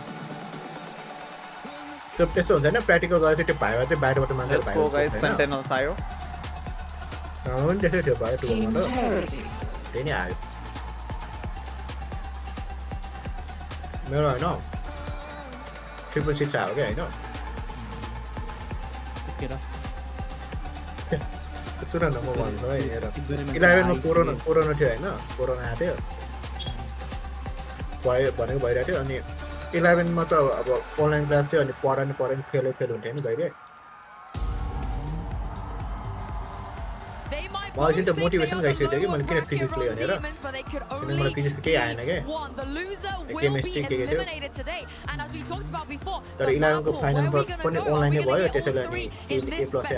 त्यो त्यस्तो हुन्छ हैन प्र्याक्टिकल गरेपछि त्यो भाइबा चाहिँ बाहिरबाट मान्छे भाइबा गाइस सेन्टिनल्स आयो पनि देखेको थियो भाइ टुर्नामेन्ट त्यही नै आयो मेरो हैन 666 आयो के हैन सुन न म भन्छु है हेर 11 मा कोरोना थियो हैन कोरोना आयो भयो भनेको भइरहेको थियो अनि 11 मा त अब अनलाइन क्लास थियो अनि पढाउनु फेल हुन्थ्यो नि भइरे मलाई किन त मोटिभेसन गाइसक्यो थियो कि मैले किन फिजिक्स लिएँ भनेर किन मलाई फिजिक्स केही आएन के केमिस्ट्री के थियो तर 11 को फाइनलमा पनि अनलाइन नै भयो त्यसैले अनि A+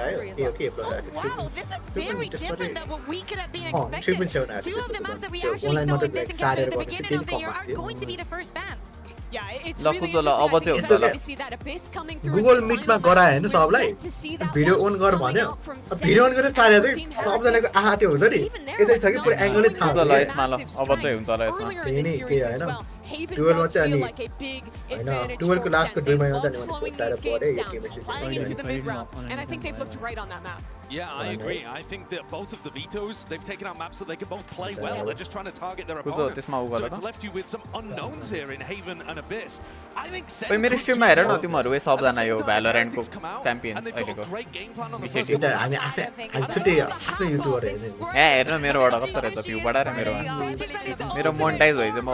आयो ए के A+ Wow, this is very different than what we could have been Oh, expecting. 3.7 Two of the maps that we actually saw in this encounter at the beginning of the year are going to be the first bans. Yeah, it's L really कुदोला अब चाहिँ हुन्छ interesting ल to see that Abyss coming through. Google मिटमा गराए हैन सबलाई video अन गर भन्यो भिडियो अन गरेर सारे चाहिँ सबजनाको आहा त्यो हुन्छ नि यतै छ कि पुरै एंगलै थाहा हुन्छ ल यसमा ल अब चाहिँ हुन्छ ल यसमा Earlier in this series as well, Haven Duel does was feel any- like a big हैन advantage टुवेल को for लास्ट को Sen. 2 They महिना love त slowing नि these games down, chemistry playing into the mid rounds, and I think they've looked right on that map. Yeah, I agree. I think that both of the Vetoes, they've taken out maps that they can both play well. They're just trying to target their कुदो opponent. त्यसमा उ So गर it's left you with some unknowns here in Haven and Abyss. I think Sen पै मेरो could स्ट्रिममा do हेर न well. तिमीहरु At the सबजना same yo time, भ्यालोरेन्टको Heretics come out, champions and they've got अहिलेको a great game plan on the BCT first couple of हामी rounds. आफै छुट्टै आफ्नो YouTuber हेर्ने ए हेर्न मेरोबाट कस्तो रहेछ भ्यू बढाएर मेरो मोनेटाइज भइछ म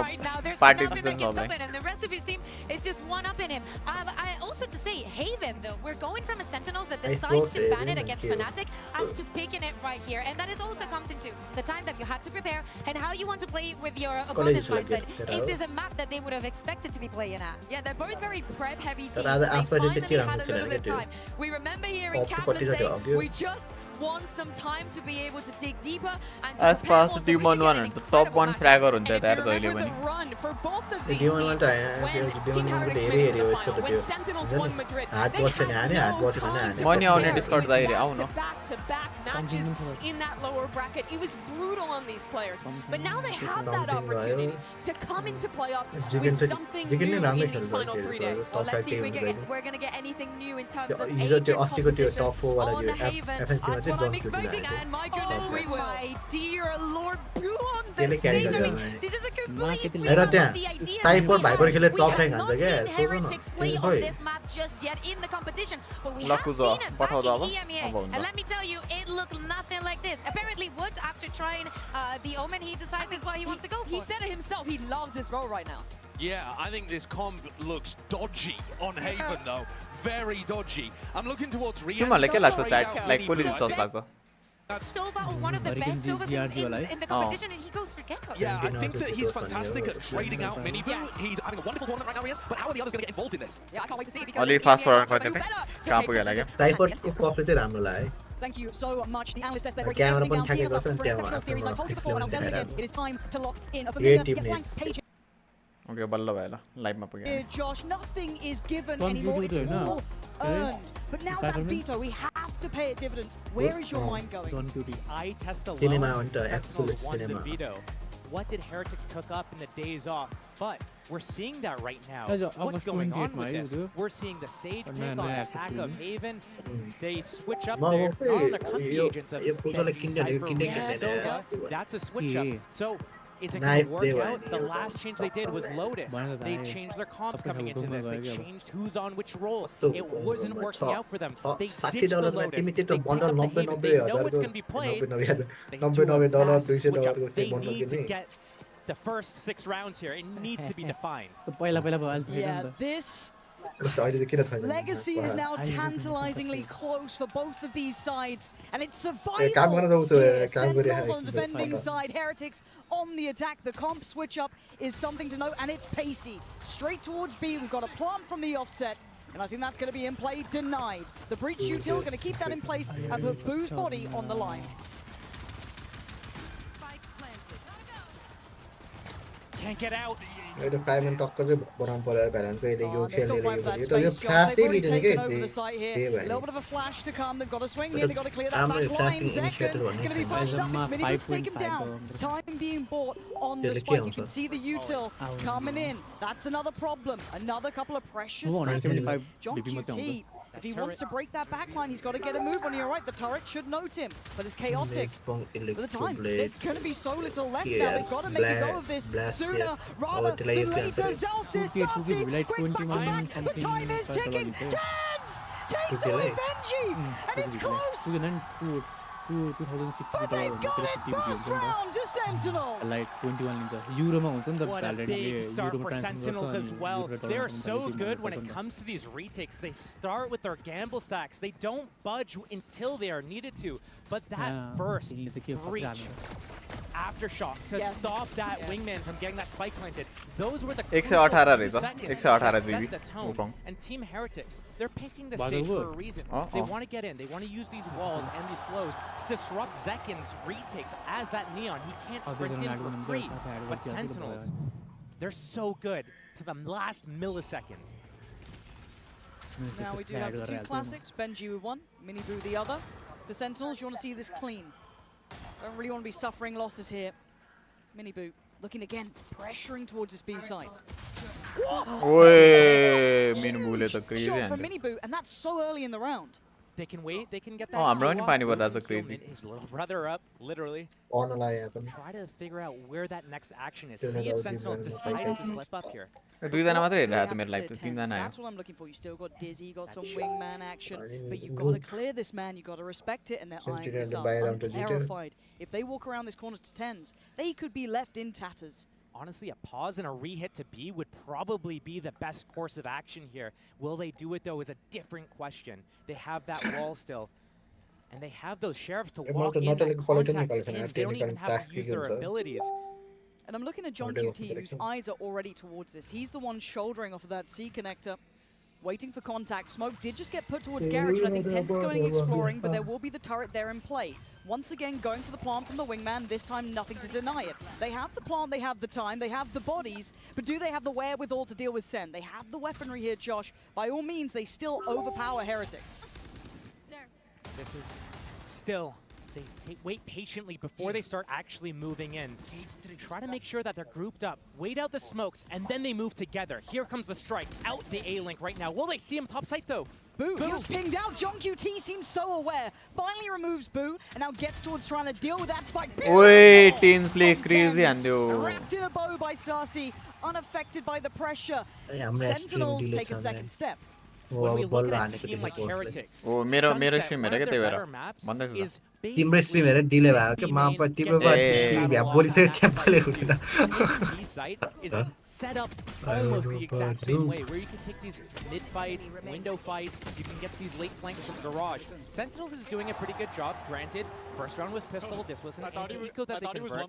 पार्टी दिन्छु सबलाई And the rest of his team is just one up in him. I also to say, Haven though, we're going from a Sentinels that decides to ban it against Fnatic as to picking it right here. And that is also comes into the time that you had to prepare and how you want to play with your opponent's mindset. If there's a map that they would have expected to be playing at. Yeah, they're both very prep-heavy teams. Rather, They after the finally Kira had a little bit of Mukherjee time. We remember hearing Opti Kaplan Potty say, Jati we just want some time to be able to dig deeper and to As prepare fast more, as so we should Demon get 1 an and the top 1 fragger on that Remember there the run for both of these Demon teams one time, when Demon Team one Heretics to made it to area the was final, to when do. Sentinels won Madrid, Hard they watch had and hard no watch time to Money on prepare. Discord It was zaire, au no? back-to-back matches in that lower bracket. It was brutal on these players, but now they have that opportunity to come into playoffs with something new in these final 3 days. Well, let's see if we're going to get anything new in terms of These are age the and competition top 4 on Haven. FNC That's what I'm zone expecting, and my goodness, we will. My dear Lord, who on They the carry stage? I mean, the this is a complete I don't rewrite of think. the idea. Type or We Viper खेले top have rank not हान्छ क्या seen सोच्नु न Heretics play on खोइ this map just yet in the competition, but we L have Kuzo, seen it back पठाउँदा in अब? EMEA. अब हुन्छ। And let me tell you, it looked nothing like this. Apparently, Wood, after trying the Omen, he decides is what he wants to go for. He said it himself. He loves this role right now. Yeah, I think this comp looks dodgy on Haven though. Very dodgy. I'm looking towards Rian. तिमीहरूलाई के लाग्छ Straight chat out like Mini कसले Blue. जित्छ जस्तो लाग्छ Sova, one of the best Sovas in the competition, and he goes for Gecko. Yeah, I think that he's fantastic at trading out Mini Blue. Yes. He's having a wonderful tournament right now, he is. But how are the others going to get involved in this? Yeah, I can't wait to see it because अलि it's fast EMEA, forward so गर्ने better to कहाँ take पुग्यो it लाग्यो टाइपरको कपले चाहिँ राम्रो लाग्यो Thank you so much. The analyst test they're breaking Camera everything पनि down. Tears ठ्याकेको up छ for नि an exceptional त्यहाँ series. I told you before, and I'll tell you again. It is time to lock in. A familiar get ranked page okay बल्ल भयो ल लाइभमा पुग्यो here, Josh. Nothing is given One anymore. video It's to all know. earned. But now Back that on me. veto, we have to pay it dividends. Where is your mind going? Don Beauty. I test alone. Cinema on the Sentinels absolute won the cinema. veto. What did Heretics cook up in the days off? But we're seeing that right now. Guys, What's August going 28 on with May, this? do. We're seeing the Sage But pick no, on no, attack actually. of Haven. They switch up No, there okay. on the country You- agents of you put all the Benji, Kingdom, you Cypher, Kingdom Red, and, Sova. yeah. That's a switch Yeah. up. So is it Knife going to work they out? were, The yeah. last change they did was Lotus. One of They the- changed their comps Apa coming yang into this. They hukum apa? changed who's on which role. कस्तो It wasn't working out for them. They ditched the $60 मा Lotus. तिमी They त्यत्रो pick bundle up the 90 Haven. They know it's 90 going to be played. They $90 do a $200 massive switch $200 up. को They चाहिँ bundle need to किन्ने get the first 6 rounds here. It needs to be defined. पहिला पहिला भयो अहिले Yeah, फेरि this कस्तो अहिले चाहिँ किन छैन legacy is now tantalizingly close for both of these sides, and it's काम survival गर्न जाउँछु here. काम गरे Sentinels on the defending side, Heretics on the attack. The comp switch up is something to note, and it's pacey. Straight towards B, we've got a plant from the offset, and I think that's going to be in play, denied. The breach util going to keep that in place and put Boo's body on the line. Can't get out. यो त 5 टक्क चाहिँ बनाउनु पर्यो भ्यालेन्सको यदि यो They still खेल्ने fight for yo that त यो space, Josh. फ्ल्यासै They've already लिँदैन taken के over the site त्यही here. A भयो little नि bit of a flash to come. They've got to swing But here. They've got to clear that I'm back line. flashing Zekken initiative on going to be it. flashed up. Zama It's Mini Boots take him 5.5 down. Time being bought on the Really spike. You kills can us. see the util coming in. That's another problem. Another couple of precious Oh, seconds. 175 John DP मात्रै QT, हुन्छ। if he wants to break that back line, he's got to get a move on. You're right, the turret should note him, but it's chaotic. For the time, there's going to be so little left now. They've got to make a go of this sooner rather than later. Zelsis, Sarsi, quick back to back. The time is ticking. Tens takes away Benji, and it's close. 2060 But they've got it first round to Sentinels. Like 21 लिन्छ युरोमा हुन्छ नि त What a Valorant big ले start युरोमा for transfer Sentinels गर्छ as अनि well. Euro They're dollar so हुन्छ, good when it हुन्छ। comes to these retakes. They start with their gamble stacks. They don't budge until they are needed to. But that Yeah, first तिमीले त के breach, पक्राने। aftershock to Yes. stop that Yes. wingman from getting that spike planted. Those were the 118 crucial रहेछ, few seconds 118 that GB, set the tone. Wukong. And Team Heretics, they're picking the By the safe for a way. reason. Oh, They oh. want to get in. They want to use these walls and these slows to disrupt Zekken's retakes as that Neon. He can't Other sprint than in that, for when free. there's a But advantage, Sentinels, they're so good to the last millisecond. Now we do have the two classics. Benji with one, Mini Boo the other. For Sentinels, you want to see this clean. Don't really want to be suffering losses here. Mini Boo looking again, pressuring towards his B side. ओए मेन बुले त crazy Shot हैन from Mini Boo, and that's so early in the round. They can wait. They can get that. Oh, हाम्रो kill पनि off. पानी पर्दा Boo छ can kill crazy। His little brother up, literally. अनलाई यहाँ पनि Try to figure out where that next action is. Still See not if out Sentinels in the decides to fight. slip up here. दुईजना मात्रै Do they हेरिरहेको have थियो to मेरो life clear त tens? तीनजना आयो That's what I'm looking for. You still got Dizzy, you got some wingman action, but you've got to clear this man. You've got to respect it, and they're eyeing this up. I'm terrified. If they walk around this corner to tens, they could be left in tatters. Honestly, a pause and a re-hit to B would probably be the best course of action here. Will they do it, though, is a different question. They have that wall still. And they have those sheriffs to walk in and contact teams. They don't even have to use their abilities. And I'm looking at John QT, whose eyes are already towards this. He's the one shouldering off of that C connector. waiting for contact. Smoke did just get put towards Garage, and I think Tense is going exploring, but there will be the turret there in play. Once again, going for the plant from the wingman, this time nothing to deny it. They have the plant, they have the time, they have the bodies, but do they have the wherewithal to deal with Sen? They have the weaponry here, Josh. By all means, they still overpower Heretics. This is still, they wait patiently before they start actually moving in. Try to make sure that they're grouped up, wait out the smokes, and then they move together. Here comes the strike, out the A-Link right now. Will they see him top site though? Boo, he was pinged out. John QT seems so aware. Finally removes Boo, and now gets towards trying to deal with that spike. Wait, Tinsley crazy and wrapped in a bow by Sarsi, unaffected by the pressure. Sentinels take a second step. When we look at a team like Heretics, Oh, मेरो Sunset, stream one of हेरेको their त्यही better भएर maps भन्दैछु त is तिम्रो stream हेरेर delay भयो के म पनि तिम्रो बोलिसक्यो ट्याप्पले हुँदैन site is set up almost the exact same way, where you can take these mid fights, window fights, you can get these late flanks from Garage. Sentinels is doing a pretty good job, granted. First round was pistol, this was an eco that they convert.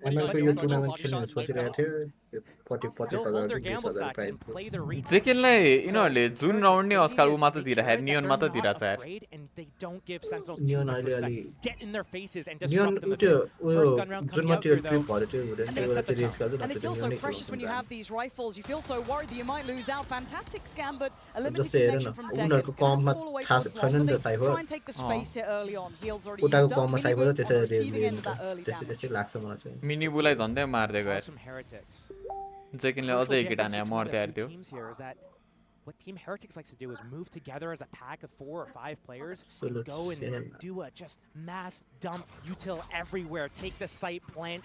They'll hold their gamble stacks and play their reach. जेकेनलाई यिनीहरूले जुन round नै अस्काल उ मात्र दिइराखेको नियन मात्र दिइरहेको छ यार And they don't give Sentinels Neon too much अहिले respect. Get in their faces and neon disrupt them a त्यो bit. First gun round जुनमा coming out त्यो here ट्रिप though. भयो त्यो हुँदैन त्यो बेला चाहिँ रेस गर्छ And they feel so precious when you have these rifles. You feel so worried that you might lose out. Fantastic scam, but a limited जस्तै हेर connection न from Zek. उनीहरूको कममा छैन नि त cipher Try and take the space here early on. Heals already used उताको up. कममा Mini cipher Boom on त्यसरी the receiving end of that early त्यस्तै damage. त्यस्तै लाग्छ मलाई चाहिँ मिनी बुलाई झन्डै मार्दिएको यार Awesome Heretics. जेकेनले अझै एक हिट हाने मर्थ्यो यार त्यो Teams here is that what Team Heretics likes to do is move together as a pack of 4 or 5 players, Absolute go and sin. do a just mass dump util everywhere, take the site, plant.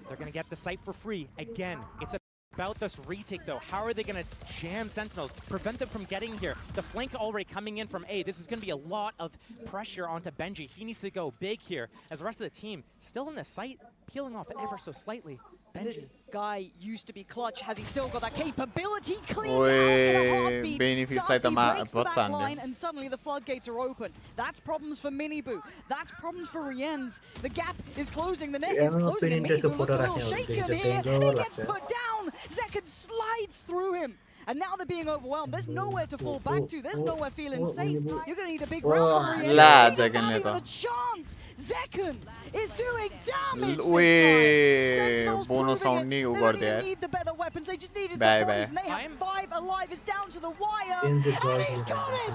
They're going to get the site for free. Again, it's about this retake though. How are they going to jam Sentinels, prevent them from getting here? The flank already coming in from A. This is going to be a lot of pressure onto Benji. He needs to go big here as the rest of the team still in the site, peeling off ever so slightly. And this guy used to be clutch. Has he still got that capability? Clean Oi, out in a heartbeat. Benefits like Sarsi the breaks the what's back on line, and suddenly the floodgates are open. That's problems for Miniboo. That's problems for Rienz. The gap is closing. The net is closing. And Miniboo looks a little shaken here. And he gets put down. Zekan slides through him. And now they're being overwhelmed. There's nowhere to fall back to. There's nowhere feeling safe. You're going to need a big round for Rienz. Lads, There's Zekan not even later. a chance. Zekan is doing damage this Wait, time. Sentinels bonus proving round it. नहीं They ऊपर don't दिया even need the better weapons. They just needed Bye, the bye. bodies. And they have 5 alive. It's down to the wire. In the And he's got it.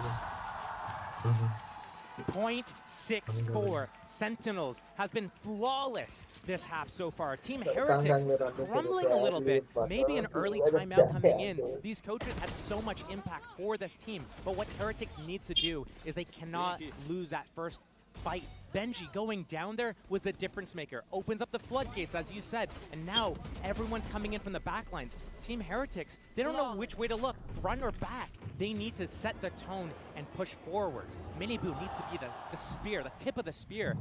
0.64. Sentinels has been flawless this half so far. Team Heretics crumbling a little bit. Maybe an early timeout coming in. These coaches have so much impact for this team. But what Heretics needs to do is they cannot lose that first fight. Benji going down there was the difference maker. Opens up the floodgates, as you said, and now everyone's coming in from the back lines. Team Heretics, they don't know which way to look, front or back. They need to set the tone and push forward. Miniboo needs to be the spear, the tip of the spear.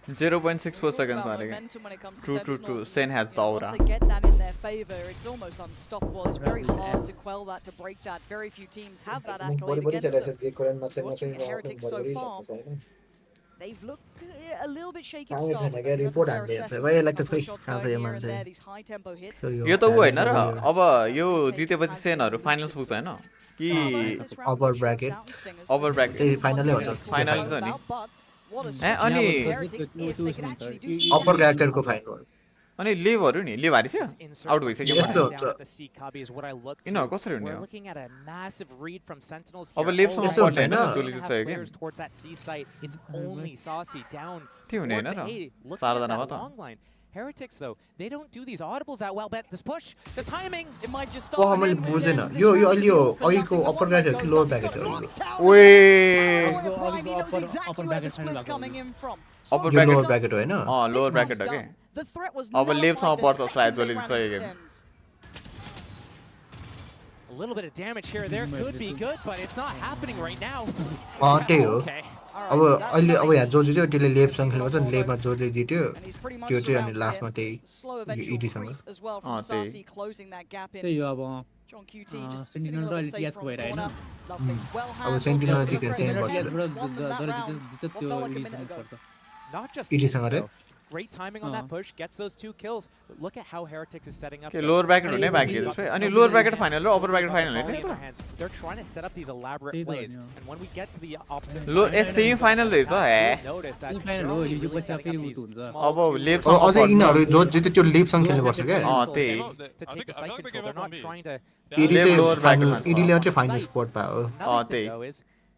0.64 seconds Well, मारेंगे momentum when it comes to True, Sentinels. Sen has the aura. Once they get that in their favor, it's almost unstoppable. It's very hard to quell that, to break that. Very few teams have that accolade against them. Watching Heretics so far, they've looked a little bit shaky to start with. That's a fair assessment. Shots going here and there, these high tempo hits. यो त ऊ होइन र अब यो जितेपछि सेनहरू finals पुग्छ होइन कि अपर bracket अपर bracket त्यही फाइनलै हो त फाइनल त नि ए अनि अपर ब्र्याकेटको फाइनल अनि लिभहरू नि लिभ हारिसक्यो आउट भइसक्यो यस्तो यिनीहरू कसरी हुने हो Looking at a massive read from Sentinels अब here. लिभसँग Only पर्छ होइन have जोली जित्छ कि players towards that C site. It's only Saucy down के हुने होइन towards raw A. Looking at चारजना that भयो long line. Heretics though, they don't do these audibles that well, but this push, the timing, it might just ओ मैले बुझेन यो यो अलि यो अघिको अपर bracket कि लोअर ब्र्याकेट हो ओए अपर ब्र्याकेट अपर यो लोअर ब्र्याकेट हो हैन अँ लोअर ब्र्याकेट हो के अब लेफ्टसँग पर्छ सायद जोली जित्छ यो game a little bit of damage here there could be good, but it's not happening right now. त्यही हो अब अहिले अब यहाँ जो जित्यो त्यसले लेफ्टसँग खेल्नु पर्छ लेफ्टमा जोले जित्यो त्यो चाहिँ अनि लास्टमा त्यही इडीसँग त्यही त्यही हो अब सेन्टिनल र अलिक याद भएर होइन अब सेन्टिनल जित्यो सेन्ट पर्छ Not just इडीसँग रे Great timing on that push, gets those 2 kills. But look at how Heretics is setting up. Okay, lower bracket हुने बाँकी छ त्यसपछि अनि lower bracket final raw upper bracket final Hahn They're trying to set up these elaborate plays, and when we get to the opposite low side, semi final रहेछ हे notice that final हो यो पछि फेरि उठु हुन्छ अब लेफ्ट अझै यिनीहरु जो जिते त्यो लिप सँग खेल्नु पर्छ के त्यही to take the side control. They're not trying to इडीले चाहिँ फाइनल स्पट पायो त्यही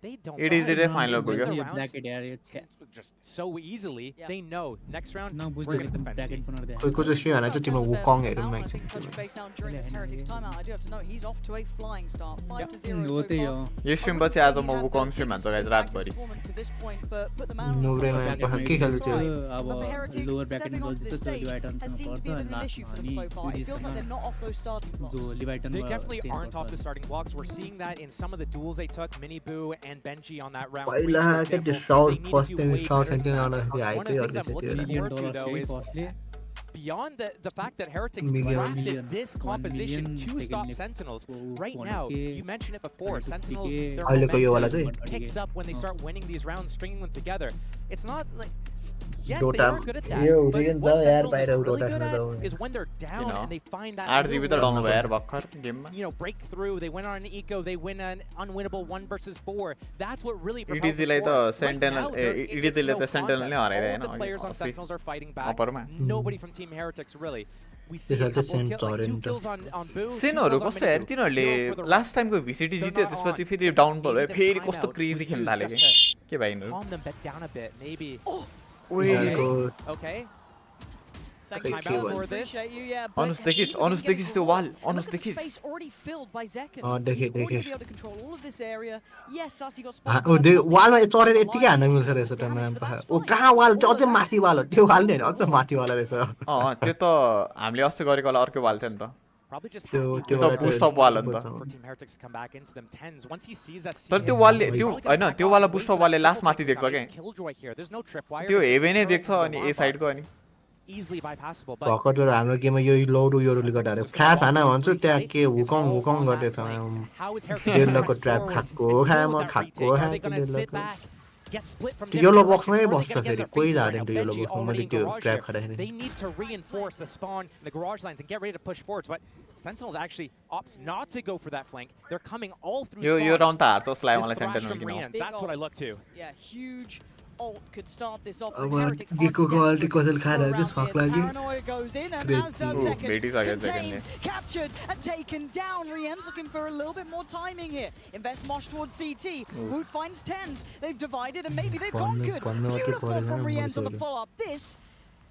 they don't it is a final puggyo just so easily they know next round we're going to defend कोही कोही चाहिँ सियाना चाहिँ तिम्रो वुकङ हेरौँ न एकछिन यो स्ट्रिम पछि आज म वुकङ स्ट्रिम हान्छ गाइस रातभरि नोब्रेमा के खेल्दै थियो अब लोअर ब्रैकेट में जो लिवाइटन पर्छ जो लिवाइटन they definitely aren't off the starting blocks. We're seeing that in some of the duels they took. Miniboo and Benji on that round. पहिला के त्यो शॉट फर्स्ट टाइम शॉट सेन्टिङ आउन हाइटै अर्को थियो Beyond the fact that Heretics crafted this composition to stop Sentinels, right now, you mentioned it before, Sentinels, their momentum picks up when they start winning these rounds, stringing them together. It's not like... Yes, they are good at that, but what Sentinels is really good at is when they're down and they find that break through, they win on an eco, they win an unwinnable 1 versus 4. That's what really propels it is like the Sentinel it is like the Sentinel ne all the players on Sentinels are fighting back. Nobody from Team Heretics really. We see a couple kills on Boo. Senहरू कस्तो यार तिनीहरुले last टाइमको VCT जित्यो त्यसपछि फेरि down भयो फेरि कस्तो crazy खेल्न थाले के भाइ calm them down a bit maybe. Okay. Thank you for this. Honest देखिस त्यो wall honest देखिस space already filled by Zekken. देखि be able to control all of this area. Yes, Sassy got spotted. ओ दे वालमा चढेर यतिकै हान्न मिल्छ रहेछ टाइममा ओ कहाँ वाल अझै माथि वाल हो त्यो वाल नि हैन अझै माथि वाल रहेछ त्यो त हामीले अस्ति गरेकोला अर्को वाल थियो नि त Probably just त्यो बुस्ट अप वाल हो नि त तर त्यो वालले त्यो हैन त्यो वाला बुस्ट अप वालले लास्ट माथि देख्छ के त्यो हेभे नै देख्छ अनि ए साइडको अनि easily bypassable but भर्खर हाम्रो गेममा यो लोड योले गर्दा खास हाना भन्छु त्यहाँ के हुकङ गर्दैछ डेलको ट्र्याप खाएको येलो बक्समै बस्छ फेरि कोही झार्दैन त्यो येलो बक्समा मैले त्यो ट्र्याप खाँदाखेरि they need to reinforce the spawn the garage lines and get ready to push forwards but Sentinels actually opts not to go for that flank. They're coming all through spawn. Yo round त हार्छ जसलाई मलाई Sentinel किन that's what I look to. Yeah, huge ult could start this off. Gecko quality कसले खाएर चाहिँ शक लाग्यो. Paranoia goes in and as does Zekken. Captured and taken down. Rien's looking for a little bit more timing here. Invest Mosh towards CT. Woot finds tens. They've divided and maybe they've conquered. Beautiful from Rien's on the follow-up. This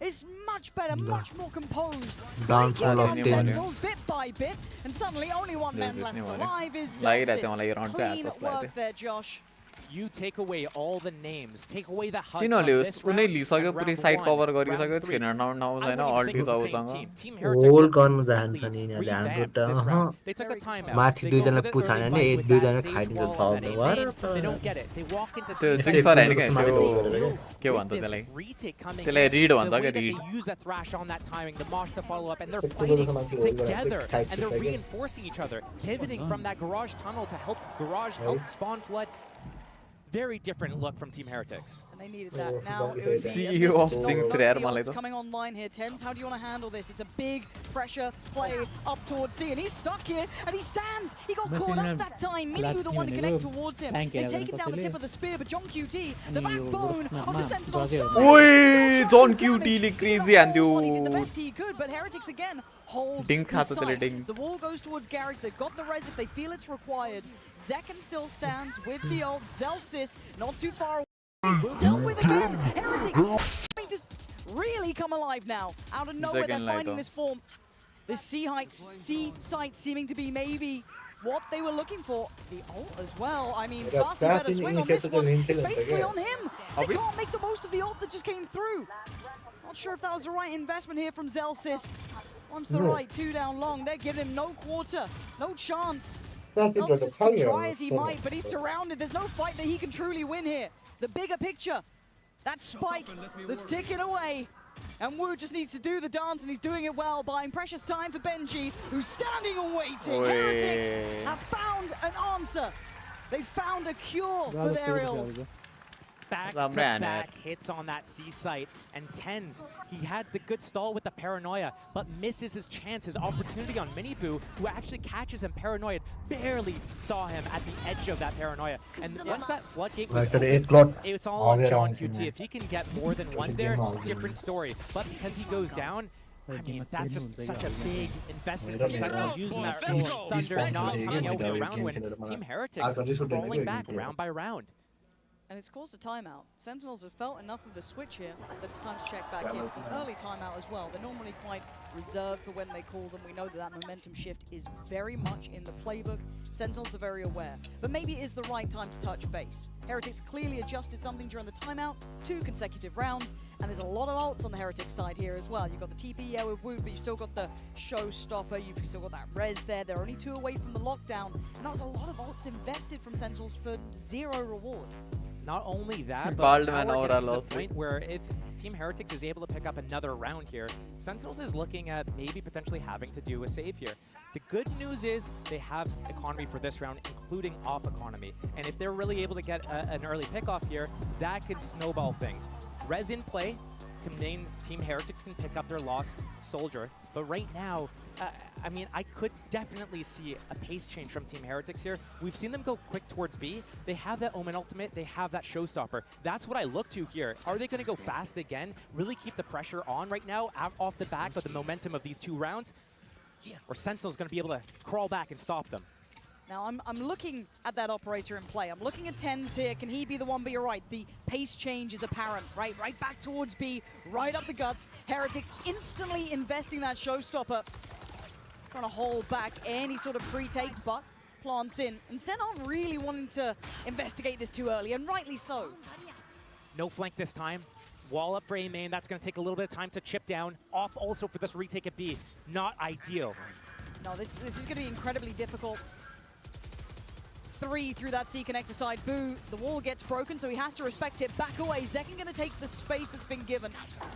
is much better, much more composed. Downfall of Sentinels bit by bit, and suddenly only one man left alive is Zexis. Clean work there, Josh. You take away all the names, take away the HUD. तिनीहरुले उनी लिसक्यो पुरै side cover गरिसक्यो छैन now छैन अल्टी छ उसँग whole गर्न जान्छ नि यिनीहरुले हाम्रो त माथि दुई जना पुछाने नि एक दुई जना खाइदिन्छ छ त्यो जिक्सर हैन के त्यो के भन्छ त्यसलाई रिड भन्छ के rid use that thrash on that timing the mosh to follow up and they're fighting together and they're reinforcing each other pivoting from that garage tunnel to help spawn flood. Very different look from Team Heretics. And they needed that. Now it was CEO of things rare coming online here. Tens, how do you want to handle this? It's a big pressure play up towards C, and he's stuck here, and he stands. He got caught up that time. Miniboo the one to connect towards him. They've taken down the tip of the spear, but John QT, the backbone of the Sentinels. Oi, John QT like crazy and you. He did the best he could, but Heretics again hold the site. The wall goes towards Garrix. They've got the res if they feel it's required. Zekken still stands with the ult. Zelsis not too far away. Dealt with again. Heretics just really come alive now. Out of nowhere, they're finding this form. This C site seeming to be maybe what they were looking for. The ult as well. I mean, Sassy better swing on this one. It's basically on him. They can't make the most of the ult that just came through. Not sure if that was the right investment here from Zelsis. Onto the right, 2 down long. They're giving him no quarter, no chance. Zelsis can try as he might, but he's surrounded. There's no fight that he can truly win here. The bigger picture, that spike that's ticking away. And Wu just needs to do the dance, and he's doing it well, buying precious time for Benji, who's standing and waiting. Heretics have found an answer. They found a cure for their ills. back-to-back hits on that C site, and TenZ, he had the good stall with the Paranoia, but misses his chance, his opportunity on Miniboo, who actually catches him paranoid, barely saw him at the edge of that Paranoia. And once that floodgate was open, it's all on John QT. If he can get more than one there, different story. But because he goes down, I mean, that's just such a big investment from Sentinels using that full Thunder, not taking out the round when Team Heretics rolling back round by round. And it's caused a timeout. Sentinels have felt enough of a switch here that it's time to check back in. An early timeout as well. They're normally quite reserved for when they call them. We know that that momentum shift is very much in the playbook. Sentinels are very aware. But maybe it is the right time to touch base. Heretics clearly adjusted something during the timeout, 2 consecutive rounds, and there's a lot of ults on the Heretics side here as well. You've got the TP, yeah, with Wood, but you've still got the Showstopper, you've still got that Res there. They're only 2 away from the lockdown, and that was a lot of ults invested from Sentinels for 0 reward. Not only that, but now we're getting to the point where if Team Heretics is able to pick up another round here, Sentinels is looking at maybe potentially having to do a save here. The good news is they have economy for this round, including off economy. And if they're really able to get an early pickoff here, that could snowball things. Res in play, Team Heretics can pick up their lost soldier. But right now, I mean, I could definitely see a pace change from Team Heretics here. We've seen them go quick towards B. They have that Omen ultimate. They have that Showstopper. That's what I look to here. Are they going to go fast again? Really keep the pressure on right now off the back of the momentum of these 2 rounds? Or Sentinel's going to be able to crawl back and stop them? Now, I'm looking at that operator in play. I'm looking at TenZ here. Can he be the one? But you're right. The pace change is apparent, right? Right back towards B, right up the guts. Heretics instantly investing that Showstopper. Trying to hold back any sort of pre-take, but plants in. And Sen aren't really wanting to investigate this too early, and rightly so. No flank this time. Wall up for A main. That's going to take a little bit of time to chip down. Off also for this retake at B. Not ideal. No, this is going to be incredibly difficult. 3 through that C connector side. Boo, the wall gets broken, so he has to respect it. Back away. Zekken going to take the space that's been given.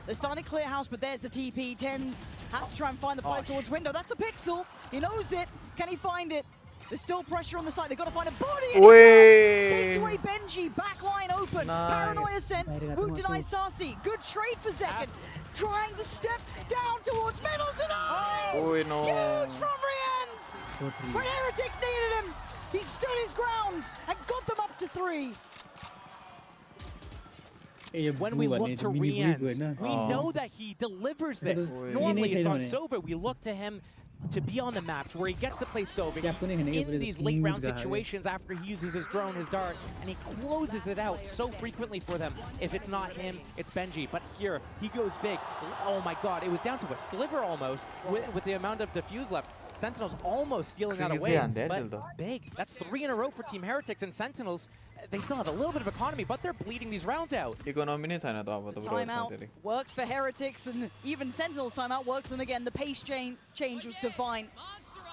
They're starting to clear house, but there's the TP. TenZ has to try and find the flight towards window. That's a pixel. He knows it. Can he find it? There's still pressure on the side. They've got to find a body. And takes away Benji. Backline open. Nice. Paranoia sent. Who denies Sasi? Good trade for Zekken. Trying to step down towards middle tonight. No. Huge from Riens. When Heretics needed him, he stood his ground and got them up to 3. When we look to Riens, we know that he delivers this. Normally it's on Sova. We look to him to be on the maps where he gets to play Sova in these late round situations after he uses his drone, his dart, and he closes it out so frequently for them. If it's not him, it's Benji. But here, he goes big. Oh my god, it was down to a sliver almost with the amount of defuse left. Sentinels almost stealing that away, but big. That's 3 in a row for Team Heretics, and Sentinels, they still have a little bit of economy, but they're bleeding these rounds out. Timeout worked for Heretics, and even Sentinels timeout worked for them again. The pace change was divine.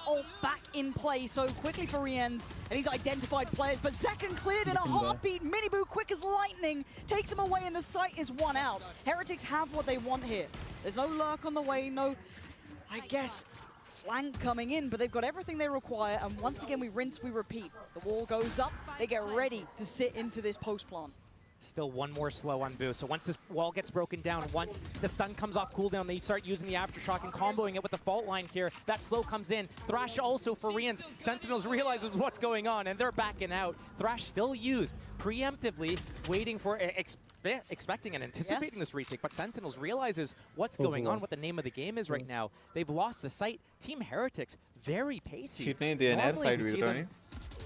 Ult back in play so quickly for Riens, and he's identified players, but Zekken cleared in a heartbeat. Miniboo quick as lightning, takes him away, and the site is 1 out. Heretics have what they want here. There's no lurk on the way, no, I guess, flank coming in, but they've got everything they require, and once again we rinse, we repeat. The wall goes up, they get ready to sit into this post plant. Still 1 more slow on Boo. So once this wall gets broken down, once the stun comes off cooldown, they start using the aftershock and comboing it with the fault line here. That slow comes in. Thrash also for Riens. Sentinels realizes what's going on, and they're backing out. Thrash still used preemptively, waiting for expecting and anticipating this retake, but Sentinels realizes what's going on, what the name of the game is right now. They've lost the sight. Team Heretics, very pacey. Normally we see them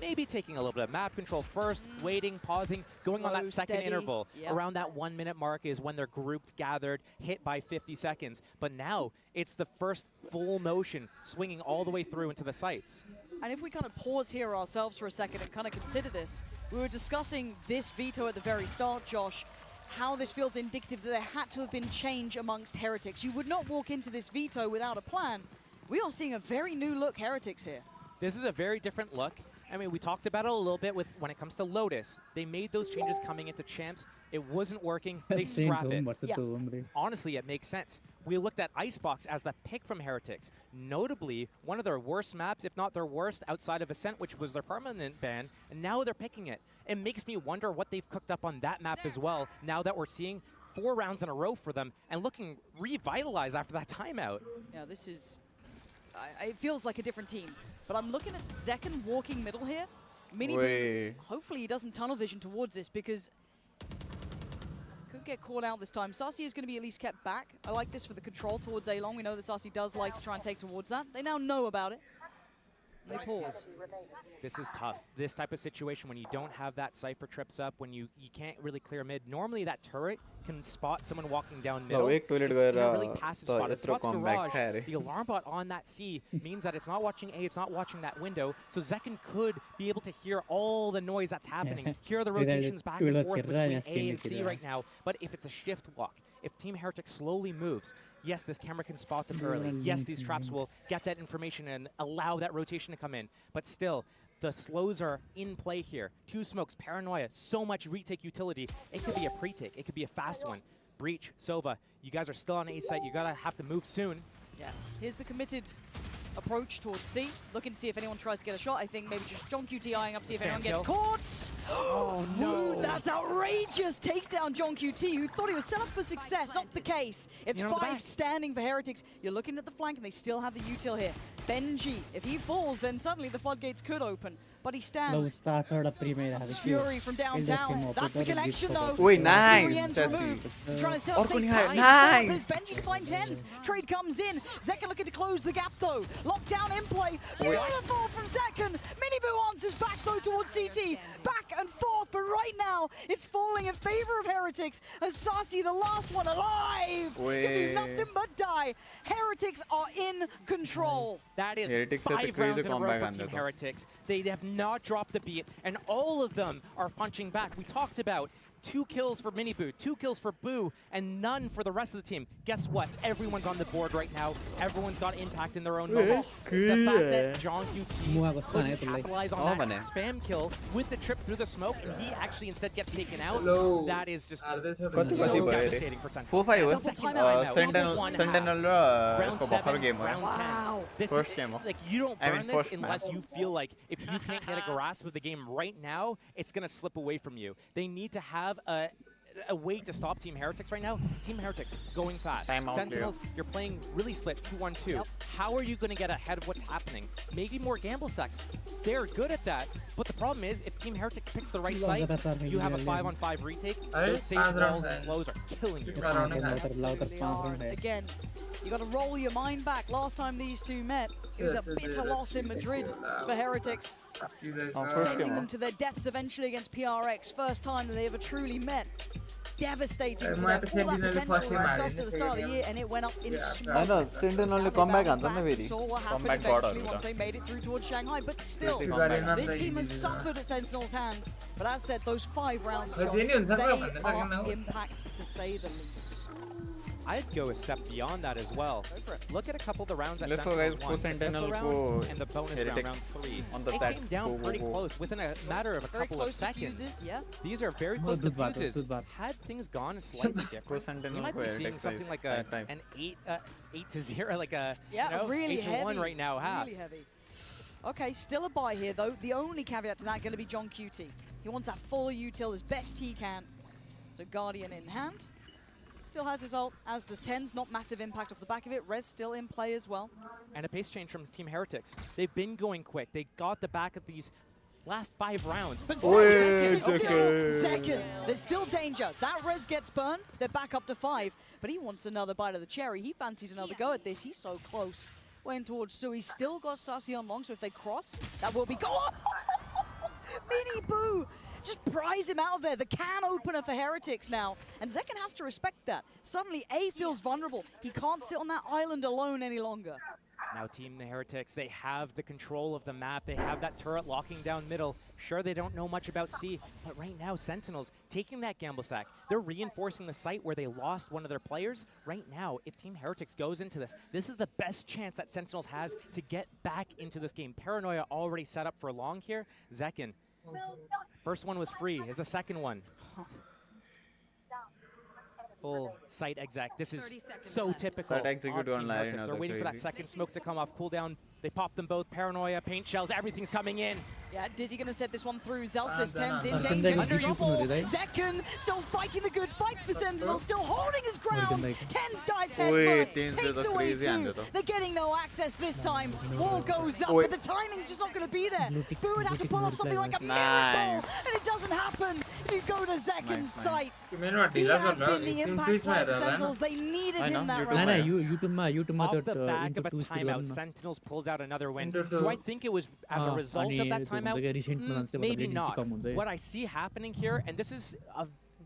maybe taking a little bit of map control first, waiting, pausing, going on that second interval. Around that 1 minute mark is when they're grouped, gathered, hit by 50 seconds. But now it's the first full motion, swinging all the way through into the sights. And if we kind of pause here ourselves for a second and kind of consider this, we were discussing this veto at the very start, Josh, how this feels indicative that there had to have been change amongst Heretics. You would not walk into this veto without a plan. We are seeing a very new look Heretics here. This is a very different look. I mean, we talked about it a little bit with when it comes to Lotus. They made those changes coming into Champs. It wasn't working. They Same scrap it. versus hombre. Honestly, it makes sense. We looked at Icebox as the pick from Heretics. Notably, one of their worst maps, if not their worst, outside of Ascent, which was their permanent ban, and now they're picking it. It makes me wonder what they've cooked up on that map as well, now that we're seeing 4 rounds in a row for them and looking revitalized after that timeout. Yeah, this is... it feels like a different team. But I'm looking at Zekken walking middle here. Miniboo, hopefully he doesn't tunnel vision towards this because could get caught out this time. Saci is going to be at least kept back. I like this for the control towards A-Long. We know that Saci does like to try and take towards that. They now know about it. And they pause. This is tough. This type of situation when you don't have that Cypher trips up, when you can't really clear mid. Normally that turret can spot someone walking down middle. It's in a really passive spot. It spots Garage. The alarm bot on that C means that it's not watching A, it's not watching that window. So Zekken could be able to hear all the noise that's happening, hear the rotations back and forth between A and C right now. But if it's a shift walk, if Team Heretic slowly moves, yes, this camera can spot them early. Yes, these traps will get that information and allow that rotation to come in. But still, the slows are in play here. 2 smokes, Paranoia, so much retake utility. It could be a pre-take. It could be a fast one. Breach, Sova, you guys are still on A site. You gotta have to move soon. Yeah, here's the committed approach towards C. Looking to see if anyone tries to get a shot. I think maybe just John QT eyeing up, see if anyone gets caught. Oh, no. Ooh, that's outrageous. Takes down John QT, who thought he was set up for success. Not the case. It's 5 standing for Heretics. You're looking at the flank, and they still have the util here. Benji, if he falls, then suddenly the floodgates could open. But he stands. Fury from downtown. That's the connection, though. Wait, nice. Trying to set up Nice. Benji to find 10s. Trade comes in. Zekken looking to close the gap, though. Lockdown in play. Beautiful from Zekken. Miniboo answers back, though, towards CT. Back and forth, but right now, it's falling in favor of Heretics. As Saci, the last one alive, can do nothing but die. Heretics are in control. That is 5 rounds in a row for Team Heretics. They have not dropped the beat, and all of them are punching back. We talked about 2 kills for Miniboo, 2 kills for Boo, and none for the rest of the team. Guess what? Everyone's on the board right now. Everyone's got impact in their own moment. The fact that John QT could capitalize on that spam kill with the trip through the smoke, and he actually instead gets taken out, that is just so devastating for Sentinel. 4-5 Sentinel round 7, game. round 10. First game. Like, you don't burn this unless you feel like if you can't get a grasp of the game right now, it's going to slip away from you. They need to have a way to stop Team Heretics right now. Team Heretics going fast. Sentinels, you're playing really split 2-1-2. How are you going to get ahead of what's happening? Maybe more gamble stacks. They're good at that. But the problem is, if Team Heretics picks the right site, you have a 5-on-5 retake. Those sage walls and slows are killing you. Again, you got to roll your mind back. Last time these two met, it was a bitter loss in Madrid for Heretics. Sending them to their deaths eventually against PRX. First time that they ever truly met. Devastating for them. All that potential was discussed at the start of the year, and it went up in smoke. Sentinel comeback Saw what happened eventually once they made it through towards Shanghai, but still, this team has suffered at Sentinel's hands. But as said, those 5 rounds, Josh, they are impact to say the least. I'd go a step beyond that as well. Look at a couple of the rounds that Let's go Sentinels guys, won. Sentinel Round and the bonus round, round 3. On the it came down pretty close within a matter of a couple of seconds. These are very close to fuses. Had things gone slightly different, we might be seeing something like an 8-0, like a really 8-1 right now. Really heavy. Okay, still a buy here though. The only caveat to that going to be John QT. He wants that full util as best he can. So Guardian in hand. Still has his ult, as does Tens. Not massive impact off the back of it. Rez still in play as well. And a pace change from Team Heretics. They've been going quick. They got the back of these last 5 rounds. But Zekken, there's still danger. That Rez gets burned. They're back up to 5. But he wants another bite of the cherry. He fancies another go at this. He's so close. Went towards Su. He's still got Saci on long, so if they cross, that will be go. Miniboo! Just prize him out of there. The can opener for Heretics now. And Zekken has to respect that. Suddenly, A feels vulnerable. He can't sit on that island alone any longer. Now Team the Heretics, they have the control of the map. They have that turret locking down middle. Sure, they don't know much about C, but right now, Sentinels taking that gamble stack. They're reinforcing the site where they lost one of their players. Right now, if Team Heretics goes into this, this is the best chance that Sentinels has to get back into this game. Paranoia already set up for long here. Zekken. First one was free. Is the second one? full site exec. This is so typical Site execute of on Team Larry Heretics. now, They're they're waiting for that crazy. second smoke to come off cooldown. They pop them both. Paranoia, paint shells, everything's coming in. Yeah, Dizzy gonna set this one through. Zelsis, Tens in Then danger. they keep Trouble. moving, right? Zekken still fighting the good fight for Sentinel, still holding his ground. they- Tens dives head Oi, first, Tens takes is a away crazy two. under though. They're getting no access this time. Wall goes up, Oi. but the timing's just not gonna be there. Boo would have to pull off something like a Nice. miracle, and it doesn't happen if you go to Zekken's Nice. site. Main what He ढिला has छ been the impact increase player for भएर होला Sentinels. They needed I know, him that YouTube No, round. no, YouTube Off त्यो the back of a into 2 timeout, Sentinels pulls out another win. Into Do two. I think it was as a result of that timeout? Maybe not. What I see happening here, and this is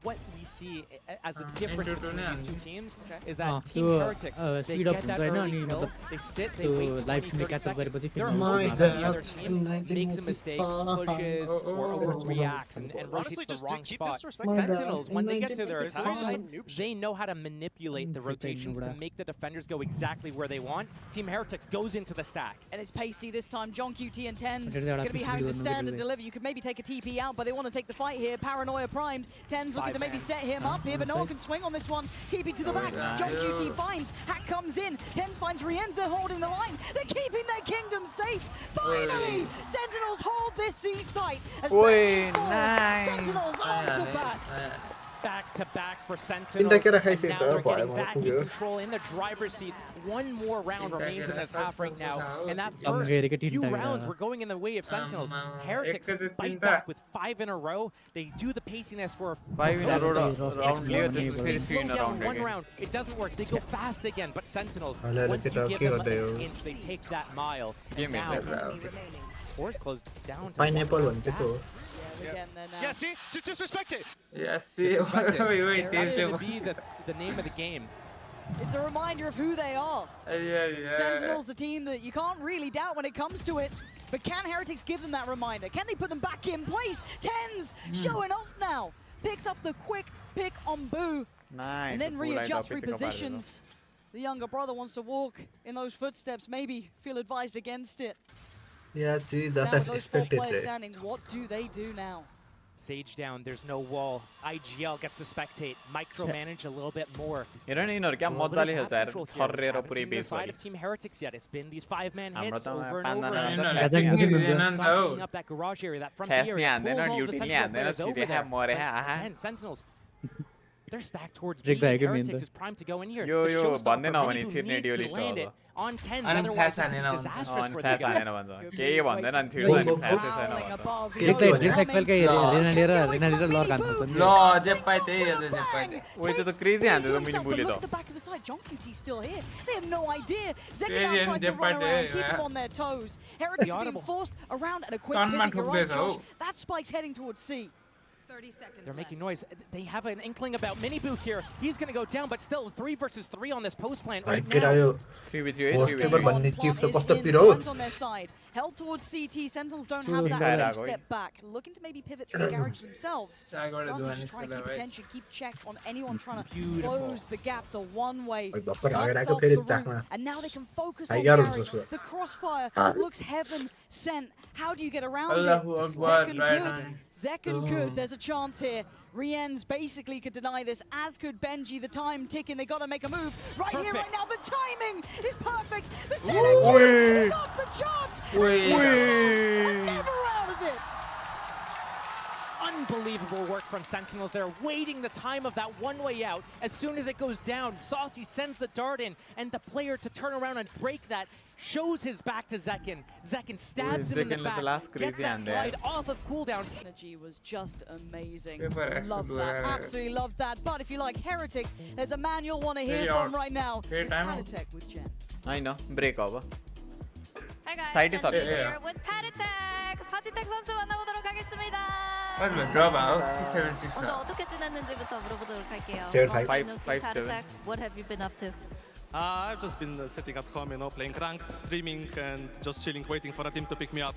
what we see as the difference into between two these two now. teams is that Ah, Team त्यो, Heretics, they speed up get that हुन्छ होइन, early अनि kill, मतलब they sit, they त्यो wait live 20, stream 30 catch up seconds. गरेपछि They're फेरि hoping आउँछ। that the other team makes a mistake, pushes, or overreacts, and Honestly, rotates the just wrong keep spot. disrespect. Sentinels, when they get to their It's attack just side, some noob shit. they know how to manipulate the rotations to make the defenders go exactly where they want. Team Heretics goes into the stack. And it's pacey this time. John QT and Tens Okay, going to be that's having to really stand good. and deliver. You could maybe take a TP out, but they want to take the fight here. Paranoia primed. Tens looking to maybe set him up here, but no one can swing on this one. TP to the back. John QT finds. Hack comes in. Tens finds Rienz. They're holding the line. They're keeping their kingdom safe. Finally, Sentinels hold this C site. As Benji falls, nice. Sentinels on to bat. Back to back for Sentinels. Tindakeera And खाइसकेको now त they're भयो getting मलाई back in पुग्यो control in the driver's seat. One more round remains in this half right now. And that Some first geri ke few tindakeera. rounds were going in the way of Sentinels. Heretics एक त bite तिनटा। back with 5 in a row. They do the paciness for 5 in a row most of round it. It's clear, working. this is They very slow three in a down round one again. round. It doesn't work. They go fast again. But Sentinels, Allee, once look you at give that them kill an there. inch, they take that mile. Game And is now, like scores closed down to Pineapple 1-1 भनेको back. त्यो हो Again, then now. Yeah, see? Just disrespect it. Yes, see. Disrespect it. Wait, That's going to be the name of the game. It's a reminder of who they are. yeah. Sentinels, the team that you can't really doubt when it comes to it. But can Heretics give them that reminder? Can they put them back in place? Tens showing off now. Picks up the quick pick on Boo. Nice. And then full light readjusts, up, pick up repositions. The younger brother wants to walk in those footsteps, maybe feel advised against it. Yeah, see, Now that's with as those 4 expected. players standing, what do they do now? Sage down, there's no wall. IGL gets to spectate, micromanage a little bit more. हेर नि यिनीहरू क्या A little bit मजाले of खेल्छ gap यार control here. छर्रेर Haven't पुरै seen the base side लागि of Team Heretics yet. It's been these 5-man हाम्रो hits त over and पाँचजना over. हुन्छ, And फ्ल्यास Gazang नि Gazang हान्दैन। हुन्छ। softening up that garage area, that front flash area. नि that हान्दैन, pulls all the duty नि Sentinel हान्दैन, players over सिधै there. मरे But आहा। again, Sentinels, they're stacked towards Break B. the argument, Heretics though. is primed to go in here. Yo, The yo, showstopper, भन्दैन भने Mini Boo छिर्ने needs to duelist land हो it on 10s, अनि otherwise flash it's हानेन भन्छ। disastrous अनि for flash these हानेन guys. भन्छ केही भन्दैन नि थियो Go, नि go, फ्ल्यासै go. छैन Prowling भन्छ above. के Exactly, भने? just like रेना लिएर लग हान्नु ल जे पाए त्यही हेर्दै जे पाए त्यही। ओइ त्यो त क्रेजी हान्छ त्यो मिनी बुले Look at त the back of the side. John QT still here. They have no idea. Zekken Crazy now and tries to run Jeopardy, around, keep yeah. them on their toes. Heretics being audible. forced around and a quick Can't pivot. You're right, man Josh. hook That spike's heading towards C. 30 seconds They're making left. noise. They have an inkling about Mini Boo here. He's going to go down, but still 3 versus 3 on this post plant right भाइकेर now. आयो 3v3 First 3v3 ever भन्ने Plant chief त is कस्तो in, पिरो हो Tens on their side. Held towards CT. Sentinels don't Two have inside that out, safe right? step back. Looking to maybe pivot through the garage themselves. Sagar Sasi doing just trying to this keep way. attention, keep check on anyone trying to Beautiful. close the gap the one way. Oi, भर्खर Cuts अगाडि आएको off the फेरि route, Chakma and now they can focus on Tiger carry. जस्तो। The crossfire looks heaven sent. How do you get around Allahu it? Akbar, Zekken right could. on. Zekken could. There's a chance here. Rienz basically could deny this, as could Benji. The time ticking. They got to make a move right here, right Perfect. now. The timing is perfect. The synergy is off the charts. Wait. Never out of it. Unbelievable work from Sentinels. They're waiting the time of that one way out. As soon as it goes down, Saucy sends the dart in, and the player to turn around and break that shows his back to Zekken. Zekken stabs him in the Zekken let the back, last gets crazy that hand there. slide off of cooldown. Energy was just amazing. Super Love excellent. that. Absolutely love that. But if you like Heretics, there's a man you'll want to hear Hey, from out. right now. Hey, It's time out. Patatech with Jen. हैन break अब Hi guys, Side is Jenny up. here with Patatech. 파티텍 선수 만나보도록 하겠습니다. What drop out? 7-6. 먼저 어떻게 지냈는지부터 물어보도록 할게요. 7-5. Patatech, what have you been up to? I've just been sitting at home, playing ranked, streaming, and just chilling, waiting for a team to pick me up.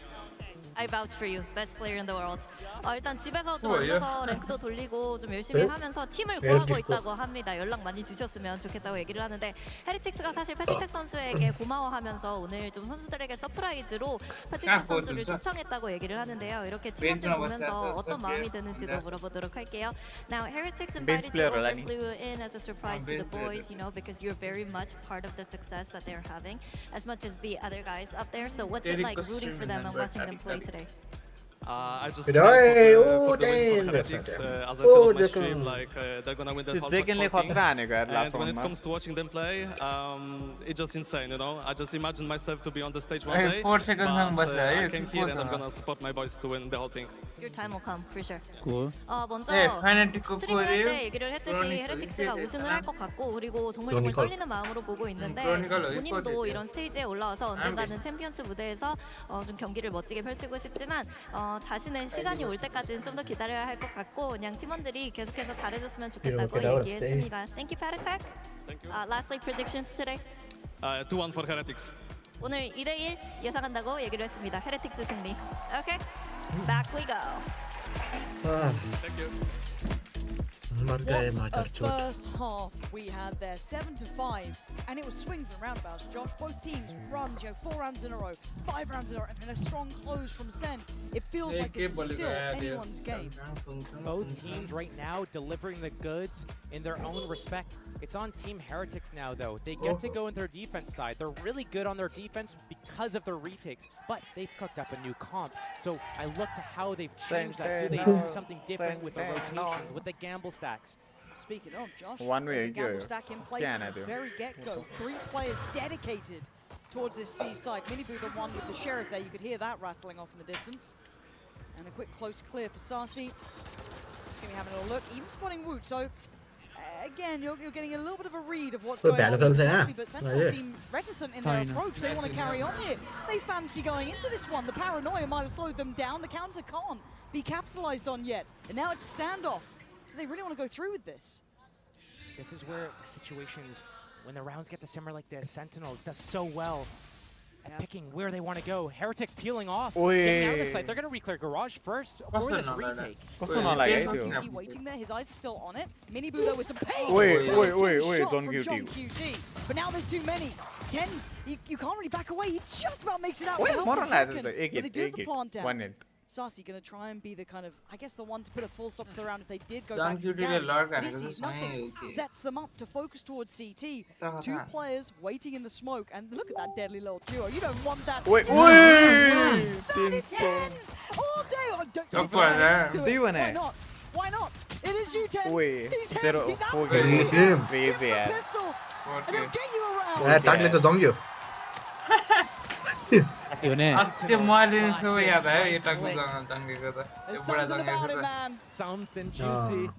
I vouch for you. Best player in the world. 일단 집에서 좀 앉아서 랭크도 돌리고 좀 열심히 하면서 팀을 구하고 있다고 합니다. 연락 많이 주셨으면 좋겠다고 얘기를 하는데 헤리틱스가 사실 패티텍 선수에게 고마워하면서 오늘 좀 선수들에게 서프라이즈로 패티텍 선수를 초청했다고 얘기를 하는데요. 이렇게 팀원들 보면서 어떤 마음이 드는지도 물어보도록 할게요. Now, Heretics invited you over, flew in as a surprise to the boys, you know, because you're very much part of the success that they're having, as much as the other guys up there. So what's it like rooting for them and watching them play today? I just for the win for Heretics. As I said on my stream, like they're gonna win that whole thing. And when it comes to watching them play, it's just insane, you know. I just imagine myself to be on the stage one day, but I came here and I'm gonna support my boys to win the whole thing. Your time will come for sure. Cool. 먼저 스트리밍 할 때 얘기를 했듯이 헤레틱스가 우승을 할 것 같고 그리고 정말 떨리는 마음으로 보고 있는데 본인도 이런 스테이지에 올라와서 언젠가는 챔피언스 무대에서 좀 경기를 멋지게 펼치고 싶지만 자신의 시간이 올 때까지는 좀 더 기다려야 할 것 같고 그냥 팀원들이 계속해서 잘해줬으면 좋겠다고 얘기했습니다. Thank you, Patatek. Lastly, predictions today. 2-1 for Heretics. 오늘 2대1 예상한다고 얘기를 했습니다. 헤레틱스 승리. Okay, back we go. Thank you. What a first half we had there, 7-5, and it was swings and roundabouts. Josh, both teams runs, 4 rounds in a row, 5 rounds in a row, and then a strong close from Sen. It feels like it's still anyone's game. Both teams right now delivering the goods in their own respect. It's on Team Heretics now, though. They get to go in their defense side. They're really good on their defense because of their retakes, but they've cooked up a new comp. So I look to how they've changed that. Do they do something different with the rotations, with the gamble stacks? Speaking of, Josh, one way there's a gamble stack in play from the very get-go. 3 players dedicated towards this C side. Miniboo, the one with the sheriff there, you could hear that rattling off in the distance. And a quick close clear for Sarsi. Just going to be having a look, even spotting Woot. So again, you're getting a little bit of a read of what's going on. But Sentinel seem reticent in their approach. They want to carry on here. They fancy going into this one. The paranoia might have slowed them down. The counter can't be capitalized on yet. And now it's standoff. Do they really want to go through with this? This is where the situations, when the rounds get to simmer like this, Sentinels does so well at picking where they want to go. Heretics peeling off. Taking out the site. They're going to reclear Garage first for this retake. QT waiting there. His eyes are still on it. Miniboo though with some pace. Wait, John QT. But now there's too many. Tens, you can't really back away. He just about makes it out. They do have the plant down. Sarsi gonna try and be the kind of, I guess, the one to put a full stop to the round if they did go back. He sees nothing, sets them up to focus towards CT. 2 players waiting in the smoke, and look at that deadly little duo. You don't want that. Wait, that is Tens all day. Why not? Why not? It is you, Tens. He's him. He's absolutely pistol. And he'll get you around. Something juicy.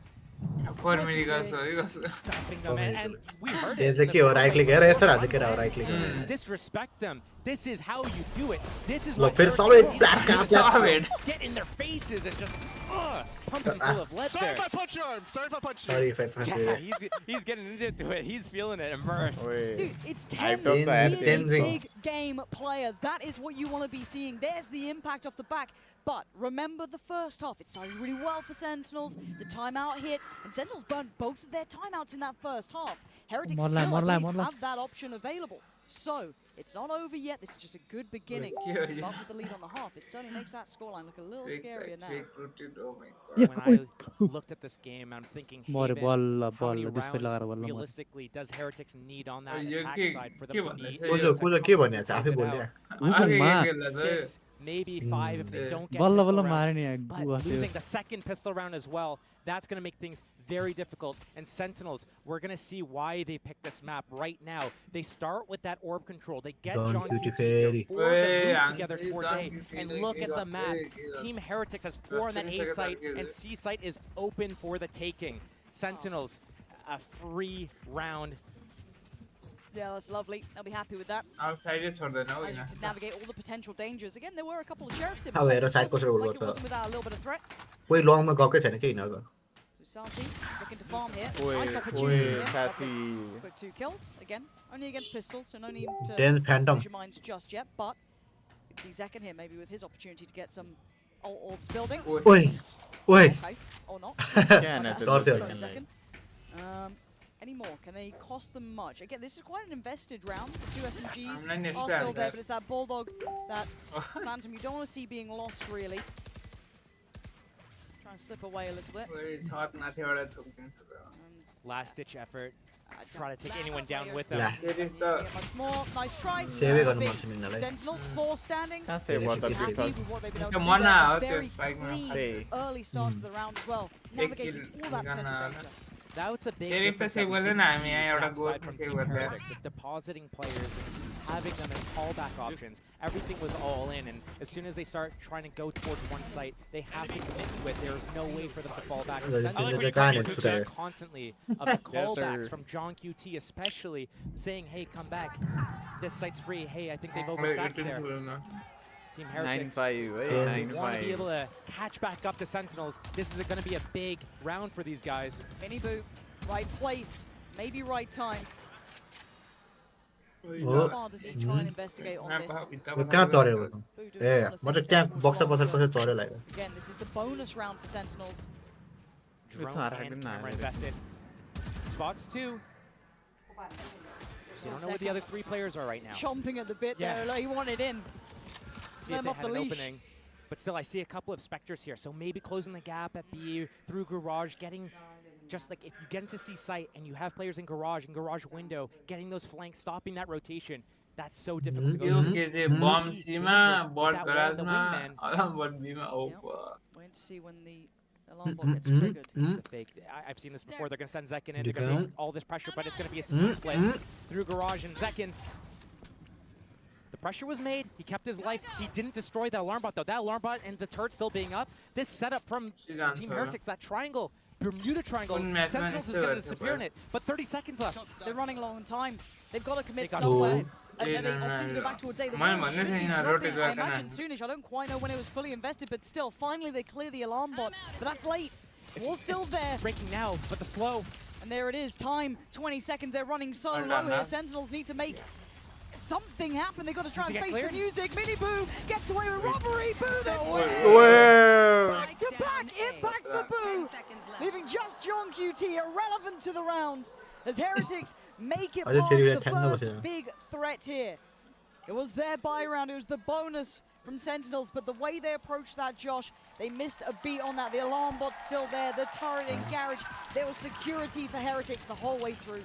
Stopping them, and we heard it. Disrespect them. This is how you do it. This is what get in their faces and just pump them full of lead. Sorry if I punch your arm. He's getting into it. He's feeling it immersed. Dude, it's Tens. He's a big game player. That is what you want to be seeing. There's the impact off the back. But remember the first half. It started really well for Sentinels. The timeout hit, and Sentinels burned both of their timeouts in that first half. Heretics still have that option available. So, it's not over yet. This is just a good beginning. But with the lead on the half, it certainly makes that scoreline look a little scarier now. When I looked at this game, I'm thinking, how many rounds realistically does Heretics need on that attack side for them to be 6, maybe 5 if they don't get pistol round. But losing the second pistol round as well, that's going to make things very difficult. And Sentinels, we're going to see why they picked this map right now. They start with that orb control. They get John QT here, 4 of them move together towards A. And look at the map. Team Heretics has 4 on that A site, and C site is open for the taking. Sentinels, a free round. Yeah, that's lovely. They'll be happy with that. To navigate all the potential dangers. Again, there were a couple of sheriffs in play. It wasn't without a little bit of threat. So Sarsi looking to farm here. Nice opportunity here. Quick 2 kills. Again, only against pistols, so no need to change your minds just yet. But See Zekken here, maybe with his opportunity to get some orbs building. Oi! Oi! Okay, or not. Second. Any more? Can they cost them much? Again, this is quite an invested round. The two SMGs are still there, but it's that Bulldog, that Phantom you don't want to see being lost, really. Try and slip away a little bit. Last-ditch effort. Try to take anyone down with them. Much more. Nice try. Sentinels 4 standing. Happy with what they've been able to do. Very clean early start to the round as well. Navigating all that potential danger. That's a big difference of depositing players and having them as callback options. Everything was all in, and as soon as they start trying to go towards one site, they have to commit to it. There's no way for them to fall back. Constantly of the callbacks from John QT, especially saying, "Hey, come back. This site's free. Hey, I think they've overstacked there." Team Heretics, 9-5, want to be able to catch back up to Sentinels. This is going to be a big round for these guys. Minibu, right place, maybe right time. How far does he try and investigate on this? Again, this is the bonus round for Sentinels. Drone and camera invested. Spots 2. You don't know where the other 3 players are right now. Chomping at the bit there, like he wanted in. See if they had an opening. But still, I see a couple of Spectres here, so maybe closing the gap at B through Garage, getting just like if you get into C site and you have players in Garage and Garage window, getting those flanks, stopping that rotation, that's so difficult to go through. Wait to see when the alarm bot gets triggered. It's a fake. I've seen this before. They're going to send Zekken in. They're going to be all this pressure, but it's going to be a C-split through Garage and Zekken. The pressure was made. He kept his life. He didn't destroy that alarm bot, though. That alarm bot and the turret still being up. This setup from Team Heretics, that triangle, Bermuda Triangle, Sentinels is going to disappear in it. But 30 seconds left. They're running low on time. They've got to commit somewhere. Are they opting to go back towards A? The ball should be dropping, I imagine, soonish. I don't quite know when it was fully invested, but still, finally they clear the alarm bot. But that's late. Wall's still there. Breaking now, but the slow. And there it is. Time, 20 seconds. They're running so low here. Sentinels need to make something happen. They've got to try and face the music. Minibu gets away with robbery. Boo, back to back impact for Boo, leaving just John QT irrelevant to the round as Heretics make it past the first big threat here. It was their buy round. It was the bonus from Sentinels, but the way they approached that, Josh, they missed a beat on that. The alarm bot's still there. The turret in garage. There was security for Heretics the whole way through.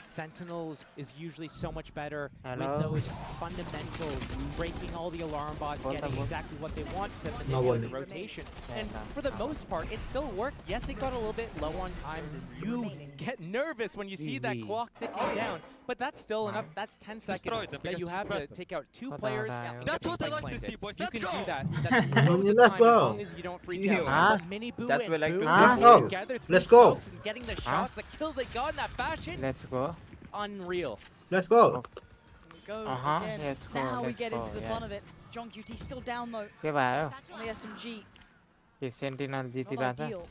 Sentinels is usually so much better with those fundamentals, breaking all the alarm bots, getting exactly what they want to manipulate the rotation. And for the most part, it still worked. Yes, it got a little bit low on time. You get nervous when you see that clock ticking down, but that's still enough. That's 10 seconds that you have to take out 2 players. That's what I like to see, boys. You can do that. Let's As long as you don't freak out. Minibu That's what I and like Boo to together Let's go. and getting the shots, the kills they got in that fashion. Let's go. Unreal. Let's go. Here we go again. Let's go. Now we get into the fun of it. John QT still down though के भयो on the SMG. ये Sentinel Not जितिरहेछ ideal.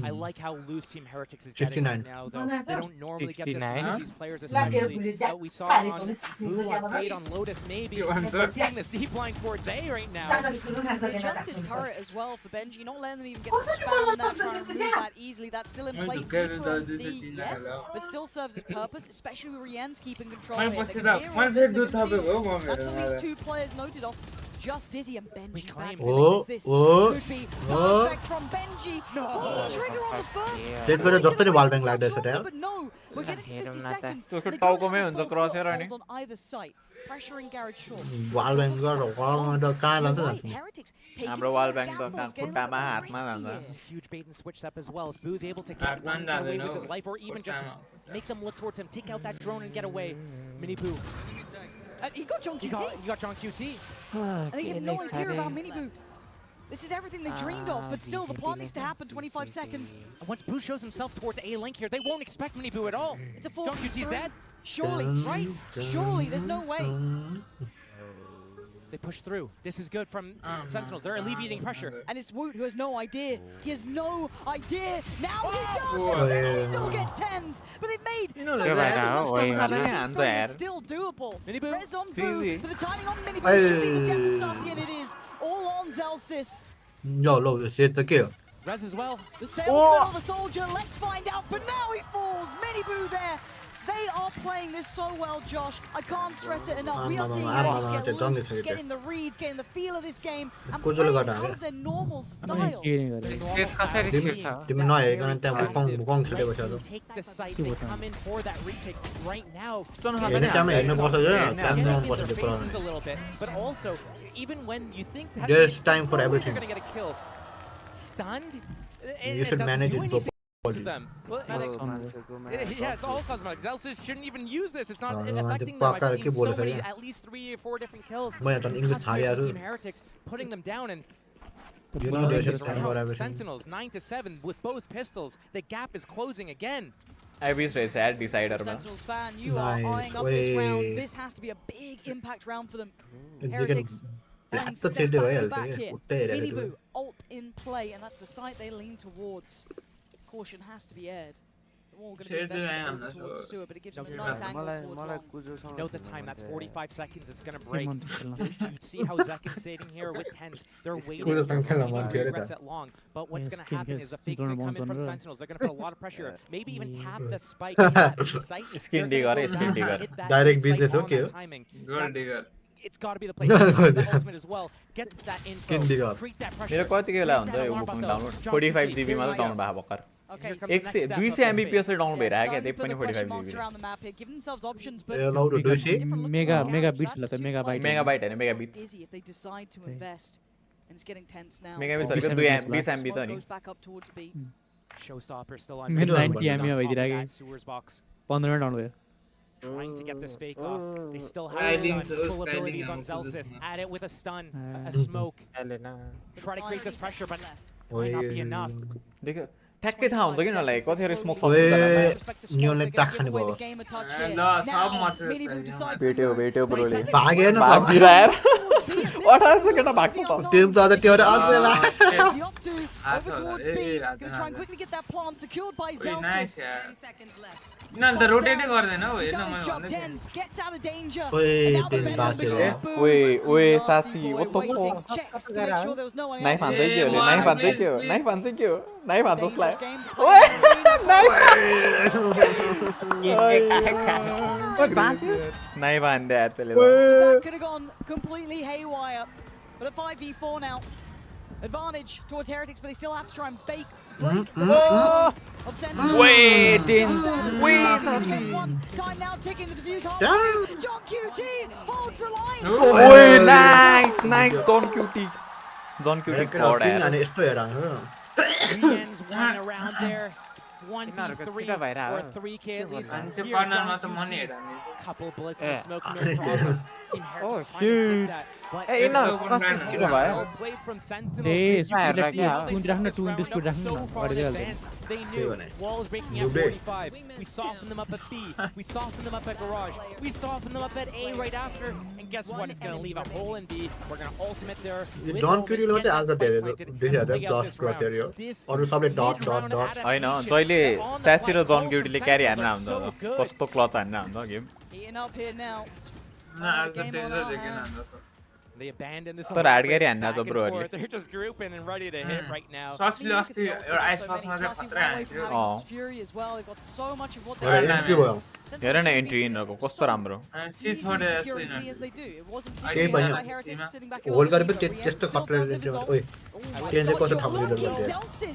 I like how loose Team Heretics is getting right now, though. They don't normally get this loose, these players, especially. We saw on Blue Fade on Lotus, maybe. We're seeing this deep line towards A right now. They adjusted turret as well for Benji, not letting them even get to spam that, trying to remove that easily. That's still in play. Deeper on C, yes, but still serves its purpose, especially with Rien's keeping control here. They can hear it, that's at least 2 players noted off. Just Dizzy and Benji. Could be perfect from Benji. Pull the trigger on the first. But no, we're getting to 50 seconds. Hold on either side. Pressure in garage short. Heretics taking some gambles, getting A huge bait and switch step as well. If Boo's able to get away with his life, or even just make them look towards him, take out that drone and get away. Minibu. He got John QT. He got John QT. And they have no idea about Minibu. This is everything they dreamed of, but still, the plot needs to happen. 25 seconds. And once Boo shows himself towards A link here, they won't expect Minibu at all. It's a full. John QT's dead. Surely, right? Surely, there's no way. They push through. This is good from Sentinels. They're alleviating pressure. And it's Woot who has no idea. He has no idea. Now he does. He still gets 10s, but they made it's still doable. Res on Boo, but the timing on Mini Boo should be the death of Sassy, and it is all on Zellsis. Res as well. The salesman or the soldier, let's find out, but now he falls. Mini Boo there. They are playing this so well, Josh. I can't stress it enough. We are seeing Heretics get loose, getting the reads, getting the feel of this game, and playing out of their normal style. Take the site, they come in for that retake right now. A little bit, but also, even when you think that there's time for everything. You're gonna get a kill, stunned. You should manage it properly. Them. Well, yes, all cosmetics. Zellsis shouldn't even use this. It's not affecting them. I've seen so many, at least 3 or 4 different kills. Team Heretics putting them down, and Sentinels 9-7 with both pistols. The gap is closing again. I wish I sad decider. Sentinels fan, you are eyeing up this round. This has to be a big impact round for them. Heretics. Mini Boo, ult in play, and that's the site they lean towards. Caution has to be aired. They're all going to be invested towards Sewer, but it gives them a nice angle towards long. Note the time, that's 45 seconds, it's going to break. You see how Zekin's sitting here with 10s. They're waiting to regress it long. But what's going to happen is a big thing coming from Sentinels. They're going to put a lot of pressure. Maybe even tap the spike at the site. Direct business, okay. It's got to be the play. The ultimate as well. Get that info. Create that pressure. मेरो कति के होला हुन्छ यो booking download 45 GB मा down भयो भर्खर 200 Mbps lay down भइरहेको क्या त्यही पनि 45 GB मेगा बिट्स ल त मेगाबाइट हैन मेगाबिट्स मेगाबिट्स हरुको 20 MB त नि Showstopper still on. मेरो 90 MB भइदिरहेको 15 मिनेट डाउन भयो. Trying to get this fake off. They still have full abilities on Zellsis. Add it with a stun, a smoke. Try to create this pressure, but might not be enough. ठ्याक्कै थाहा हुन्छ किन like कतिहरु smoke सक्छ नियोनले टाक खाने भयो ल सब मर्छ भेट्यो ब्रोले भागेन भागिरा यार 18 सेकेन्ड भाग्छ त टिम जाँदा त्यो अझै न त रोटेटै गर्दैन हो हेर्न म ओए सासी what the fuck नाइफ हान्छ के हो नाइफ हान्छ उसलाई ओए नाइफ हान्दै त्यसले could have gone completely haywire, but a 5v4 now. Advantage towards Heretics, but they still have to try and break of Sentinels. Wait, Sassy. Time now ticking the defuse halfway. John QT holds the line. Nice, John QT. God, Ends one around there. 1v3 or 3k at least. Couple bullets in the smoke mirror. Team Heretics trying to save that. Hey, no, well played from Sentinels. So far in advance, they knew walls breaking at 45. We softened them up at B. We softened them up at Garage. We softened them up at A right after. And guess what? It's going to leave a hole in B. We're going to ultimate there. Don't kill you as a cross area. Or सबले dot. हैन जहिले सासी र जन ग्युटीले क्यारी हान्न हुन्छ कस्तो clutch हान्न हुन्छ गेम They abandoned this. तर हार्ड क्यारी हान्न छ ब्रोहरुले They're just grouping and ready to hit right now. ससले अस्ति एउटा आइस बक्समा चाहिँ खतरा हान्थ्यो हेर न एन्ट्री इनहरुको कस्तो राम्रो सी छोडे के भन्यो होल गरेपछि त्यस्तो खतरा दिन्छ ओइ केले कस्तो ठाउँमा लिडर गर्छ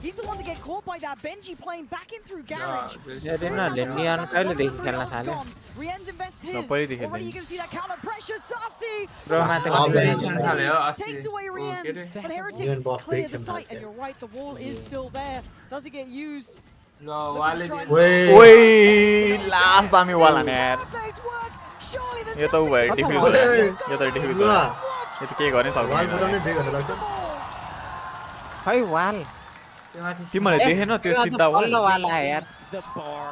He's the one to get caught by that. Benji playing back in through Garage. Rien's invests his. Already you can see that counter pressure. Sassy takes away Rien's, but Heretics clear the site. And you're right, the wall is still there. Does it get used? Wait, last time you won, man. You to where diffuser. You to diffuser. It के गर्ने सक्दैन खै वाल तिमीले देखेन त्यो सिधा वाल यार the bar.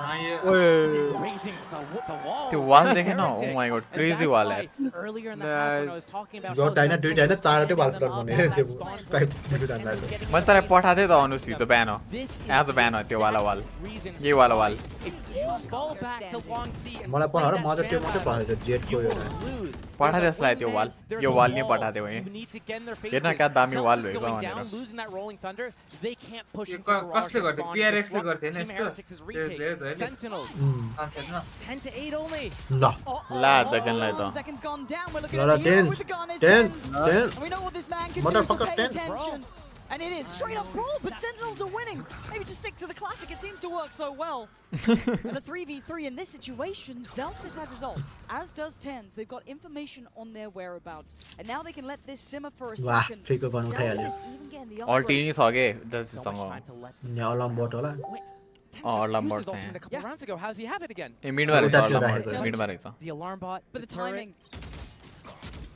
Raising the walls. त्यो wall देखे न oh my god crazy wall है Earlier in the half when I was talking about Yo टाइना दुई टाइना चारवटै वाल फ्लड भने त्यो स्काइप दिनु जान्दा मैले तँलाई पठाथे त अनुसी त्यो ब्यान हो एज अ ब्यान हो त्यो वाला वाल यही वाला वाल मलाई पढाएर म त त्यो मात्रै पढाएको जेट को एउटा पठाथे यसलाई त्यो वाल यो वाल नि पठाथे भए हेर्न क्या दामी वाल भएको भनेर कसले गर्थे PRX ले गर्थे हैन यस्तो Sentinels 10 to 8 only ल ला जगनलाई त ल 10 motherfucker 10 And it is straight up brawl, but Sentinels are winning. Maybe just stick to the classic. It seems to work so well. And a 3v3 in this situation, Zelsis has his ult, as does TenZ. They've got information on their whereabouts, and now they can let this simmer for a second. Zelsis even getting the all team is okay that's the song yeah alarm bot होला alarm bot a couple rounds ago. How's he have it again? mid ma रहेछ The alarm bot, but the timing.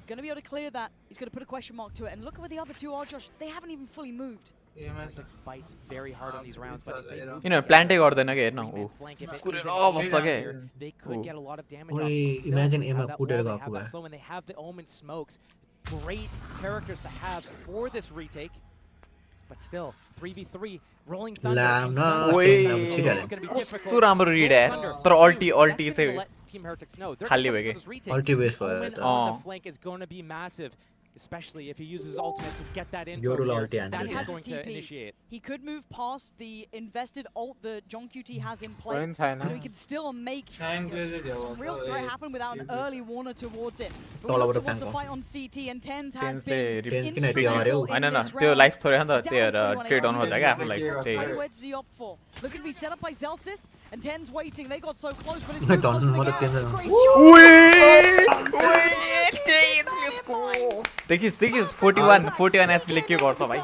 Going to be able to clear that. He's going to put a question mark to it. And look at where the other two are, Josh. They haven't even fully moved. Heretics fights very hard on these rounds, but you know plant गर्दैन के हेर्न ओ कुरेर बस्छ के they could get a lot of damage off. Imagine एमा कुटेर गएको भए So when they have the Omen smokes, great characters to have for this retake. But still, 3v3, rolling thunder. तू राम्रो रिड है तर अल्टी से Team Heretics know they're खाली going भयो to retake. Ulti base भयो Omen on the flank is going to be massive, especially if he uses ultimate to get that info here. That is going to initiate. He could move past the invested ult that John QT has in play, so he can still make some real threat happen without an early warner towards it. But we look towards the fight on CT, and TenZ has been instrumental in this त्यो life round. थोरै हैन त त्यो trade on हो जाएगा आफूलाई त्यही Where's the op for? Looking to be set up by Zelsis, and TenZ waiting. They got so close, but it's moved on to the gap. Great shot. देखिस 41 SP ले के गर्छ भाइ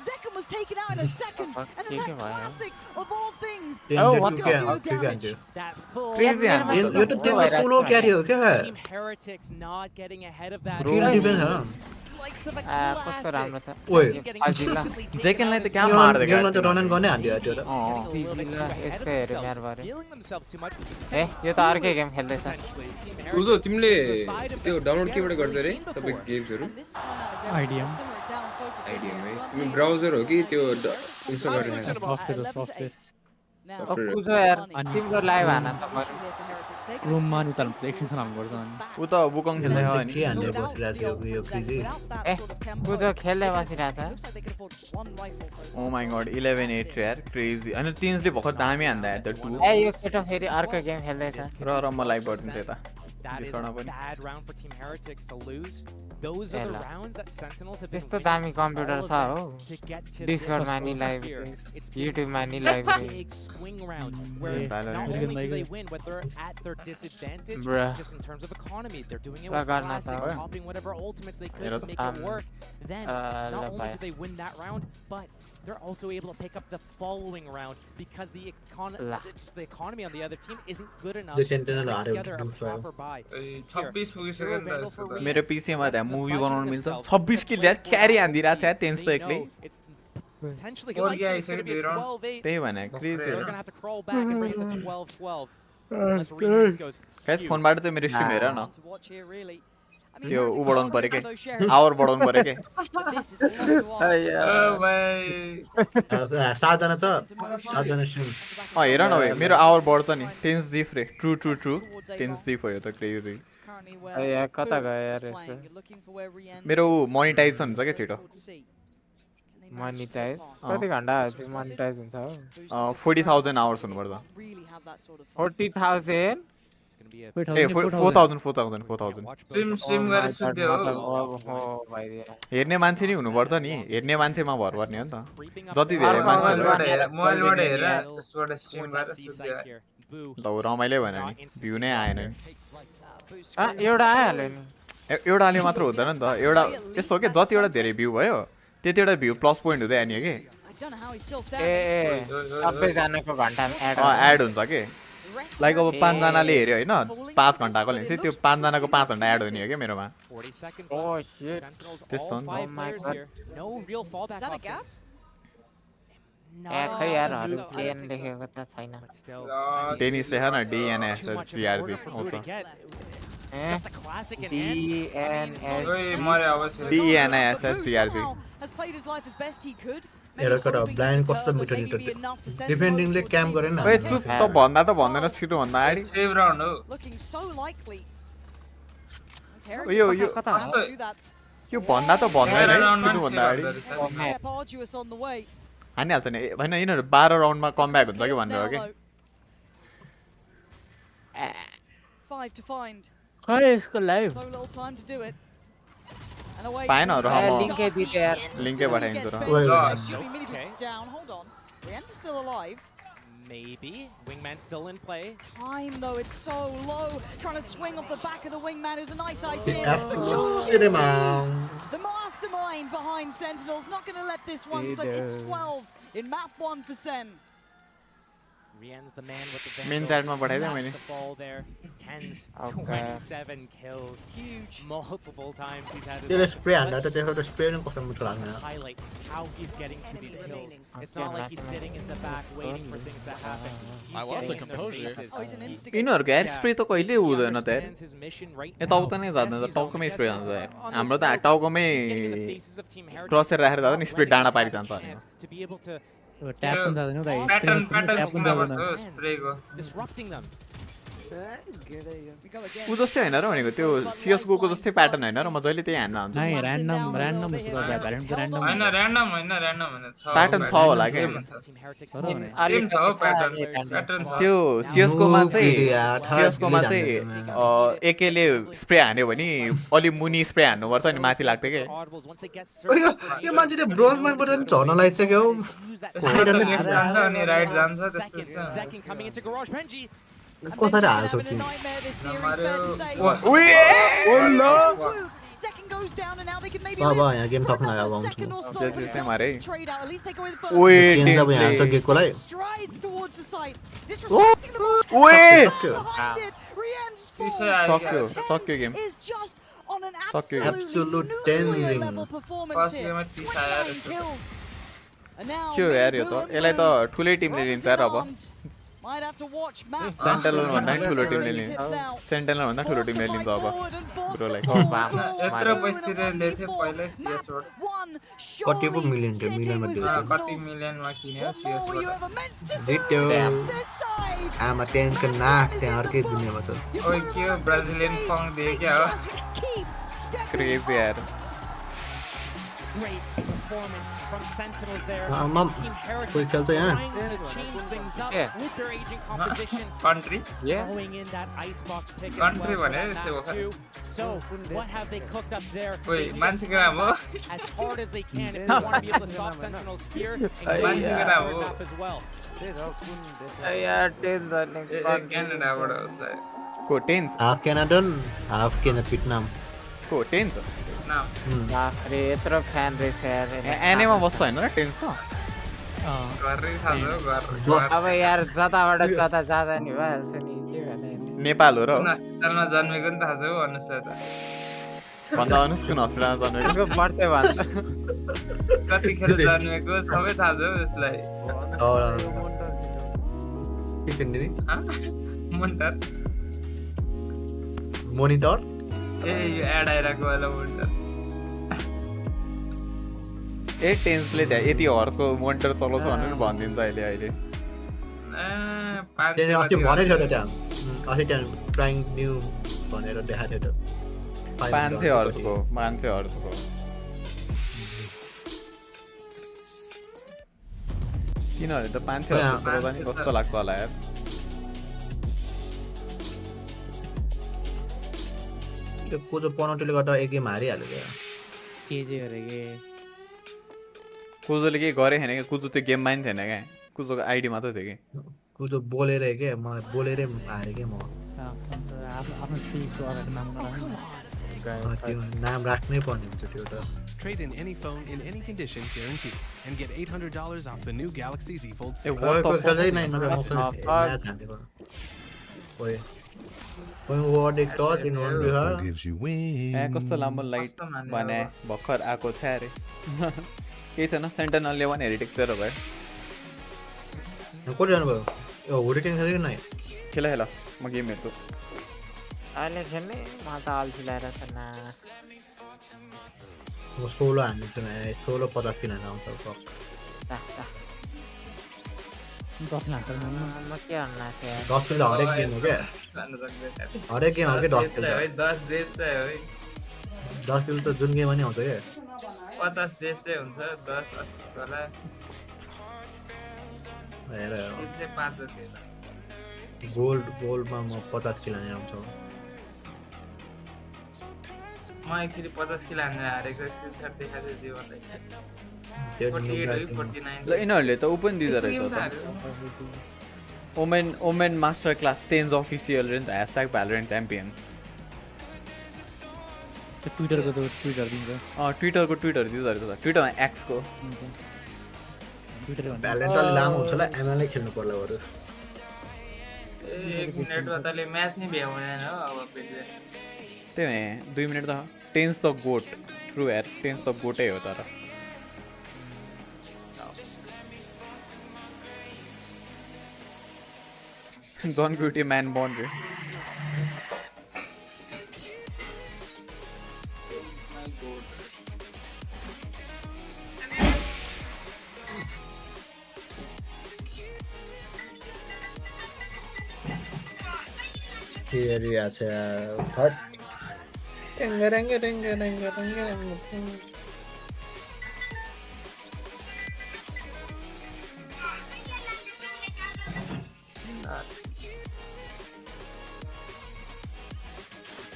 Zekken was taken out in a second, and then the classic of all things. That full crazy यो त त्यो solo क्यारी हो क्या Team Heretics not getting ahead of that. Kill defence हो कस्तो राम्रो छ ओए जेकनलाई त क्या मार देगा यो त रन एन्ड गर्ने हान्दियो त्यो त यसको हेरे म्यार भरे ए यो त अर्कै गेम खेल्दै छ उजो तिमीले त्यो डाउनलोड केबाट गर्छ रे सबै गेम्सहरु आइडियम है तिमी ब्राउजर हो कि त्यो इन्स्टल गर्ने सफ्टवेयर उजो यार तिम्रो लाइभ हान त रुममा नि उताल्नु पर्छ एकछिन सलाम गर्छ अनि उ त बुकङ खेल्दै हो नि के हान्दै बसिरहेको छ यो फ्रिजी ए उजो खेल्दै बसिरहेछ ओ माय गॉड 11-8 यार क्रेजी अनि टिन्सले भर्खर दामी हान्दा यार त 2 ए यो केटो फेरि अर्को गेम खेल्दै छ र म लाइभ गर्दिन्छु यता That is a bad round for Team Heretics to lose. Those are the rounds that Sentinels have been त्यस्तो दामी कम्प्युटर छ हो डिस्कर्ड मा नि लाइभ युट्युब मा नि live big swing rounds where not only do they win but they're at their disadvantage just in terms of economy. They're doing it with classics, popping whatever ultimates they could to make it work. Then not only do they win that round, but they're also able to pick up the following round because the economy on the other team isn't good enough to put together a proper buy. मेरो PC मा त movie बनाउन मिल्छ 26 किल यार क्यारी हान्दिरा छ यार tense त एक्लै Potentially त्यही भने crazy they're going to have to crawl back and bring it to 12-12. Unless Remus goes guys फोनबाट चाहिँ मेरो स्ट्रिम हेर न To watch here, really. I mean, त्यो उ Heretics बढाउनु are पर्यो those के shares. आवर बढाउनु पर्यो के But this is a lot to ask. सातजना छ सातजना स्ट्रिम हेर न भाइ मेरो आवर बढ्छ नि टेन्स दिफ रे ट्रु टेन्स दिफ हो यो त क्रेजी यार कता गयो यार यसको मेरो मोनेटाइज हुन्छ के छिटो मोनेटाइज कति घण्टा चाहिँ मोनेटाइज हुन्छ हो 40000 आवर्स हुनुपर्छ 40000 ए 4000 स्ट्रिम गरेर सुत्यो हेर्ने मान्छे नि हुनुपर्छ नि हेर्ने मान्छेमा भर पर्ने हो नि त जति धेरै मान्छे मोबाइलबाट हेर त्यसबाट स्ट्रिम गरेर सुत्यो ल रमाइलो भएन नि भ्यू नै आएन नि एउटा आइहाल्यो नि एउटाले मात्र हुँदैन नि त एउटा यस्तो हो कि जति एउटा धेरै भ्यू भयो त्यति एउटा भ्यू प्लस पोइन्ट हुँदै आयो नि के ए सबैजनाको घण्टामा एड हुन्छ के लाइक अब 5 जनाले हेर्यो हैन 5 घण्टाको लिन्छ त्यो 5 जनाको 5 घण्टा एड हुने हो के मेरोमा त्यस्तो हो नि No real fallback. Is that a gas? खै यारहरु प्लेन लेखेको त छैन डेनिस लेख न DNS GRG आउँछ DNS GRG has played his life as best he could. हेर कर ब्लाइन्ड कस्तो मिठो निटो डिफेन्डिङले क्याम्प गरेन ओए चुप त भन्दा त भन्दैन छिटो भन्दा आडी सेभ राउन्ड हो looking so likely. यो भन्दा त भन्दैन है छिटो भन्दा आडी हानिहाल्छ नि हैन यिनीहरु 12 राउन्डमा कमब्याक हुन्छ कि भनेर हो कि 5 to find. खै यसको live So little time to do it. And away. पाएनहरु हम लिंकै दिए यार लिंकै पठाइन्छ र Down. Hold on. Rien's still alive. Maybe. Wingman still in play. Time though, it's so low. Trying to swing off the back of the Wingman, who's a nice idea. The mastermind behind Sentinels not going to let this one slip. It's 12 in map 1 for Sen. Rien's the man with the main side ma padhaideu maile the ball there. 10s 27 kills. Huge. Multiple times he's had त्यसले spray हान्दा त त्यसको spray पनि कस्तो मिठो लाग्दैन highlight how he's getting to these kills. It's not like he's sitting in the back waiting for things to happen. I love the composure. यिनीहरुको air spray त कहिले हुँदैन त यार यता उता नै जाँदैन त टाउकोमै स्प्रे जान्छ यार हाम्रो त टाउकोमै क्रसर राखेर जाँदा नि स्प्रे डाँडा पारि जान्छ to be able to tap पनि जाँदैन दाइ प्याटर्न स्प्रेको disrupting them. उ जस्तै हैन र भनेको त्यो CS:GO को जस्तै प्याटर्न हैन र म जहिले त्यही हान्न हुन्छ नाइ र्यान्डम जस्तो गर्दा भ्यारिएन्ट र्यान्डम हैन र्यान्डम हैन छ प्याटर्न छ होला के टिम छ हो प्याटर्न छ त्यो CS:GO मा चाहिँ एकेले स्प्रे हान्यो भने अलि मुनी स्प्रे हान्नु पर्छ नि माथि लाग्थ्यो के यो मान्छेले ब्रोन्जबाट पनि झर्न लागिसक्यो जान्छ अनि राइट जान्छ त्यसपछि कसरी हाल्छौ टिम बाबा यहाँ गेम थप्न आयो आउँछु त्यसै मारे ओए टिम जब यहाँ छ गेकोलाई ओए सक्यो गेम सक्यो एब्सोल्युट टेन्जिङ के यार यो त यसलाई त ठुलै टिमले लिन्छ यार अब सेन्ट्रल भन्दा ठुलो टिमले लिन्छ सेन्ट्रल भन्दा ठुलो टिमले लिन्छ अब ब्रोलाई यत्रो पैसा लेथे पहिलै CS रोड कति पो मिलियन थियो मिलियनमा दियो कति मिलियनमा किन्यो CS रोड जित्यो आमा टेन्सन नाक त्यहाँ अर्कै दुनियाँमा छ ओइ के हो ब्राजिलियन फङ दिए क्या हो क्रेजी यार Great performance from Sentinels there. Team Heretics trying to change things up with their aging composition. Country? Throwing in that icebox pick as Country well. So, what have they cooked up there? As hard as they can if they want to be able to stop Sentinels here and get the map as well. Canada Ko tens? Half Canada, half Vietnam. Ko tens? बाफरे यत्रो fan रहेछ यार enema बस्छ हैन र tense त अब यार जताबाट जता जाँदा नि भइहाल्छ नि के भने नेपाल हो र हस्पिटलमा जन्मेको नि थाहा छ हो अनुस त भन्दा अनुस कुन हस्पिटलमा जन्मेको बढ्दै भन्छ कतिखेर जन्मेको सबै थाहा छ यसलाई मोनिटर ए यो एड आइराको वाला मोनिटर ए टेन्सले यति हर्सको मोनिटर चलाउँछ भनेर भनिदिन्छ अहिले अहिले अस्ति भनेको थियो त्यहाँ अस्ति त्यहाँ ट्राइङ न्यू भनेर देखाएको थियो 500 हर्सको किनभने त 500 हर्सको चलाउँदा नि कस्तो लाग्छ होला यार त्यो कोजो पनौटीले गर्दा एक गेम हारिहाल्यो क्या के जे गरे के कुजोले के गरे हैन के कुजो त्यो गेममा नि थिएन के कुजोको आइडी मात्र थियो के कुजो बोलेर के म बोलेरै हारे के म आफ्नो स्किल्सको अगाडि नाम राख्नै पर्ने हुन्छ त्यो त Trade in any phone in any condition guaranteed and get $800 off the new Galaxy Z Fold 6. कस्तो लामो लाइट भने भर्खर आएको छ अरे केही छैन सेन्टिनलले 1 हेरिटेक 0 भयो कोही जानुभयो यो हुरिकेन खेल्यो कि नै खेला खेला म गेम हेर्छु अहिले खेल्ने म त अल्छी लागेर छ ना म 16 हान्छु म 16 50 किन आउँछ फक म के भन्नु थिएँ 10 किलो हरेक गेम हो क्या हरेक गेम हो कि 10 किलो 10 देश चाहिँ हो 10 किलो त जुन गेममा नि आउँछ क्या 50 देश चाहिँ हुन्छ 10 असिस्ट होला हेर चाहिँ 5 जति गोल्डमा म 50 किलो नै आउँछ म एक्चुअली 50 किलो हान्न हारेको स्क्रिनशट देखाएको जीवनलाई ल यिनीहरूले त ओपन दिँदो रहेछ त Omen master class 10 official range #Valorant champions ट्विटरको ट्विटर दिन्छ ट्विटरको ट्विटर दिँदो रहेछ ट्विटरमा एक्स को ट्विटर भ्यालेन्ट अलि लामो हुन्छ होला एमएलए खेल्नु पर्ला बरु 1 मिनेटमा तले म्याच नै भ्याउँदैन हो अब फेरि त्यही 2 मिनेट त टेन्स द गोट ट्रु यार टेन्स द गोटै हो तर Don Beauty man born रे एरिया छ फर्स्ट रंग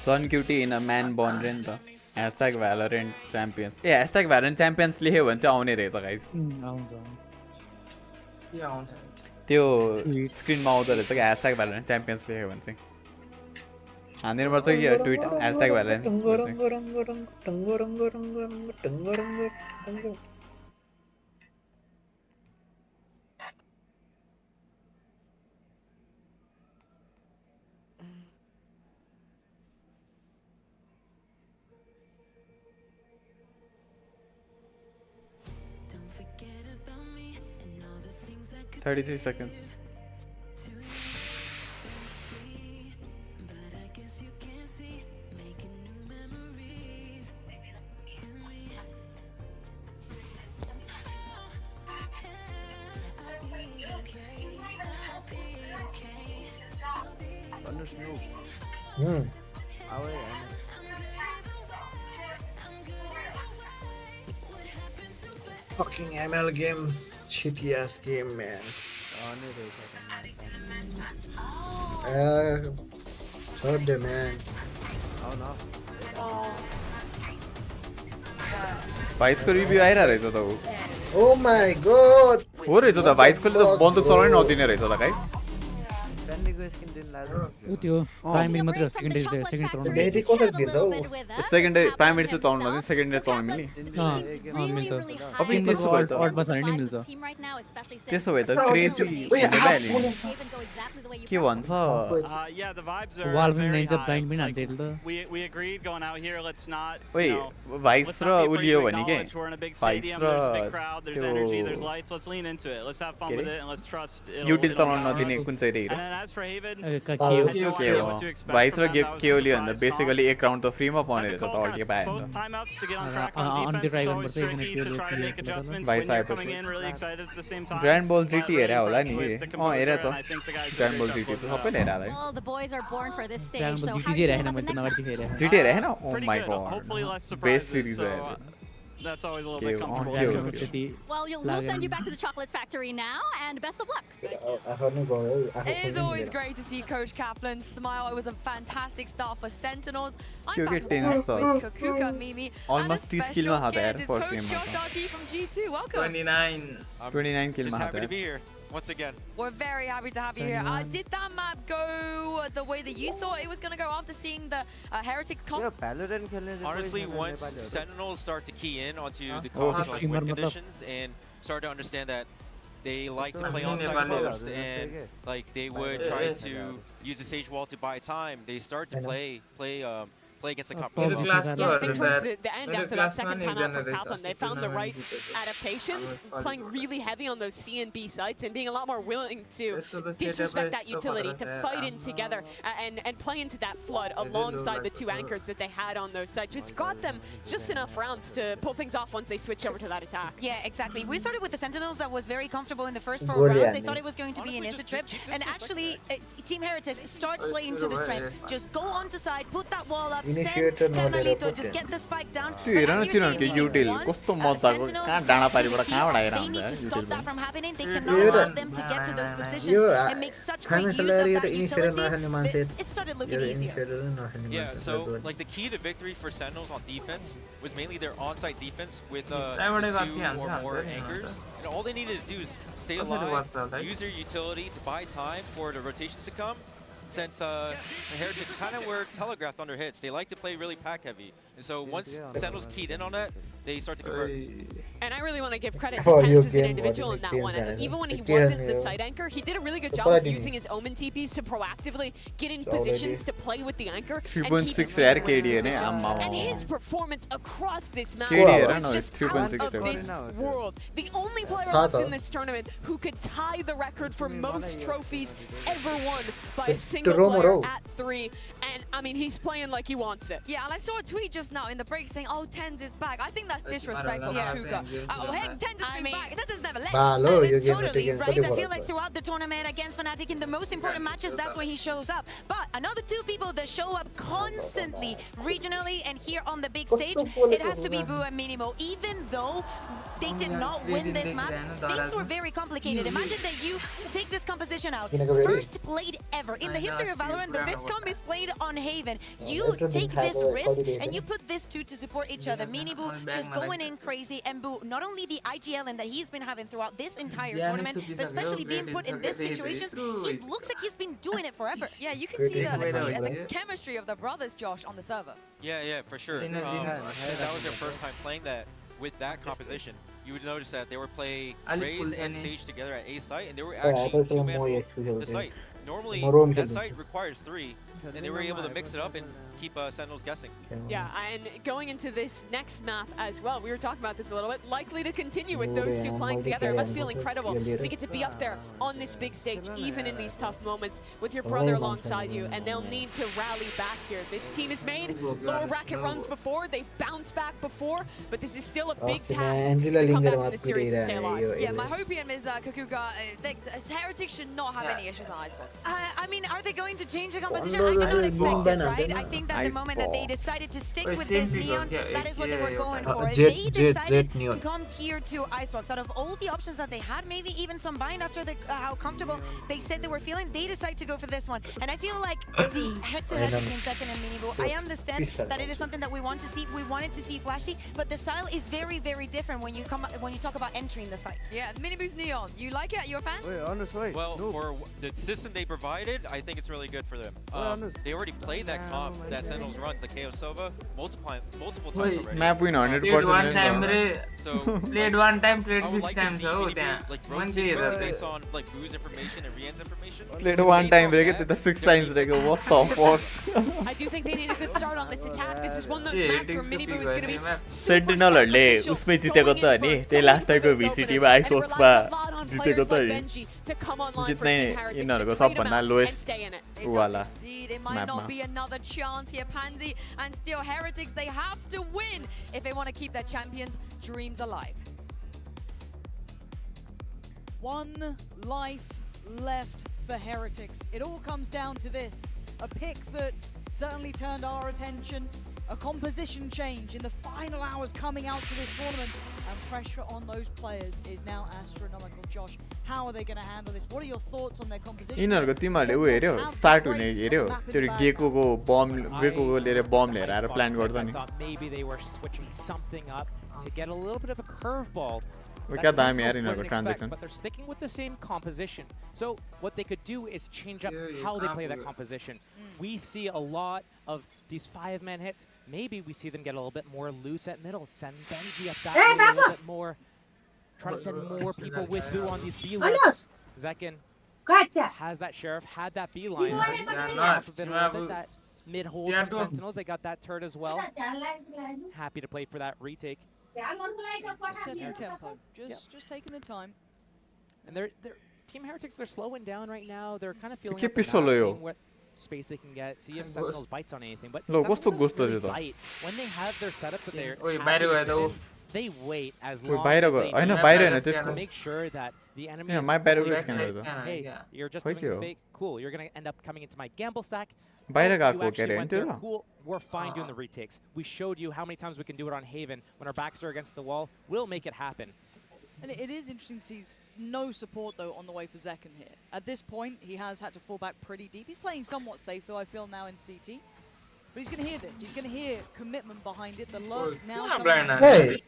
Sun Cutie in a man born रे नि त #Valorant Champions #Valorant Champions लेख्यो भने चाहिँ आउने रहेछ गाइस आउँछ के आउँछ त्यो स्क्रिनमा आउँदो रहेछ कि #Valorant Champions लेख्यो भने चाहिँ हानेर पर्छ कि tweet #Valorant Don't forget about me and all the things that could 33 seconds but I guess you can't see making new memories in me. I'll be okay. I'll be okay. Thunder Snoop. Fucking ML game, shitty ass game, man. Third day, man. Oh no. Vice को review आइरा रहेछ त उ Oh my god. हो रहेछ त vice कोले त बन्दुक चलाउनै नदिने रहेछ त गाइस Sandyको स्किन दिन लाग्यो उ त्यो प्राइमरी मात्र सेकेन्डरी चलाउनु बेटी कसरी दिन्छ हौ सेकेन्डरी प्राइमरी चाहिँ चलाउनु नदिने सेकेन्डरी चलाउनु मिल्ने मिल्छ अब त्यसो भए त अडमा छ नि मिल्छ त्यसो भए त क्रेजी के भन्छ Yeah, the vibes are वाल पनि very नाइन्छ high. ब्लाइन्ड पनि Like, हान्छ त we agreed going out here, let's not, ओइ you know, भाइस let's र not be afraid उलियो to भने के acknowledge we're in a big भाइस stadium, र there's a big crowd, there's energy, there's त्यो lights, let's lean into it. Let's have fun with it and let's trust it'll util it'll चलाउन power नदिने us. कुन चाहिँ रे And then as for Haven, के हो vice र केओली भन्दा basically एक राउन्ड त फ्रीमा पाउने रहेछ त अल्टिए पाए both timeouts to get on track on on defense. try It's गर्नु always पर्छ, tricky to try to make adjustments Vice when you're आएपछि coming in really excited at the same time. Grand बल but जिटी really हेरे होला impressed नि with the here composure, छ and I think the guys did a grand great बल job GT closing त it out. सबैले हेरे होला Well, the boys are born for this stage, grand so बल how जिटी do you हेरेन hold मैले the त next नगर्दै हेरे जिटी हेरे हैन oh Pretty my good. Hopefully less god best surprises, series so है that's always a little के bit comfortable. के as हो coach. Well, we'll send you back to the chocolate factory now, and best of luck. It is always great to see Coach Kaplan smile. It was a fantastic start for Sentinels. I'm क्योंकि back ten with star Kukuka, Mimi, and a almost 30 kill special मा हात guest यार is first Coach game Josh RT from G2. Welcome. 29 किल मा Just हात happy to be here once again. We're very happy to have you here. Did that map go the way that you thought it was going to go after seeing the Heretic comp? Honestly, once Sentinels start to key in onto the Oh, comps like win conditions and start to understand that they like to play on side post and like they would try to use the Sage Wall to buy time, they start to play play against the PUBG competition. Yeah, I think towards the end, Middle after that class second man timeout from is Kaplan, they found the right adaptations, playing really heavy on those C and B sites and being a lot more willing to disrespect that utility, to fight in together and play into that flood alongside the two anchors that they had on those sites, which got them just enough rounds to pull things off once they switched over to that attack. Yeah, exactly. We started with the Sentinels that was very comfortable in the first 4 Good, rounds. yeah, They thought it was going to be an instant trip. And actually, Team Heretics starts playing to the strength. Just go onto side, put that wall up, send Initiator Carnalito, just get the spike down. Dude, But as you're Sentinel saying, के util once, कस्तो मजा को Sentinels कहाँ डाँडा पारिबाट see कहाँबाट that आइरहन्छ they need to stop util that from happening. They Dude, cannot allow them to get to those positions and make such great use of that utility. It started looking easier. Yeah, so like the key to victory for Sentinels on defense was mainly their on-site defense with 2 or more anchors. And all they needed to do is stay alive, use their utility to buy time for the rotations to come. Since the Heretics kind of were telegraphed on their hits, they like to play really pack heavy. And so once Sentinels keyed in on that, they start to convert. And I really want to give credit to Tenz as an individual in that one. Even when he wasn't the side anchor, he did a really good job of using his Omen TPs to proactively get in positions to play with the anchor. 3.6 यार KD ने And his performance across this map KD was just out of this world. The only player left in this tournament who could tie the record for most trophies ever won by a single player at 3. And I mean, he's playing like he wants it. Yeah, and I saw a tweet just now in the break saying, "Oh, Tenz is back." I think that's disrespectful to Kuka. Oh, heck, Tenz has been back. That has never left. Totally right. I feel like throughout the tournament against Fnatic in the most important matches, that's when he shows up. But another 2 people that show up constantly, regionally and here on the big stage, it has to be Boo and Minimo. Even though they did not win this map, things were very complicated. Imagine that you take this composition out. First played ever in the history of Valorant, the this comp is played on Haven. You take this risk and you put this 2 to support each other. Miniboo just going in crazy, and Boo, not only the IGL that he's been having throughout this entire tournament, but especially being put in this situation, it looks like he's been doing it forever. Yeah, you can see the chemistry of the brothers, Josh, on the server. Yeah, for sure. Since that was their first time playing that with that composition, you would notice that they were playing Raze and Sage together at A site, and they were actually 2-man the site. Normally, that site requires 3, and they were able to mix it up and keep Sentinels guessing. Yeah, and going into this next map as well, we were talking about this a little bit, likely to continue with those 2 playing together. It must feel incredible to get to be up there on this big stage, even in these tough moments, with your brother alongside you, and they'll need to rally back here. This team has made lower bracket runs before, they've bounced back before, but this is still a big task to come back in this series and stay alive. Yeah, my hopium is Kukuga. Heretics should not have any issues on Icebox. I mean, are they going to change the composition? I do not expect it, right? I think that the moment that they decided to stick with this Neon, that is what they were going for. They decided to come here to Icebox. Out of all the options that they had, maybe even some bind after how comfortable they said they were feeling, they decided to go for this one. And I feel like the head-to-head between Second and Miniboo, I understand that it is something that we want to see. We wanted to see flashy, but the style is very, very different when you talk about entering the site. Yeah, Miniboo's Neon. You like it? You're a fan? Well, for the system they provided, I think it's really good for them. They already played that comp that Sentinels runs, the KO Sova, multiple times already. Map win 100%. Played 1 time, played I would 6 like times. to see like rotate based on like Boo's information and Rian's information. Played 1 time, the 6 times. What the fuck? I do think they need a good start on this attack. This is one of those maps where Miniboo is going to be सेन्टिनलहरुले उसमै जितेको त नि त्यही last टाइमको VCT मा आइसोक्समा जितेको त जित्ने यिनीहरुको सबभन्दा लोएस्ट वाला Indeed, it might not be another chance here, Pansy, and still Heretics, they have to win if they want to keep their champions' dreams alive. 1 life left for Heretics. It all comes down to this. A pick that certainly turned our attention. A composition change in the final hours coming out to this tournament, and pressure on those players is now astronomical. Josh, how are they going to handle this? What are your thoughts on their composition? यिनीहरुको तिमीहरुले उ हेर्यो start हुने हेर्यो त्यो गेकोको बम गेकोको लिएर बम लिएर आएर plan गर्छ नि maybe they were switching something up to get a little bit of a curveball. क्या दामी यार यिनीहरुको transaction But they're sticking with the same composition. So what they could do is change up how they play that composition. We see a lot of these 5-man hits. Maybe we see them get a little bit more loose at middle. Send Benji up that way a little bit more. Try to send more people with Boo on these B lines. Zekin has that Sheriff, had that B line. mid-hold from Sentinels. They got that turret as well. Happy to play for that retake. Just setting tempo, just taking the time. And they're Team Heretics, they're slowing down right now. They're kind of feeling Que up the map, pistol seeing what space they can get, see if Sentinels bites on anything. But Lo, Sentinels gosto doesn't really dito. bite. When they have their setup that they're Uy, happy bayro to ito. sit in, they wait as Uy, long bayro as ko. they Ay, no, need bayro na to dito. make sure that the enemy Yeah, is my bayro fully ko scanner aware. ito. Hey, you're just Thank doing you. fake. Cool. You're gonna end up coming into my gamble stack. Bayro Oh, ka you ako actually kaya went rin there. too. Cool. We're fine doing the retakes. We showed you how many times we can do it on Haven when our backs are against the wall. We'll make it happen. And it is interesting to see no support, though, on the way for Zekken here. At this point, he has had to fall back pretty deep. He's playing somewhat safe, though, I feel, now in CT. But he's going to hear this. He's going to hear commitment behind it. The lurk now coming in. Hey!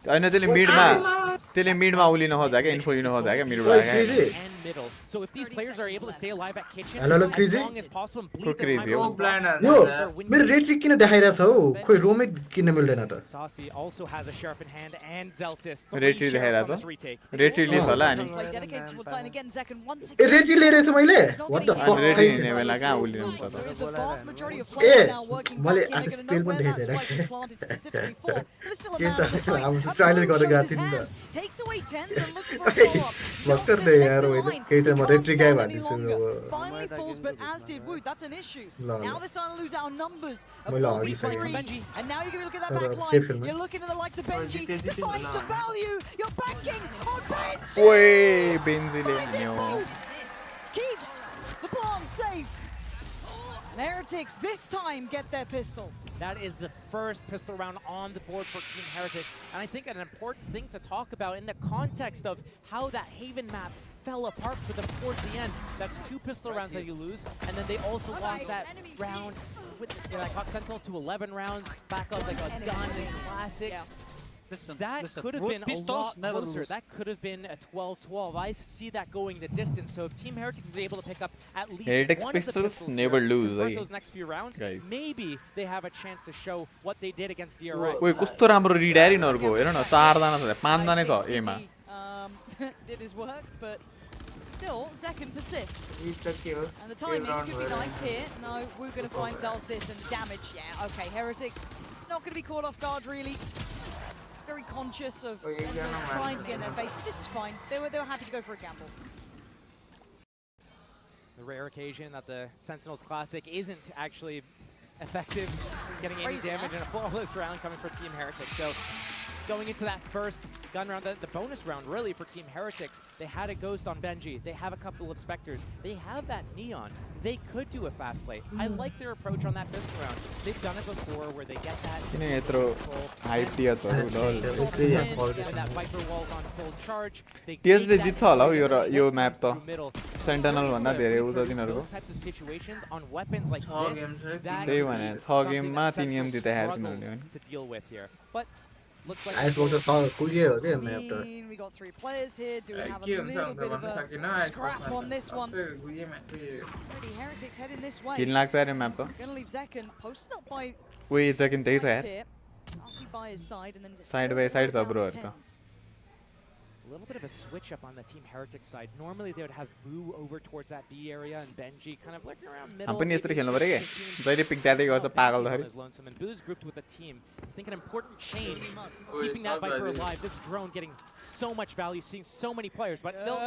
होइन त्यसले मिडमा उलिन खोज्दा क्या info लिन खोज्दा क्या मिडबाट क्या And middle. So if these players are able to stay alive at kitchen Hello, as Crazy. long as possible and Ko bleed the Crazy time हो? out, यो start winning मेरो the red किन देखाइरहेछ हौ खोइ रोमेट किन मिल्दैन त Saucy also has a sheriff in hand and Zelsis. Red tree देखाइरहेछ red tree लिस होला अनि Play dedicated towards side, and again, Zekken once A again. Red लिएर रहेछ मैले व्हाट द अनि रेड फक हिँड्ने बेला कहाँ उलिनु त There is the vast majority of A players now working मैले back in. आज They're स्पेल going to पनि know where that देखाइदिएर spike is planted specifically for. But there's still a के man on the त site. अब A ट्राइलर blow गरेर shows गएको his थिएँ नि hand, त takes away tens and looks for a follow-up. भर्खर Zelsis दे next यार in होइन line. केही त He म can't रेड ट्री गाई stand any भन्दैछु longer. अब Finally falls, but as did Wood. That's an issue. ल Now they're starting to lose out on numbers. A मैले 4v3. हगिसकेँ And now you're going to look at that तर back safe line. खेल्नु You're looking at the likes of Benji. Define some value. You're banking on Benji. ओए बेन्जीले हान्यो Keeps the bomb safe. And Heretics this time get their pistol. That is the first pistol round on the board for Team Heretics. And I think an important thing to talk about in the context of how that Haven map fell apart for them towards the end. That's 2 pistol rounds that you lose. And then they also lost that round. That got Sentinels to 11 rounds. Back up like a gun in Classics. That could have been a lot closer. That could have been a 12-12. I see that going the distance. So if Team Heretics is able to pick up at least Heretics one of the pistols pistols never here, lose, convert eh? those next few rounds, Guys. maybe they have a chance to show what they did against DRX. ओए कस्तो राम्रो rid आयो यिनीहरूको हेर न 4 जना छ 5 जना छ एमा Did his work, but still, Zekken persists. And the timing could be nice here. No, we're going to find Zelsis and damage. Yeah, okay, Heretics not going to be caught off guard, really. Very conscious of Sentinels trying to get in their face, but this is fine. They were happy to go for a gamble. The rare occasion that the Sentinels Classic isn't actually effective in getting any Crazy, damage huh? in a flawless round coming from Team Heretics. So going into that first gun round, the bonus round really for Team Heretics, they had a Ghost on Benji. They have a couple of Spectres. They have that Neon. They could do a fast play. I like their approach on that pistol round. They've done it before where they get that किन यत्रो hype दियो त लल when that Viper wall's on full charge. They टीएसले take जित्छ that होला हौ damage यो through map त middle. Sentinel भन्दा धेरै उ त Those तिनीहरूको types of situations on weapons like this, that त्यही could भने be 6 something गेममा that 3 गेम Sentinels जिताएर struggles तिनीहरूले to deal with here. But looks like ice box त कुलियो हो के I म्याप त mean, we got 3 players here. Do we have a little bit of a scrap on this one? Already Heretics heading this way. किन लाग्छ अरे map त Gonna leave Zekken posted up by उही जकिन त्यही छ यार here. Saucy by his side and then just side by side छ down ब्रोहरु his त tens. a little bit of a switch up on the Team Heretics side. Normally they would have Boo over towards that B area and Benji kind of looking around middle. हामी पनि यसरी maybe खेल्नु पर्यो के 15. जहिले pick जाँदै गर्छ Benji's पागल on धरी his lonesome and Boo's grouped with a team. I think an important change, keeping that Viper alive. This drone getting so much value, seeing so many players, but still.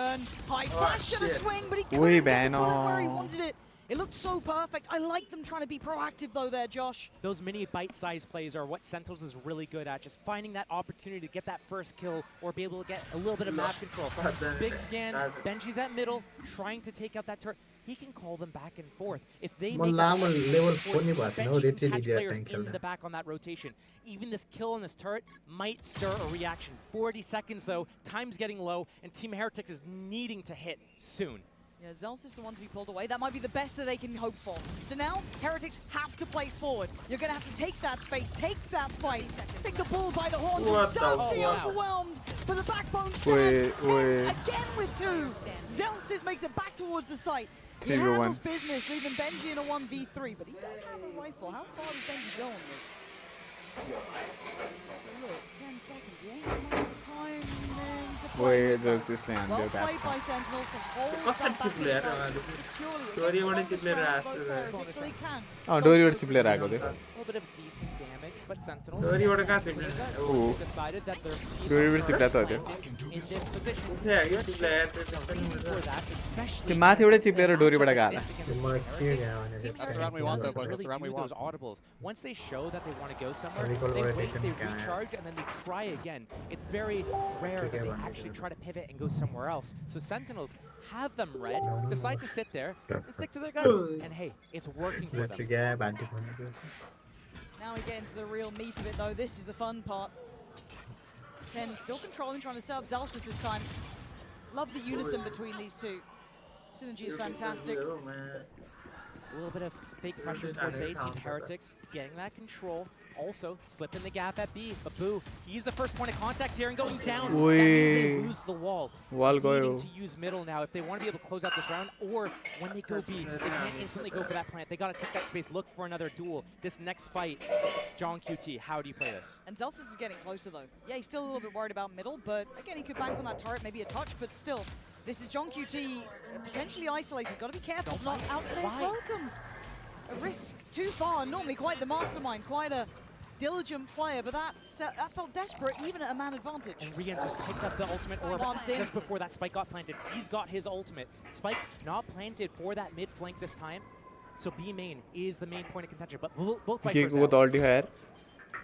High flash and a swing, but he Ui, couldn't get the Bano. bullet where he wanted it. It looked so perfect. I like them trying to be proactive though there, Josh. Those mini bite-sized plays are what Sentinels is really good at. Just finding that opportunity to get that first kill or be able to get a little bit of map control. Big scan, Benji's at middle, trying to take out that turret. He can call them back and forth. If they make लामो level 4 नि भएको छैन हौ Benji red can catch Lydia players tank in खेल्दा the back on that rotation. Even this kill on this turret might stir a reaction. 40 seconds though, time's getting low, and Team Heretics is needing to hit soon. Yeah, Zels is the one to be pulled away. That might be the best that they can hope for. So now, Heretics have to play forward. You're going to have to take that space, take that fight, take the bull by the horns, and Zelsis overwhelmed. But the backbone stands again with 2. Zelsis makes it back towards the site. He handles business, leaving Benji in a 1v3, but he does have a rifle. How far does Benji go on this? Look, 10 seconds. You ain't got much time then to Woi, play with drugs that. is playing Well under that. played by Sentinels to hold What's that that back player? inside. Purely Story against what the player strong asked both that. Heretics, so they can. Dory versus player ಆಗೋದು. A little bit of decent damage, but Sentinels Story what got it. Oh. decided that their Dory versus player ಆಗೋದು. in this position. Yeah, you player. For that, especially ते माथि एउटा चिप्लेर डोरी बाट गाला. That's the round we want though, boys. That's the round we want. Those audibles. Once they show that they want to go somewhere, they wait, they recharge, and then they try again. It's very rare that they actually try to pivot and go somewhere else. So Sentinels have them red, decide to sit there and stick to their guns. And hey, it's working for them. Now we get into the real meat of it though. This is the fun part. 10 still controlling, trying to set up Zellsis this time. Love the unison between these two. Synergy is fantastic. A little bit of fake pressure towards A, Team Heretics, getting that control. Also, slipping the gap at B. But Boo, he's the first point of contact here and going down. That means they lose the wall. Wall Needing to use middle now if they want to be able to close out this round, or when they go B, they can't instantly go for that plant. They got to take that space, look for another duel. This next fight, John QT, how do you play this? And Zellsis is getting closer though. Yeah, he's still a little bit worried about middle, but again, he could bank on that turret, maybe a touch, but still, this is John QT potentially isolated. Got to be careful, not outstays welcome. A risk too far. Normally quite the mastermind, quite a diligent player, but that felt desperate even at a man advantage. And Riens just picked up the ultimate orb just before that spike got planted. He's got his ultimate. Spike not planted for that mid flank this time. So B main is the main point of contention, but both Vipers out.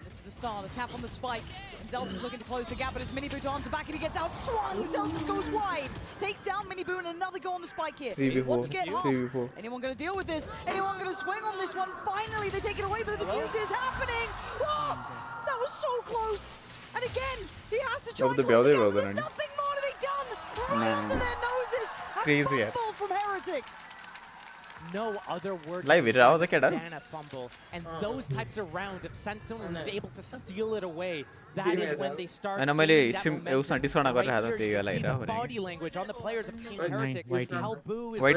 This is the start, a tap on the spike, and Zellsis is looking to close the gap, but it's Miniboo to answer back, and he gets out swung. Zellsis goes wide, takes down Miniboo, and another go on the spike here. 3v4. Wants to get off. Anyone going to deal with this? Anyone going to swing on this one? Finally, they take it away, but the defuse is happening. Oh, that was so close. And again, he has to try and close the gap. There's nothing more to be done. Right under their noses. Crazy. A fumble from Heretics. No other word than a fumble. And those types of rounds, if Sentinel is able to steal it away, that is when they start that momentum. Right here, you see the body language on the players of Team Heretics. How Boo is the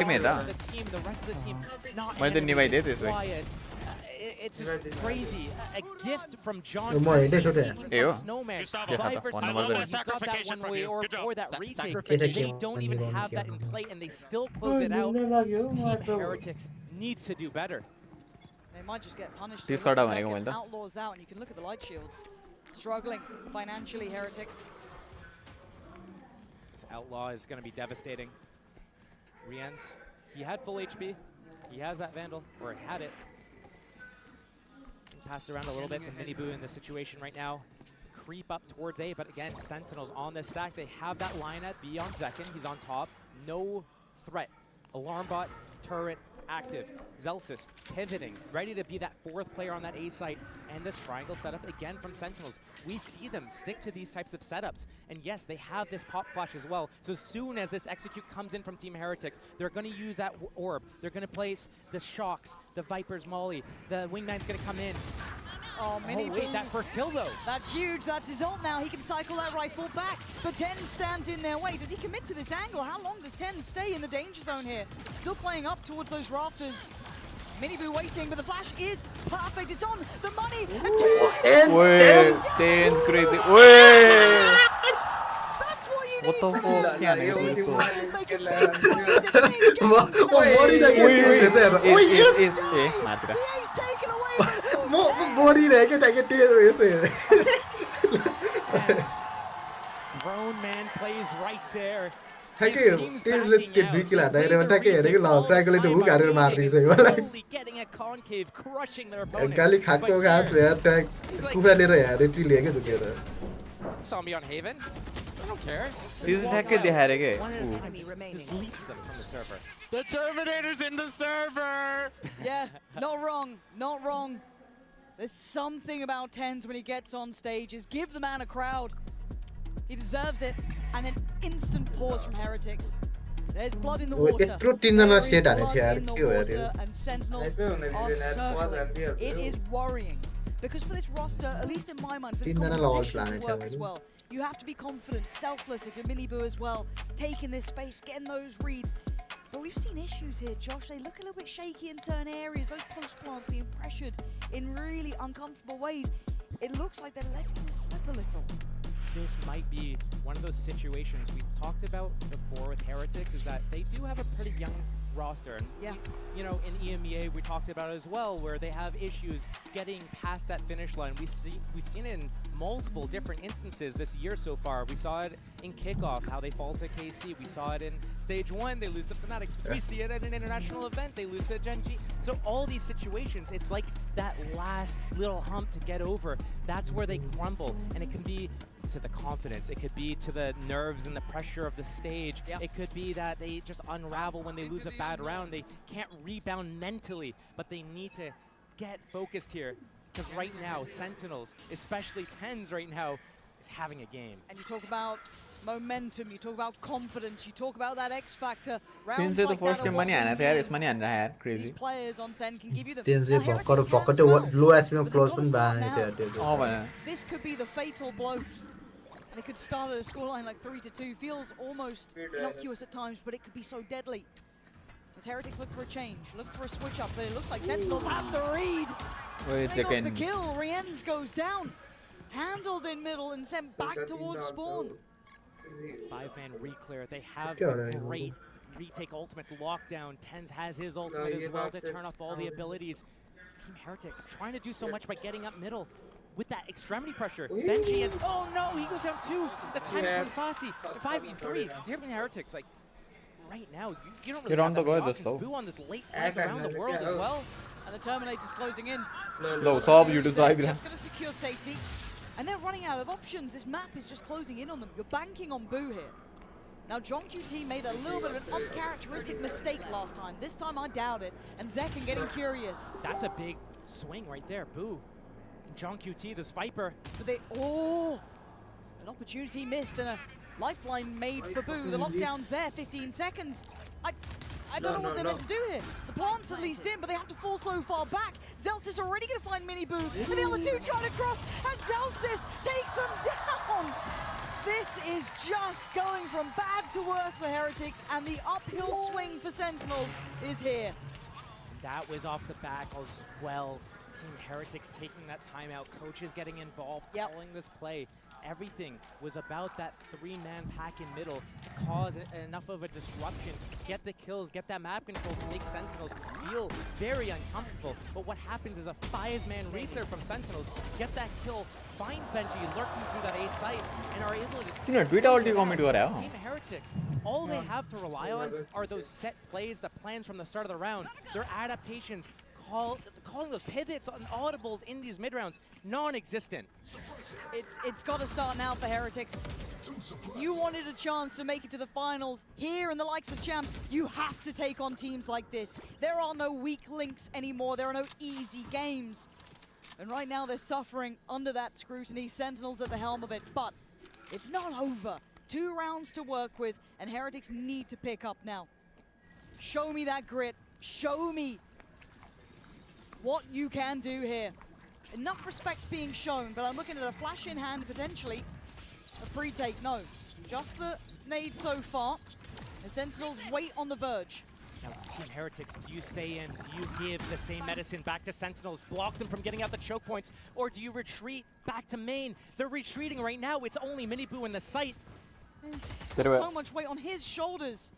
team, the rest of the team not quiet. It's just crazy. A gift from John. Snowman. Vipers got that one way or that retake. They don't even have that in play, and they still close it out. Team Heretics needs to do better. They might just get punished. Outlaws out, and you can look at the light shields. Struggling financially, Heretics. This Outlaw is going to be devastating. Riens, he had full HP. He has that Vandal, or had it. Pass around a little bit for Miniboo in this situation right now. Creep up towards A, but again, Sentinels on this stack. They have that line at B on Zekken. He's on top. No threat. Alarm bot, turret, active. Zellsis pivoting, ready to be that fourth player on that A site. And this triangle setup again from Sentinels. We see them stick to these types of setups. And yes, they have this pop flash as well. So as soon as this execute comes in from Team Heretics, they're going to use that orb. They're going to place the shocks, the Viper's Molly. The Wingman's going to come in. Oh, wait, that first kill though. That's huge. That's his ult now. He can cycle that rifle back. But 10 stands in their way. Does he commit to this angle? How long does 10 stay in the danger zone here? Still playing up towards those rafters. Miniboo waiting, but the flash is perfect. It's on the money. And 10's crazy. Wait. That's what you need. What the fuck? Grown man plays right there. Slowly getting a concave, crushing their opponent. Zombie on Haven. I don't care. Deletes them from the server. The Terminator's in the server! Yeah, not wrong, not wrong. There's something about TenZ when he gets on stage is give the man a crowd. He deserves it, and an instant pause from Heretics. There's blood in the water. There is blood in the water, and Sentinels are circling. It is worrying. Because for this roster, at least in my mind, for this composition to work as well, you have to be confident, selfless if you're Miniboo as well, taking this space, getting those reads. But we've seen issues here, Josh. They look a little bit shaky in certain areas. Those post plants being pressured in really uncomfortable ways. it looks like they're letting it slip a little. This might be one of those situations we've talked about before with Heretics, is that they do have a pretty young roster. And yeah. You know, in EMEA we talked about it as well, where they have issues getting past that finish line. We've seen it in multiple different instances this year so far. We saw it in kickoff, how they fall to KC. We saw it in stage 1, they lose to Fnatic. We see it at an international event, they lose to Gen.G. So all these situations, it's like that last little hump to get over. That's where they crumble, and it can be to the confidence, it could be to the nerves and the pressure of the stage. It could be that they just unravel when they lose a bad round. They can't rebound mentally, but they need to get focused here, because right now Sentinels, especially TenZ right now, is having a game. And you talk about momentum, you talk about confidence, you talk about that X factor. Rounds like that are what these players on Sen can give you the This could be the fatal blow. And it could start at a scoreline like 3-2. Feels almost innocuous at times, but it could be so deadly. As Heretics look for a change, look for a switch up, but it looks like Sentinels have the read. They got the kill. Rienz goes down, handled in middle and sent back towards spawn. 5-man reclear. They have great retake ultimates. Lockdown. TenZ has his ultimate as well to turn off all the abilities. Team Heretics trying to do so much by getting up middle with that extremity pressure. Benji and oh no, he goes down 2. The timing from Saucy. 5v3. Team Heretics, like right now, you don't really have that options. Boo on this late flank around the world as well. And the Terminator's closing in. Just gonna secure safety. And they're running out of options. This map is just closing in on them. You're banking on Boo here. Now, JongQT made a little bit of an uncharacteristic mistake last time. This time, I doubt it. And Zekken getting curious. That's a big swing right there, Boo. JongQT, this Viper. But they, an opportunity missed and a lifeline made for Boo. The lockdown's there, 15 seconds. I don't know what they're meant to do here. The plant's at least in, but they have to fall so far back. Zelsis already going to find Mini Boo, and the other two trying to cross, and Zelsis takes them down. This is just going from bad to worse for Heretics, and the uphill swing for Sentinels is here. That was off the back as well. Team Heretics taking that timeout, coaches getting involved, calling this play. Everything was about that 3-man pack in middle to cause enough of a disruption, get the kills, get that map control to make Sentinels feel very uncomfortable. But what happens is a 5-man reclear from Sentinels, get that kill, find Benji lurking through that A site, and are able to just... Team Heretics, all they have to rely on are those set plays, the plans from the start of the round, their adaptations, calling those pivots on audibles in these mid-rounds, non-existent. It's got to start now for Heretics. You wanted a chance to make it to the finals. Here in the likes of Champs, you have to take on teams like this. There are no weak links anymore. There are no easy games. And right now they're suffering under that scrutiny. Sentinels at the helm of it, but it's not over. 2 rounds to work with, and Heretics need to pick up now. Show me that grit. Show me what you can do here. Enough respect being shown, but I'm looking at a flash in hand potentially. A pre-take, no. Just the nade so far. The Sentinels wait on the verge. Now, Team Heretics, do you stay in? Do you give the same medicine back to Sentinels, block them from getting out the choke points, or do you retreat back to main? They're retreating right now. It's only Mini Boo in the site. He's got so much weight on his shoulders.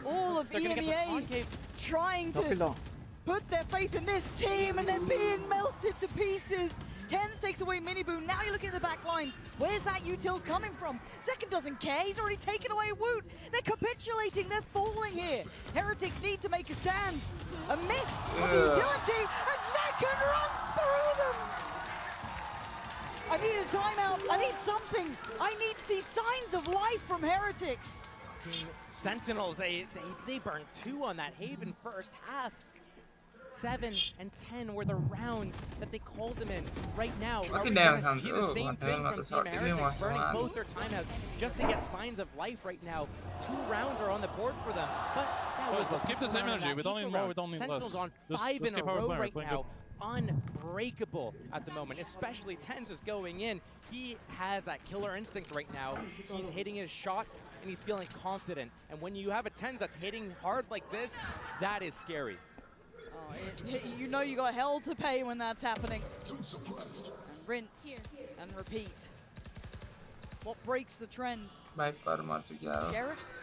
All of EMEA trying to put their faith in this team, and they're being melted to pieces. TenZ takes away Mini Boo. Now you're looking at the back lines. Where's that util coming from? Zekken doesn't care. He's already taken away Woot. They're capitulating. They're falling here. Heretics need to make a stand. A miss of the utility, and Zekken runs through them. I need a timeout. I need something. I need to see signs of life from Heretics. Team Sentinels, they burned 2 on that Haven first half. 7 and 10 were the rounds that they called them in. Right now, are we going to see the same thing from Team Heretics, burning both their timeouts just to get signs of life right now? 2 rounds are on the board for them, but that was let's keep the same energy. We don't need more, we don't need less. Sentinels on 5 in a row right now. Unbreakable at the moment, especially TenZ is going in. He has that killer instinct right now. He's hitting his shots and he's feeling confident. And when you have a TenZ that's hitting hard like this, that is scary. You know you got hell to pay when that's happening. And rinse and repeat. What breaks the trend? Sheriffs?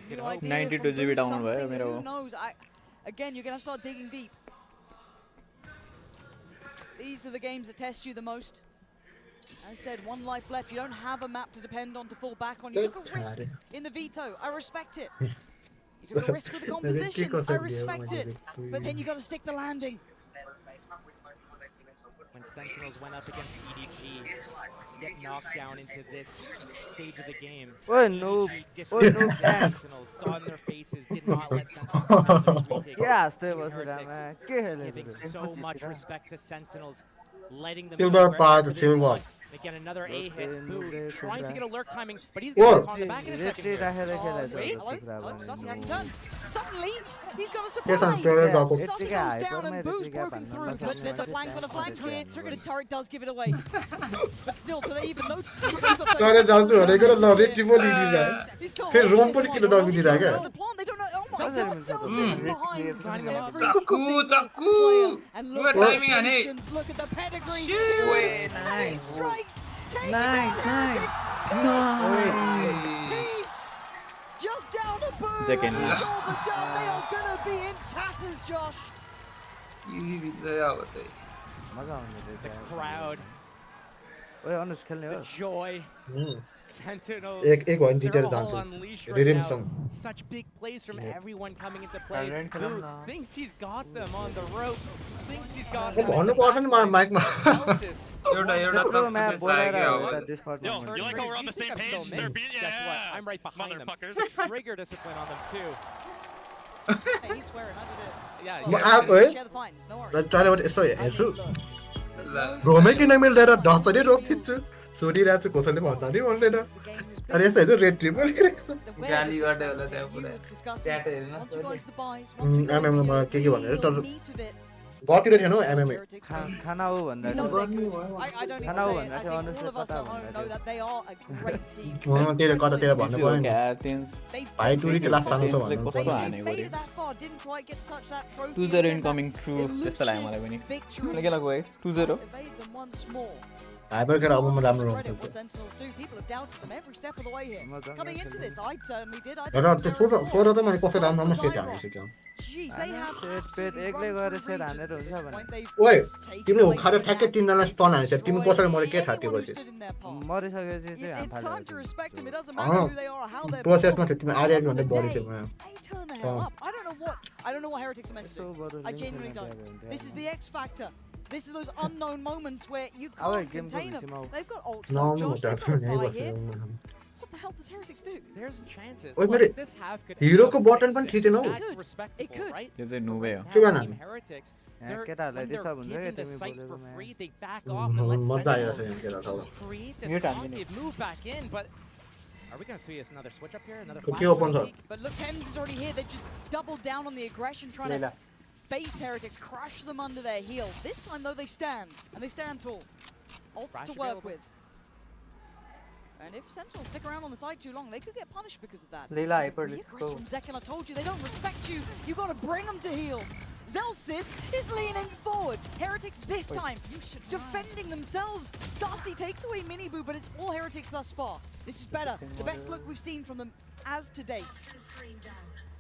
A new idea 92 from GB Boo, down हुआ है something, मेरा who वो. knows? Again, you're gonna have to start digging deep. These are the games that test you the most. As I said, 1 life left. You don't have a map to depend on to fall back on. You took a risk in the veto. I respect it. You took a risk with the composition. I respect it. But then you got to stick the landing. When Sentinels went up against EDG to get knocked down into this stage of the game, EDG disrespected Sentinels, got in their faces, did not let Sentinels come out of the retake. Giving so much respect to Sentinels, letting them Silver know part, where silver. they want. Again, another A hit. Boo trying to get a lurk timing, but he's going to call the back in a second. Here. Wait, hello, Sassy hasn't done. Suddenly, he's got a Yes, surprise. I'm sorry, Dr. Sassy goes down and Boo's broken through, but there's a flank on a flank here. The turret does give it away. But still, do they even notice? Sorry, Dr. They got a lot of people eating that. Hey, room पर kilo dog भी रहा The plant, they don't know. Oh my God, Celsius is behind. Every and look at the patience, look at the pedigree. Nice strikes. Nice. Peace. Just down a Boo. Second. It's all but done. They are gonna be in tatters, Josh. The crowd, the joy. Sentinels, एक one they're teacher all dance. unleashed right Rhythm now. song. Such big plays from everyone coming into play. Boo thinks he's got them on the ropes. Thinks he's got them. भन्नु पर्छ नि mic मा. Yo, you like how we're on the same page? They're beating. Guess what? I'm right behind motherfuckers. them. Trigger discipline on them too. Hey, he's swearing. I did it. Yeah. म आएको है. Share the fines. No worries. चाले बटे यसो हेर्छु. रोमै किन मिल्दैन डसरी रोक खिच्छु. सोधिरहेको छु कसैले भन्दा नि भन्दैन. अरे यसो हेर्छु रेड ट्रिपल हेरेको छु. गाली गर्दै होला त्यहाँ पुरै. Chat हेर्न. एमएममा के भनेर तर गतिलो थिएन हौ एमएम. खाना हो भन्दा I don't need to say it. I think all of us at home know that they are a great team. त्यही कतातिर भन्नु पर्यो नि. भाइ टुरी क्लास सानो छ भन्नु कस्तो पर्यो. हाने गरे. That far didn't quite get to touch that trophy. 2-0 incoming true त्यस्तो लाग्यो मलाई पनि. मलाई के लाग्यो है 2-0. Evade them once more. Hyper Kher अब म राम्रो Credit हुन्छ. what Sentinels do. People have doubted them every step of the way here. Coming into this, I certainly did. I र त्यो फोटो त मैले कसै राम्रो सेट हानेको Jeez, they have पेट एक्लै गएर सेट हानेर हुन्छ भने ओइ तिमीले उखाएर ठ्याक्कै तिनजना स्टन हानेछ तिमी कसरी मरे के थाहा त्यो पछि मरिसकेपछि चाहिँ It's time to respect them. It doesn't uh matter who they are or how they're प्रोसेसमा थियो तिमी आर्या भन्दा बढी थियो They turn the hell up. I don't know what Heretics are meant to do. I genuinely don't. This is the X factor. This is those unknown moments where you can't contain them. They've got ults on Josh, they've got a buy here. What the hell does Heretics do? There's chances. ओइ मैले This half could हिरोको button पनि थिचेन हौ. That's respectable, right? यो चाहिँ नुबे हो. के गर्न? Team Heretics, they're केटाहरुलाई when they're disturb हुन्छ given के the तिमी site for बोलेकोमा. free, they back off and let मजा आयो Sentinels केटाहरु. create this Mute हान्दिने. concave move back in, but are we going to see another switch up here? Another के flash open छ? peek? But look, Tens is already here. They've just doubled down on the aggression, trying to face Heretics, crush them under their heel. This time, though, they stand, and they stand tall. Ults Flash to work available. with. And if Sentinels stick around on the side too long, they could get punished because of that. Leela, hyper, Free let's aggression go. from Zekken, I told you, they don't respect you. You got to bring them to heal. Zelsis is leaning forward. Heretics this time defending themselves. Sassy takes away Miniboo, but it's all Heretics thus far. This is better. The best look we've seen from them as to date.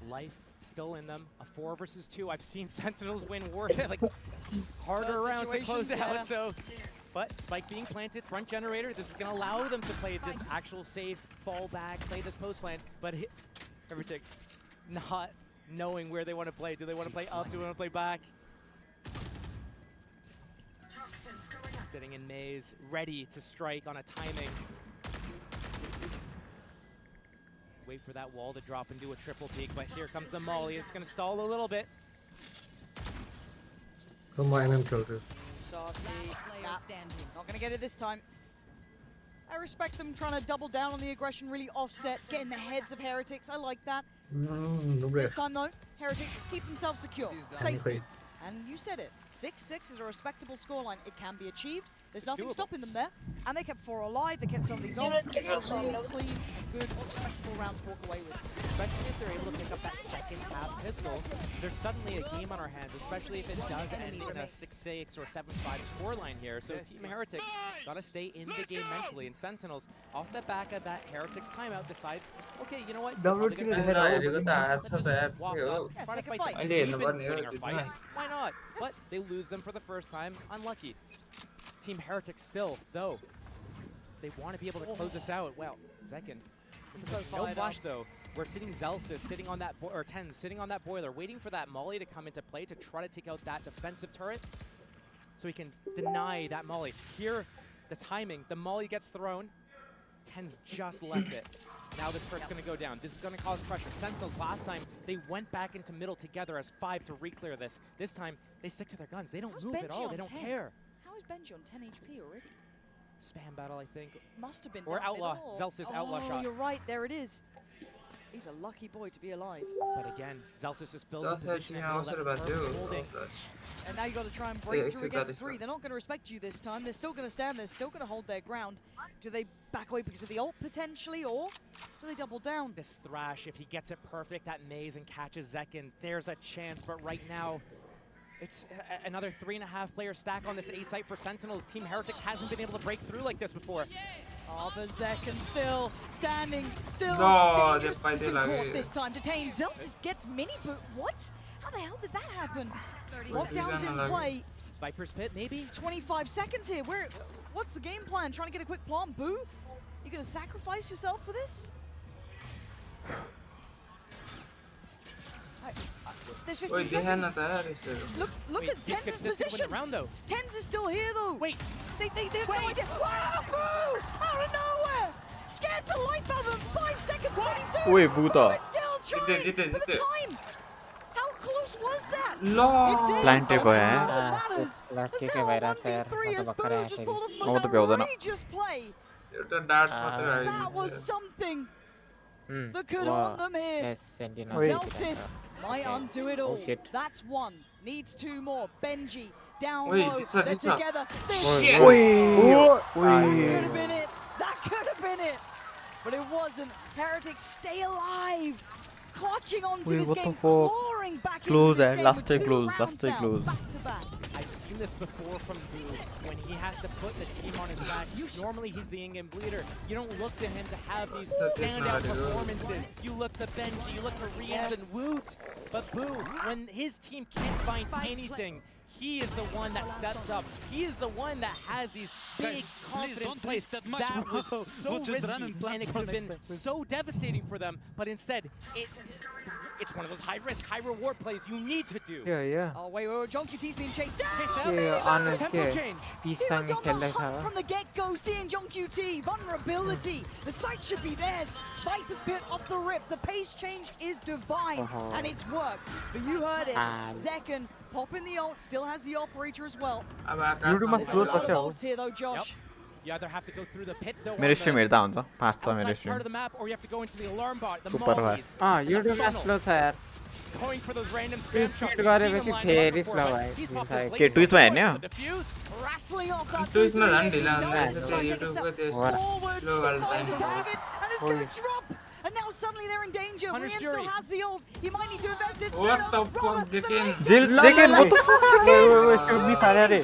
Life still in them. A 4 versus 2. I've seen Sentinels win war like harder Those rounds to close situations, out. So, but Spike being planted, front generator. This is going to allow them to play this actual safe fallback, play this post plan. But Heretics not knowing where they want to play. Do they want to play up? Do they want to play back? Sitting in maze, ready to strike on a timing. Wait for that wall to drop and do a triple peek, but here comes the molly. It's going to stall a little bit. Come on, MM killed Sassy, not going to get it this time. I respect them trying to double down on the aggression, really offset, get in the heads of Heretics. I like that. This time though, Heretics keep themselves secure. Safety. And you said it, 6-6 is a respectable scoreline. It can be achieved. There's nothing stopping them there. And they kept 4 alive, they kept some of these ults. It's a really clean, good, respectable round to walk away with. Especially if they're able to pick up that second half pistol, there's suddenly a game on our hands, especially if it does end in a 6-6 or 7-5 scoreline here. So Team Heretics gotta stay in the game mentally, and Sentinels, off the back of that Heretics timeout, decides, okay, you know what? Let's just walk up, try to fight them. We've been winning our fights. Why not? But they lose them for the first time. Unlucky. Team Heretics still, though, they want to be able to close this out. Well, Zekin. No flash though. We're sitting Zelsis sitting on that or Tens sitting on that boiler, waiting for that molly to come into play to try to take out that defensive turret, so he can deny that molly. Here, the timing. The molly gets thrown. Tens just left it. Now this turret's going to go down. This is going to cause pressure. Sentinels last time they went back into middle together as 5 to re-clear this. This time they stick to their guns. They don't move at all. They don't care. How is Benji on 10 HP already? Spam battle, I think. Must have been. Or outlaw. Zelsis outlaw shot. You're right. There it is. He's a lucky boy to be alive. But again, Zelsis just fills the position and holding. And now you got to try and break through against 3. They're not going to respect you this time. They're still going to stand there, still going to hold their ground. Do they back away because of the ult potentially, or do they double down? This Thrash, if he gets it perfect at Maze and catches Zekin, there's a chance. But right now, it's another 3.5 player stack on this A site for Sentinels. Team Heretics hasn't been able to break through like this before. Oh, but Zekin still standing, still dangerous. He's been caught this time, detained. Zelsis gets mini boot. What? How the hell did that happen? Lockdown's in play. Viper's Pit, maybe? 25 seconds here. What's the game plan? Trying to get a quick plant, Boo? You gonna sacrifice yourself for this? There's 15 seconds. Look at Tens' position. Tens is still here though. Wait. They have no idea. Wow, Boo! Out of nowhere! Scares the life out of them. 5 seconds, 22. Wait, Boo Boo is still trying for the time. How close was that? Planté को है वो तो पे होता ना That was something that could haunt them here. Zelsis might undo it all. That's 1. Needs 2 more. Benji down low. They're together. That could have been it. That could have been it. But it wasn't. Heretics stay alive. Clutching onto this game, clawing back into this game last with 2 close, rounds last now, close. back to back. I've seen this before from Boo. When he has to put the team on his back, normally he's the in-game bleeder. You don't look to him to have these standout performances. You look to Benji, you look to Reams and Woot. But Boo, when his team can't find anything, he is the one that steps up. He is the one that has these big confidence plays. That was so risky, and it could have been so devastating for them. But instead, it's one of those high-risk, high-reward plays you need to do. Yeah. Oh, wait, JongQT's being chased down. Tempo change. He was on the hunt from the get-go, seeing JongQT. Vulnerability. The site should be theirs. Viper's Pit off the rip. The pace change is divine, and it's worked. But you heard it. Zekin popping the ult, still has the operator as well. There's a lot of ults here though, Josh. You either have to go through the pit though. मेरो stream हेर्दा हुन्छ 5 त मेरो part of the map, or you have to go into the alarm bot. The Super fast. YouTube slow छ यार. Going for those random spam shots. Speed गरेपछि फेरि slow भयो. के ट्विच मा हेर्ने हो? Rattling off that. ट्विच मा झन् ढिला हुन्छ जस्तै YouTube को त्यो slow गर्नु time and it's going to drop. And now suddenly they're in danger. Rian still has the ult. He might need to invest it. What the fuck, Zekin? Zekin, what the fuck? Zekin फारे रे.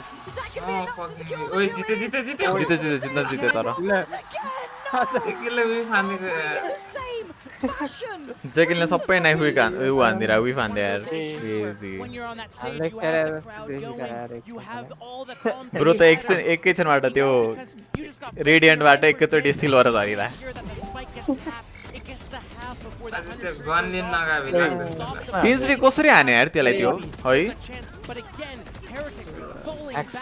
Oh fucking. ओए जिते तर. Zekinले भी फानेको यार. Zekinले सबै knife उ हान्दिरा उ फान्दे यार. Crazy. ब्रो त एकैछिनबाट त्यो रेडियन्टबाट एकैचोटी स्टिल भएर झरिरा. टिन्सले कसरी हाने यार त्यसलाई त्यो है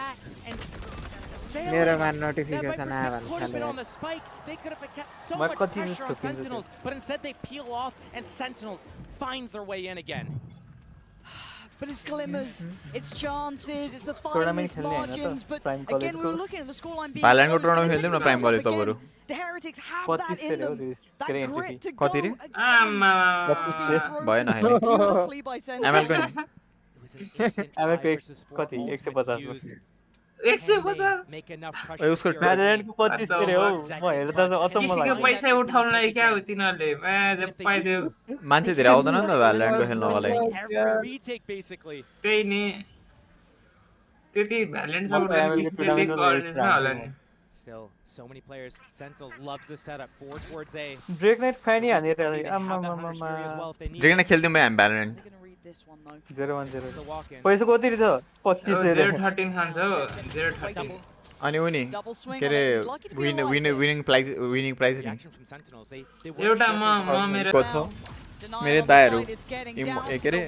मेरोमा नोटिफिकेसन आयो भने म कति Sentinels, but instead they peel off and Sentinels finds their way in again. But it's glimmers, it's chances, it's the finest margins, but again we were looking at the scoreline being Thailand को tournament खेल्दिम न prime college सबहरु. The Heretics have that in them. That grit to go. कति रे? भएन हैन. Beautifully by Sentinels. ML को नि. ML को कति 150. make enough ओए pressure उसको here. Valorant को 25 तेरे हो म हेर्दा त अचम्म किसीको लाग्यो पैसा उठाउनलाई क्या हो तिनीहरूले पाइदियो मान्छे धेरै आउँदैन नि त भ्यालेन्टको खेल्नको लागि Every retake basically. त्यही नि त्यति भ्यालेन्ट म त ML सपोर्ट को गर्ने टुर्नामेन्टमा अर्नेसमा होला नि Still, so many players. Sentinels loves the setup. Forward towards A. ड्रेक नाइट फ्यानी हानेर They have आम्मा that mama Hunter's Fury as well if they need जेकन it. खेल्दिउँ भाइ हामी भ्यालेन्ट 0-1-0 The walk-in. पैसा कति छ 25 रे 0-13 खान्छ 0-13 अनि उनी के अरे winning prize Reaction from Sentinels. They एउटा म मेरो को छ मेरो दाइहरू के अरे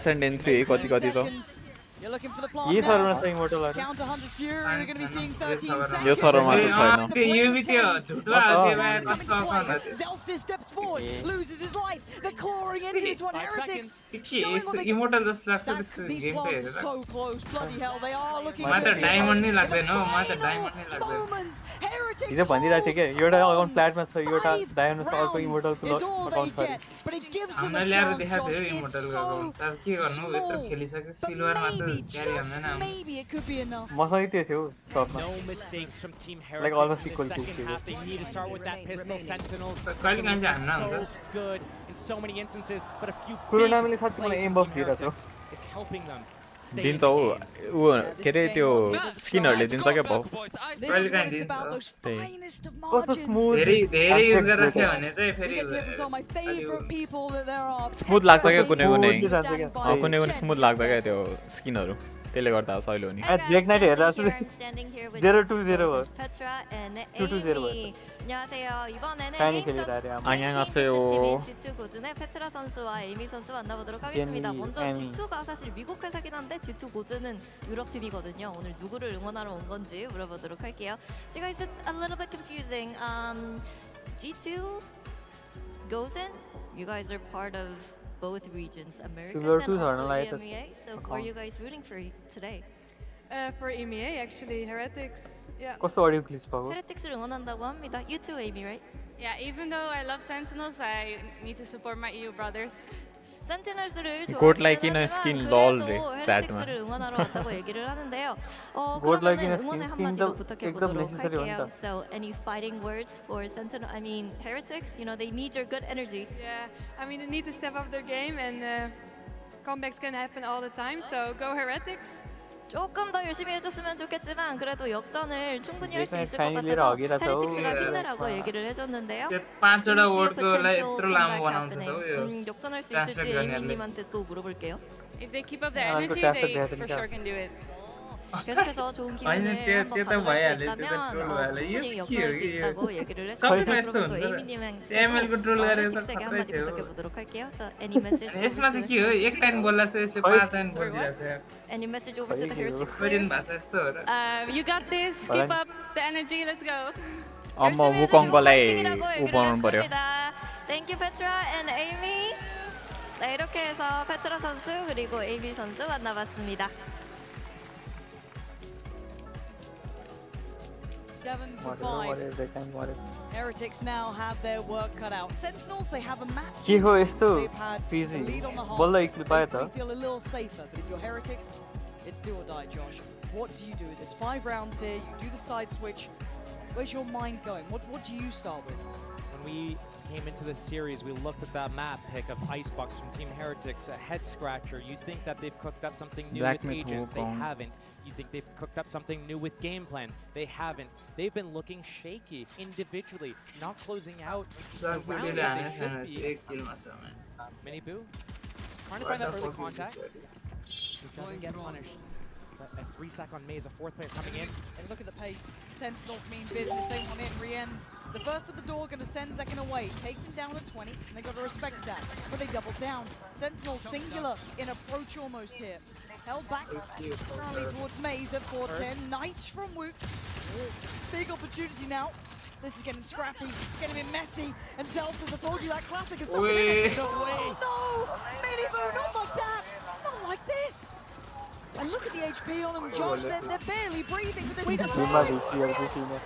SN3 कति कति छ You're looking for the ये plant सर्भरमा now. छ immortal Counter Hunter's Fury, you're going to be seeing 13 yo seconds. सर्भरमा त छैन त्यो युबी त्यो झुटो हाल्दियो भाइ कस्तो offer Zelsis steps forward, loses his life. They're clawing into this one. Heretics showing what they can. Immortal जस्तो लाग्छ That's, त्यसको these game play plants are हेरेर so close. Bloody hell, they are looking मलाई त for diamond नै लाग्दैन हो मलाई त डायमन्ड नै लाग्दैन moments. Heretics हिजो भनिरहेको थियो के एउटा अकाउन्ट फ्ल्याटमा छ एउटा डायमन्ड छ अर्को इमोर्टलको is all they अकाउन्ट छ get, but it gives them हामीलाई a ल्याएर chance, देखाएको थियो Josh. It's इमोर्टलको so अकाउन्ट तर के गर्नु यत्रो खेलिसक्यो सिल्भर मात्र क्यारी हुँदैन maybe it could be enough. मसँग त्यो थियो टपमा No mistakes from Team Like Heretics almost in the equal to second zero. half. They need to start with that pistol. Sentinels कहिले काहीँ चाहिँ हान्न so हुन्छ good in so many instances, but a few टुर्नामेन्टले big साँच्चै मलाई plays एम from बफ Team दिइरहेको Heretics is helping them stay in दिन्छ the ऊ game. ऊ के अरे त्यो स्किनहरूले दिन्छ क्या भाउ This is what it's about, those finest of कस्तो margins. स्मुथ धेरै युज गरेर थियो भने चाहिँ We फेरि get to hear from some of my favorite people that there are. Smooth लाग्छ क्या कुनै कुनै Standing by कुनै कुनै Jet स्मुथ लाग्छ क्या त्यो स्किनहरू त्यसले गर्दा सहिले हो नि ड्रेक नाइट हेर्दा Here I'm standing here with 0-2-0 versus Petra and 2-2-0 Amy. 안녕하세요. 이번에는 팬이 게임 계시다, 전 그래요. 안녕하세요. 팀인 G2 고즈의 페트라 선수와 에이미 선수 만나보도록 하겠습니다. 제니, 먼저 에미. G2가 사실 미국 회사긴 한데 G2 고즈는 유럽 팀이거든요. 오늘 누구를 응원하러 온 건지 물어보도록 할게요. So guys, it's a little bit confusing. G2 Gozen, you guys are part of both regions, Americas Similar and to also Zornlight EMEA. So who are you guys rooting for today? For EMEA, actually, Heretics. Yeah. कस्तो audio clip भएको 헤레틱스를 응원한다고 합니다. You too, Amy, right? Yeah, even though I love Sentinels, I need to support my EU brothers. 센티널스를 God like in 좋아하기는 a 하지만 skin 그래도 lol 래, 헤레틱스를 응원하러 왔다고 얘기를 하는데요. God like in 그러면은 a 응원의 skin 한마디도 एकदम 부탁해 एकदम 보도록 necessary 할게요. हो नि त So any fighting words for Sentinel? I mean Heretics. You know they need your good energy. Yeah, I mean, they need to step up their game, and comebacks can happen all the time. So go Heretics. 조금 더 열심히 해줬으면 좋겠지만 그래도 역전을 충분히 할 수 이제 있을 것 파이널이라 같아서 어기라서 헤레틱스가 오히려 힘내라고 얘기를 해줬는데요. त्यो पाँचवटा Do you see a वर्डकोलाई potential यत्रो लामो comeback बनाउँछ त happening? हो यो 역전할 수 translate 있을지 गर्नेहरूले. 에이미님한테 또 물어볼게요. If they keep up their Yeah, I'll go energy, test it, they they have for to sure can do it. 계속해서 좋은 아니, 기운을 때- 한번 때도 가져갈 수 봐야지, 있다면 때도 트롤 충분히 봐야지. 역전할 수 이게 있다고 얘기를 सबै 해주고 यस्तो 그러면 또 हुन्छ 에이미님한테도 ML को ट्रोल गरेर त 헤레틱스에게 खतरै 한마디 थियो 부탁해 보도록 할게요. So any message अनि यसमा over चाहिँ to के हो एक लाइन बोल्दा चाहिँ यसले 5 लाइन बोलिदिरहेको छ any message over to the Heretics Korean players? भाषा यस्तो हो र You got this. Keep up the energy. Let's go. अम्म 열심히 해주시고 우kon거लाई 파이팅이라고 우 얘기를 बनाउनु पर्यो 했습니다. Thank you, Petra and Amy. 네, 이렇게 해서 페트라 선수 그리고 에이미 선수 만나봤습니다. 7-5. Heretics now have their work cut out. Sentinels, they have a match. के हो यस्तो They've had the PG lead on the half. बल्ल एक They पाए त probably feel a little safer, but if you're Heretics, it's do or die, Josh. What do you do with this? 5 rounds here, you do the side switch. Where's your mind going? What do you start with? When we came into this series, we looked at that map pick of Icebox from Team Heretics, a head scratcher. You think that they've cooked up something new Black with Myth agents, they Wukong. haven't. You think they've cooked up something new with game plan, they haven't. They've been looking shaky individually, not closing out the round सबै that हाने they should be. एक किलमा छ भने Mini Boo, trying to find that early contact. He doesn't get punished. But a 3-stack on Maze, a fourth player coming in. And look at the pace. Sentinels mean business. They want in. Rien's the first of the door, going to send Zekin away. Takes him down to 20, and they got to respect that. But they double down. Sentinels singular in approach almost here. Held back currently towards Maze at 410. Nice from Woot. Big opportunity now. This is getting scrappy, it's getting a bit messy. And Zelsis, I told you that classic is something in it. No way. No! Miniboo, not like that! Not like this! And look at the HP on them, Josh. They're barely breathing, but they're still alive.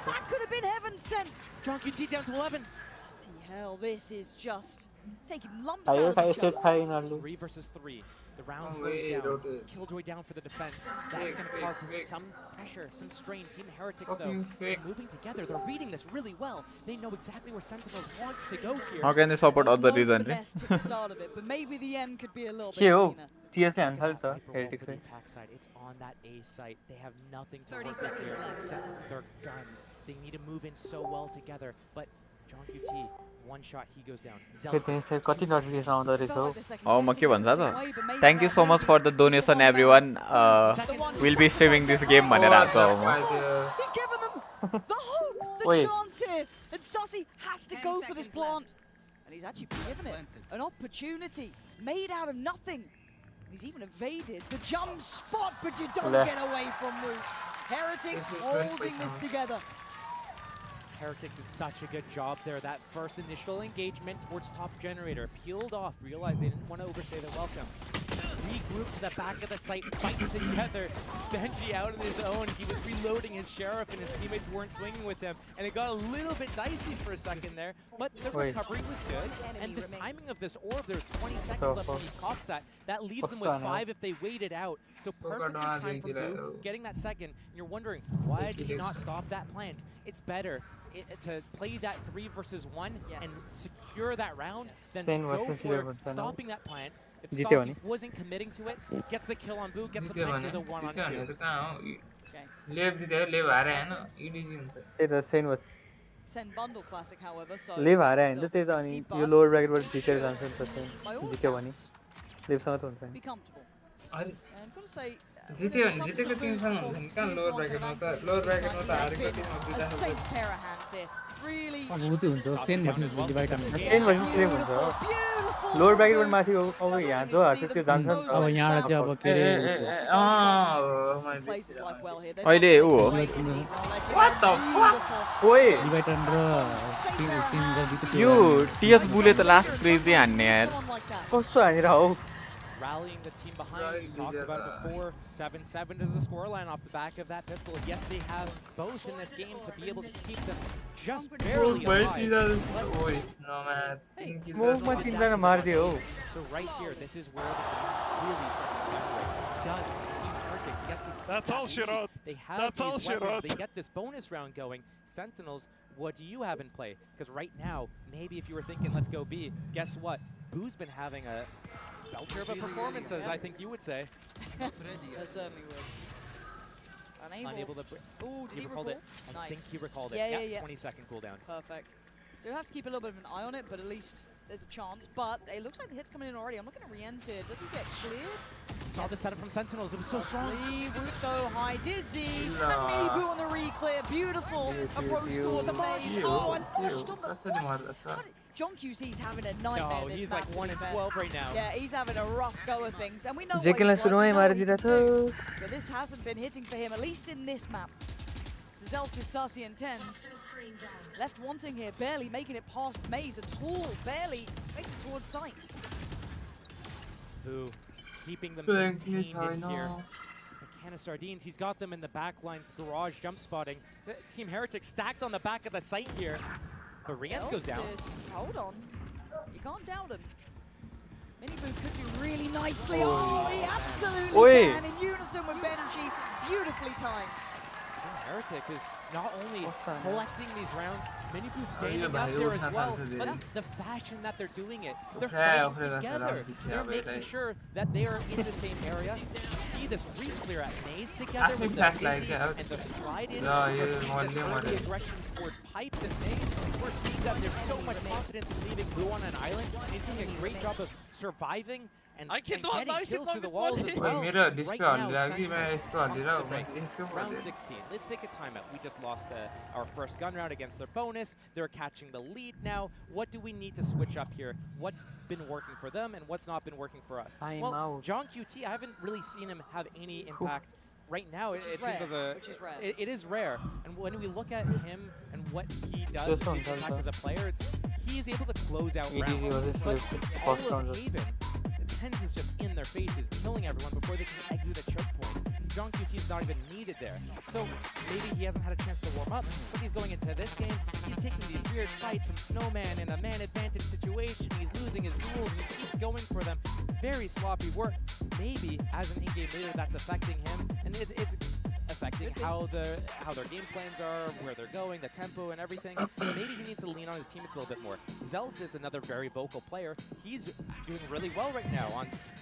That could have been heaven sent. Drunk UT down to 11. Bloody hell, this is just taking lumps out of each other. 3 versus 3. The round slows down. Killjoy down for the defense. That's going to cause some pressure, some strain. Team Heretics, though, they're moving together. They're reading this really well. They know exactly where Sentinels wants to go here. How can they support other reason? But maybe the end could be a little bit Yo, cleaner. TS and Halsa, Heretics. Attack side. It's on that A site. They have nothing to work with here except their guns. They need to move in so well together. But John QT, one shot, he goes down. Oh, Maki bhन्छ. Thank you so much for the donation, everyone. We'll be streaming this game. He's given them the hope, the chance here. And Sussy has to go for this plant. And he's actually given it an opportunity made out of nothing. He's even evaded the jump spot, but you don't get away from Root. Heretics holding this together. Heretics did such a good job there. That first initial engagement towards top generator peeled off, realized they didn't want to overstay their welcome. Regrouped to the back of the site, fighting together. Benji out on his own. He was reloading his sheriff and his teammates weren't swinging with him. And it got a little bit dicey for a second there, but the recovery was good. And this timing of this orb, there's 20 seconds left on these cops that leaves them with 5 if they wait it out. So perfectly timed from Boo, getting that second. And you're wondering, why did he not stop that plant? It's better to play that 3 versus 1 and secure that round than to go for stopping that plant. If Saucy wasn't committing to it, gets the kill on Boo, gets the plant, there's a 1-on-2. Send bundle classic, however, so Live आ रहा है इंदु तेज़ आनी you lower bracket word जीते answer करते हैं जीते वानी live संगत होता है be comfortable. अरे I'm gonna say जीतेको टिमसँग हुन्छ नि कहाँ लोअर ब्राकेटमा त हारेको टिममा a safe pair of hands here. Really बहुत हुन्छ Sen versus divide Sen versus same हुन्छ लोअर ब्राकेट वर्ड माथि अब यहाँ जो हार्छ त्यो जान्छ अब यहाँ चाहिँ अब के रे अहिले उ हो what the fuck ओए डिभाइड र टिम यो टीएस बुले त लास्ट क्रेजी हान्ने यार कस्तो हानेर हो Rallying the team behind, we talked about it before. 7-7 to the scoreline off the back of that pistol. Yes, they have both in this game to be able to keep them just barely alive. So right here, this is where the game really starts to separate. Does Team Heretics get to... That's all she wrote. They have That's all she wrote. They get this bonus round going. Sentinels, what do you have in play? Because right now, maybe if you were thinking, let's go B, guess what? Boo's been having a belter of a performance, as I think you would say. I certainly would. Unable to... Oh, did he recall it? Nice. I think he recalled it. Yeah. 20-second cooldown. Perfect. So we'll have to keep a little bit of an eye on it, but at least there's a chance. But it looks like the hit's coming in already. I'm looking at Rien's here. Does he get cleared? Saw the setup from Sentinels. It was so strong. Root though, high dizzy. And Mini Boo on the re-clear. Beautiful approach toward the maze. Oh, and pushed on the... John QC's having a nightmare. No, he's like 1-12 right now. Yeah, he's having a rough go of things, and we know Jekyll what he's like, but this hasn't been hitting for him, at least in this map. Zelf is Sussy and Tens. Left wanting here, barely making it past Maze at all, barely making towards sight. Boo, keeping them contained in here. A can of sardines, he's got them in the back lines, garage jump spotting. Team Heretics stacked on the back of the site here. But Rienz goes down. Hold on. You can't doubt him. Mini Boo could do really nicely. Oh, he absolutely can. In unison with Benji. Beautifully timed. Heretics is not only collecting these rounds, Mini Boo standing up there as well, but the fashion that they're doing it. They're fighting together. They're making sure that they are in the same area. You see this re-clear at Maze together with the dizzy and the slide in. We're seeing this early aggression towards Pipes and Maze. We're seeing that there's so much confidence in leaving Boo on an island. He's doing a great job of surviving and getting kills through the walls as well. Right now, round 16. Let's take a timeout. We just lost our first gun round against their bonus. They're catching the lead now. What do we need to switch up here? What's been working for them and what's not been working for us? Well, John QT, I haven't really seen him have any impact. Right now, it seems as a it is rare, and when we look at him and what he does, his impact as a player, he is able to close out rounds. But all of Haven, Tens is just in their faces, killing everyone before they can exit a choke point. John QT's not even needed there. So maybe he hasn't had a chance to warm up, but he's going into this game. He's taking these weird fights from Snowman in a man advantage situation. He's losing his duels and he keeps going for them. Very sloppy work. Maybe as an in-game leader that's affecting him, and it's affecting how their game plans are, where they're going, the tempo and everything. Maybe he needs to lean on his teammates a little bit more. Zelz is another very vocal player. He's doing really well right now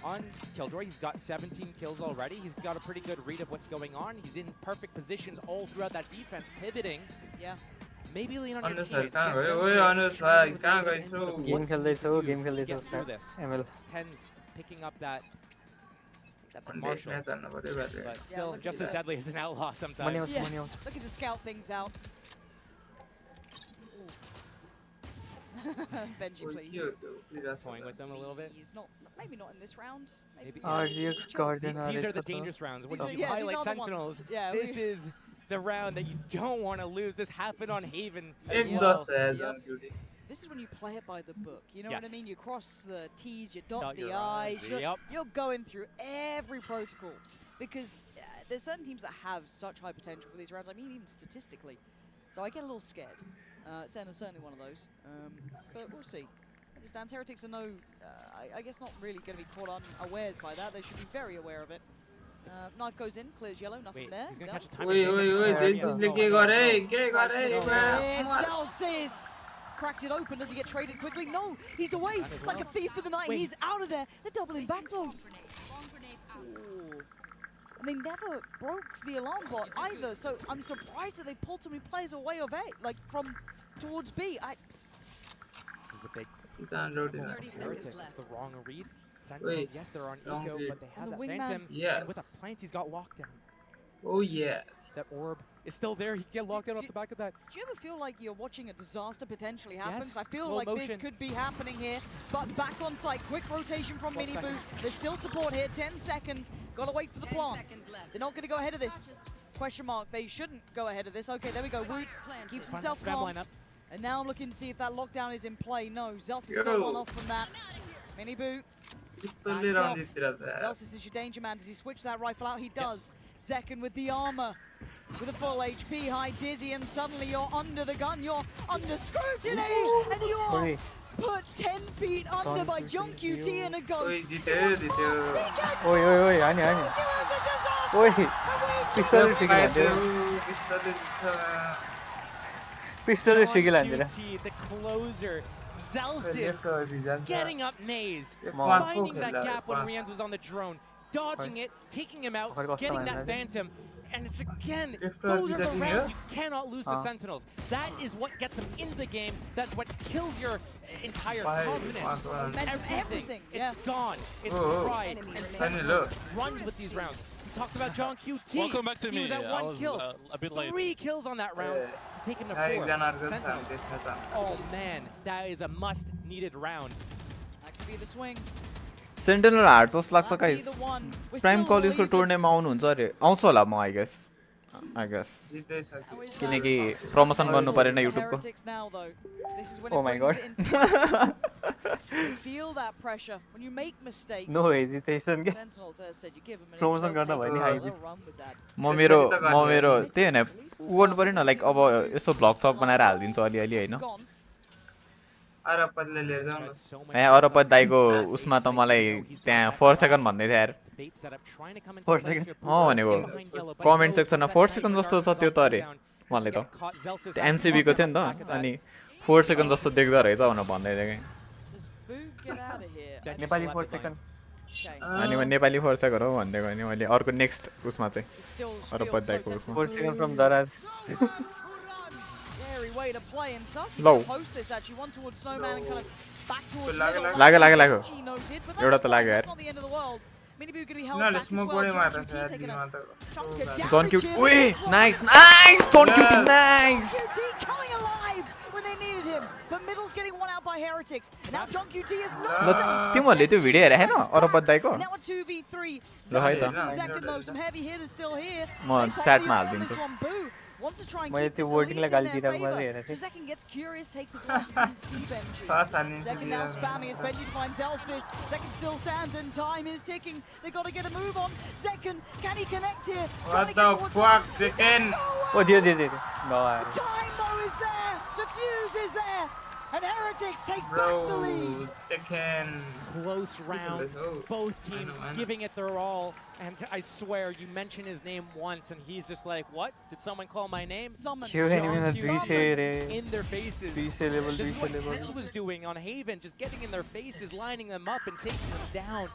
on Killjoy. He's got 17 kills already. He's got a pretty good read of what's going on. He's in perfect positions all throughout that defense, pivoting. Yeah. Maybe lean on your Sir, teammates. game Get through this. Tens picking up that. That's a Marshall. But still just as deadly as an outlaw sometimes. Yeah. Looking to scout things out. Benji, please. Toying with them a little bit. He's not, maybe not in this round. Maybe. These are the dangerous rounds. When you highlight Sentinels, Yeah, this is the round that you don't want to lose. This happened on Haven. This is when you play it by the book. You know what I Yes. mean? You cross the T's, you dot the your I's. Yep. You're going through every protocol because there's certain teams that have such high potential for these rounds. I mean, even statistically. So I get a little scared. Senna's certainly one of those. But we'll see. As it stands, Heretics are I guess not really going to be caught unawares by that. They should be very aware of it. Knife goes in, clears yellow, nothing there. He's gonna catch a time. Celsius cracks it open. Does he get traded quickly? No, he's away like a thief for the night. He's out of there. They're doubling back though. Ooh. And they never broke the alarm bot either, so I'm surprised that they pulled so many players away of A, like from towards B. This is a big. 30 seconds It's left. the wrong read. Sentinels, yes, they're on eco, but they have that Phantom. And with a plant, he's got lockdown. Oh yes. That orb is still there. He can get locked out off the back of that. Do you ever feel like you're watching a disaster potentially happen? 'Cause Yes, I feel slow like this motion. could be happening here. But back on site, quick rotation from Miniboo. There's still support here, 10 seconds. Gotta wait for the plant. They're not gonna go ahead of this. Question mark, they shouldn't go ahead of this. Okay, there we go. Woot keeps himself Spam calm. lineup. And now I'm looking to see if that lockdown is in play. No, Zelz is still one off from that. Miniboo. Zelsis is your danger man. Does he switch that rifle out? He does. Zekken with the armor, with a full HP, high dizzy, and suddenly you're under the gun. You're under scrutiny, and you're put 10 feet under by John QT and a ghost. QT, the closer. Zelsis getting up Naze, finding that gap when Rienz was on the drone, dodging it, taking him out, getting that Phantom, and it's again, those are the rounds you cannot lose to Sentinels. That is what gets them into the game, that's what kills your entire confidence. Everything, it's gone, it's tried, and Sentinels runs with these rounds. We talked about John QT. Welcome back to he me. was at I 1 was kill, a bit late. 3 kills on that round to take him to 4. Sentinels. Oh man, that is a must-needed round. That could be the swing. Sentinel hard जस्तो लाग्छ guys prime कलेजको टुर्नामेन्टमा आउनुहुन्छ अरे आउँछ होला म I guess किनकि प्रमोसन गर्नु परेन युट्युबको Oh my god. Feel that pressure when you make mistakes. No hesitation. Sentinels, as I said, you give them an Promotion गर्दा भयो नि हाइब्रिड म मेरो त्यही हैन उ गर्नु पर्यो न लाइक अब यसो भ्लग सक बनाएर हाल्दिन्छु अलिअलि हैन ए अरपत दाइको उसमा त मलाई त्यहाँ 4 सेकेन्ड भन्दै थियो यार 4 सेकेन्ड भनेको कमेन्ट सेक्सनमा 4 सेकेन्ड जस्तो छ त्यो त अरे मलाई त एमसीबी को थियो नि त अनि 4 सेकेन्ड जस्तो देख्दा रहेछ भनेर भन्दै थियो के नेपाली 4 सेकेन्ड अनि म नेपाली 4 सेकेन्ड हो भन्दै गएँ नि मैले अर्को नेक्स्ट उसमा चाहिँ अरपत दाइको उसमा 4 सेकेन्ड फ्रम दराज way to play and Sassy Low. post this actually one towards Snowman and kind of back towards लाग्यो एउटा त लाग्यो यार not the end of the world. Miniboo going to be held back as well. John QT ओए nice John QT nice QT coming alive when they needed him, but Middle's getting one out by Heretics. And now John QT is not तिमीहरुले त्यो video हेरे हैन अरपत दाइको now a 2v3. ल है त Zekken though, some heavy hitters still here. म च्याटमा हाल्दिन्छु wants to try and मैले keep त्यो this voting at lie least गाली in their दिइरहेको मात्रै favor. हेरेको So थिएँ Zekken gets curious, takes a glance, didn't see Benji. Zekken now spamming as Benji finds Zelsis. Zekken still stands and time is ticking. They got to get a move on. Zekken, can he connect here? What the fuck, Zekken? ओ दियो दियो दियो Time though is there. Diffuse is there. And Heretics take back the lead. Zekken. Close round. Both teams giving it their all. And I swear, you mention his name once, and he's just like, "What? Did someone call my name?" Summon. In their faces. This is what Kenz was doing on Haven, just getting in their faces, lining them up, and taking them down.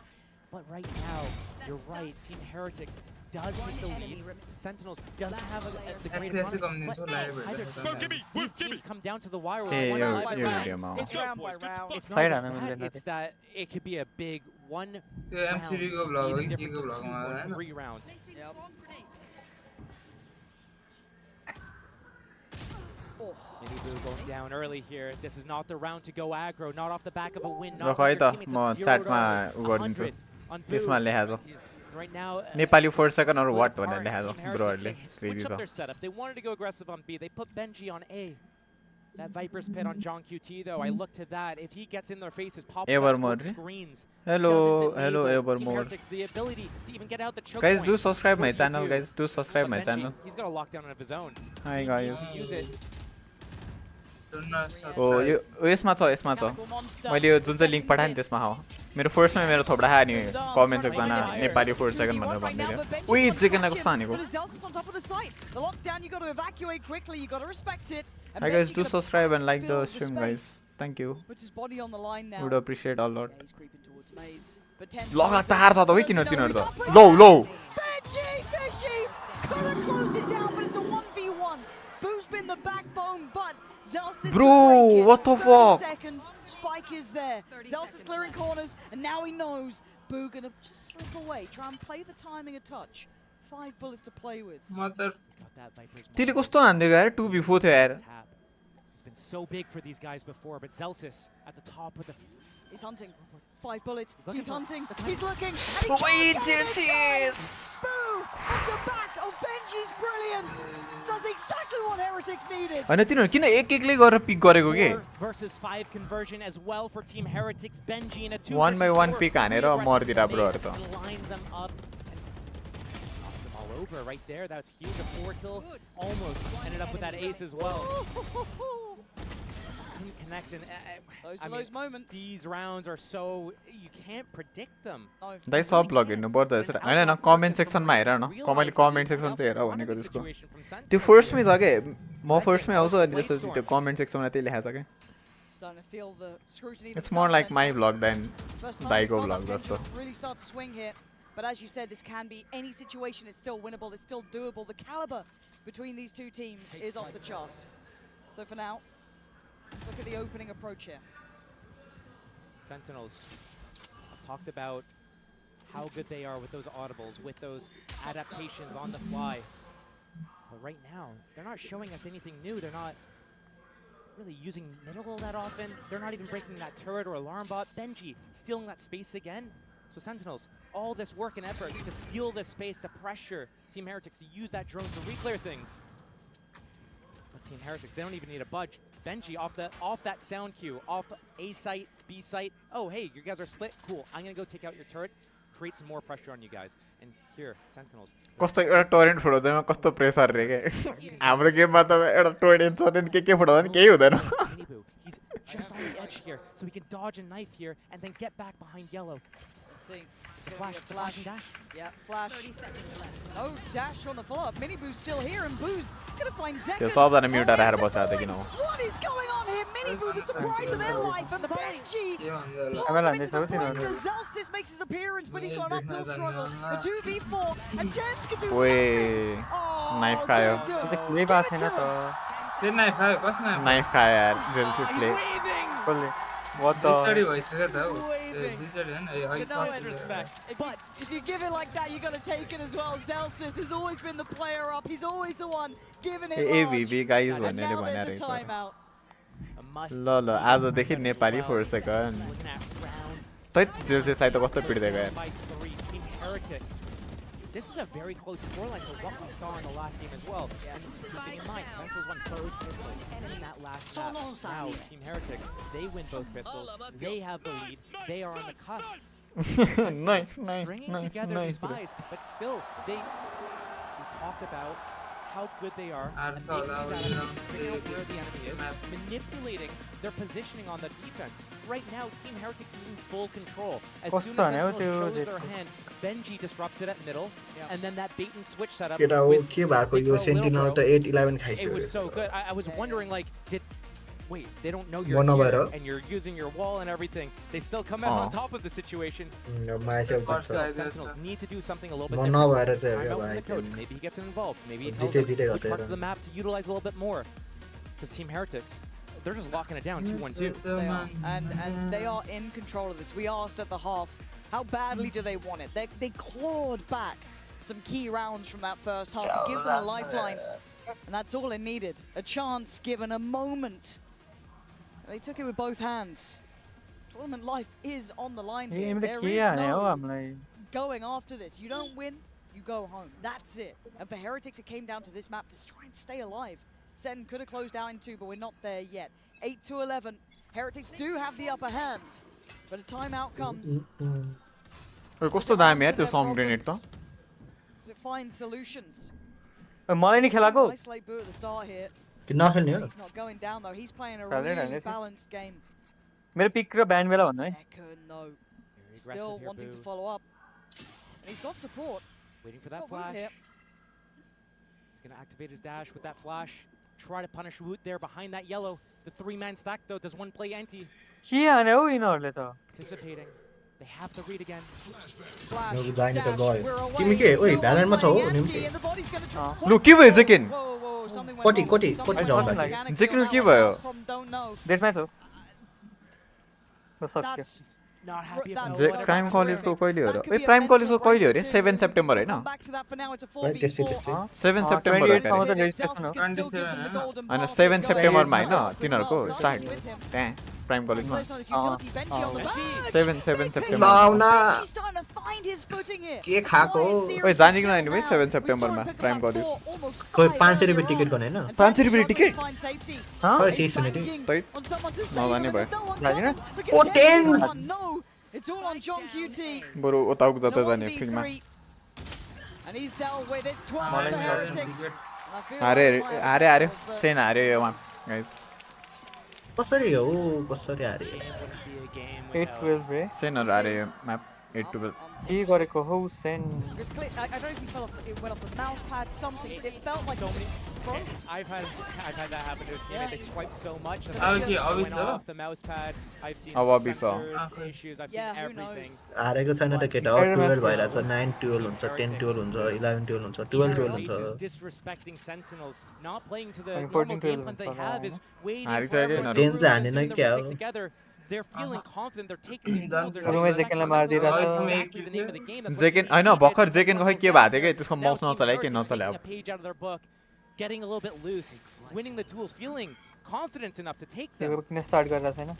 But right now, you're right. Team Heretics does get the lead. Sentinels doesn't have the great advantage. But these teams come down to the wire. It's round by round. It's not even that. It's that it could be a big one round, the difference of 2 or 3 rounds. Miniboo going down early here. This is not the round to go aggro. Not off the back of a win. Not खै त teammates म of 0 च्याटमा to उ गरिदिन्छु 100 on त्यसमा Boo. लेखाएको Right now, Nepali 4 second अरु split what भनेर apart. लेखाएको Team Heretics, ब्रोहरुले they switched up their setup. They wanted to go aggressive on B. They put Benji on A. That Viper's pit on John QT though, I looked at that. If he gets in their faces, pops out Evermore. both screens. Hello, doesn't hello enable Team Evermore. Heretics the ability to even get out the choke Guys, point. do subscribe my What channel. do? Guys, do subscribe my Benji, channel. He's got a lockdown of his own. Hi guys. Use it. ओ यो यसमा छ मैले यो जुन चाहिँ link पठाएँ नि त्यसमा हो मेरो फर्स्टमा मेरो थोपडा हानी कमेन्ट एकजना नेपाली 4 सेकेन्ड भनेर भन्दै थियो उही चिकन कस्तो हानेको The lockdown, you got to evacuate quickly. You got to respect it. And Hi guys, Benji do gonna subscribe and like the fill stream space. guys. Thank you. Puts his body on the line now. Would appreciate a lot. He's creeping towards Maze. But 10 लगातार छ त उही किन तिनीहरु त लो Benji, Fishy! Could have closed it down, but it's a 1v1. Boo's been the backbone, but Zelsis Bro, can break it. what the 30 fuck? seconds, Spike is there. Zelsis clearing corners, and now he knows Boo gonna just slip away. Try and play the timing a touch. 5 bullets to play with. Mother. तिले कस्तो हान्दै गयो यार 2v4 थियो यार It's been so big for these guys before, but Zelsis at the top with the... He's hunting. 5 bullets. He's hunting. That's He's looking. Wait, Boo! Off the back of Benji's brilliance. Does exactly what Heretics needed. हैन तिनीहरु किन एक एकले गरेर pick गरेको के 4 versus 5 conversion as well for Team Heretics. Benji in a 2 1 by 1 versus 4. Pick हानेर मर्दिरा ब्रोहरु त And lines them up and toss them all over right there. That's huge. A 4 kill. Almost ended up with that ace as well. Just couldn't connect. And Those I are mean, those moments. these rounds are so you can't predict them. दाइ सब blog हेर्नु पर्दो रहेछ हैन हैन comment सेक्सनमा हेर न कमैले comment section चाहिँ हेर भनेको त्यसको त्यो फर्स्टमै छ के म फर्स्टमै आउँछु अनि त्यसपछि त्यो कमेन्ट सेक्सनमा त्यही लेखा छ के Starting to feel the scrutiny. It's more like my vlog than Daigo vlog जस्तो Really start to swing here. But as you said, this can be any situation is still winnable. It's still doable. The caliber between these two teams is off the charts. So for now, let's look at the opening approach here. Sentinels talked about how good they are with those audibles, with those adaptations on the fly. But right now, they're not showing us anything new. They're not really using middle that often. They're not even breaking that turret or alarm bot. Benji stealing that space again. So Sentinels, all this work and effort to steal this space, to pressure Team Heretics, to use that drone to reclear things. But Team Heretics, they don't even need a budge. Benji off that sound cue, off A site, B site. Oh, hey, you guys are split. Cool. I'm gonna go take out your turret, create some more pressure on you guys. And here, Sentinels. कस्तो एउटा torrent फुटाउँदैमा कस्तो pressure रे के हाम्रो गेममा त एउटा torrent torrent के फोटाउँदा नि केही हुँदैन He's just on the edge here, so he can dodge a knife here and then get back behind yellow. See, Flash and dash. Yeah, flash. No dash on the follow-up. Miniboo's still here, and Boo's gonna find Zekken. त्यो सबजना mute राखेर बसेको थियो किन हो What is going on here? Miniboo, the surprise of their life, and Benji. Zelsis makes his appearance, but he's got an uphill struggle. A 2v4, and Tens can do ओए knife खायो कुनै बात छैन त त्यो नाइफ खायो कसले knife खायो यार जेल्सिसले कसले what the बिचडी भइसक्यो त हौ बिचडी हैन But if you give it like that, you got to take it as well. Zelsis has always been the player up. He's always the one giving it large. एभीबी guys And भन्नेले now भने there's a timeout. ल ल आजदेखि Nepali 4 second तै जेल्सिसलाई त कस्तो पिड्दै गयो By 3, Team Heretics. this is a very close scoreline to what we saw in the last game as well. And keeping in mind, Sentinels won both pistols in that last map. Now, Team Heretics, they win both pistols. They have the lead. They are on the cusp. Nice, Stringing together these buys, but still, we talked about how good they are, and making these out figuring out where the enemy is, manipulating their positioning on the defense. Right now, Team Heretics is in full control. As soon as Sentinels shows their hand, Benji disrupts it at middle, and then that bait and switch setup. It was so good. I was wondering, like, wait, they don't know you're here, and you're using your wall and everything. They still come out on top of the situation. Sentinels need to do something a little bit different. Time out from the code. Maybe he gets involved. Maybe he tells them which parts of the map to utilize a little bit more. Because Team Heretics, they're just locking it down 2-1-2. They are. And they are in control of this. We asked at the half, how badly do they want it? They clawed back some key rounds from that first half to give them a lifeline. And that's all it needed. A chance given, a moment. They took it with both hands. Tournament life is on the line here. There is no going after this. You don't win, you go home. That's it. And for Heretics, it came down to this map to try and stay alive. Sen could have closed out in 2, but we're not there yet. 8-11. Heretics do have the upper hand, but a timeout comes. कस्तो दामी यार त्यो सम grenade त To find solutions. मलाई नि खेलाको Isolate Boo at the start here. He's not going down though. He's playing a really balanced game. मेरो pick र band बेला भन्नु है Second though. Still wanting to follow up. And he's got support. Waiting for that flash. He's going to activate his dash with that flash. Try to punish Woot there behind that yellow. The 3-man stack though. Does one play anti? के हाने हो यिनीहरुले त Anticipating. They have to read again. Kimi ke? Oi, Baron ma chho nimte. Lu के भयो जेकिन Koti जाउँ लाग्यो. जेकिन के भयो देशमै छु प्राइम कलेजको कहिले हो र ए प्राइम कलेजको कहिले हो रे 7 सेप्टेम्बर हैन 7 सेप्टेम्बर हो हैन 7 सेप्टेम्बरमा हैन तिनीहरुको स्टार्ट त्यहाँ प्राइम कलेजमा 7 सेप्टेम्बर लाउना के खाको ओइ जाने कि नआइनु भाइ 7 सेप्टेम्बरमा प्राइम कलेज खोइ 500 रुपैयाँ टिकट गर्ने हैन 500 रुपैयाँ टिकट खै त्यही सुने नि नजाने भयो ओ tense It's all on John QT. बरु उताउको जता जाने फ्रीमा And he's dealt with it. 12 for Heretics. अरे सेन हार्यो योमा गाइस कसरी हो कसरी हारे 8-12 रे सेनहरु हार्यो यो म्याप 8-12 के गरेको हौ Sen I don't know if he it went off the mouse pad, something. It felt like I've had that happen to a teammate. They swipe so much that they went off the mouse pad. I've seen sensor issues. I've seen everything. हारेको छैन त केटा 12 भइराछ 9-12 हुन्छ 10-12 हुन्छ 11-12 हुन्छ 12-12 हुन्छ Disrespecting Sentinels, not playing to the normal game plan they have is waiting for everyone to stick together. They're feeling confident. They're taking these goals. They're exactly the name of the game. जेकिन हैन भर्खर जेकिनको खै के भएको थियो के त्यसको mouse नचलायो के नचलायो a page out of their book, getting a little bit loose, winning the tools, feeling confident enough to take them. Start गरेर छैन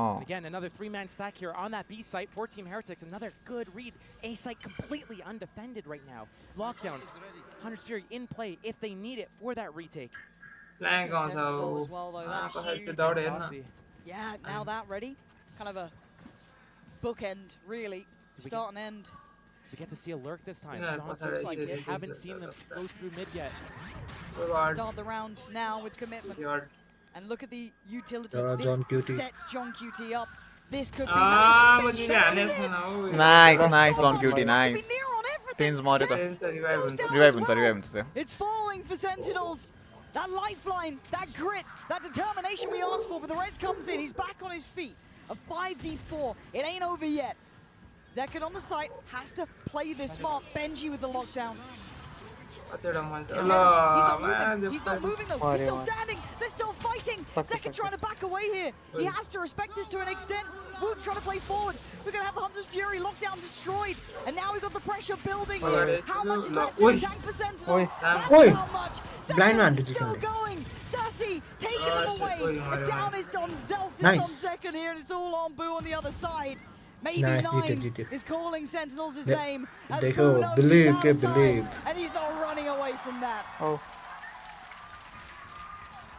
Again, another 3-man stack here on that B site for Team Heretics. Another good read. A site completely undefended right now. Lockdown. Hunter's Fury in play if they need it for that retake. Flank as well though. That's huge. Yeah, now that ready. Kind of a bookend, really. Start and end. We get to see a lurk this time. Looks like they haven't seen them go through mid yet. Start the round now with commitment. And look at the utility. This sets John QT up. This could be nice John QT, nice. Things more revive. It's falling for Sentinels. That lifeline, that grit, that determination we asked for, but the Reds comes in, he's back on his feet. A 5v4, it ain't over yet. Zekken on the site, has to play this smart. Benji with the lockdown. He's not moving though, he's still standing, they're still fighting. Zekken trying to back away here. He has to respect this to an extent. Woot trying to play forward. We're going to have Hunter's Fury, lockdown destroyed. And now we've got the pressure building here. How much is left in the tank for Sentinels? That's how much. Blind man still going. Sassy taking them away. And down is done. Zelst is on second here, and it's all on Boo on the other side. Maybe Nice, Nine GT. is calling Sentinels his Yep. name. As Dekho, Boo knows believe, he's out of time, believe. And he's not running away from that. Oh.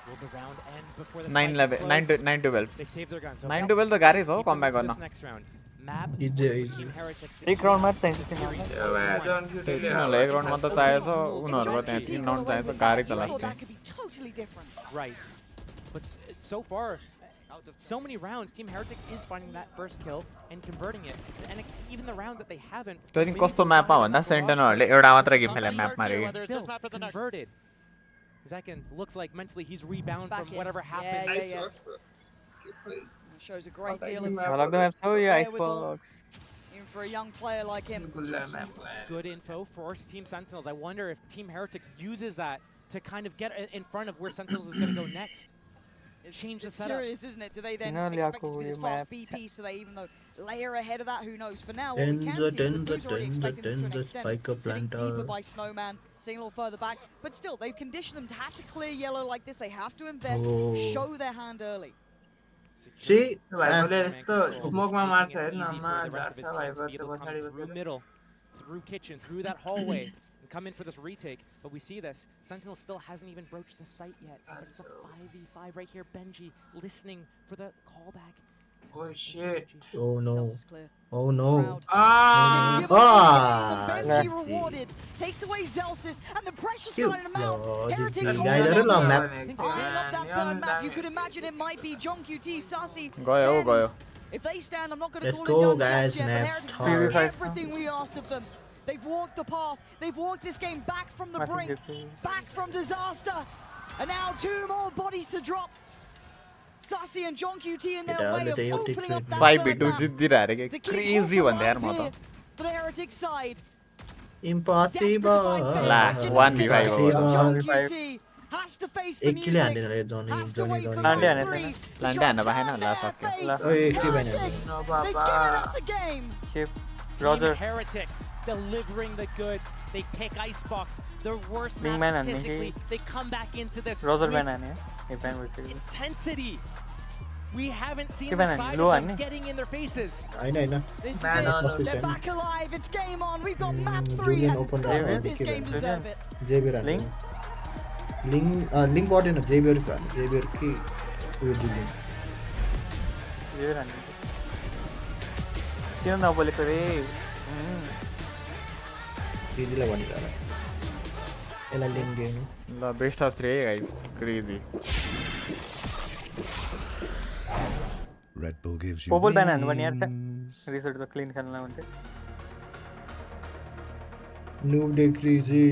Will the round end before the 9-11, 9 to 12. They save their guns. 9 to 12 the गाह्रै छ हो come back गर्न This next round. Map Easy. Team Heretics एक round मात्र चाहिन्छ तिनीहरूलाई एक round मात्र चाहिएको छ उनीहरूको त्यहाँ 3 राउन्ड चाहिएको छ गाह्रै छ last That could be totally different. Right. But so far, out of so many rounds, Team Heretics is finding that first kill and converting it. And even the rounds that they haven't. त्यो नि कस्तो म्यापमा भन्दा सेन्टिनलहरूले एउटा मात्र game खेले map मारे Still converted. Zekin looks like mentally he's rebound from whatever happened. Yeah. Shows a great deal of Icebox. even for a young player like him. Good info for Team Sentinels. I wonder if Team Heretics uses that to kind of get in front of where Sentinels is going to go next. Change the setup. Curious, isn't it? Do they then expect it to be this fast BP, so they even though layer ahead of that? Who knows? For now, what we can see is that Boo's already expecting this to an extent, sitting deeper by Snowman, seeing a little further back. But still, they've conditioned them to have to clear yellow like this. They have to invest, show their hand early. See, स्मोकमा मार्छ हेर्न Through middle, through kitchen, through that hallway, and come in for this retake. But we see this. Sentinel still hasn't even broached the site yet. It's a 5v5 right here. Benji listening for the callback. Oh shit. Oh no. Oh no. Benji rewarded. Takes away Zelsis, and the pressure starting to mount. Heretics Guys, holding I don't know up map. that third map. You could imagine it might be John QT, Sassy, गयो Tens. If they stand, I'm not going to Let's call go, it done guys, just yet, but map Heretics hard. did everything we asked of them. They've walked the path. They've walked this game back from the brink, back from disaster. And now 2 more bodies to drop. Sassy and John QT in their way of opening up that 5v2 third map जित्दिरहेको अरे to के kick crazy off the भन्दै यार म round त here for the Heretics side. Impossible. La 1v5 हो John QT has to face the एक किले music. हान्दैन रे जोनी Has to Johnny wait for Johnny round 3 लान्डे हान्न पाएन ला सक्यो ओए एक किले भएन Heretics, they've given us a game. Team Heretics delivering the goods. They pick Icebox, their worst map statistically. They come back into this with intensity. We haven't seen the side of them getting in their faces. I know. This is it. They're back alive. It's game on. We've got map 3 Julian and opened God up. did this game deserve it. JBR Link bought in a JBR key with Julian. क्यों ना बोले करे Easy one है एला link game ल best of 3 guys crazy Red Bull gives you पोबल ban हान्नु पर्ने यार रिसोर्ट त क्लीन खेल्न हुन्छ noob day crazy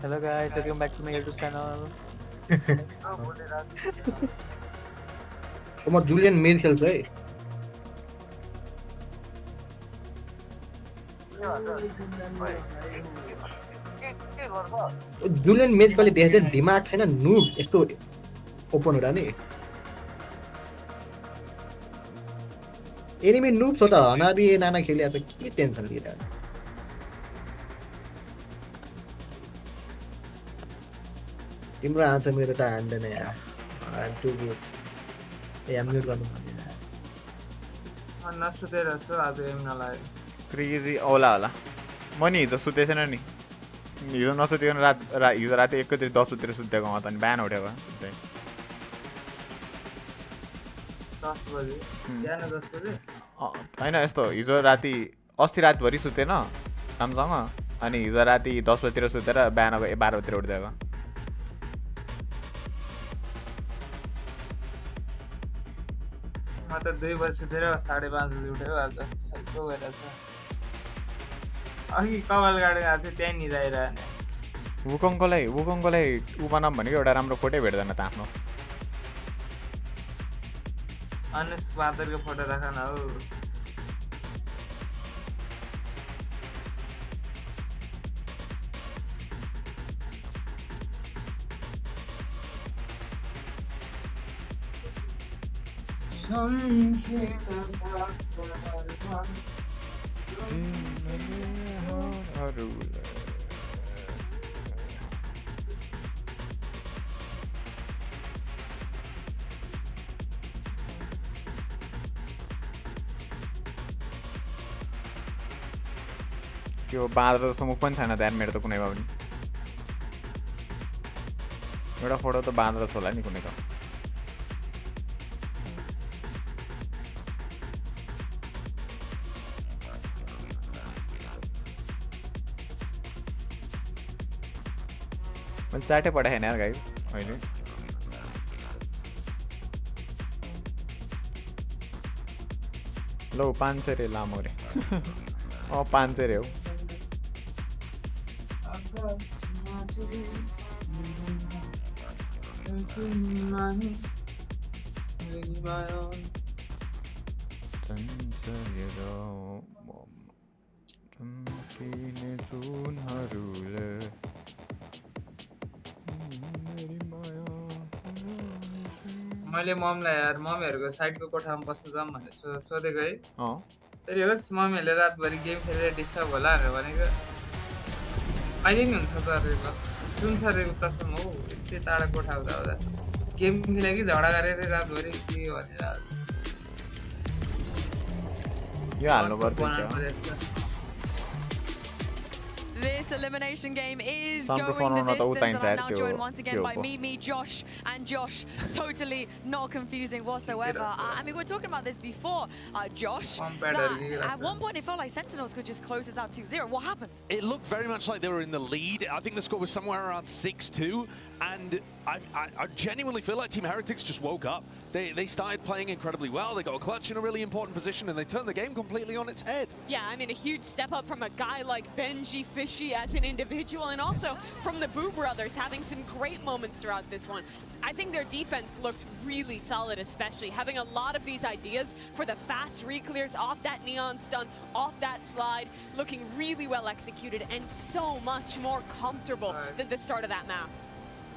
Hello guys, welcome back to my YouTube channel. म जुलियन मेज खेल्छ है जुलियन मेज कहिले देखेछ दिमाग छैन नुब यस्तो ओपन हुँदा नि एनिमी नुब छ त हनाबी नाना खेलिया त के टेन्सन लिइरहेको तिम्रो आन्सर मेरो त हान्दैन यार I'm too good. I'm mute गर्नु पर्दैन नसुतेर छु आज एम नलाग्यो क्रेजी औला होला म नि हिजो सुते छैन नि हिजो नसुतिकन हिजो राति 1 बजे 10 बजेतिर सुतेको म त नि बिहान उठेको 10 बजे बिहान 10 बजे हैन यस्तो हिजो राति अस्ति रातभरि सुतेन रामसँग अनि हिजो राति 10 बजेतिर सुतेर बिहानको 12 बजेतिर उठ्दिएको म त 2 बजे सुतेर 5:30 बजे उठेको आज सैको भइरहेछ अघि कपाल गाडी गएको थिएँ त्यहीँ निदाइरहने वुकङकोलाई उ बनाऊँ भनेको एउटा राम्रो फोटै भेट्दैन त आफ्नो अनुस बादरको फोटो राख न हौ त्यो बाँधेर त समुख पनि छैन ध्यान मेरो त कुनैमा पनि एउटा फोटो त बाँधेर होला नि कुनै त मैले च्याटै पठाएन यार गाई अहिले लो 500 रे लामो रे 500 रे हो मैले ममलाई यार मम्मीहरुको साइडको कोठामा बस्न जाम भनेर सोधेको है फेरि होस् मम्मीहरुले रातभरि गेम खेलेर डिस्टर्ब होला भनेर भनेको अहिले नि हुन्छ त अरे ल सुन्छ रे उतासम्म हो यति टाढा कोठा हुँदा गेम खेले कि झगडा गरेर रातभरि के भनेर यो हाल्नु पर्छ This elimination game is going the distance, and I'm now joined once again by Mimi, Josh, and Josh. Totally not confusing whatsoever. I mean, we were talking about this before, Josh. At one point, it felt like Sentinels could just close this out 2-0. What happened? It looked very much like they were in the lead. I think the score was somewhere around 6-2. And I genuinely feel like Team Heretics just woke up. They started playing incredibly well. They got a clutch in a really important position, and they turned the game completely on its head. Yeah, I mean, a huge step up from a guy like Benji Fishy as an individual, and also from the Boo brothers having some great moments throughout this one. I think their defense looked really solid, especially having a lot of these ideas for the fast re-clears off that Neon stun, off that slide, looking really well executed and so much more comfortable than the start of that map.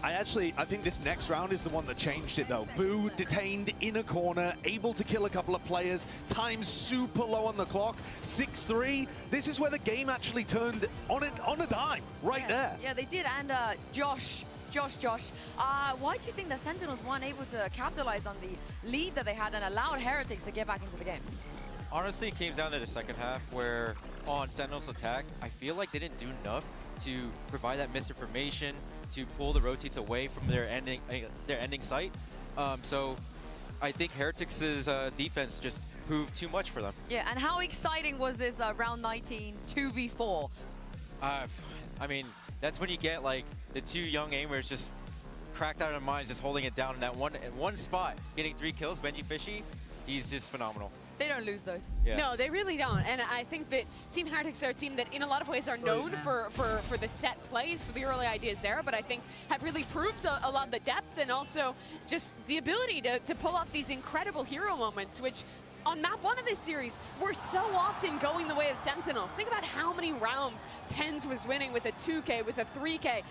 I think this next round is the one that changed it though. Boo detained in a corner, able to kill a couple of players, time super low on the clock, 6-3. This is where the game actually turned on a dime, right there. Yeah, they did, and Josh, why do you think the Sentinels weren't able to capitalize on the lead that they had and allowed Heretics to get back into the game? Honestly, it came down to the second half where on Sentinels attack, I feel like they didn't do enough to provide that misinformation, to pull the rotates away from their ending site. So I think Heretics' defense just proved too much for them. Yeah, and how exciting was this round 19 2v4? I mean, that's when you get like the two young aimers just cracked out of their minds, just holding it down in that one spot, getting 3 kills. Benji Fishy, he's just phenomenal. They don't lose those. Yeah. No, they really don't. And I think that Team Heretics are a team that in a lot of ways are known for the set plays, for the early ideas there, but I think have really proved a lot of the depth and also just the ability to pull off these incredible hero moments, which on map 1 of this series, we're so often going the way of Sentinels. Think about how many rounds TenZ was winning with a 2K, with a 3K.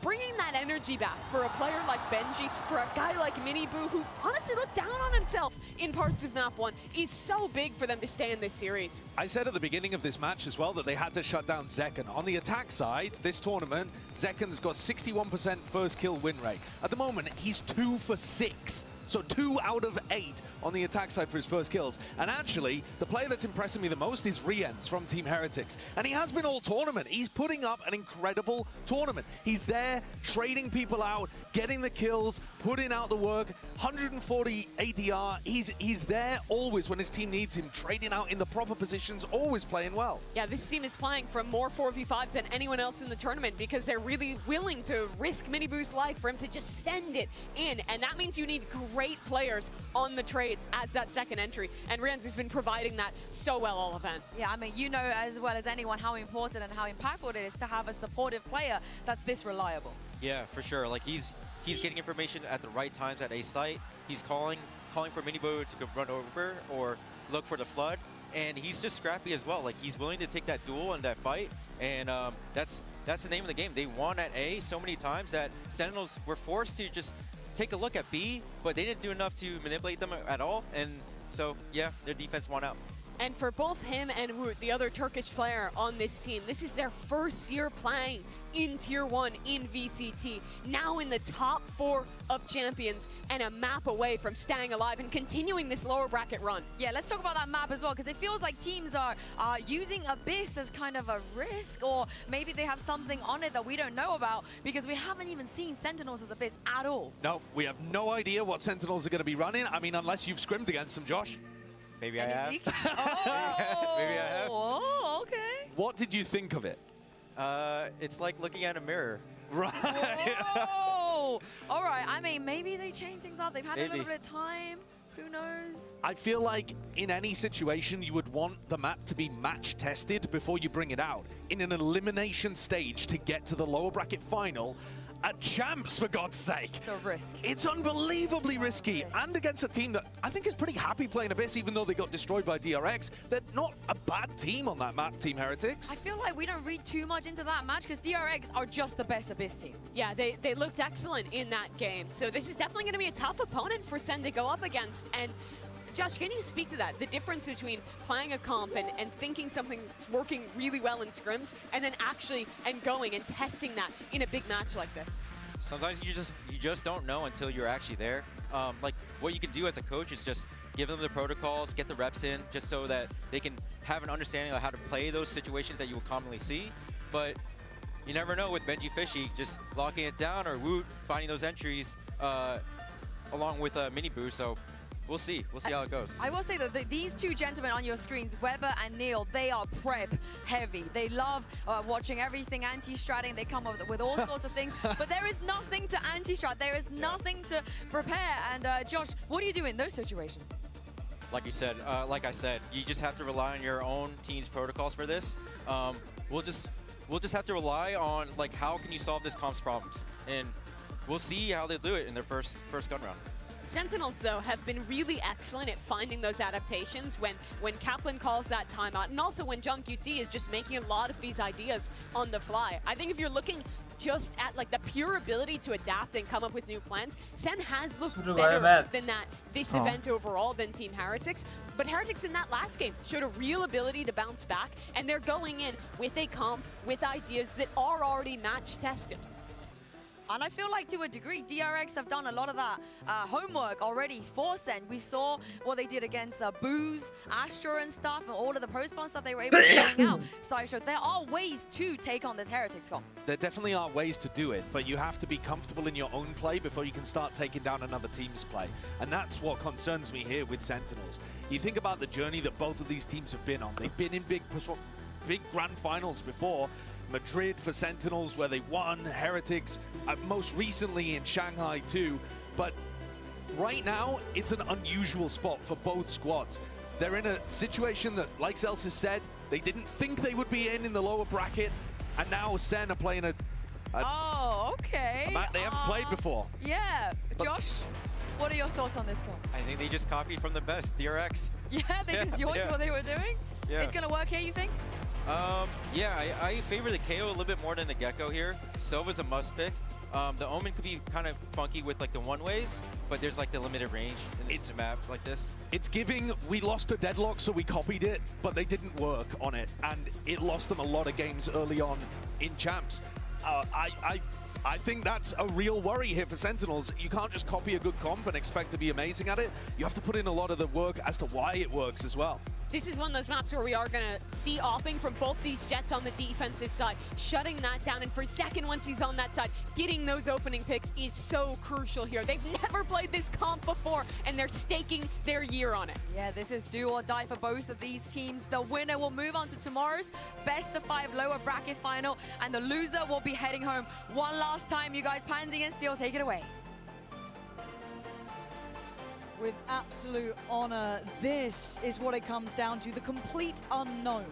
Bringing that energy back for a player like Benji, for a guy like Miniboo, who honestly looked down on himself in parts of map 1, is so big for them to stay in this series. I said at the beginning of this match as well that they had to shut down Zekken. On the attack side, this tournament, Zekken's got 61% first kill win rate. At the moment, he's 2 for 6. So 2 out of 8 on the attack side for his first kills. And actually, the player that's impressing me the most is Riens from Team Heretics. And he has been all tournament. He's putting up an incredible tournament. He's there, trading people out, getting the kills, putting out the work, 140 ADR. He's there always when his team needs him, trading out in the proper positions, always playing well. Yeah, this team is playing for more 4v5s than anyone else in the tournament because they're really willing to risk Miniboo's life for him to just send it in. And that means you need great players on the trades as that second entry. And Riens has been providing that so well all event. Yeah, I mean, you know as well as anyone how important and how impactful it is to have a supportive player that's this reliable. Yeah, for sure. Like he's getting information at the right times at a site. He's calling for Miniboo to go run over or look for the flood. And he's just scrappy as well. Like he's willing to take that duel and that fight. And that's the name of the game. They won at A so many times that Sentinels were forced to just take a look at B, but they didn't do enough to manipulate them at all. And so, yeah, their defense won out. And for both him and Woot, the other Turkish player on this team, this is their first year playing in Tier 1 in VCT, now in the top 4 of champions, and a map away from staying alive and continuing this lower bracket run. Yeah, let's talk about that map as well, because it feels like teams are using Abyss as kind of a risk, or maybe they have something on it that we don't know about, because we haven't even seen Sentinels as Abyss at all. No, we have no idea what Sentinels are going to be running. I mean, unless you've scrimmed against them, Josh. Maybe I have. Oh, Maybe I have. Oh, okay. What did you think of it? It's like looking at a mirror. Right. Oh, all right. I mean, maybe they change things up. They've had a Maybe. little bit of time. Who knows? I feel like in any situation, you would want the map to be match tested before you bring it out. In an elimination stage to get to the lower bracket final, at Champs, for God's sake. It's a risk. It's unbelievably risky, and against a team that I think is pretty happy playing Abyss, even though they got destroyed by DRX. They're not a bad team on that map, Team Heretics. I feel like we don't read too much into that match, because DRX are just the best Abyss team. Yeah, they looked excellent in that game. So this is definitely going to be a tough opponent for Sen to go up against. And Josh, can you speak to that? The difference between playing a comp and thinking something's working really well in scrims, and then actually going and testing that in a big match like this. Sometimes you just don't know until you're actually there. Like what you can do as a coach is just give them the protocols, get the reps in, just so that they can have an understanding of how to play those situations that you will commonly see. But you never know with Benji Fishy just locking it down, or Woot finding those entries along with Miniboo. So we'll see how it goes. I will say that these two gentlemen on your screens, Weber and Neil, they are prep heavy. They love watching everything anti-stratting. They come up with all sorts of things, but there is nothing to anti-strat. There is nothing to prepare. And Josh, what do you do in those situations? Like you said, like I said, you just have to rely on your own team's protocols for this. We'll just have to rely on like how can you solve this comp's problems, and we'll see how they do it in their first gun round. Sentinels, though, have been really excellent at finding those adaptations when Kaplan calls that timeout, and also when Junk UT is just making a lot of these ideas on the fly. I think if you're looking just at like the pure ability to adapt and come up with new plans, Sen has looked better than that this event overall than Team Heretics. But Heretics in that last game showed a real ability to bounce back, and they're going in with a comp with ideas that are already match tested. And I feel like to a degree, DRX have done a lot of that homework already for Sen. We saw what they did against Booze, Astra and stuff, and all of the post-spawn stuff they were able to bring out. So there are ways to take on this Heretics comp. There definitely are ways to do it, but you have to be comfortable in your own play before you can start taking down another team's play. And that's what concerns me here with Sentinels. You think about the journey that both of these teams have been on. They've been in big grand finals before. Madrid for Sentinels, where they won, Heretics, most recently in Shanghai too. But right now, it's an unusual spot for both squads. They're in a situation that, like Celsius said, they didn't think they would be in the lower bracket, and now Sen are playing a map they haven't played before. Yeah, Josh, what are your thoughts on this comp? I think they just copied from the best, DRX. Yeah, they just joined what they were doing? Yeah. It's gonna work here, you think? Yeah, I favor the KO a little bit more than the Gecko here. Sova's a must pick. The Omen could be kind of funky with like the one-ways, but there's like the limited range in the map like this. It's giving, we lost a Deadlock, so we copied it, but they didn't work on it, and it lost them a lot of games early on in Champs. I think that's a real worry here for Sentinels. You can't just copy a good comp and expect to be amazing at it. You have to put in a lot of the work as to why it works as well. This is one of those maps where we are going to see opping from both these Jets on the defensive side, shutting that down. And for Zekken, once he's on that side, getting those opening picks is so crucial here. They've never played this comp before, and they're staking their year on it. Yeah, this is do or die for both of these teams. The winner will move on to tomorrow's best-of-5 lower bracket final, and the loser will be heading home one last time. You guys, Pansy and Steel, take it away. With absolute honor, this is what it comes down to, the complete unknown.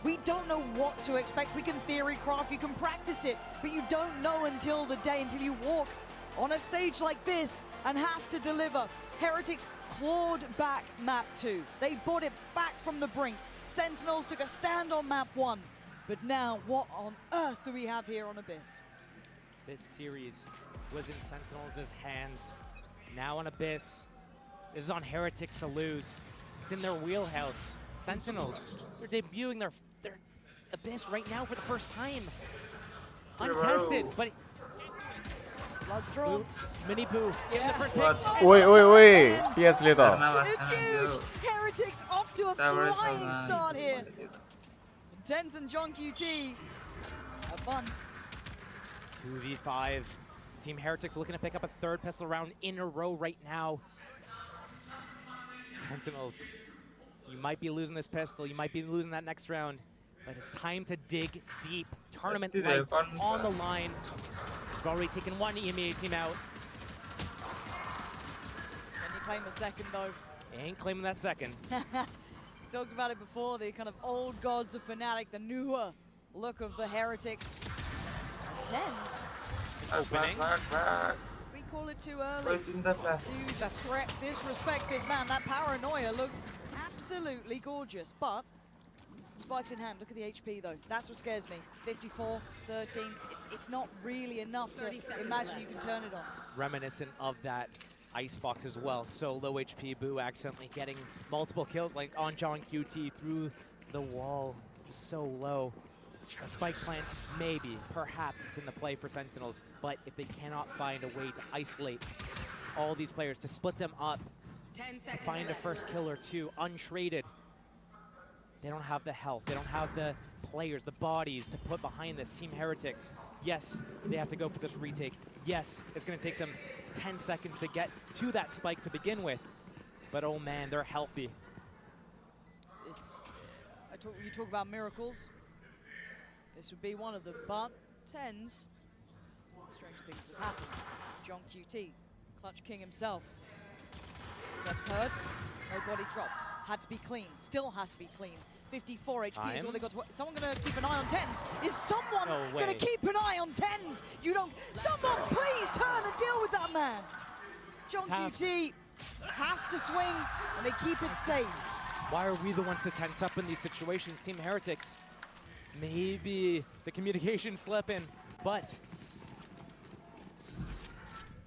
We don't know what to expect. We can theory craft, you can practice it, but you don't know until the day, until you walk on a stage like this and have to deliver. Heretics clawed back map 2. They brought it back from the brink. Sentinels took a stand on map 1. But now, what on earth do we have here on Abyss? This series was in Sentinels' hands. Now on Abyss. This is on Heretics to lose. It's in their wheelhouse. Sentinels, they're debuting their Abyss right now for the first time. Untested, but Blood's drawn. Mini Boo getting the first pick. Oi, PS later. It's huge. Heretics off to a flying start here. Tens and John QT. Have fun. 2v5. Team Heretics looking to pick up a third pistol round in a row right now. Sentinels, you might be losing this pistol, you might be losing that next round, but it's time to dig deep. Tournament life on the line. We've already taken one EMEA team out. Can you claim a second though? Ain't claiming that second. Talked about it before, the kind of old gods of Fnatic, the newer look of the Heretics. Tens. Opening. We call it too early. Dude, the threat, disrespect this man. That Paranoia looked absolutely gorgeous, but spikes in hand. Look at the HP though. That's what scares me. 54, 13. It's not really enough to imagine you can turn it on. Reminiscent of that Icebox as well. So low HP, Boo accidentally getting multiple kills, like on John QT through the wall, just so low. A spike plant, maybe, perhaps it's in the play for Sentinels, but if they cannot find a way to isolate all these players, to split them up, to find a first kill or two untraded, they don't have the health, they don't have the players, the bodies to put behind this. Team Heretics, yes, they have to go for this retake. Yes, it's going to take them 10 seconds to get to that spike to begin with, but oh man, they're healthy. You talk about miracles. This would be one of them, but Tens, strange things have happened. John QT, Clutch King himself. Steps heard, no body dropped. Had to be clean, still has to be clean. 54 HP is all they got to work. Someone gonna keep an eye on Tens? Is someone gonna keep an eye on Tens? You don't, someone please turn and deal with that man. John QT has to swing and they keep it safe. Why are we the ones to tense up in these situations? Team Heretics, maybe the communication slipping, but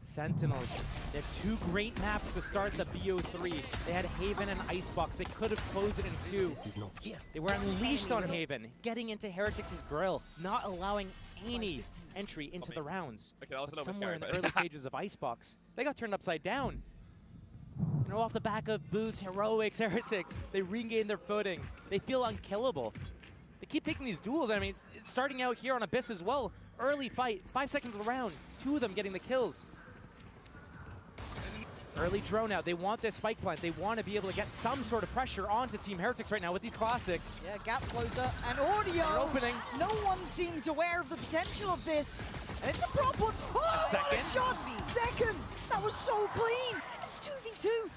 Sentinels, they have two great maps to start the BO3. They had Haven and Icebox. They could have closed it in two. They were unleashed on Haven, getting into Heretics' grill, not allowing any entry into the rounds. But somewhere in the early stages of Icebox, they got turned upside down. You know, off the back of Boo's heroics, Heretics, they regain their footing. They feel unkillable. They keep taking these duels. I mean, it's starting out here on Abyss as well. Early fight, 5 seconds of the round. Two of them getting the kills. Early drone out. They want this spike plant. They want to be able to get some sort of pressure onto Team Heretics right now with these classics. Yeah, gap closer and audio. They're opening. No one seems aware of the potential of this. And it's a problem. Oh, a second. Shot. Second. That was so clean. It's 2v2.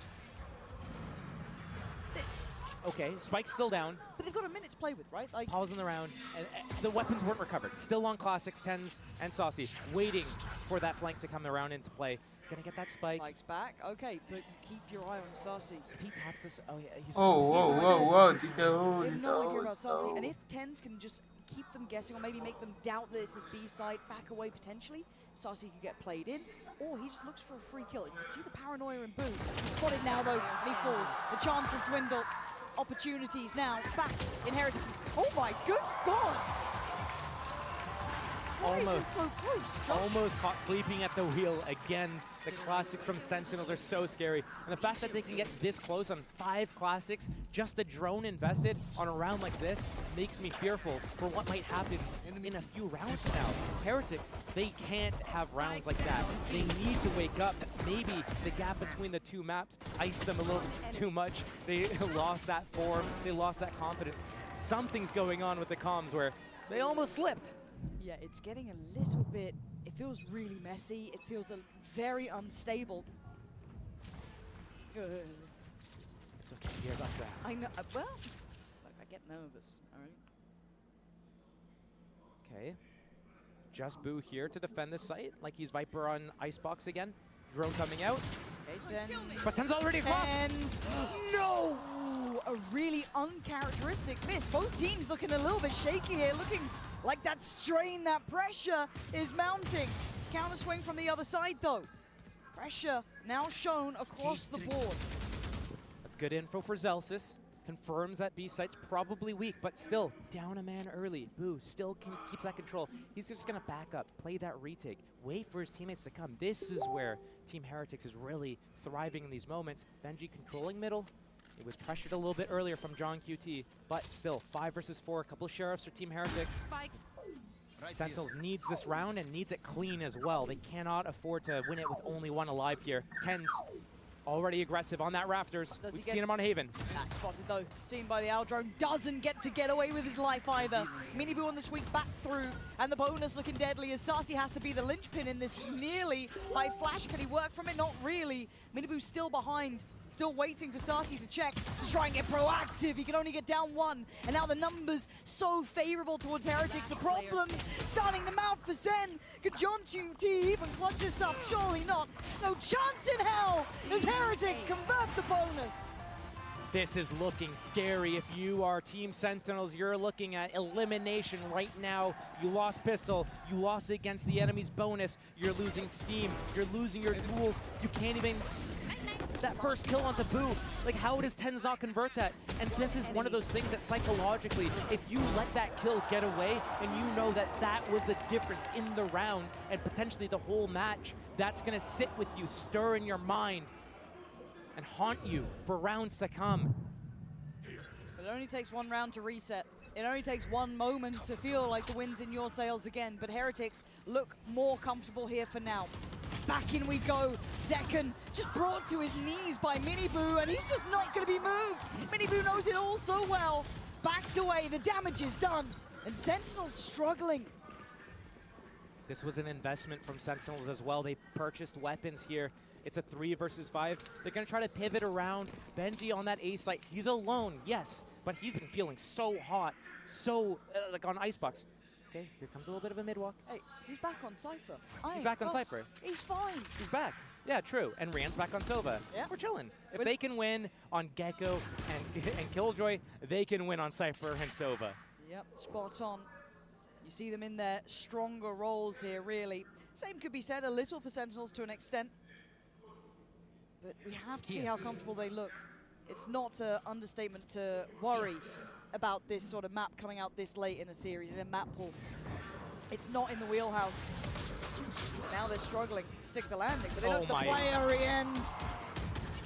Okay, Spike's still down. But they've got a minute to play with, right? Like, pausing the round. And the weapons weren't recovered. Still on Classics, Tens, and Saucy, waiting for that flank to come around into play. Gonna get that spike. Spike's back. Okay, but keep your eye on Saucy. If he taps this, oh yeah, he's. Whoa! They have no idea about Saucy, and if Tens can just keep them guessing, or maybe make them doubt this B side, back away potentially, Saucy could get played in, or he just looks for a free kill. You can see the paranoia in Boo. He's spotted now though, and he falls. The chances dwindle. Opportunities now back in Heretics. Oh my good God! Why is this so close? Almost caught sleeping at the wheel again. The classics from Sentinels are so scary. And the fact that they can get this close on 5 classics, just a drone invested on a round like this, makes me fearful for what might happen in a few rounds from now. Heretics, they can't have rounds like that. They need to wake up. Maybe the gap between the two maps iced them a little too much. They lost that form. They lost that confidence. Something's going on with the comms where they almost slipped. Yeah, it's getting a little bit, it feels really messy. It feels very unstable. It's okay, here's our draft. I know, well, I get nervous, all right? Okay. Just Boo here to defend this site, like he's Viper on Icebox again. Drone coming out. Okay, but Ten's already across. No! A really uncharacteristic miss. Both teams looking a little bit shaky here, looking like that strain, that pressure is mounting. Counter swing from the other side though. Pressure now shown across the board. That's good info for Zellsis. confirms that B site's probably weak, but still down a man early. Boo still keeps that control. He's just gonna back up, play that retake, wait for his teammates to come. This is where Team Heretics is really thriving in these moments. Benji controlling middle. It was pressured a little bit earlier from John QT, but still 5 versus 4, a couple of sheriffs for Team Heretics. Sentinels needs this round and needs it clean as well. They cannot afford to win it with only one alive here. Tens already aggressive on that Rafters. We've seen him on Haven. That's spotted though, seen by the Owl Drone, doesn't get away with his life either. Miniboo on the sweep back through, and the bonus looking deadly as Saci has to be the linchpin in this nearly high flash. Can he work from it? Not really. Miniboo still behind. Still waiting for Saci to check, to try and get proactive. He can only get down 1. And now the numbers so favorable towards Heretics. The problems starting to mount for Zen. Could John QT even clutch this up? Surely not. No chance in hell as Heretics convert the bonus. This is looking scary. If you are Team Sentinels, you're looking at elimination right now. You lost pistol, you lost against the enemy's bonus, you're losing steam, you're losing your tools, you can't even... That first kill onto Boo, like how does Tens not convert that? And this is one of those things that psychologically, if you let that kill get away and you know that that was the difference in the round and potentially the whole match, that's gonna sit with you, stir in your mind, and haunt you for rounds to come. It only takes 1 round to reset. It only takes 1 moment to feel like the wind's in your sails again, but Heretics look more comfortable here for now. Back in we go. Zekken just brought to his knees by Miniboo, and he's just not going to be moved. Miniboo knows it all so well. Backs away, the damage is done, and Sentinel's struggling. This was an investment from Sentinels as well. They purchased weapons here. It's a 3 versus 5. They're going to try to pivot around. Benji on that A site. He's alone, yes, but he's been feeling so hot, so like on Icebox. Okay, here comes a little bit of a mid-walk. Hey, he's back on Cypher. He's back on Cypher. He's fine. He's back. Yeah, true. And Rian's back on Sova. Yeah. We're chilling. If they can win on Gecko and Killjoy, they can win on Cypher and Sova. Yep, spot on. You see them in their stronger roles here, really. Same could be said a little for Sentinels to an extent. But we have to see how comfortable they look. It's not an understatement to worry about this sort of map coming out this late in a series, in a map pool. It's not in the wheelhouse. Now they're struggling to stick the landing, but they don't. The player he ends.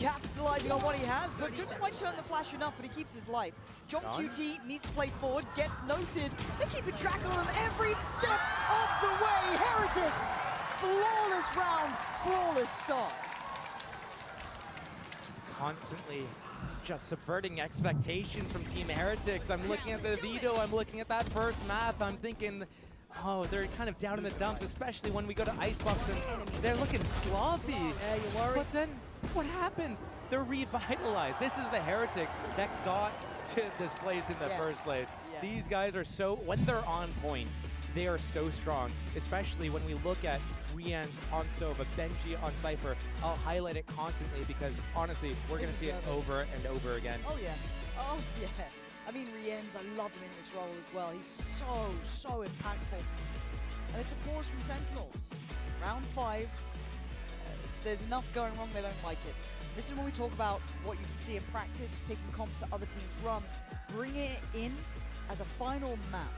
Capitalizing on what he has, but couldn't quite turn the flash enough, but he keeps his life. John QT needs to play forward, gets noted. They're keeping track of him every step of the way. Heretics, flawless round, flawless start. Constantly just subverting expectations from Team Heretics. I'm looking at the Vito, I'm looking at that first map, I'm thinking, oh, they're kind of down in the dumps, especially when we go to Icebox and they're looking sloppy. Yeah, you worry. But then, what happened? They're revitalized. This is the Heretics that got to this place in the first place. Yes. These guys are so, when they're on point, they are so strong, especially when we look at Rian's on Sova, Benji on Cypher. I'll highlight it constantly because honestly, we're going to see it over and over again. Oh yeah, oh yeah. I mean, Rienz, I love him in this role as well. He's so impactful. And it's a pause from Sentinels. Round 5, there's enough going wrong, they don't like it. This is when we talk about what you can see in practice, picking comps that other teams run. Bring it in as a final map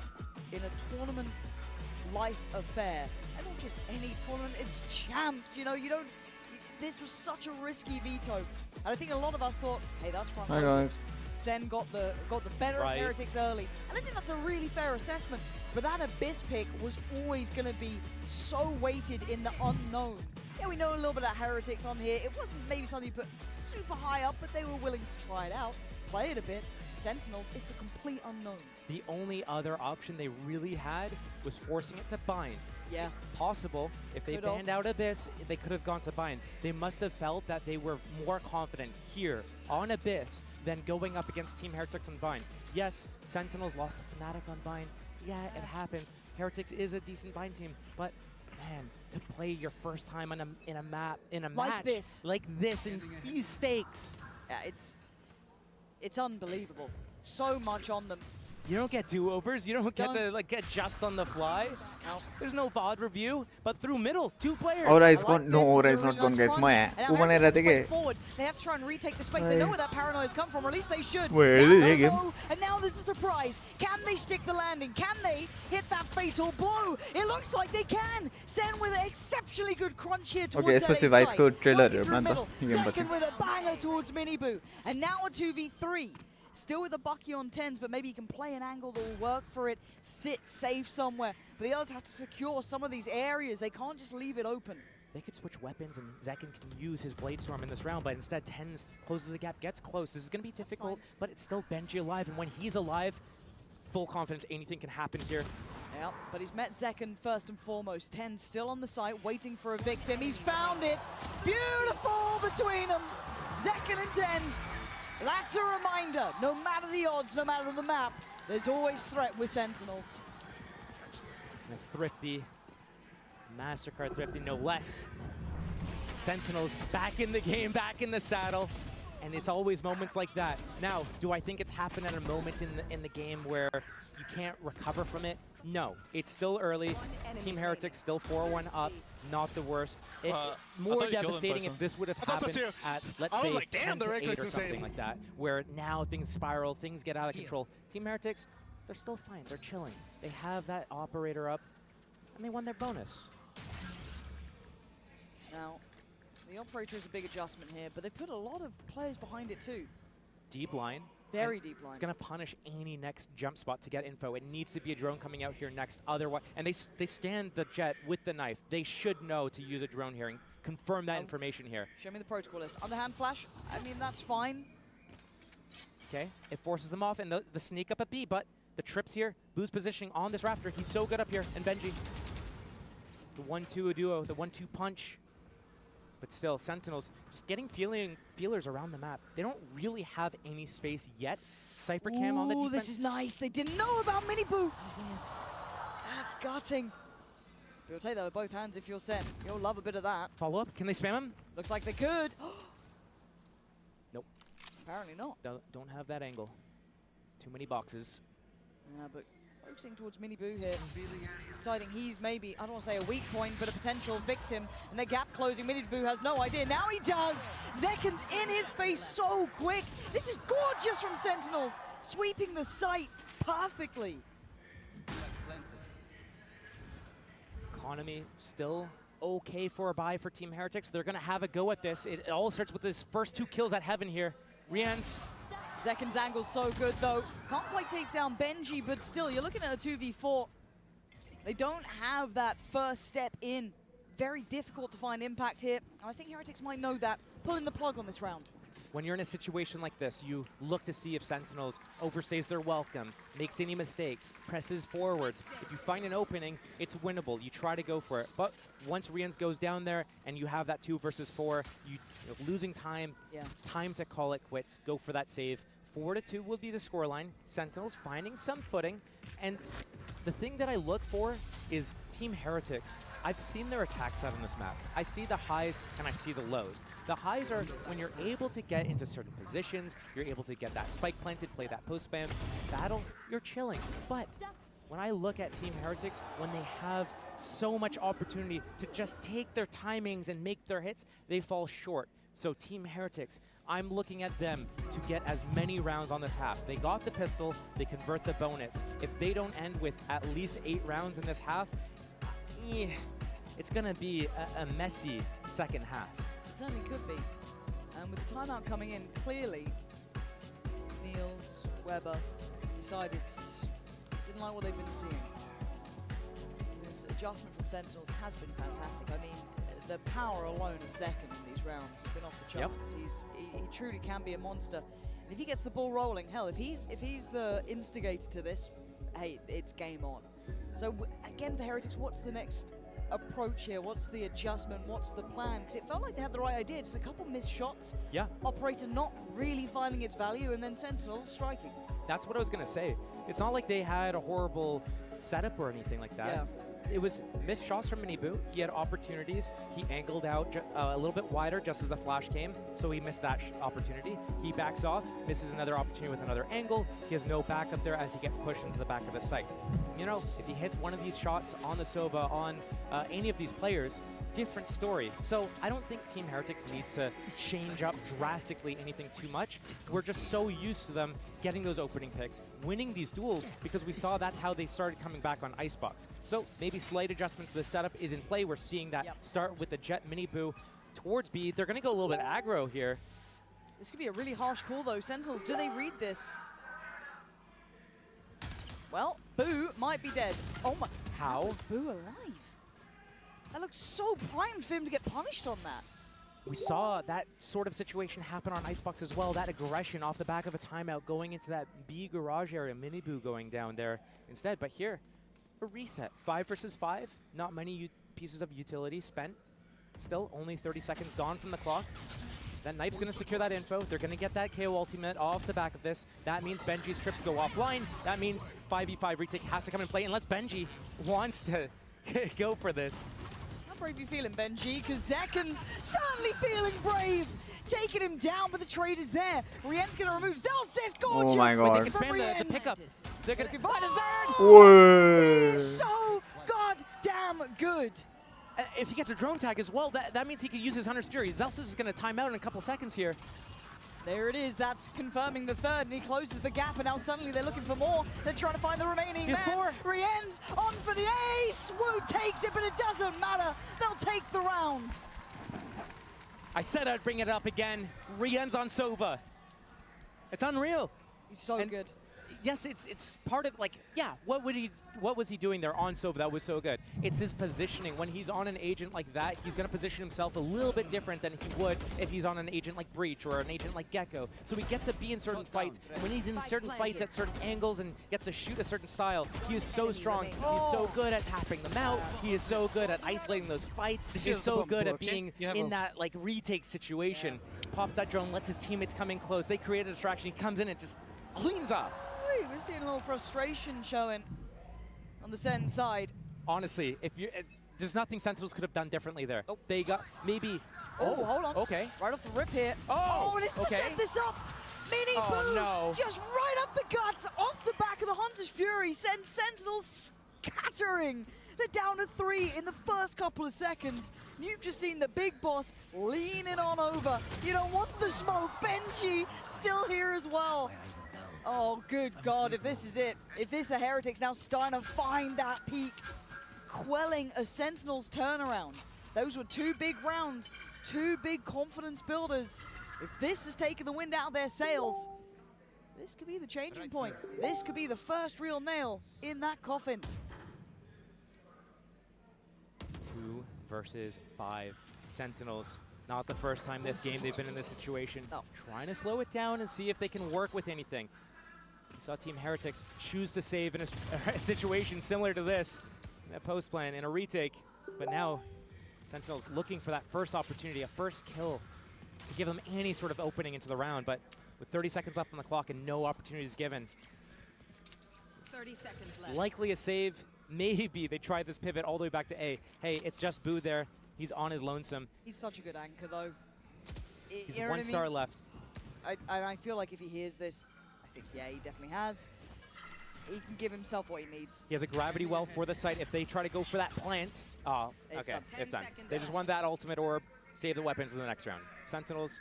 in a tournament life affair. And not just any tournament, it's champs, you know, you don't, this was such a risky veto. And I think a lot of us thought, hey, that's front. Hi guys. Zen got the better of Heretics early. And I think that's a really fair assessment. But that Abyss pick was always going to be so weighted in the unknown. Yeah, we know a little bit about Heretics on here. It wasn't maybe something you put super high up, but they were willing to try it out, play it a bit. Sentinels is the complete unknown. The only other option they really had was forcing it to bind. Yeah. Possible. If they banned out Abyss, they could have gone to bind. They must have felt that they were more confident here on Abyss than going up against Team Heretics on bind. Yes, Sentinels lost to Fnatic on bind. Yeah, it happens. Heretics is a decent bind team, but man, to play your first time in a match like this in these stakes. Yeah, it's unbelievable. So much on them. You don't get do-overs. You don't get to like get just on the fly. There's no VOD review. But through middle, 2 players. Aura is gone. No, Aura is not gone, guys. They have to try and retake the space. They know where that paranoia has come from, or at least they should. And now there's a surprise. Can they stick the landing? Can they hit that fatal blow? It looks like they can. Sen with an exceptionally good crunch here towards especially Vice Code trailer. Second with a banger towards Minibu. And now a 2v3. Still with a Bucky on 10s, but maybe you can play an angle that will work for it, sit safe somewhere. But the others have to secure some of these areas. They can't just leave it open. They could switch weapons, and Zekken can use his Blade Storm in this round, but instead 10s closes the gap, gets close. This is going to be difficult, but it's still Benji alive, and when he's alive, full confidence anything can happen here. Yeah, but he's met Zekken first and foremost. 10 still on the site, waiting for a victim. He's found it. Beautiful between them. Zekken and 10s. That's a reminder, no matter the odds, no matter the map, there's always threat with Sentinels. And Thrifty, MasterCard Thrifty, no less. Sentinels back in the game, back in the saddle, and it's always moments like that. Now, do I think it's happened at a moment in the game where you can't recover from it? No, it's still early. Team Heretics still 4-1 up, not the worst. More devastating if this would have happened at, let's say, 10 to 8 or something like that, where now things spiral, things get out of control. Team Heretics, they're still fine, they're chilling. They have that operator up, and they won their bonus. Now, the operator is a big adjustment here, but they put a lot of players behind it too. Deep line. Very deep line. It's going to punish any next jump spot to get info. It needs to be a drone coming out here next. Otherwise, and they scanned the jet with the knife. They should know to use a drone here and confirm that information here. Show me the protocol list. Underhand flash. I mean, that's fine. Okay, it forces them off, and the sneak up at B, but the trips here, Boo's positioning on this Raptor. He's so good up here, and Benji. The 1-2 duo, the 1-2 punch. But still, Sentinels just getting feelers around the map. They don't really have any space yet. Cypher Cam on the defense. This is nice. They didn't know about Minibu. That's gutting. But you'll take that with both hands if you're Sen. You'll love a bit of that. Follow up. Can they spam him? Looks like they could. Nope. Apparently not. Don't have that angle. Too many boxes. Yeah, but focusing towards Minibu here, deciding he's maybe, I don't want to say a weak point, but a potential victim. And the gap closing, Minibu has no idea. Now he does! Zekken's in his face so quick. This is gorgeous from Sentinels, sweeping the site perfectly. Economy still okay for a buy for Team Heretics. They're going to have a go at this. It all starts with his first 2 kills at Heaven here. Rian's. Zekken's angle's so good though. Can't quite take down Benji, but still, you're looking at a 2v4. They don't have that first step in. Very difficult to find impact here. I think Heretics might know that. Pulling the plug on this round. When you're in a situation like this, you look to see if Sentinels overstays their welcome, makes any mistakes, presses forwards. If you find an opening, it's winnable. You try to go for it. But once Rians goes down there and you have that 2 versus 4, you're losing time, time to call it quits, go for that save. 4-2 will be the scoreline. Sentinels finding some footing. And the thing that I look for is Team Heretics. I've seen their attack set on this map. I see the highs and I see the lows. The highs are when you're able to get into certain positions, you're able to get that spike planted, play that post spam battle, you're chilling. But when I look at Team Heretics, when they have so much opportunity to just take their timings and make their hits, they fall short. So Team Heretics, I'm looking at them to get as many rounds on this half. They got the pistol, they convert the bonus. If they don't end with at least 8 rounds in this half, it's gonna be a messy second half. It certainly could be. And with the timeout coming in, clearly, Niels, Weber decided didn't like what they've been seeing. This adjustment from Sentinels has been fantastic. I mean, the power alone of Zekken in these rounds has been off the charts. He truly can be a monster. And if he gets the ball rolling, hell, if he's the instigator to this, hey, it's game on. So again, for Heretics, what's the next approach here? What's the adjustment? What's the plan? Because it felt like they had the right idea. Just a couple missed shots. Yeah. Operator not really finding its value, and then Sentinels striking. That's what I was going to say. It's not like they had a horrible setup or anything like that. Yeah. it was missed shots from Minibu. He had opportunities. He angled out a little bit wider just as the flash came, so he missed that opportunity. He backs off, misses another opportunity with another angle. He has no backup there as he gets pushed into the back of the site. You know, if he hits one of these shots on the Sova, on any of these players, different story. So I don't think Team Heretics needs to change up drastically anything too much. We're just so used to them getting those opening picks, winning these duels, because we saw that's how they started coming back on Icebox. So maybe slight adjustments to the setup is in play. We're seeing that start with the Jett Minibu towards B. They're going to go a little bit aggro here. This could be a really harsh call though. Sentinels, do they read this? Well, Boo might be dead. Oh my. How? Is Boo alive? That looks so primed for him to get punished on that. We saw that sort of situation happen on Icebox as well. That aggression off the back of a timeout going into that B garage area. Minibu going down there instead. But here, a reset. 5 versus 5. Not many pieces of utility spent. Still, only 30 seconds gone from the clock. That Knife's going to secure that info. They're going to get that KO ultimate off the back of this. That means Benji's trips go offline. That means 5v5 retake has to come in play unless Benji wants to go for this. How brave you feeling, Benji? Because Zekan's certainly feeling brave. Taking him down, but the trade is there. Rien's going to remove Zellsis. Gorgeous. Oh my god. They can spam the pickup. They're going to find a Zern. Whoa. He is so goddamn good. If he gets a drone tag as well, that means he can use his Hunter's Fury. Zellsis is going to time out in a couple seconds here. There it is. That's confirming the third, and he closes the gap, and now suddenly they're looking for more. They're trying to find the remaining man. Rien's on for the ace. Wu takes it, but it doesn't matter. They'll take the round. I said I'd bring it up again. Rien's on Sova. It's unreal. He's so good. Yes, it's part of, like, yeah, what was he doing there on Sova that was so good? It's his positioning. When he's on an agent like that, he's going to position himself a little bit different than he would if he's on an agent like Breach or an agent like Gecko. So he gets to be in certain fights, and when he's in certain fights at certain angles and gets to shoot a certain style, he is so strong. He's so good at tapping them out. He is so good at isolating those fights. He is so good at being in that, like, retake situation. Pops that drone, lets his teammates come in close. They create a distraction. He comes in and just cleans up. We're seeing a little frustration showing on the Sen side. Honestly, there's nothing Sentinels could have done differently there. Oh. They got maybe. Oh, hold on. Okay. Right off the rip here. Oh, and it's to set this up. Minibu no. just right up the guts, off the back of the Hunter's Fury, sends Sentinels scattering. They're down to 3 in the first couple of seconds. You've just seen the big boss leaning on over. You don't want the smoke. Benji still here as well. Oh, good God, if this is it, if this are Heretics now starting to find that peak, quelling a Sentinel's turnaround. Those were 2 big rounds, 2 big confidence builders. If this has taken the wind out of their sails, this could be the changing point. This could be the first real nail in that coffin. 2 versus 5 Sentinels. Not the first time this game they've been in this situation. Trying to slow it down and see if they can work with anything. We saw Team Heretics choose to save in a situation similar to this, in a post plan, in a retake. But now, Sentinels looking for that first opportunity, a first kill, to give them any sort of opening into the round. But with 30 seconds left on the clock and no opportunities given, 30 seconds left. likely a save. Maybe they tried this pivot all the way back to A. Hey, it's just Boo there. He's on his lonesome. He's such a good anchor, though. He's 1 star left. I feel like if he hears this, I think, yeah, he definitely has. He can give himself what he needs. He has a gravity well for the site. If they try to go for that plant, oh, okay, it's done. They just want that ultimate orb, save the weapons in the next round. Sentinels,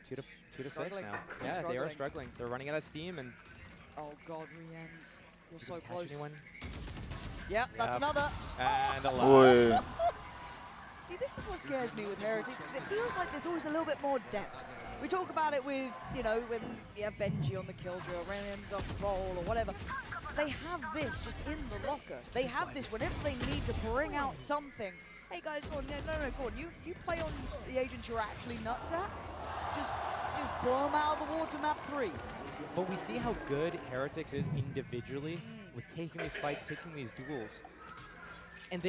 2 to 6 now. Yeah, they are struggling. They're running out of steam and. Oh God, Rien's. You're so close. Anyone? Yep, that's another. And a lot. See, this is what scares me with Heretics, because it feels like there's always a little bit more depth. We talk about it with, you know, when you have Benji on the Killjoy, or Ren's off the roll, or whatever. They have this just in the locker. They have this whenever they need to bring out something. Hey guys, go on, no, go on. You play on the agents you're actually nuts at. Just blow them out of the water map 3. But we see how good Heretics is individually with taking these fights, taking these duels. And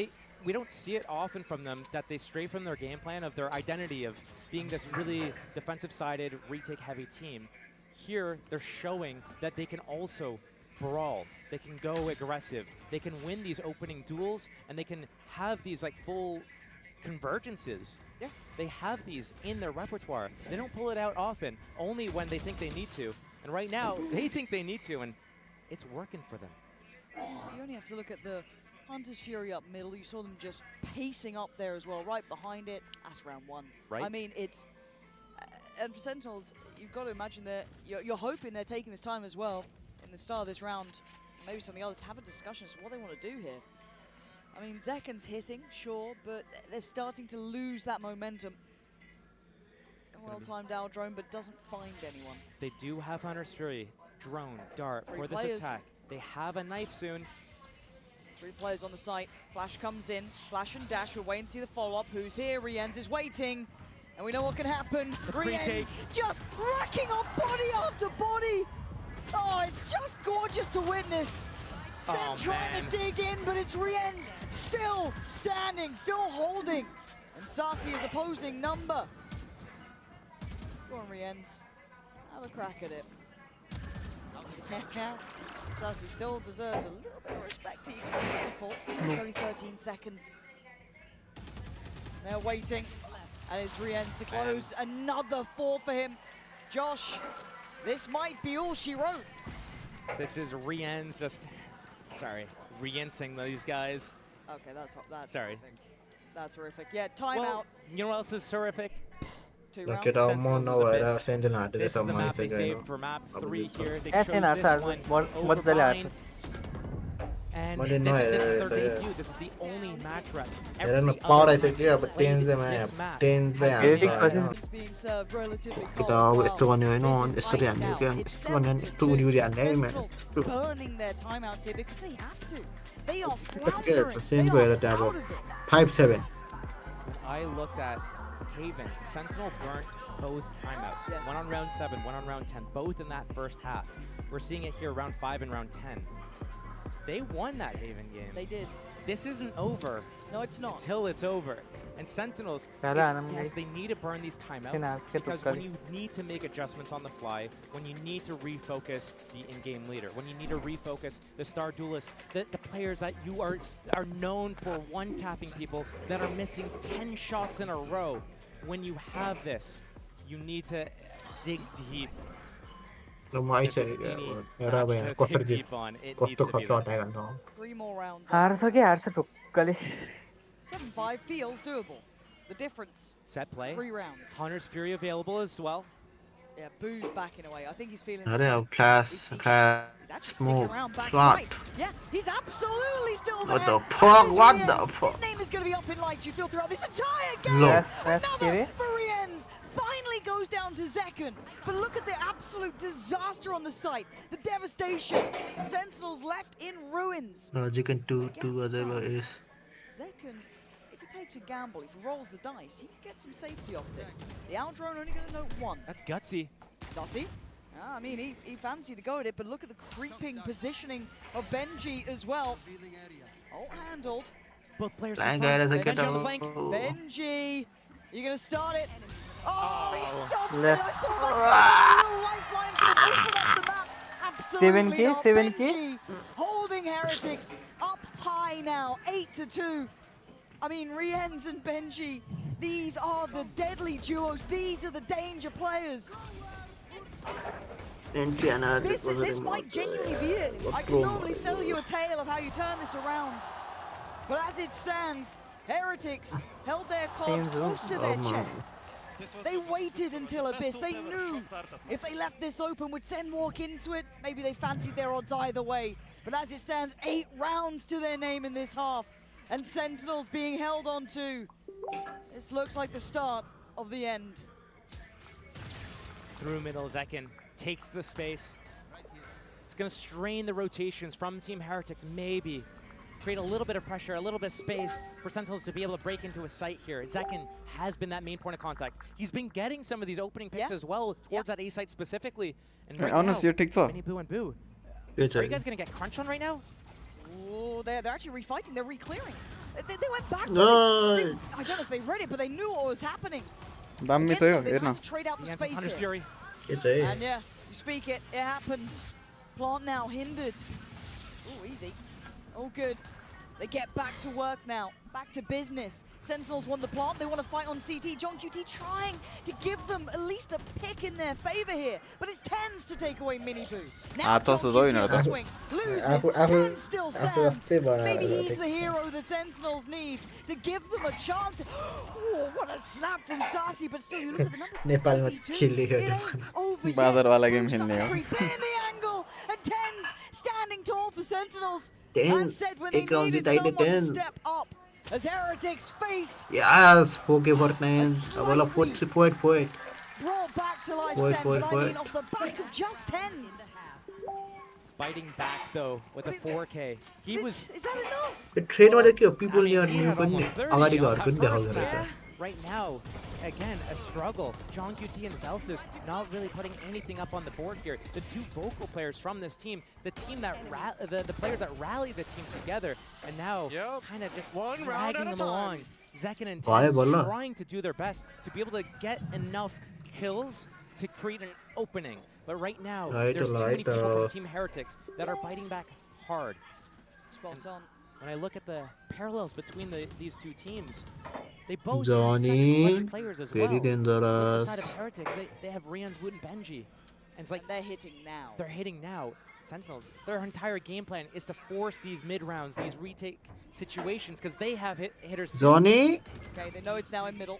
we don't see it often from them that they stray from their game plan of their identity of being this really defensive-sided, retake-heavy team. Here, they're showing that they can also brawl. They can go aggressive. They can win these opening duels, and they can have these like full convergences. Yeah. They have these in their repertoire. They don't pull it out often, only when they think they need to. And right now, they think they need to, and it's working for them. You only have to look at the Hunter's Fury up middle. You saw them just pacing up there as well, right behind it. That's round one. Right. I mean, it's... and for Sentinels, you've got to imagine that you're hoping they're taking this time as well in the start of this round, maybe some of the others, to have a discussion as to what they want to do here. I mean, Zeken's hitting, sure, but they're starting to lose that momentum. A well-timed out drone, but doesn't find anyone. They do have Hunter's Fury, drone, dart for this attack. They have a knife soon. 3 players on the site. Flash comes in. Flash and Dash. We're waiting to see the follow-up. Who's here? Riens is waiting. And we know what can happen. Riens just racking off body after body. Oh, it's just gorgeous to witness. Sen trying to dig in, but it's Riens still standing, still holding. And Saci is opposing number. Go on, Riens. Have a crack at it. Saci still deserves a little bit of respect, even though it's only 13 seconds. They're waiting, and it's Riens to close. Another 4 for him. Josh, this might be all she wrote. This is Riens just, Riensing these guys. Okay, that's sorry. That's horrific. Yeah, timeout. Well, you know what else is horrific? 2 rounds. Kita mau nawar This is the map they saved for map 3 here. They chose this one over Blind. And this is their debut. This is the only match rep. Every other player playing this map. Being served relatively cold. Kita studio burning their timeouts here because they have to. They are floundering. They are out of it. 5-7. I looked at Haven. Sentinel burnt both timeouts. Yes. One on round 7, one on round 10, both in that first half. We're seeing it here round 5 and round 10. They won that Haven game. They did. This isn't over. No, it's not. Until it's over. And Sentinels, yes, they need to burn these timeouts because when you need to make adjustments on the fly, when you need to refocus the in-game leader, when you need to refocus the star duelists, the players that you are known for one-tapping people that are missing 10 shots in a row, when you have this, you need to dig deep. Lumayan sih, era banyak cover je, cover 3 more rounds. Harus kali. 7-5 feels doable. The difference. Set play. 3 rounds. Hunter's Fury available as well. Yeah, Boo's backing away. I think he's feeling. Class, smooth, slot. Yeah, he's absolutely still there. What the fuck? What the fuck? His name is going to be up in lights. You feel throughout this entire game. Another for Riens. Finally goes down to Zeken. But look at the absolute disaster on the site. The devastation. Sentinels left in ruins. Zeken 2 other is. Zeken, if he takes a gamble, if he rolls the dice, he can get some safety off this. The out drone only going to note 1. That's gutsy. Does I mean, he fancied to go at it, but look at the creeping positioning of Benji as well. All handled. Both players Benji on the flank. Benji, you're going to start it. Oh, he stops it. I thought that was a lifeline to open up the map. Absolutely not. Benji holding Heretics up high now, 8-2. I mean, Riens and Benji, these are the deadly duos. These are the danger players. This might genuinely be it. I can normally sell you a tale of how you turn this around. But as it stands, Heretics held their cards close to their chest. They waited until Abyss. They knew if they left this open, would Sen walk into it? Maybe they fancied their odds either way. But as it stands, 8 rounds to their name in this half. And Sentinels being held on to. This looks like the start of the end. Through middle, Zeken takes the space. It's going to strain the rotations from Team Heretics, maybe. Create a little bit of pressure, a little bit of space for Sentinels to be able to break into a site here. Zeken has been that main point of contact. He's been getting some of these opening picks as well towards that A site specifically. And right now, Minibu and Boo, are you guys going to get crunch on right now? Oh, they're actually refighting. They're re-clearing. They went back for this. I don't know if they read it, but they knew what was happening. Again, they had to trade out the space here. Fury. And yeah, you speak it, it happens. Plant now hindered. Oh, easy. Oh, good. They get back to work now, back to business. Sentinels want the plant, they want to fight on CT. John QT trying to give them at least a pick in their favor here, but it's TenZ to take away Miniboo. Now John QT on the swing, loses, TenZ still stands. Maybe he's the hero the Sentinels need to give them a chance. Oh, what a snap from Sacy, but still you look at the numbers. नेपालमा खेल्ने बादरवाला game खेल्ने हो In the angle, and TenZ standing tall for Sentinels. TenZ, As said when they एक round needed जिताई someone to TenZ. step up. As Heretics face Yes, okay for TenZ. अब वाला point. brought back to life, Point, Sen, point, but I mean point. off the back of just TenZ. Biting back though with a 4K. He was. Is that enough? The trade मा चाहिँ के हो people I mean, near he new had पनि almost 30 अगाडि on घर that पनि first देखाउँदो half. रहेछ. Right now, again, a struggle. John QT and Celsius not really putting anything up on the board here. The two vocal players from this team, the team that the players that rally the team together, and now kind of just dragging them along. Zekken and TenZ trying to do their best to be able to get enough kills to create an opening. But right now, there's too many people from Team Heretics that are biting back hard. Spot on. When I look at the parallels between these two teams, they both Johnny, have such clutch players as well. very On the dangerous. side of Heretics, they have Rian's Wood and Benji. And it's like And they're hitting now. they're hitting now. Sentinels, their entire game plan is to force these mid rounds, these retake situations, because they have hitters too. Johnny, Okay, they know it's now in middle.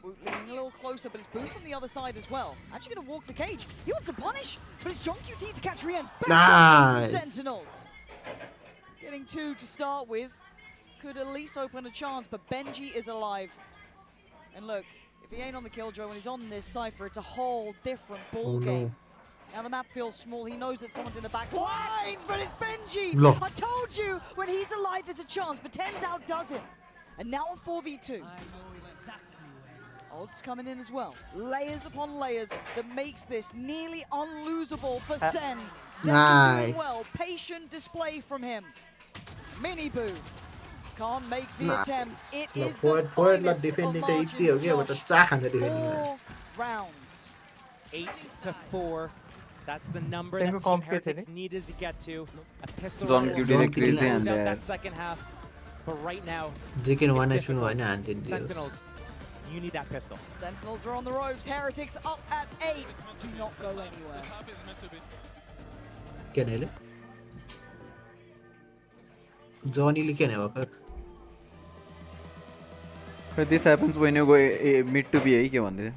Woot leaning a little closer, but it's Boo from the other side as well. Actually going to walk the cage. He wants to punish, but it's John QT to catch Rian. Nice. Sentinels. Getting 2 to start with. Could at least open a chance, but Benji is alive. And look, if he ain't on the Killjoy when he's on this Cypher, it's a whole different ball game. Now the map feels small, he knows that someone's in the back lines, but it's Benji! No. I told you, when he's alive there's a chance, but TenZ outdoes him. And now a 4v2. Odds coming in as well. Layers upon layers that makes this nearly unlosable for Sen. Sen doing Nice. well, patient display from him. Miniboo can't make the Nice. attempt. It ल is the point La finest defending of चाहिँ यति हो margins, कि अब त Josh. चा खान्छ defending मा. 4 rounds. 8-4. That's the number Think that of Team competitive. Heretics needed to get to. A pistol John rifle QT crazy closed and out there. that second half. But right now, Jikin one it's HP difficult. भएन हान्दिन्थ्यो. Sentinels, you need that pistol. Sentinels are on the ropes. Heretics up at 8. Do not go anywhere. किन अहिले? Johnny ले किन भर्खर? This happens when you go mid to B के भन्दै थियो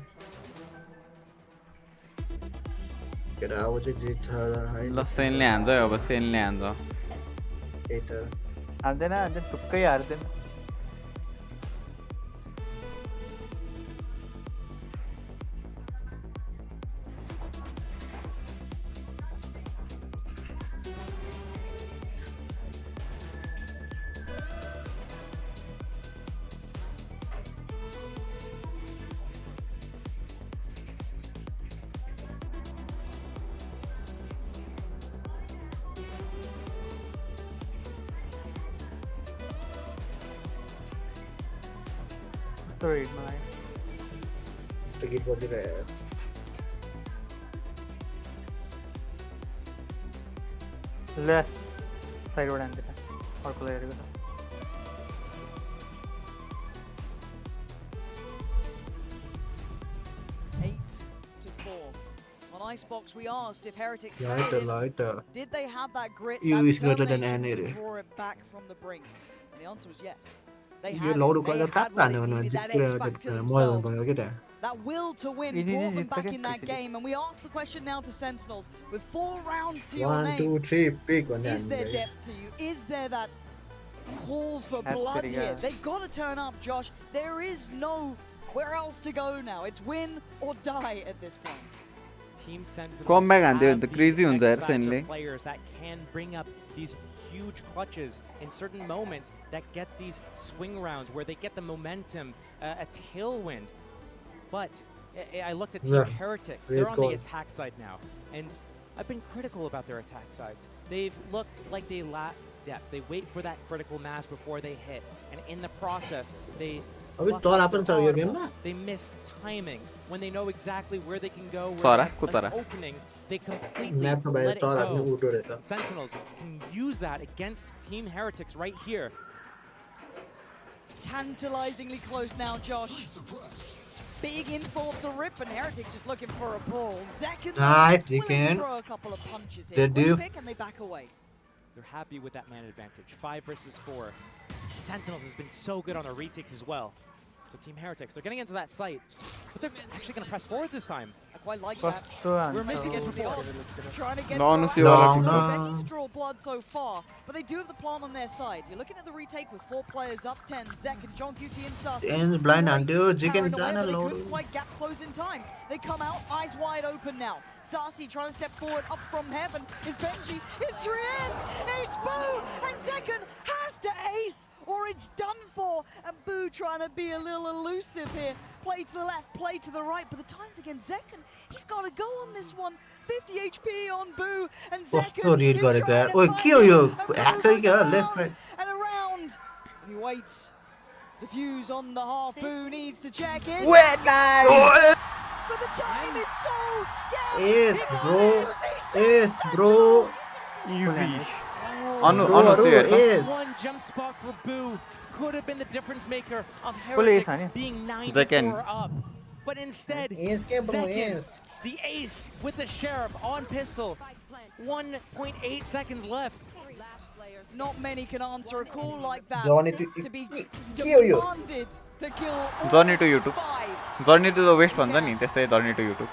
केटा अब चाहिँ जित्छ है. ल सेनले हान्छ है अब सेनले हान्छ केटा हान्दैन ढुक्कै हार्दैन. Sorry, my. टिकट गरिदिएर Left side बाट हान्दैन. अर्को हेरेको छ. On Icebox, we asked if Heretics Lighter. did they have that grit, You that is better than determination any. to draw it back from the brink? And the answer was yes. They yo had लौडो it. They कहिले had काट्न what हान्यो it भने needed, that जित्यो X factor मजा themselves. भयो के त. That will to win Easy, brought easy, them back second, in that second. game, and we ask the question now to Sentinels with 4 rounds to your 1 name. 2 3 pick भन्ने Is there हान्यो. depth to you? Is there that call for That's blood pretty here? good. They've got to turn up, Josh. There is nowhere else to go now. It's win or die at this point. Team Sentinels Comeback have हान्थ्यो भने त these crazy हुन्छ यार X factor सेनले players that can bring up these huge clutches in certain moments that get these swing rounds where they get the momentum, a tailwind. But I looked at Team Yeah, Heretics. great They're on call. the attack side now, and I've been critical about their attack sides. They've looked like they lack depth. They wait for that critical mass before they hit, and in the process, they अबे fluff चरा out पनि their छ यो गेममा. audibles. They miss timings when they know exactly where they can go. Where चरा they को have चरा an opening, they completely Map to let it buy go. Sentinels can use that against Team Heretics right here. Tantalizingly close now, Josh. Big info off the rip, and Heretics just looking for a ball. Zekken Nice, willing to Zekken. throw a couple of punches They here. do. Quick pick and they back away. They're happy with that man advantage. 5 versus 4. Sentinels has been so good on the retakes as well. So Team Heretics, they're getting into that site, but they're actually going to press forward this time. I quite like that. We're missing it with the odds. Trying to get to draw blood so far, but they do have the plan on their side. You're looking at the retake with 4 players up 10. Zekken, John QT, and Sarsy. Ends blind undo, Jigen They load. couldn't quite gap close in time. They come out, eyes wide open now. Sarsy trying to step forward, up from heaven is Benji. It's Rienz, it's Boo, and Zekken has to ace, or it's done for. And Boo trying to be a little elusive here. Play to the left, play to the right, but the time's against Zekken. He's got to go on this one. 50 HP on Boo, and Zekken is trying to find left, right. and around. He waits. The fuse on the half. Boo needs to check in. Wet nice. But the time is so down. Yes, bro. Yes, bro. Easy. One jump spot for Boo could have been the difference maker of Heretics being 9-4 up. But instead, Zekken, the ace with the Sheriff on pistol. 1.8 seconds left. Not many can answer a call like that. Johnny to be kill you. demanded to kill Johnny to YouTube. 5. Johnny to the waste one, Johnny. त्यस्तै Johnny to YouTube.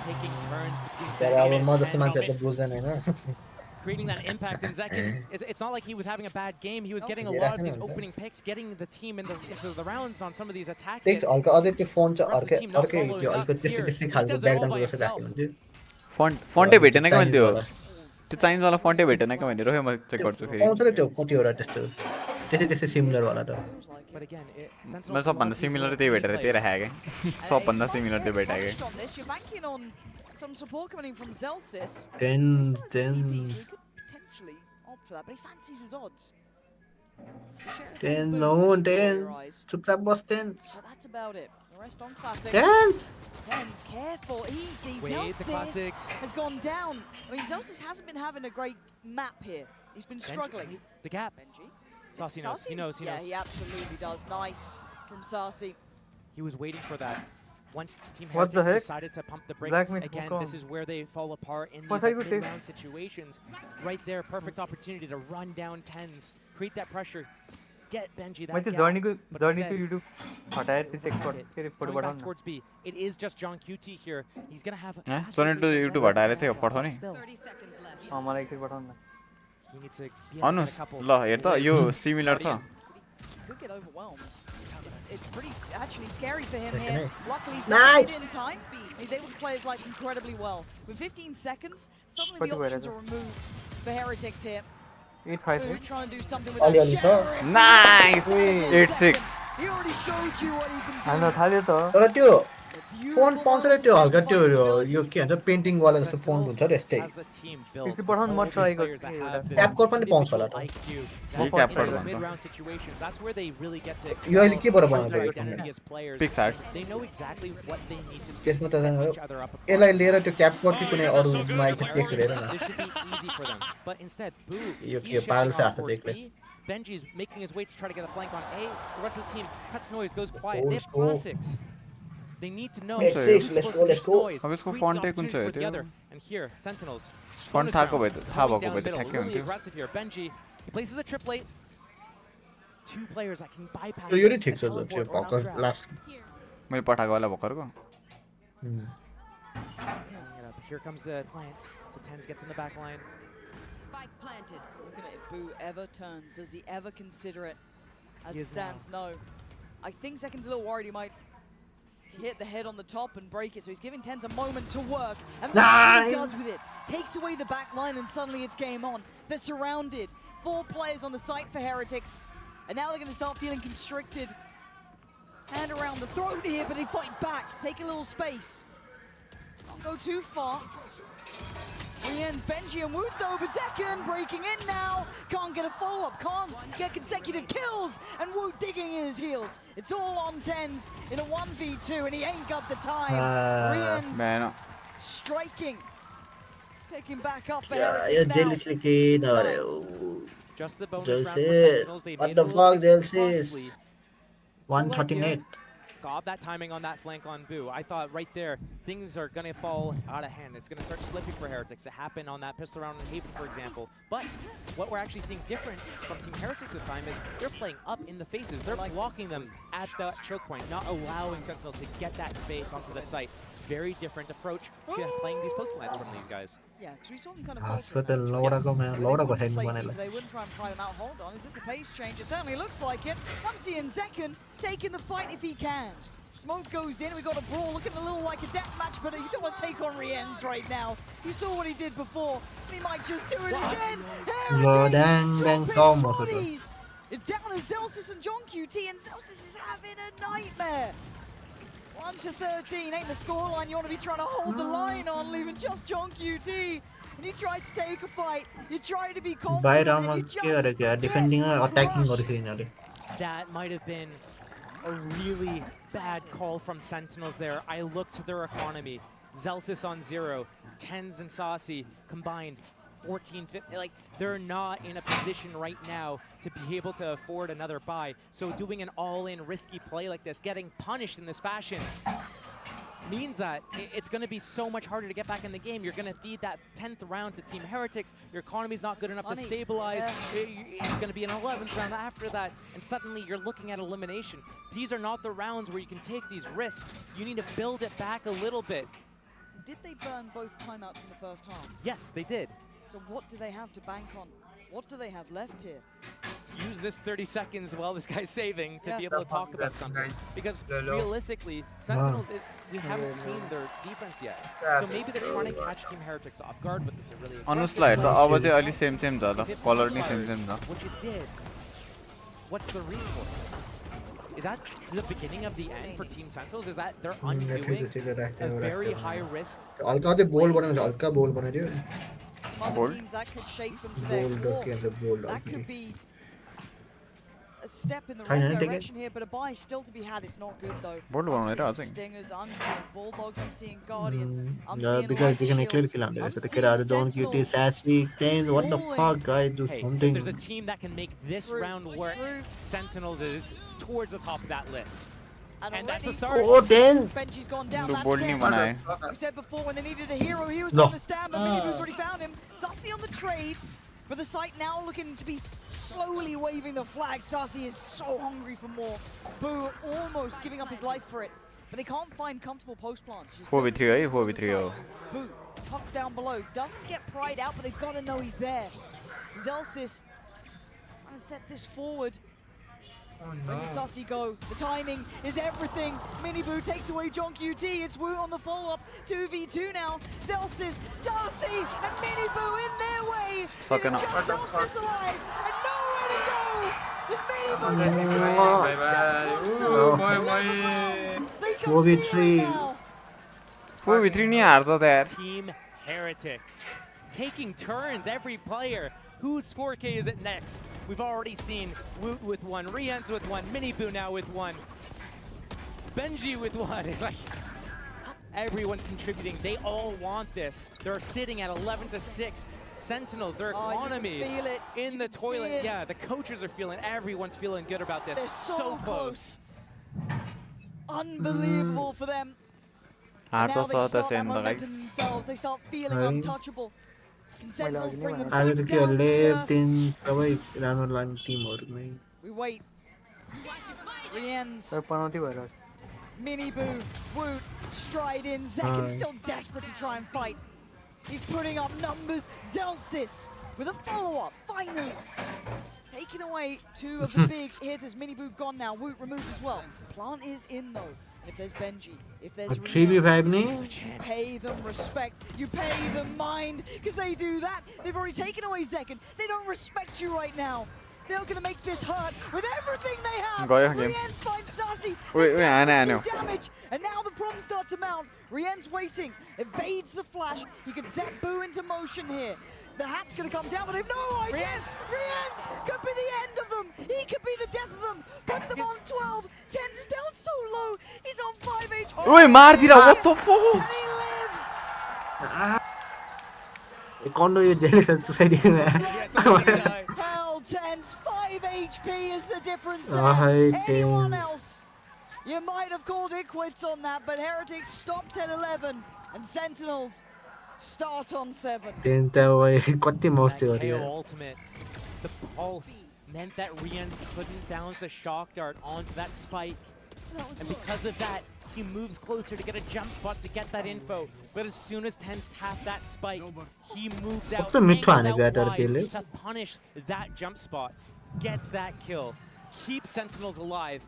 Taking turns between तर अब Zekken म and जस्तो मान्छे त Helmet, बुझ्दैन हैन. creating that impact in Zekken. It's not like he was having a bad game. He was getting a lot of these opening picks, getting the team into the rounds on some of these attack hits. टेक्स हल्का अझै त्यो phone चाहिँ अर्कै त्यो हल्का त्यस्तै खालको ब्याकग्राउन्ड जस्तो राख्यो भने चाहिँ फन्टै भेटेन क्या मैले त्यो चाइनिज वाला फन्टै भेटेन क्या मैले रोहे म चेक गर्छु फेरि पाउँछ नि त्यो कतिवटा त्यस्तो त्यस्तै सिमिलर वाला त मैले सबभन्दा सिमिलर त्यही भेटेर त्यही राखेको क्या सबभन्दा सिमिलर त्यो भेटाएको You're banking on some support coming from Zelsis. 10 Potentially opt for that, but he fancies his odds. 10 no 10 चुपचाप बस 10 So that's about it. The rest on classic. 10's careful, easy. Zelsis has gone down. I mean, Zelsis hasn't been having a great map here. He's been struggling. The gap. Benji. Sarsy knows. He knows. Yeah, he absolutely does. Nice from Sarsy. He was waiting for that. Once Team What the Heretics heck? decided to pump the brakes, Black meat again, Wukong. this is where they fall apart in What these are you saying? round situations. Right there, perfect opportunity to run down 10s, create that pressure, get Benji that मैं gap. चाहिँ journey को But journey instead, को YouTube हटाएर त्यो check hit. फेरि photo Going back बढाउन towards B. It is just John QT here. He's gonna have. Johnny to YouTube हटाएर चाहिँ पठाउने मलाई एकचोटि पठाउन न He needs to be अनुस ल हेर त यो सिमिलर छ Could get overwhelmed. It's pretty actually scary for him here. Luckily, Nice. Zekken in time. He's able to play his life incredibly well. With 15 seconds, suddenly What the do I options do? are removed for Heretics here. 8-5 Boo trying to do something with Ali that Ali Sheriff. Nice! Wait, 8-6. He already showed you what he can do. हाल्न थाल्यो त तर त्यो phone पाउँछ र त्यो हल्का त्यो यो के भन्छ पेन्टिङ वाला जस्तो फोन हुन्छ र यस्तै Has the team built एकचोटि पठाउन म all try these players that गर्छु have this ट्याप कोड पनि पाउँछ होला त IQ. Free cap In card those भन्छ mid-round situations, that's where they really get to यो अहिले excel, के बाट find बनाउँदै their yo identity as players. Pixar. They know exactly what they need to do त्यसमा to त set जानु each other up. यसलाई लिएर त्यो क्याप कोड कि कुनै अरू माइक टेक्स हेरेर न This should be easy for them. But instead, Boo, yo he's के पागल shifting से on हाथ towards देख ले B. Benji's making his way to try to get a flank on A. The rest of the team cuts noise, goes quiet. go, They let's have go. classics. They need to know Let's who's go, supposed let's to go, let's make go. noise, अब यसको create font the कुन चाहिँ opportunity हो for the त्यो? other. And here, Sentinels. Font bonus थाहा round, भएको going भएको down भए त middle, ठ्याक्कै really हुन्थ्यो aggressive here. Benji, he places a triplet. 2 players that can bypass त्यो यो नि this, ठिक a छ त्यो teleport or an भर्खर outgrab. लास्ट मैले पठाएको होला भर्खरको Here comes the plant. So Tens gets in the back line. Spike planted. Looking at if Boo ever turns, does he ever consider it? As He it is stands, no. I think Zekken's a little worried he might hit the head on the top and break it, so he's giving Tens a moment to work. And that's what he does with it. Takes away the back line and suddenly it's game on. They're surrounded. 4 players on the site for Heretics. And now they're going to start feeling constricted. Hand around the throat here, but they fight back. Take a little space. Don't go too far. Rienz, Benji and Woot though, but Zekken breaking in now. Can't get a follow-up, can't get consecutive kills. And Woot digging in his heels. It's all on Tens in a 1v2 and he ain't got the time. Rienz Man, striking Picking back up for Yeah, Heretics now. jealously kid or Just the bonus round for Jalsis. Sentinels. They What made the it a little fuck, bit Jalsis? costly. 138. Got that timing on that flank on Boo. I thought right there, things are going to fall out of hand. It's going to start slipping for Heretics. It happened on that pistol round in Haven, for example. But what we're actually seeing different from Team Heretics this time is they're playing up in the faces. They're blocking them at the choke point, not allowing Sentinels to get that space onto the site. Very different approach to playing these post plants from these guys. Yeah, because we saw them kind of Hospital, Laura go man, Laura go head one. They wouldn't try and pry them out. Hold on, is this a pace change? It certainly looks like it. I'm seeing Zekken taking the fight if he can. Smoke goes in, we got a brawl, looking a little like a death match, but you don't want to take on Rienz right now. You saw what he did before, and he might just do it again. Heretics dropping bodies. It's down to Zellsis and John QT, and Zellsis is having a nightmare. 1-13 ain't the scoreline you want to be trying to hold the line on, leaving just John QT. And you try to take a fight, you try to be confident, and you just defending or attacking or anything. That might have been a really bad call from Sentinels there. I looked to their economy. Zellsis on 0, Tens and Saucy combined 14, 15. Like, they're not in a position right now to be able to afford another buy. So doing an all-in risky play like this, getting punished in this fashion, means that it's going to be so much harder to get back in the game. You're going to feed that 10th round to Team Heretics. Your economy's not good enough to stabilize. It's going to be an 11th round after that, and suddenly you're looking at elimination. These are not the rounds where you can take these risks. You need to build it back a little bit. Did they burn both timeouts in the first half? Yes, they did. So what do they have to bank on? What do they have left here? Use this 30 seconds while this guy's saving to be able to talk about something. Because realistically, Sentinels, we haven't seen their defense yet. So maybe they're trying to catch Team Heretics off guard with this really on slide. अब चाहिँ अलि same जाला. Color नि same da. What you did? What's the recourse? Is that the beginning of the end for Team Sentinels? Is that they're undoing a very high risk? Alka चाहिँ bold बनायो Alka bold बनायो. Some other teams that could shake them to their core. That could be a step in the right direction here, but a buy still to be had. It's not good though. I'm seeing Stingers, I'm seeing Bulldogs, I'm seeing Guardians, I'm seeing because you can clear kill on there. So the kid don't get this sassy things. What the fuck, guys? Do something. There's a team that can make this round work. Sentinels is towards the top of that list. And that's a start. Oh, then. Benji's gone down. We said before when they needed a hero, he was on the stand, but Miniboo's already found him. Saucy on the trade, but the site now looking to be slowly waving the flag. Saucy is so hungry for more. Boo almost giving up his life for it, but they can't find comfortable post plants. 4v3, 4v3. Boo tucked down below, doesn't get pried out, but they've got to know he's there. Zellsis trying to set this forward. Where does Saucy go? The timing is everything. Miniboo takes away John QT. It's Wu on the follow-up. 2v2 now. Zellsis, Saucy, and Miniboo in their way. Fucking up. Zellsis alive and nowhere to go. It's Miniboo. 4v3. 4v3 नहीं हारता था यार. Team Heretics taking turns, every player. Whose 4K is it next? We've already seen Woot with one, Rienz with one, Miniboo now with one, Benji with one. Like, everyone's contributing. They all want this. They're sitting at 11-6. Sentinels, their economy in the toilet. Yeah, the coaches are feeling. Everyone's feeling good about this. They're so close. Unbelievable for them. And now they start that momentum themselves. They start feeling untouchable. Sentinels bring them back down to earth. We wait. Rienz. Miniboo, Woot, stride in. Zekken still desperate to try and fight. He's putting up numbers. Zellsis with a follow-up, finally. Taking away two of the big hitters. Miniboo gone now. Woot removed as well. Plant is in though. If there's Benji, if there's Rienz, pay them respect. You pay them mind, because they do that. They've already taken away Zekken. They don't respect you right now. They're gonna make this hurt with everything they have. Rienz finds Saucy. Damage, and now the problems start to mount. Rienz waiting, evades the flash. He can zap Boo into motion here. The hat's gonna come down, but they have no idea. Rienz could be the end of them. He could be the death of them. Put them on 12. Tens is down so low. He's on 5 HP. Oi, maar die what the fuck? And he lives. Kondo you there is suicide. Hell, Tense, 5 HP is the difference there. Anyone else, you might have called it quits on that, but Heretics stopped at 11, and Sentinels start on 7. That KO ultimate, the pulse meant that Riens couldn't bounce a shock dart onto that spike. And because of that, he moves closer to get a jump spot to get that info. But as soon as Tense tapped that spike, he moves out, angles out wide to punish that jump spot. Gets that kill, keeps Sentinels alive.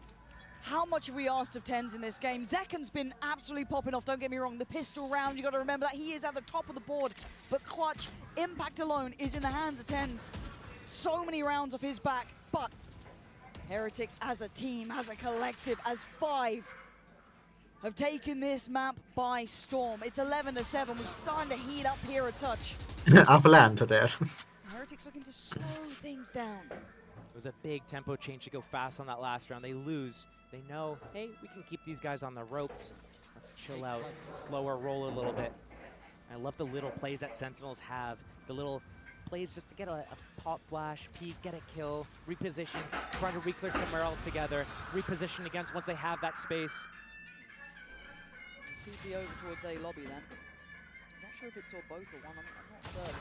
How much have we asked of Tens in this game? Zekan's been absolutely popping off, don't get me wrong. The pistol round, you got to remember that he is at the top of the board. But clutch, impact alone is in the hands of Tens. So many rounds off his back, but Heretics as a team, as a collective, as 5 have taken this map by storm. It's 11-7. We're starting to heat up here a touch. Heretics looking to slow things down. It was a big tempo change to go fast on that last round. They lose. They know, hey, we can keep these guys on the ropes. Let's chill out, slower roll a little bit. I love the little plays that Sentinels have. The little plays just to get a pop flash, peek, get a kill, reposition, try to re-clear somewhere else together, reposition against once they have that space. TP over towards A lobby then. I'm not sure if it saw both or one, I'm not certain.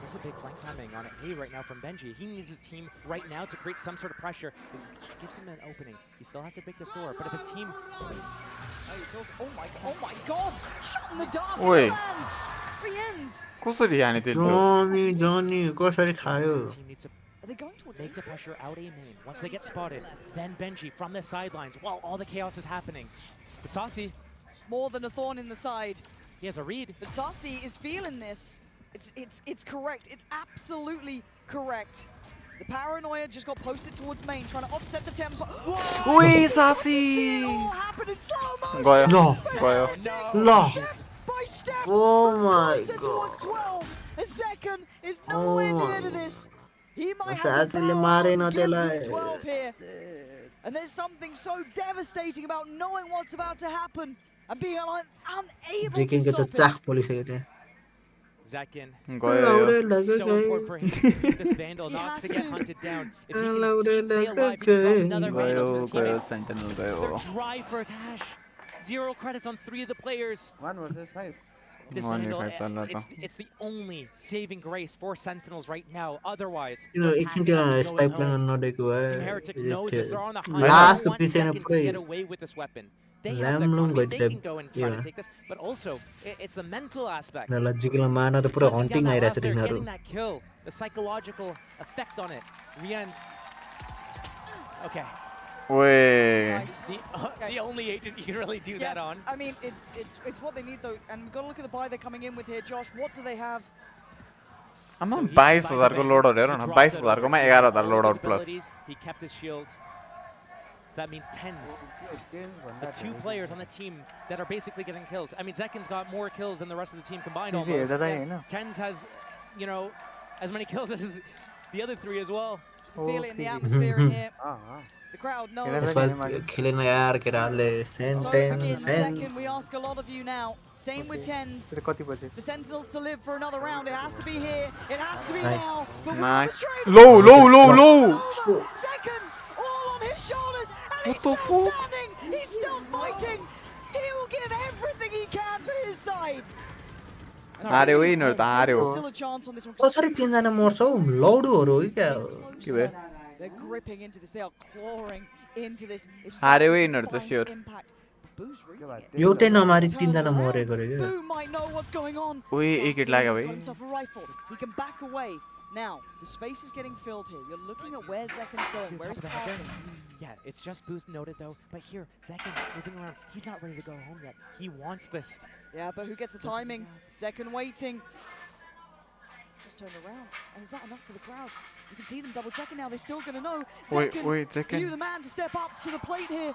This is a big flank timing on A right now from Benji. He needs his team right now to create some sort of pressure. It gives him an opening. He still has to pick this door, but if his team... Oh my god! Shot in the dark! Oi. Riens! कसरी हाने त्यसले Johnny कसरी खायो Are they going towards Make the pressure out A main. Once they get spotted, then Benji from the sidelines while all the chaos is happening. But Saucy... More than a thorn in the side. He has a read. But Saucy is feeling this. It's correct. It's absolutely correct. The paranoia just got posted towards main, trying to offset the tempo. Ui, Saucy! It all happened in slow motion. गयो No. Step by step. Oh my closer god. towards 12. As Zekan is nowhere near to this. He might have to साथीले bow मारेन out and give त्यसलाई them 12 here. And there's something so devastating about knowing what's about to happen and being unable to जेकिङको stop चाहिँ it. चाख पोलिसक्यो त्यहाँ Zekin, गयो so important for him to keep this Vandal, not to get hunted down. If he can stay alive, he can drop another Vandal to his teammates. Sentinel They're गयो dry for cash. 0 credits on 3 of the players. 1 versus 5. This Vandal, it's the only saving grace for Sentinels right now. Otherwise, एकछिनतिर spike plan नदेको Team Heretics knows this. They're on the high. लास्टको They want पिछे Zekin to पुरै get away with this weapon. They have the ल्यामलुङ economy, they can गइदियो go and try to take this, but also it's the mental aspect. जिकला मार्न त पुरा Hunting hunting down that आइरहेछ left there, तिनीहरू getting that kill, the psychological effect on it. Riens. Okay. Oi. The only agent you can really do that on. I mean, it's what they need though, and we've got to look at the buy they're coming in with here. Josh, what do they have? आमा 22,000 को load हेर न 22,000 को मा 11,000 load out plus He kept his shields. So that means tens. The 2 players on the team that are basically getting kills. I mean, Zekin's got more kills than the rest of the team combined almost. Tens has, you know, as many kills as the other 3 as well. Feel it in the atmosphere in here. The crowd knows. खेलेन यार केटाहरूले So again, second, we ask a lot of you now. Same with tens. For Sentinels to live for another round, it has to be here. It has to be now. But Nice. Low. Second, all on his shoulders, and he's still standing. He's still fighting. He will give everything he can for his side. हार्यो यिनीहरु त हार्यो Still a chance on this one. कसरी 3 जना मर्छ हौ लौडुहरु हो क्या के भयो They're gripping into this. They are clawing into this. If हार्यो यिनीहरु त sure एउटै नमारी 3 जना मरेको रे Boo might know what's going on. ओइ एक हिट लाग्यो भाइ Himself a rifle. He can back away. Now, the space is getting filled here. You're looking at where Zekin's going, where he's passing. Yeah, it's just boost noted though. But here, Zekin moving around. He's not ready to go home yet. He wants this. Yeah, but who gets the timing? Zekin waiting. Just turn around. And is that enough for the crowd? You can see them double checking now. They're still going to know. Zekin. You the man to step up to the plate here.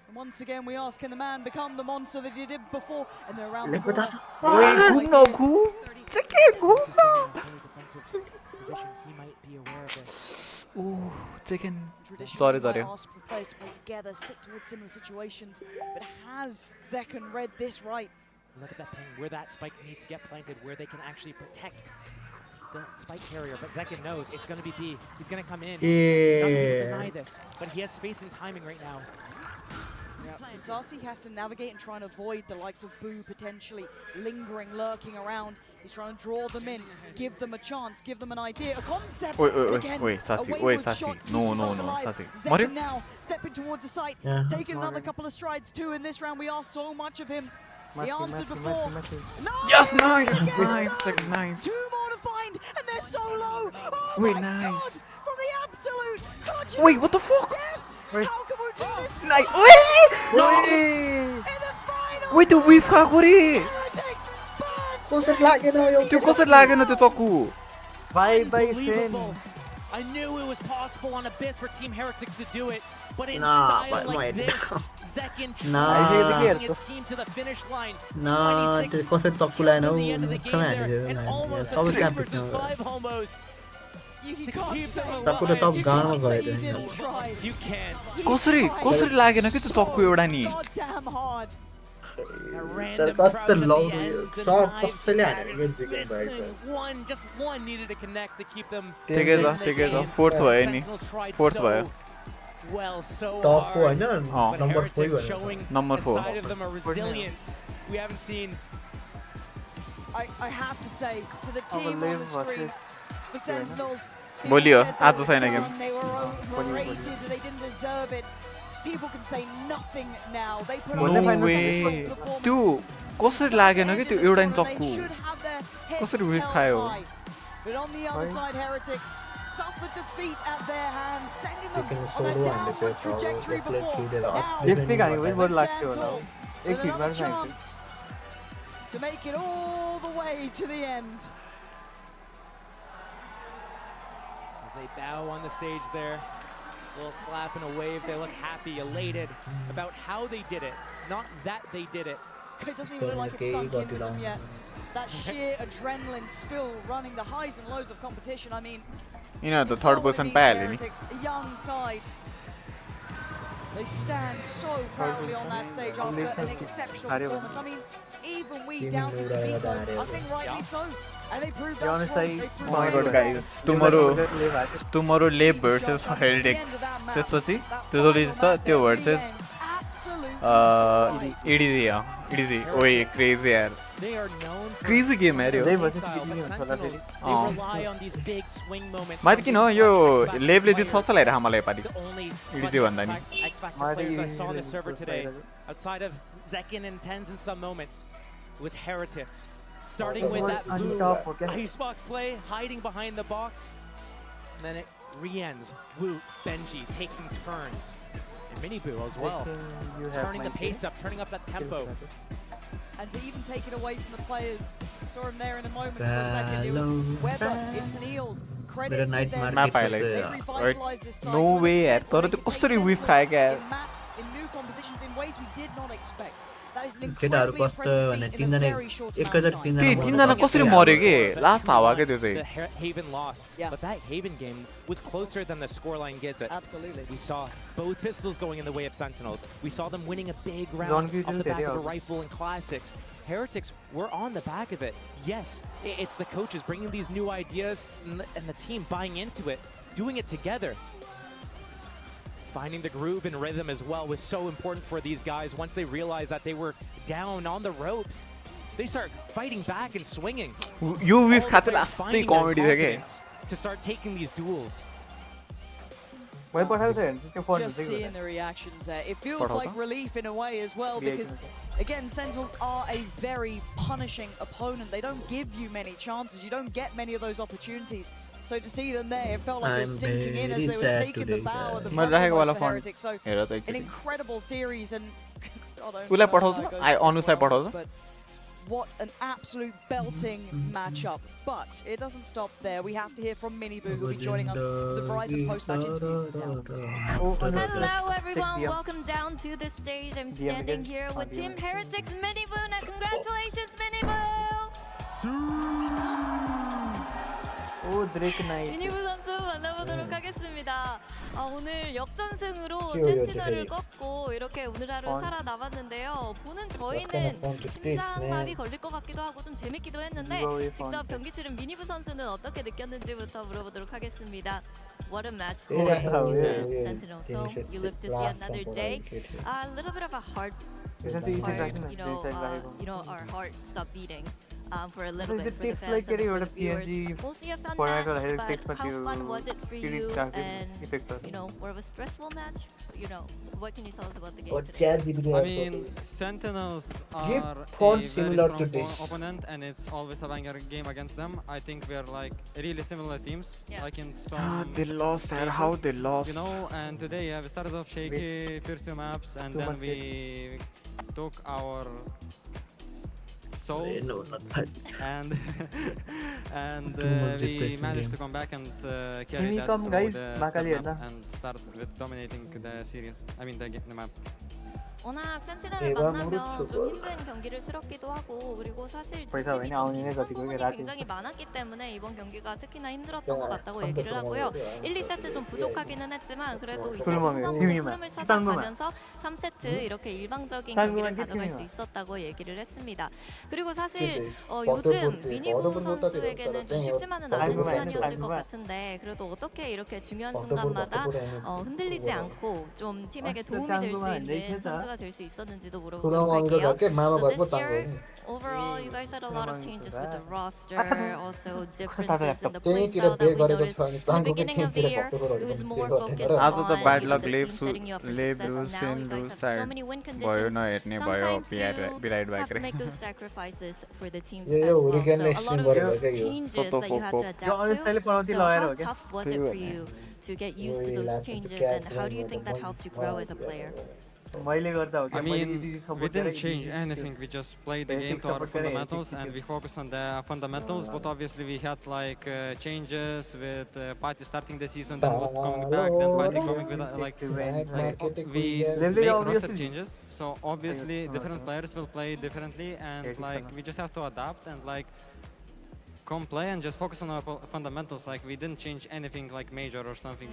And once again, we ask, can the man become the monster that he did before? And they're around the corner. Zekin, He might be aware of this. Ooh, Zekin. Sorry. Sorry. Ask for players to play together, stick towards similar situations. But has Zekin read this right? Look at that ping, where that spike needs to get planted, where they can actually protect the spike carrier. But Zekin knows it's going to be B. He's going to come in. He's not going to deny this, but he has space and timing right now. Yeah, Zassi has to navigate and try and avoid the likes of Boo potentially lingering, lurking around. He's trying to draw them in, give them a chance, give them an idea, a concept. Wait, Sassi. No, Sassi. Zekin now stepping towards the site, taking another couple of strides too. In this round, we asked so much of him. He answered before. No! Yes, nice. Nice. Two more to find, and they're so low. Oh Wait, my nice. God! From the absolute conscious Wait, what the fuck? death. How can we do this? Nice. Wait, त्यो whip खाएको रे कसरी लागेन यो त्यो कसरी लागेन त्यो चक्कु Unbelievable. I knew it was possible on Abyss for Team Heretics to do it, but in style like this, Zekin trying his team to the finish line. त्यो कसरी चक्कु लागेन हौ And almost a 6 versus 5 homos. चक्कु त सब गाउँमा गयो You can't. कसरी लागेन के त्यो चक्कु एउटा नि तर कस्तो लौ सब कसैले हानेको जिक्न भएको Just one needed to connect to keep them ठिकै फोर्थ भयो नि फोर्थ भयो well so टप 4 हैन but नम्बर 4 Heretics भयो showing Number a 4. side of them a resilience we haven't seen. I have to say to the team on the screen, the Sentinels. बोलियो आज छैन game They were overrated. They didn't deserve it. People can say nothing now. They put no way त्यो कसरी लागेन के त्यो एउटा नि चक्कु कसरी whip खायो But on the other side, Heretics suffered defeat at their hands, sending them on a solo downward trajectory before. Now, एक with another chance to make it all the way to the end. As they bow on the stage there, a little clap and a wave, they look happy, elated about how they did it, not that they did it. It doesn't even look like it's sunk into them yet. That sheer adrenaline still running the highs and lows of competition. I mean, you know the third person पाइहाल्यो नि Heretics, a young side. They stand so proudly on that stage after an exceptional performance. I mean, even we doubted the Vito. I think rightly so. And they proved us wrong. Oh my god guys, tomorrow Lab versus Heretics. त्यसपछि त्यो जोडी छ त्यो versus EDZ ओए crazy यार They are known for crazy game यार यो they rely on these big swing moments. मैले किन यो लेभले चाहिँ सस्तो लागिरहेको मलाई यसपालि EDZ भन्दा नि X Factor players I saw on the server today, outside of Zekin and Tens in some moments, was Heretics. Starting with that blue icebox play, hiding behind the box, and then it re-ends. Woot, Benji taking turns, and Miniboo as well, turning the pace up, turning up that tempo. And to even take it away from the players, saw him there in a moment for a second. It was Weber, it's Niels. Credit to them. They revitalized this side. No way यार तर त्यो कसरी whip खायो क्या In maps, in new compositions, in ways we did not expect. That is an केटाहरु incredibly कस्तो भने impressive feat in a तीनजना very short एक time. हजार तीनजना तीनजना कसरी मर्यो के लास्ट हावा के त्यो The चाहिँ Haven lost, but that Haven game was closer than the scoreline gives it. Absolutely. We saw both pistols going in the way of Sentinels. We saw them winning a big round off the back of a rifle in Classics. Heretics were on the back of it. Yes, it's the coaches bringing these new ideas and the team buying into it, doing it together. Finding the groove and rhythm as well was so important for these guys. Once they realized that they were down on the ropes, they start fighting back and swinging. You whip खाएको लास्टै comedy थियो के to start taking these duels. Just seeing the reactions there, it feels like relief in a way as well, because again, Sentinels are a very punishing opponent. They don't give you many chances, you don't get many of those opportunities. So to see them there, it felt like it was sinking in as they were taking the bow of the front for Heretics. So an incredible series, and उसलाई पठाउँछु आई अनुसाई पठाउँछु but what an absolute belting matchup. But it doesn't stop there. We have to hear from Miniboo, who will be joining us for the Verizon post-match interview. Hello everyone, welcome down to the stage. I'm standing here with Team Heretics Miniboo. Now congratulations Miniboo! 드레이크 나이트. 미니브 선수 만나보도록 하겠습니다. 오늘 역전승으로 키워요, 센티널을 제대로. 꺾고 이렇게 오늘 하루 어. 살아남았는데요. 보는 저희는 to this, 심장마비 man. 걸릴 것 같기도 하고 좀 재밌기도 했는데 Very 직접 fun. 경기 치른 미니브 선수는 어떻게 느꼈는지부터 물어보도록 하겠습니다. What a match Yeah, today. yeah, Sentinels. yeah. So you live to see Last another one, day. right, A little bit of a hard, our heart stopped beating. For a little bit for the fans and for the viewers. Mostly a fun match, but how fun was it for you? And more of a stressful match? What can you tell us about the game? I mean, Sentinels are a font very similar to strong this. opponent, and it's always a banger game against them. I think we're like really similar teams, like in some They lost, cases, how they lost. You know, and today we started off shaky, first two maps, and then we took our souls and we managed to come back and carry that through the map and start with dominating the series. I mean the map. 워낙 센티널을 만나면 좀 힘든 경기를 치렀기도 하고 그리고 사실 두 팀이 좀 비슷한 부분이 굉장히 많았기 때문에 이번 경기가 특히나 힘들었던 것 같다고 얘기를 하고요. 1, 2세트 좀 부족하기는 했지만 그래도 이제 후반부터 흐름을 찾아가면서 3세트 이렇게 일방적인 경기를 가져갈 수 있었다고 얘기를 했습니다. 그리고 사실 요즘 미니부 선수에게는 좀 쉽지만은 않은 시간이었을 것 같은데 그래도 어떻게 이렇게 중요한 순간마다 흔들리지 않고 좀 팀에게 도움이 될 수 있는 선수가 될 수 있었는지도 물어보도록 할게요. So this year, overall, you guys had a lot of changes with the roster, also differences in the playstyle that we noticed. In the beginning of the year, it was more focused on the bad luck the team setting you up for success, and now you guys have so many win conditions. Sometimes you have to make those sacrifices for the teams as well. So a lot of changes that you had to adapt to. So how tough was it for you to get used to those changes, and how do you think that helped you grow as a player? I mean, we didn't change anything. We just played the game to our fundamentals, and we focused on the fundamentals. But obviously, we had like changes with Party starting the season, then Wood coming back, then Party coming with we make roster changes. So obviously, different players will play differently, and like we just have to adapt and like come play and just focus on our fundamentals. Like we didn't change anything like major or something.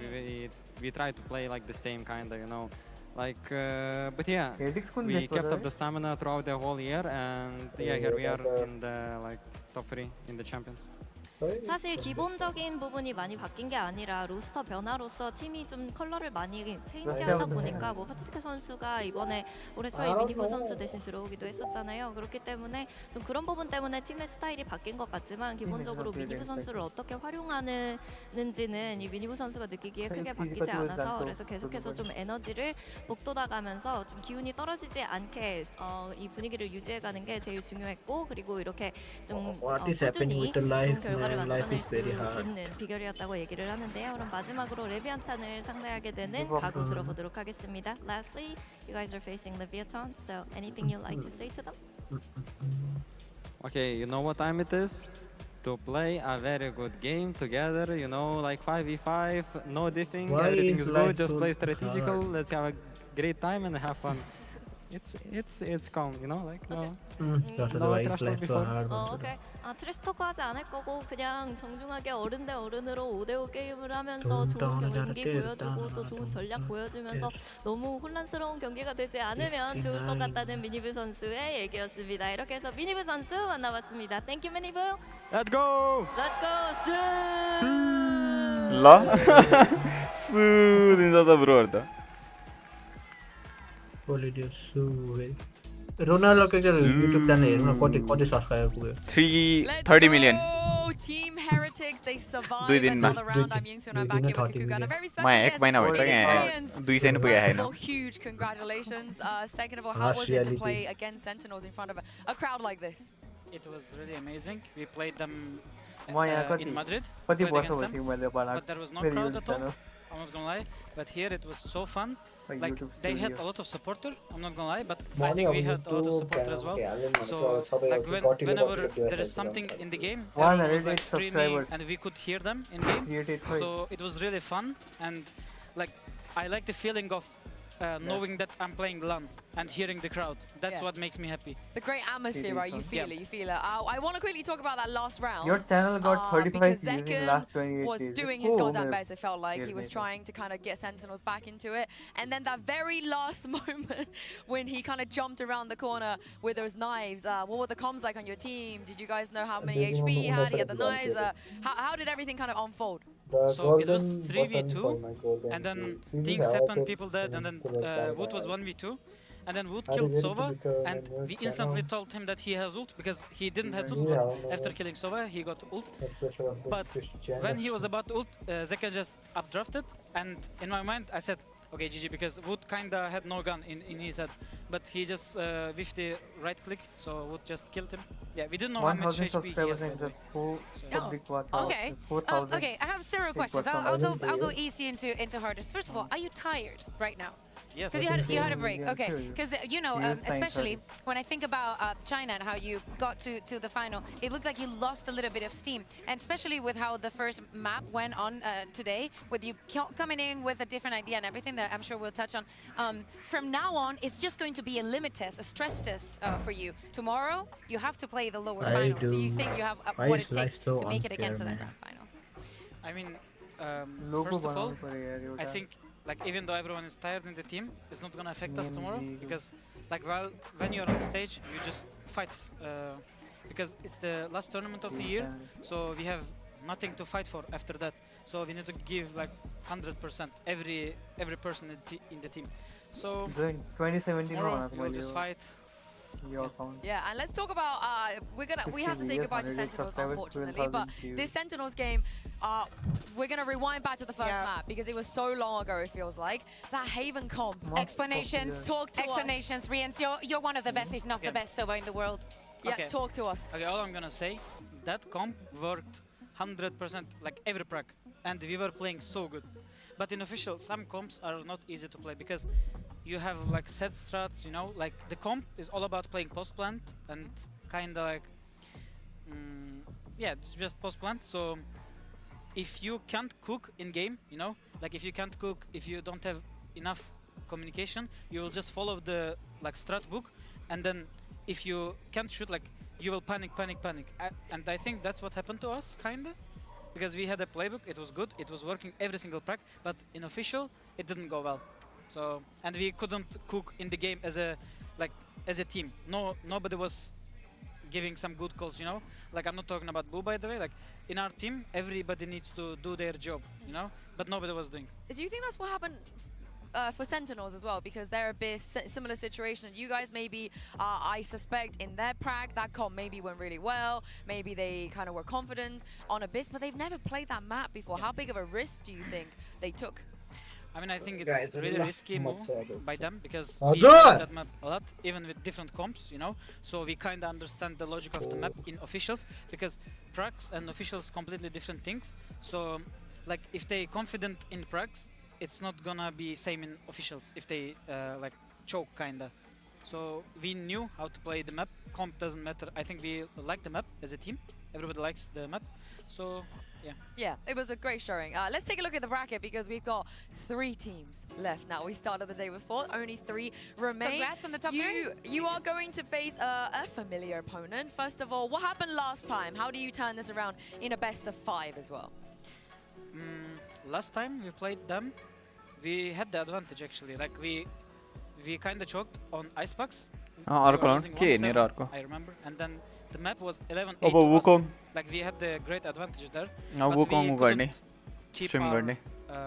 We tried to play like the same kinda, you know. Like, but yeah, we kept up the stamina throughout the whole year, and yeah, here we are in the like top 3 in the champions. 사실 기본적인 부분이 많이 바뀐 게 아니라 로스터 변화로서 팀이 좀 컬러를 많이 체인지하다 보니까 뭐 파티티카 선수가 이번에 올해 초에 미니부 선수 대신 들어오기도 했었잖아요. 그렇기 때문에 좀 그런 부분 때문에 팀의 스타일이 바뀐 것 같지만 기본적으로 미니부 선수를 어떻게 활용하는지는 이 미니부 선수가 느끼기에 크게 바뀌지 않아서 그래서 계속해서 좀 에너지를 북돋아가면서 좀 기운이 떨어지지 않게 이 분위기를 유지해가는 게 제일 중요했고 그리고 이렇게 좀 꾸준히 좋은 결과를 만들어낼 수 있는 비결이었다고 얘기를 하는데요. 그럼 마지막으로 레비안탄을 상대하게 되는 각오 들어보도록 하겠습니다. Lastly, you guys are facing Leviathan, so anything you'd like to say to them? Okay, you know what time it is? To play a very good game together, you know, like 5v5, no diffing, everything is good, just play strategical, let's have a great time and have fun. It's calm, you know, like no trash talk before. 오케이. 트래시 토크 하지 않을 거고 그냥 정중하게 어른 대 어른으로 5대5 게임을 하면서 좋은 경기 보여주고 또 좋은 전략 보여주면서 너무 혼란스러운 경기가 되지 않으면 좋을 것 같다는 미니브 선수의 얘기였습니다. 이렇게 해서 미니브 선수 만나봤습니다. Thank you, 미니브. Let's go. Let's go. La? Su dinledi bro orada. Ronaldo के YouTube channel हेर्नु कति subscriber पुग्यो 330 million. Team Heretics, they survived another round. I'm Yingsun, I'm back here with Kukuga. And a very special guest, Well, huge congratulations. Second of all, how was it to play against Sentinels in front of a crowd like this? It was really amazing. We played them in Madrid, but there was no crowd at all. I'm not gonna lie, but here it was so fun. Like they had a lot of supporter, I'm not gonna lie, but I think we had a lot of supporter as well. So like whenever there is something in the game, everyone was like screaming and we could hear them in game. So it was really fun, and like I like the feeling of knowing that I'm playing LAN and hearing the crowd. That's what makes me happy. The great atmosphere, right? You feel it, you feel it. I want to quickly talk about that last round. Your channel got 35 because views in Zekken last 28 was days. doing his goddamn best, it felt like. He was trying to kind of get Sentinels back into it. And then that very last moment when he kind of jumped around the corner with those knives, what were the comms like on your team? Did you guys know how many HP he had? He had the knives. How did everything kind of unfold? So it was 3v2, and then things happened, people dead, and then Wood was 1v2. And then Wood killed Sova, and we instantly told him that he has ult, because he didn't have ult, but after killing Sova, he got ult. But when he was about to ult, Zekken just updrafted, and in my mind I said, okay, GG, because Wood kinda had no gun in his head, but he just whiffed the right click, so Wood just killed him. Yeah, we didn't know how much HP he has. Okay. Okay, I have several questions. I'll go easy into hardest. First of all, are you tired right now? Yes. Because you had a break. Okay. Because you know, especially when I think about China and how you got to the final, it looked like you lost a little bit of steam, and especially with how the first map went on today, with you coming in with a different idea and everything that I'm sure we'll touch on. From now on, it's just going to be a limit test, a stress test for you. Tomorrow, you have to play the lower final. Do you think you have what it takes to make it again to that grand final? I mean, first of all, I think, like, even though everyone is tired in the team, it's not gonna affect us tomorrow, because like when you're on stage, you just fight, because it's the last tournament of the year, so we have nothing to fight for after that. So we need to give like 100% every person in the team. So 2017 tomorrow we'll just fight. Yeah, and let's talk about we have to say goodbye to Sentinels, unfortunately, but this Sentinels game, we're gonna rewind back to the first map, because it was so long ago, it feels like. That Haven comp. Explanations. Talk to Explanations, Riens. You're one of the best, if not the best Sova in the world. Yeah, talk to us. Okay, all I'm gonna say, that comp worked 100%, like every prac, and we were playing so good. But in official, some comps are not easy to play, because you have like set strats, you know, like the comp is all about playing post plant and kinda like, yeah, it's just post plant. So if you can't cook in game, you know, like if you can't cook, if you don't have enough communication, you will just follow the like strat book, and then if you can't shoot, like you will panic. And I think that's what happened to us, kinda, because we had a playbook, it was good, it was working every single prac, but in official it didn't go well. So, and we couldn't cook in the game as a team. Nobody was giving some good calls, you know. Like, I'm not talking about Boo, by the way. Like, in our team, everybody needs to do their job, you know. But nobody was doing. Do you think that's what happened for Sentinels as well? Because they're a bit similar situation. You guys maybe, I suspect, in their prac, that comp maybe went really well. Maybe they kind of were confident on Abyss, but they've never played that map before. How big of a risk do you think they took? I mean, I think it's a really risky move by them, because we played that map a lot, even with different comps, you know. So we kind of understand the logic of the map in officials, because pracs and officials completely different things. So, like, if they confident in pracs, it's not gonna be same in officials if they like choke kinda. So we knew how to play the map. Comp doesn't matter. I think we like the map as a team. Everybody likes the map. So yeah. Yeah, it was a great showing. Let's take a look at the bracket, because we've got 3 teams left now. We started the day with 4, only 3 remain. Congrats on the top 3. You are going to face a familiar opponent. First of all, what happened last time? How do you turn this around in a best of 5 as well? Last time we played them, we had the advantage actually. Like we kind of choked on Icebox. I remember, and then the map was 11-8 to us. Like we had the great advantage there. But we couldn't keep our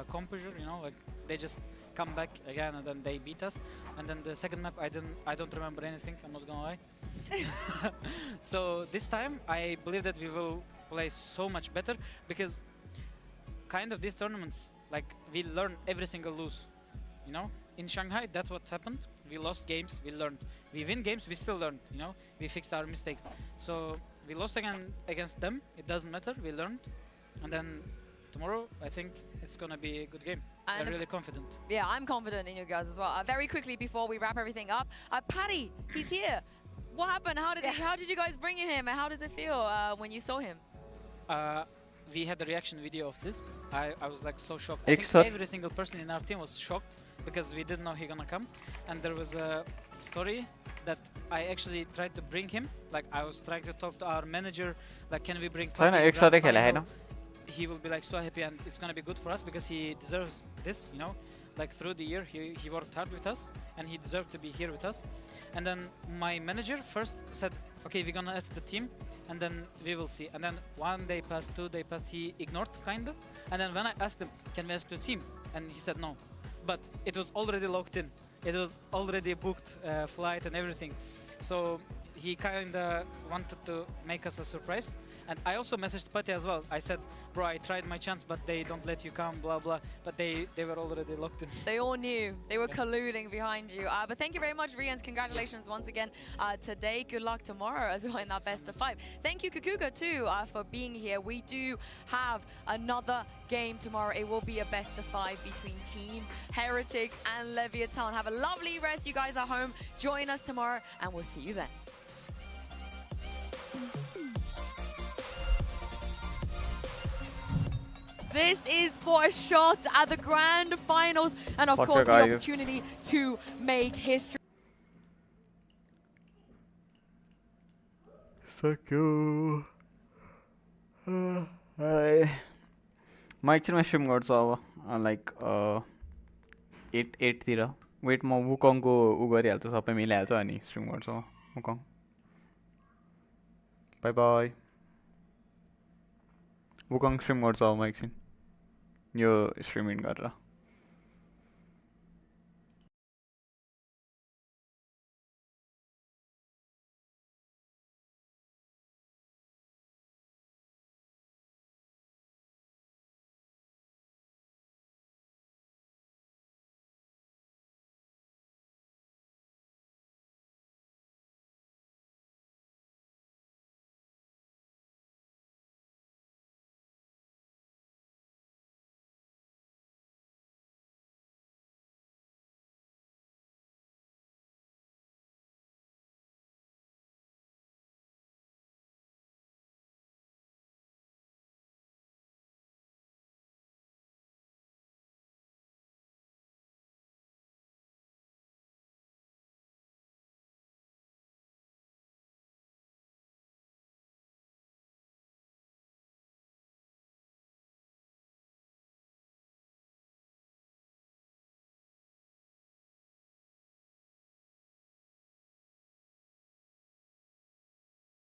composure, you know, like they just come back again and then they beat us. And then the second map, I don't remember anything, I'm not gonna lie. So this time I believe that we will play so much better, because kind of these tournaments, like we learn every single lose, you know. In Shanghai, that's what happened. We lost games, we learned. We win games, we still learned, you know. We fixed our mistakes. So we lost again against them, it doesn't matter, we learned. And then tomorrow, I think it's gonna be a good game. I'm really confident. Yeah, I'm confident in you guys as well. Very quickly before we wrap everything up, Paddy, he's here. What happened? How did you guys bring him, and how does it feel when you saw him? We had a reaction video of this. I was like so shocked. I think every single person in our team was shocked because we didn't know he gonna come, and there was a story that I actually tried to bring him. Like I was trying to talk to our manager, like can we bring Pati grand final? He will be like so happy, and it's gonna be good for us because he deserves this, you know. Like through the year, he worked hard with us, and he deserved to be here with us. And then my manager first said, okay, we're gonna ask the team, and then we will see. And then 1 day passed, 2 days passed, he ignored kind of. And then when I asked him, can we ask the team? And he said no. But it was already locked in. It was already booked flight and everything. So he kind of wanted to make us a surprise. And I also messaged Pati as well. I said, bro, I tried my chance, but they don't let you come, blah, blah. But they were already locked in. They all knew. They were colluding behind you. But thank you very much, Rians. Congratulations once again today. Good luck tomorrow as well in that best of 5. Thank you, Kukuka, too, for being here. We do have another game tomorrow. It will be a best of 5 between Team Heretics and Leviathan. Have a lovely rest. You guys are home. Join us tomorrow, and we'll see you then. This is for a shot at the grand finals, and of course the opportunity to make history. Thank you. My actually stream got so like 8 तिर wait म Wukong को उ गरिहाल्छु सबै मिलाइहाल्छ अनि stream गर्छु Wukong. Bye bye. Wukong stream गर्छु म एकछिन यो स्ट्रिमिङ गरेर